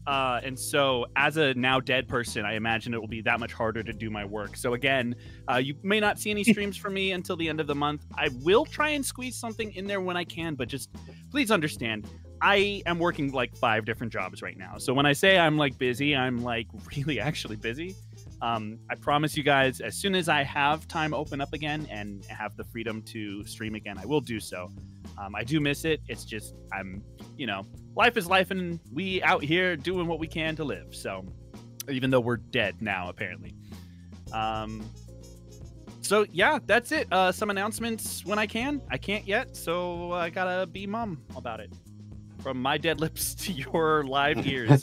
And so as a now dead person, I imagine it will be that much harder to do my work. So again, you may not see any streams from me until the end of the month. I will try and squeeze something in there when I can, but just please understand, I am working like 5 different jobs right now. So when I say I'm like busy, I'm like really actually busy. I promise you guys, as soon as I have time open up again and have the freedom to stream again, I will do so. I do miss it. It's just, life is life, and we out here doing what we can to live. So, even though we're dead now, apparently. So yeah, that's it. Some announcements when I can. I can't yet, so I gotta be mum about it. From my dead lips to your live ears,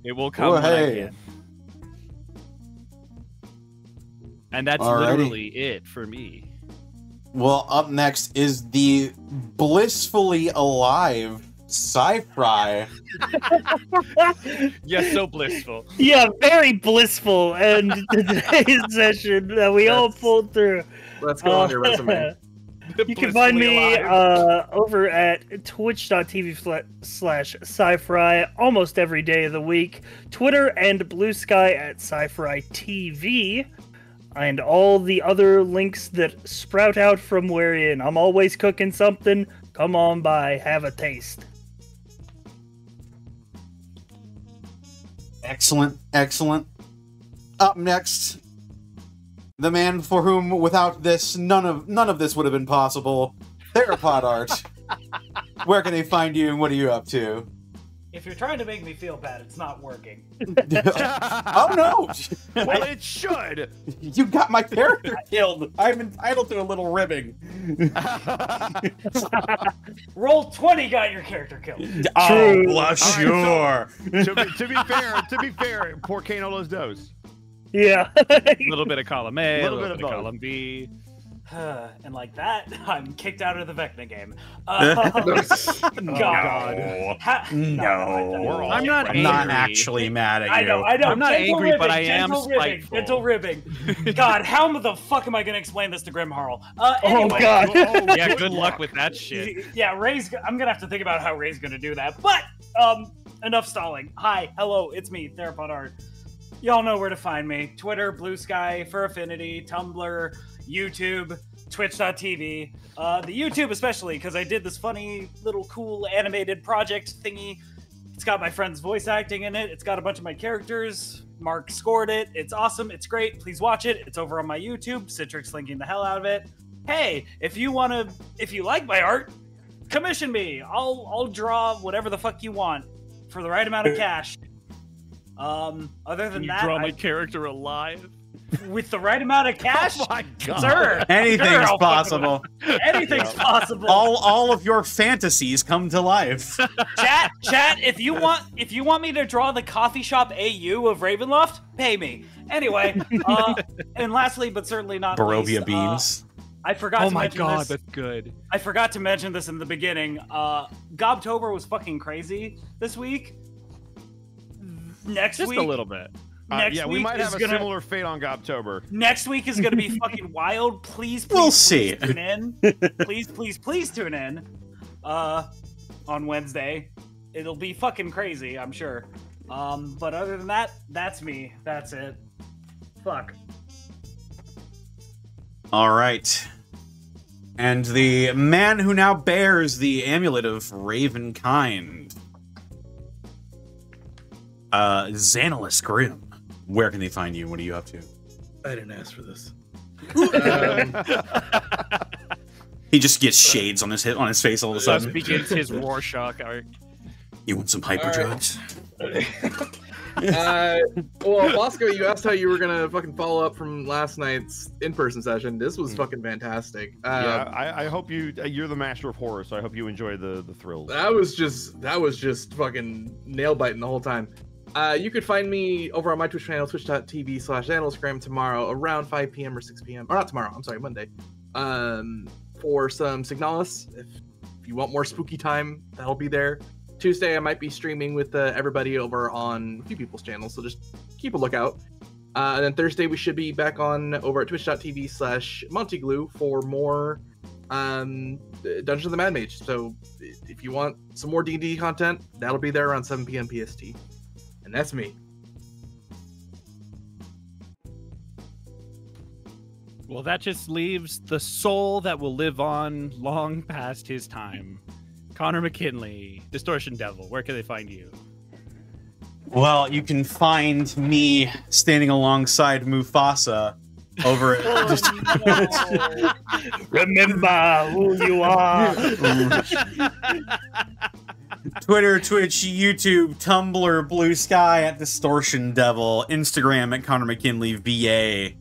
it will come when I can. And that's literally it for me. Well, up next is the blissfully alive Sci-Fry. Yes, so blissful. Yeah, very blissful. And today's session that we all pulled through. Let's go on your resume. You can find me over at twitch.tv/sci-fry almost every day of the week. Twitter and Blue Sky at Sci-Fry TV. And all the other links that sprout out from wherein I'm always cooking something. Come on by, have a taste. Excellent, excellent. Up next, the man for whom without this none of this would have been possible, Therapod Art. Where can they find you and what are you up to? If you're trying to make me feel bad, it's not working. Oh no! Well, it should. You got my character killed. I'm entitled to a little ribbing. Roll 20 got your character killed. Oh, well, sure. To be fair, poor Kano los dos. Yeah. A little bit of column A, a little bit of both. column B. And like that, I'm kicked out of the Vecna game. God. No. I'm not angry. I'm not actually mad at you. I know. I'm not Gentle angry, ribbing, but I am gentle ribbing, spiteful. gentle ribbing. God, how the fuck am I going to explain this to Grim Harl? Oh, Anyway. God. Yeah, good luck with that shit. Yeah, I'm going to have to think about how Ray's going to do that. But, enough stalling. Hi, hello, it's me, Therapod Art. Y'all know where to find me. Twitter, Blue Sky, for Affinity, Tumblr, YouTube, Twitch.tv. The YouTube especially, because I did this funny little cool animated project thingy. It's got my friend's voice acting in it. It's got a bunch of my characters. Mark scored it. It's awesome. It's great. Please watch it. It's over on my YouTube. Citrix linking the hell out of it. Hey, if you like my art, commission me. I'll draw whatever the fuck you want for the right amount of cash. Other than that, draw my character alive with the right amount of cash. Oh my God. Sir, Anything's possible. Anything's possible. All of your fantasies come to life. Chat. If you want me to draw the coffee shop AU of Ravenloft, pay me. Anyway, and lastly, but certainly not Barovia least, beans. I forgot to mention this. That's good. I forgot to mention this in the beginning. Gobtober was fucking crazy this week. Next Just week, a little bit. Next we week might is have a gonna- similar fate on Gobtober. Next week is gonna be fucking wild. Please, We'll please see. tune in. Please tune in. On Wednesday, it'll be fucking crazy, I'm sure. But other than that, that's me. That's it. Fuck. All right. And the man who now bears the amulet of Ravenkind, Xanalis Grimm. Where can they find you? What are you up to? I didn't ask for this. He just gets shades on his face all of a Just sudden. begins his Rorschach arc. You want some hyper drugs? Well, Bosco, you asked how you were gonna fucking follow up from last night's in-person session. This was fucking fantastic. Yeah, I hope you're the master of horror, so I hope you enjoy the thrills. That was just fucking nail biting the whole time. You could find me over on my Twitch channel, twitch.tv/analystgram tomorrow around 5 p.m. or 6 p.m. Or not tomorrow, I'm sorry, Monday. For some Signalis. If you want more spooky time, that'll be there. Tuesday, I might be streaming with everybody over on a few people's channels, so just keep a lookout. And then Thursday, we should be back on over at twitch.tv/Montyglue for more Dungeons of the Mad Mage. So if you want some more D&D content, that'll be there around 7 p.m. PST. And that's me. Well, that just leaves the soul that will live on long past his time. Connor McKinley, Distortion Devil, where can they find you? Well, you can find me standing alongside Mufasa over at Remember who you are. Twitter, Twitch, YouTube, Tumblr, Blue Sky at Distortion Devil, Instagram at Connor McKinley VA.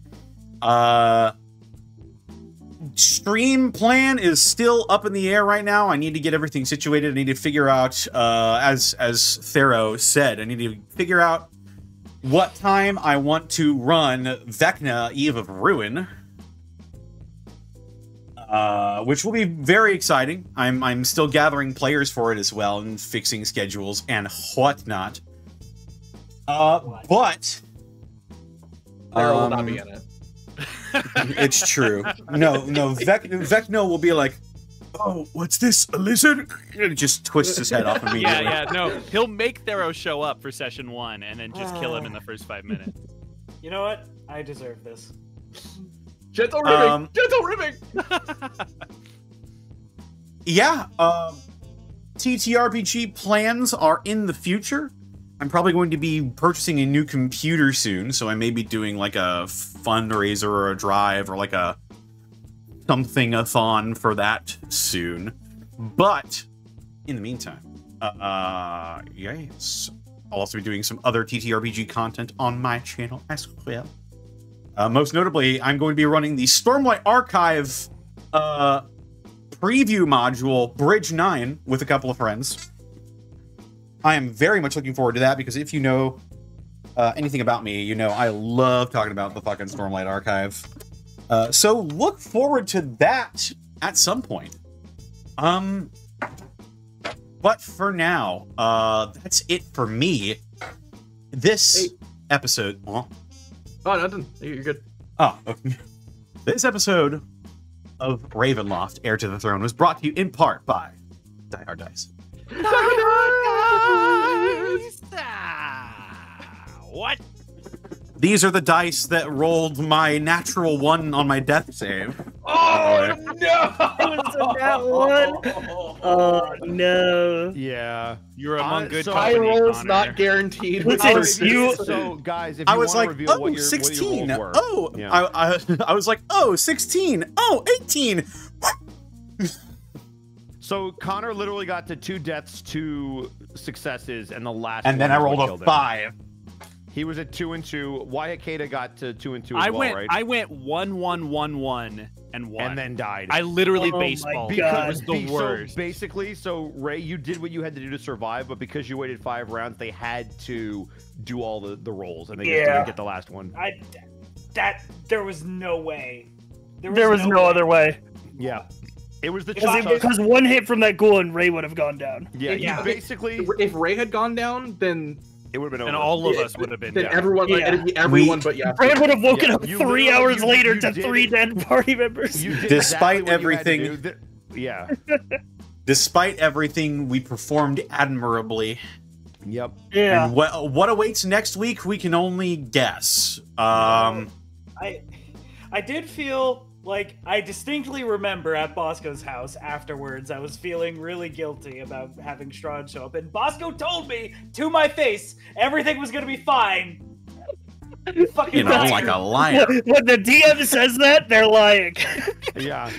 Stream plan is still up in the air right now. I need to get everything situated. I need to figure out, as Thero said, I need to figure out what time I want to run Vecna Eve of Ruin, which will be very exciting. I'm still gathering players for it as well and fixing schedules and whatnot. But There will not be in it. it's true. No, Vecno will be like, oh, what's this, a lizard? And just twists his head off immediately. No. He'll make Thero show up for session 1 and then just kill him in the first 5 minutes. You know what? I deserve this. Gentle ribbing! Gentle ribbing! Yeah, TTRPG plans are in the future. I'm probably going to be purchasing a new computer soon, so I may be doing like a fundraiser or a drive or like a something-a-thon for that soon. But in the meantime, yes, I'll also be doing some other TTRPG content on my channel as well. Most notably, I'm going to be running the Stormlight Archive preview module, Bridge 9, with a couple of friends. I am very much looking forward to that, because if you know anything about me, you know I love talking about the fucking Stormlight Archive. So look forward to that at some point. But for now, that's it for me. This episode... Oh, nothing. You're good. Oh, okay. This episode of Ravenloft, Heir to the Throne, was brought to you in part by Diehard Dice. What? These are the dice that rolled my natural 1 on my death save. Oh, no! It was a nat 1. Oh, no. Yeah. You're among good High company, rolls Connor. not guaranteed. Listen, So, guys, if you I was want like, to reveal oh, what your 16. What your rolls were. Oh, Yeah. I was like, oh, 16. Oh, 18. So Connor literally got to 2 deaths, 2 successes, and the last And then one I is what rolled a killed him. 5. He was at 2 and 2. Wyatt Kada got to 2 and 2 I as well, went right? I went 1 1 1 1 and 1. And then died. I literally Oh my baseballed. God. It was the worst. So basically, Ray, you did what you had to do to survive, but because you waited 5 rounds, they had to do all the rolls, and they just didn't get the last one. There was no way. There was no other way. Yeah. It was the chop. Because one hit from that ghoul and Ray would have gone down. Yeah, Yeah. you basically... If Ray had gone down, then It would have been over. And all of us would have been then down. everyone, like, Yeah. it'd be everyone but yeah. Ray would have woken Yeah, up you 3 literally- hours you- later you to did 3 it. dead party members. You did Despite exactly what you had to everything- do. Yeah. Despite everything, we performed admirably. Yep. Yeah. And what awaits next week, we can only guess. I did feel like I distinctly remember at Bosco's house afterwards, I was feeling really guilty about having Strahd show up, and Bosco told me to my face everything was gonna be fine. Fucking You know, liar. like a liar. When the DM says that, they're lying. Yeah.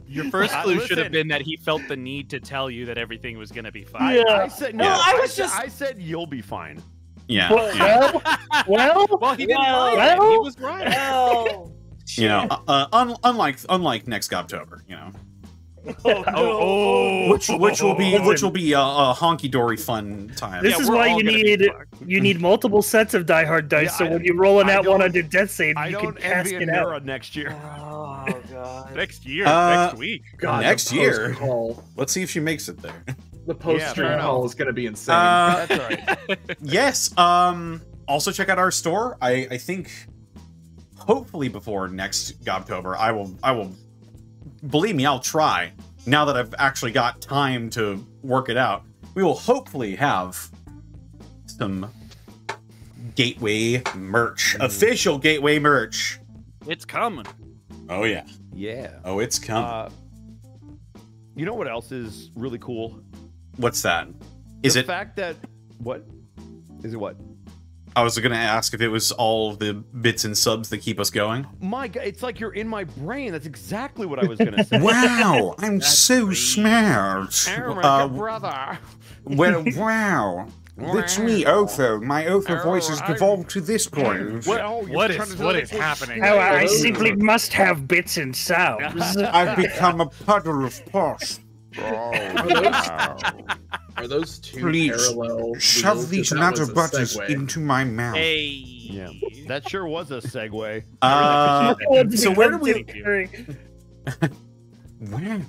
Your first clue should have Listen. been that he felt the need to tell you that everything was going to be fine. Yeah. I said no. Yeah. I said you'll be fine. Yeah. Well, he didn't lie. then. He was right. Well, You know, unlike next October, you know, oh, which will be a honky dory fun time. This Yeah, is we're why all you gonna be need fucked. multiple sets of diehard dice, Yeah, so when you roll a I nat 1 don't- on your death save, I you can don't cast envy it out. Nura next year. Oh god. Next year, Uh, next week. God, Next the year. post call. Let's see if she makes it there. The post Yeah, stream fair call enough. is gonna be insane. That's all right. Yes. Also check out our store. I think hopefully before next Gobtober, I will believe me, I'll try. Now that I've actually got time to work it out, we will hopefully have some Gateway merch. Official Gateway merch. It's coming. Oh yeah. Yeah. Oh, it's coming. You know what else is really cool? What's that? Is the it fact that what? Is it what? I was going to ask if it was all the bits and subs that keep us going. My God, it's like you're in my brain. That's exactly what I was going to say. Wow, I'm so great. smart. Oh my brother. Well, wow. It's me, Otho. My Otho voice has devolved to this point. What is happening? Oh, I simply must have bits and sounds. I've become a puddle of posh. Are those two Please, parallel? shove wheels? these 'Cause that nutter was a butters segue. into my mouth. Hey. Yeah, that sure was a segue. So where do we... Where?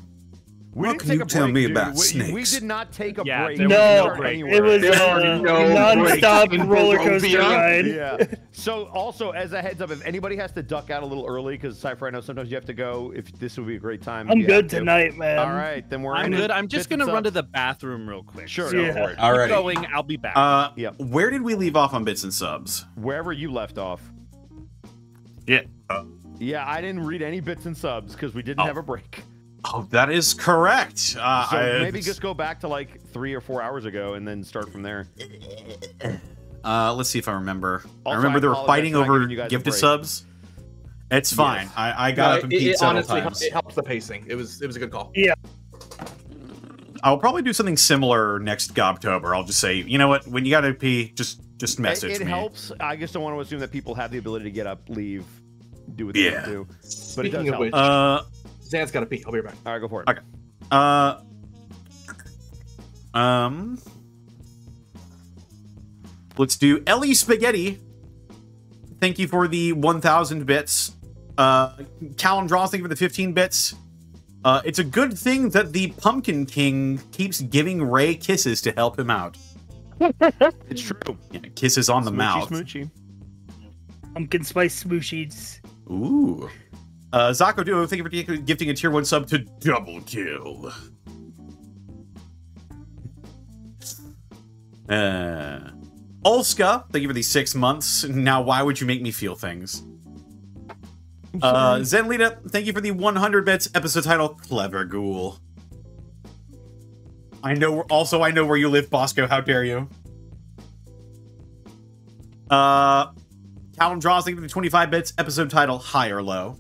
We What didn't can take you a tell break, me dude. about We snakes? did not take a Yeah, break. there We was No, didn't go anywhere. it was There are no breaks non-stop in roller coaster Barovia. ride. Yeah. So also, as a heads up, if anybody has to duck out a little early, because Cypher, I know sometimes you have to go. If this would be a great time. if I'm you have good to. tonight, man. All right, then we're. I'm in good. it. I'm just Bits gonna and run to subs. the bathroom real quick. Sure, So go for it. keep Alrighty. going. I'll be back. Yep. Where did we leave off on bits and subs? Wherever you left off. Yeah. Yeah, I didn't read any bits and subs because we didn't Oh. have a break. Oh, that is correct. So maybe just go back to like 3 or 4 hours ago and then start from there. Let's see if I remember. I Also, remember I they were apologize fighting for not over giving you guys a gifted break. subs. It's fine. Yes. I got up and peed it several honestly times. it helps the pacing. It was a good call. I'll probably do something similar next Gobtober. I'll just say, you know what? When you gotta pee, just message It me. helps. I just don't want to assume that people have the ability to get up, leave, do what they Yeah. want to do. But it Speaking does of help. which, Zan's got to pee. I'll be right back. All right, go for it. Okay. Let's do Ellie Spaghetti. Thank you for the 1,000 bits. Callum Draws, thank you for the 15 bits. It's a good thing that the Pumpkin King keeps giving Ray kisses to help him out. It's true. Yeah, kisses on the Smoochy, mouth. Smoochy. Pumpkin spice smooshies. Ooh. Zako Duo, thank you for gifting a tier 1 sub to Double Kill. Olska, thank you for the 6 months. Now, why would you make me feel things? Zenlita, thank you for the 100 bits. Episode title, Clever Ghoul. I know where you live, Bosco. How dare you? Callum Draws, thank you for the 25 bits. Episode title, High or Low.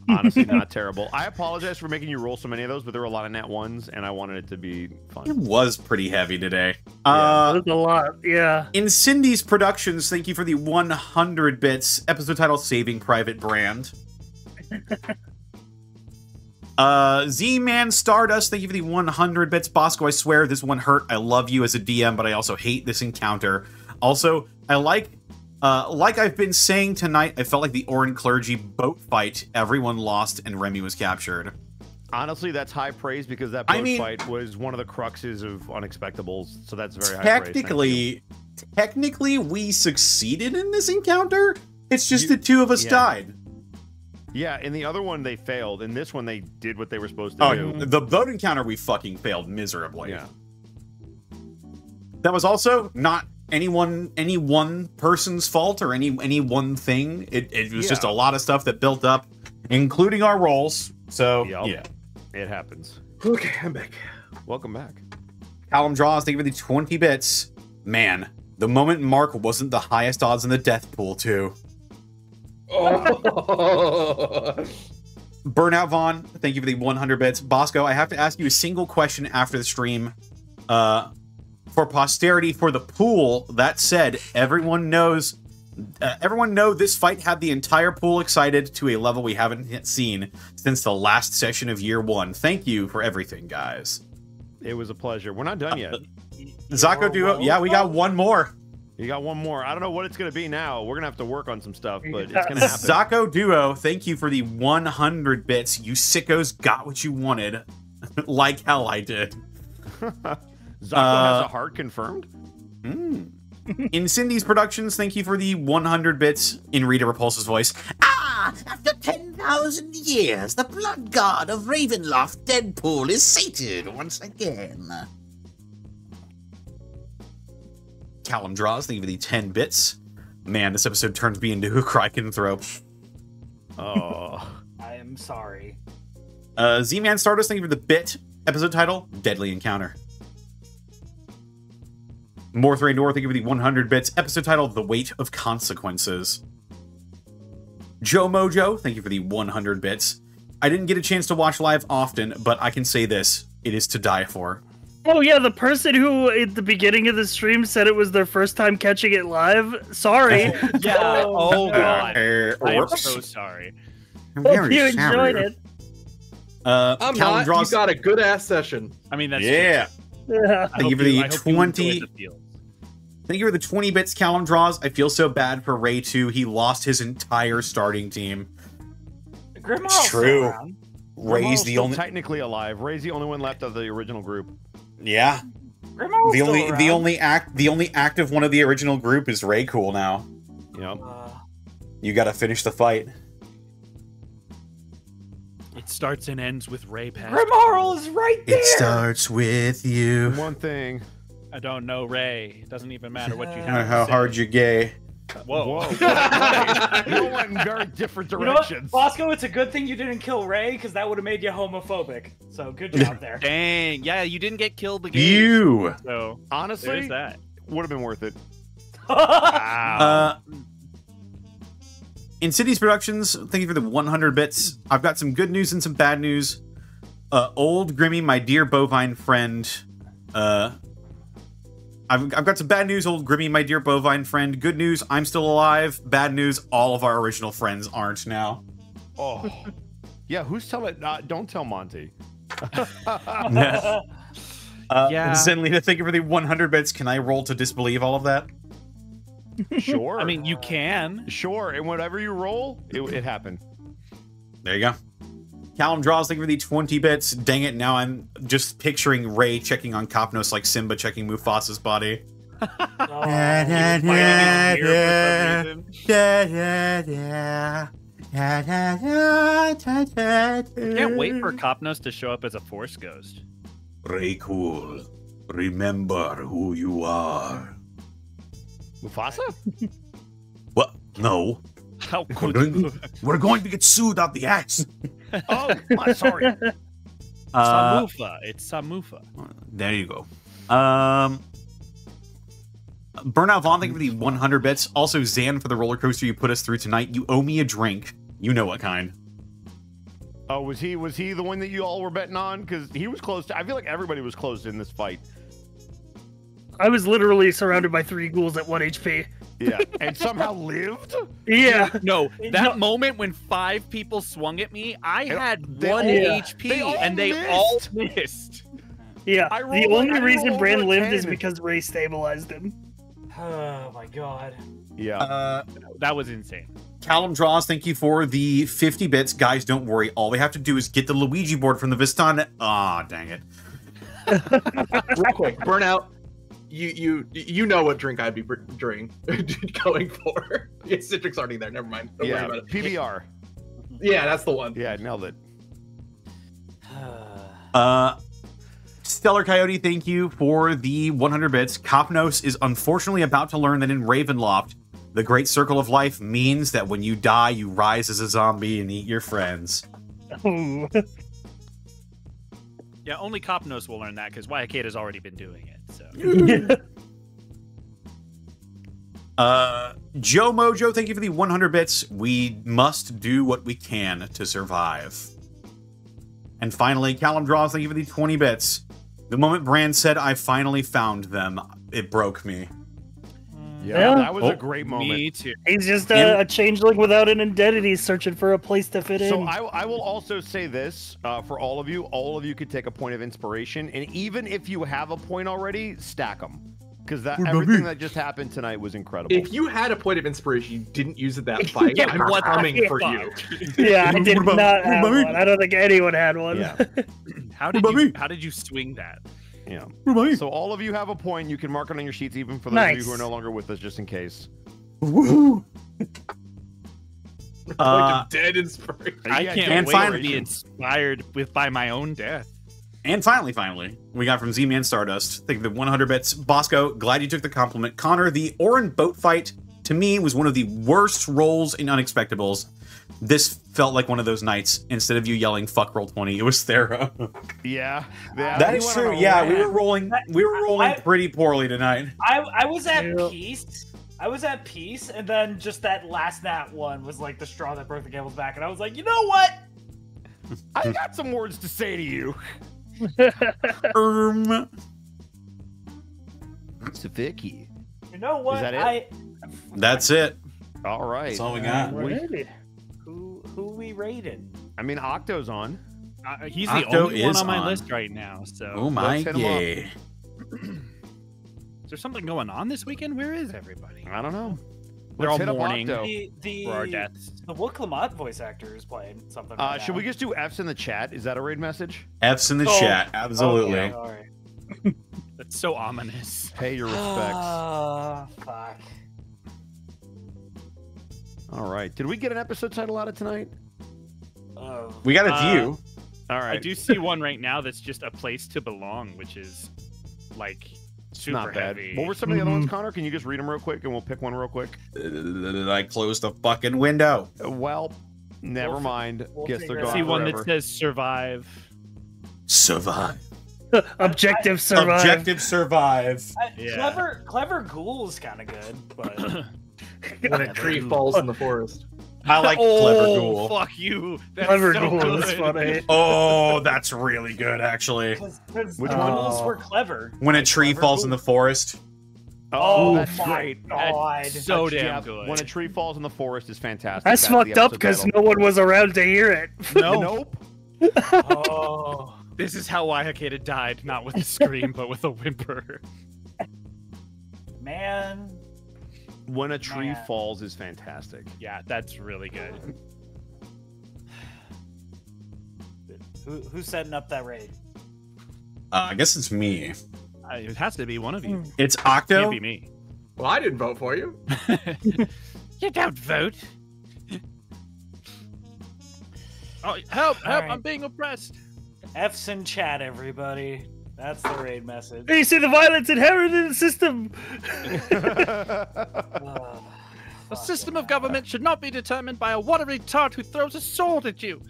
Honestly, not terrible. I apologize for making you roll so many of those, but there were a lot of nat ones, and I wanted it to be fun. It was pretty heavy today. That's a lot, yeah. In Cindy's Productions, thank you for the 100 bits. Episode title, Saving Private Brand. Z-Man Stardust, thank you for the 100 bits. Bosco, I swear this one hurt. I love you as a DM, but I also hate this encounter. Also, I like I've been saying tonight, I felt like the Orin Clergy boat fight. Everyone lost and Remy was captured. Honestly, that's high praise because that boat fight was one of the cruxes of Unexpectables, so that's very high praise. Technically, we succeeded in this encounter. It's just the two of us died. Yeah, in the other one, they failed. In this one, they did what they were supposed to do. The boat encounter, we fucking failed miserably. Yeah. That was also not any one person's fault or any one thing. It was just a lot of stuff that built up, including our rolls. So yeah, it happens. Okay, I'm back. Welcome back. Callum Draws, thank you for the 20 bits. Man, the moment Mark wasn't the highest odds in the death pool too. Oh. Burnout Vaughn, thank you for the 100 bits. Bosco, I have to ask you a single question after the stream. For posterity for the pool, that said, everyone know this fight had the entire pool excited to a level we haven't yet seen since the last session of year 1. Thank you for everything, guys. It was a pleasure. We're not done yet. Zako Duo, yeah, we got one more. You got one more. I don't know what it's going to be now. We're going to have to work on some stuff, but it's going to happen. Zako Duo, thank you for the 100 bits. You sickos got what you wanted. Like hell I did. Zako has a heart confirmed? In Cindy's Productions, thank you for the 100 bits in Rita Repulse's voice. After 10,000 years, the blood god of Ravenloft Deadpool is sated once again. Callum Draws, thank you for the 10 bits. Man, this episode turns me into a Krakenthrope. Oh. I am sorry. Z-Man Stardust, thank you for the bit. Episode title, Deadly Encounter. Morthray North, thank you for the 100 bits. Episode titled The Weight of Consequences. Joe Mojo, thank you for the 100 bits. I didn't get a chance to watch live often, but I can say this. It is to die for. Oh yeah, the person who at the beginning of the stream said it was their first time catching it live. Sorry. Yeah. Oh god. I am Oops. so sorry. I'm Hope very you enjoyed sorry. it. I'm not. You got a good ass session. I mean, that's Yeah. Yeah. Thank you for the 20. enjoyed the field. Thank you for the 20 bits, Callum Draws. I feel so bad for Ray too. He lost his entire starting team. Grimmarl's It's true. still around. Ray's Ramon's the still only. technically alive. Ray's the only one left of the original group. Yeah. Grimmarl's The only still the around. only active one of the original group is Ray Cool now. Yep. You got to finish the fight. It starts and ends with Ray Pass. Grimmarl is right there. It starts with you. One thing. I don't know Ray. It doesn't even matter what you Know have. how to say. hard you gay. Whoa. Whoa. You went in very different You know what, directions. Bosco? It's a good thing you didn't kill Ray, because that would have made you homophobic. So good job there. Dang. Yeah, you didn't get killed again. You. So Honestly, there's that. would have been worth it. Wow. Insidious Productions, thank you for the 100 bits. I've got some good news and some bad news. Old Grimmy, my dear bovine friend. I've got some bad news, Old Grimmy, my dear bovine friend. Good news, I'm still alive. Bad news, all of our original friends aren't now. Oh. Yeah, who's telling? Don't tell Monty. Yeah. Zenlita, thank you for the 100 bits. Can I roll to disbelieve all of that? Sure. I mean, you can. Sure. And whatever you roll, it happened. There you go. Callum Draws, thank you for the 20 bits. Dang it, now I'm just picturing Ray checking on Kopnos like Simba checking Mufasa's body. Can't wait for Kopnos to show up as a Force Ghost. Ray Cool, remember who you are. Mufasa? What? No. How could you? We're going to get sued out the ass. Oh, I'm sorry. Samufa. It's Samufa. There you go. Burnout Vaughn, thank you for the 100 bits. Also, Zan, for the roller coaster you put us through tonight. You owe me a drink. You know what kind. Oh, was he the one that you all were betting on? Because he was close to. I feel like everybody was close in this fight. I was literally surrounded by 3 ghouls at 1 HP. Yeah, and somehow lived. Yeah. No, that moment when 5 people swung at me, I had 1 all- HP and they all missed. Yeah. I The rolled- only I reason rolled Bran over lived is 10. because Ray stabilized him. Oh my god. Yeah. That was insane. Callum Draws, thank you for the 50 bits. Guys, don't worry. All we have to do is get the Luigi board from the Vistana. Ah, dang it. Real quick, Burnout. You know what drink I'd be going for. Yeah, Citrix already there. Never mind. Don't worry Yeah. about it. PBR. Yeah, that's the one. Yeah, nailed it. Stellar Coyote, thank you for the 100 bits. Kopnos is unfortunately about to learn that in Ravenloft, the Great Circle of Life means that when you die, you rise as a zombie and eat your friends. Ooh. Yeah, only Kopnos will learn that because Wyatt has already been doing it. So Joe Mojo, thank you for the 100 bits. We must do what we can to survive. And finally, Callum Draws, thank you for the 20 bits. The moment Bran said, I finally found them, it broke me. Yeah, Yeah. that was Oh, a great moment. me too. He's just a changeling without an identity searching for a place to fit So in. I will also say this for all of you could take a point of inspiration, and even if you have a point already, stack them, because everything that just happened tonight was incredible. If you had a point of inspiration, you didn't use it that fight. Yeah, I'm what the coming for fuck? you. Yeah, I did What about- not what have about me? one. I don't think anyone had one. Yeah. How did you swing that? Yeah. What about me? So all of you have a point. You can mark it on your sheets, even for those of you Nice. who are no longer with us, just in case. Woo! Point of dead inspiration. I Yeah, can't and wait finally- to be inspired by my own death. And finally, we got from Z-Man Stardust. Thank you for the 100 bits. Bosco, glad you took the compliment. Connor, the Orin boat fight, to me, was one of the worst rolls in Unexpectables. this felt like one of those nights. Instead of you yelling "fuck roll 20," it was Thera. Yeah, That is true. Yeah, we were rolling pretty poorly tonight. I was at peace. I was at peace, and then just that last nat one was like the straw that broke the camel's back, and I was like, you know what? I got some words to say to you. It's Vicky. You know what? Is that it? That's it. All right. That's all we got. Who we rated? I mean, Octo's on. He's Octo the only one is on my on. list right now. So, Oh my Let's hit 'em yay. is there something going on this weekend? Where is everybody? I don't know. They're Let's all hit up mourning. Octo. For our deaths. The Wook Lamont voice actor is playing something. Right Should now. we just do F's in the chat? Is that a raid message? F's in the chat. Absolutely. Okay, all right. That's so ominous. Pay your respects. Fuck. All right. Did we get an episode title out of tonight? We got a view. All right. I do see one right now that's just a place to belong, which is like super Not bad. heavy. What were some of the other ones, Connor? Can you just read them real quick, and we'll pick one real quick? I closed the fucking window. Well, never mind. we'll Guess figure they're it I gone see one forever. that says survive. Survive. Objective survive. Objective survive. Yeah. Clever ghoul is kind of good, but When a tree falls in the forest. I like Clever Ghoul. Fuck you. That's Clever so ghoul good. is funny. Oh, that's really good, actually. because Which ghouls were clever. When a tree Clever falls in ghoul. the forest. Oh, Oh that's my great. God. So damn Yeah, good. When a tree falls in the forest is fantastic. That's the fucked up episode because title. no one was around to hear it. Nope. Oh. This is how Waiakeda died, not with a scream, but with a whimper. Man. When a tree Man. falls is fantastic. Yeah, that's really good. Who's setting up that raid? I guess it's me. It has to be one of you. It's Octo. Can't be me. Well, I didn't vote for you. You don't vote. Oh, help! Help! Alright. I'm being oppressed. F's in chat, everybody. That's the raid message. You see the violence inherent in the system. A system of government should not be determined by a watery tart who throws a sword at you.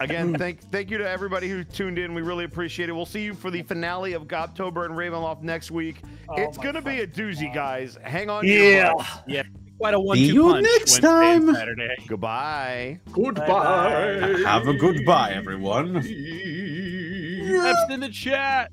Again, thank you to everybody who tuned in. We really appreciate it. We'll see you for the finale of Godtober and Ravenloft next week. Oh It's my gonna be a fucking doozy, God. guys. Hang on. To your Yeah. butts. Yeah, quite a See one-two you punch. next Wednesday and time. Saturday. Goodbye. Goodbye. Have a goodbye, everyone. F's in the chat.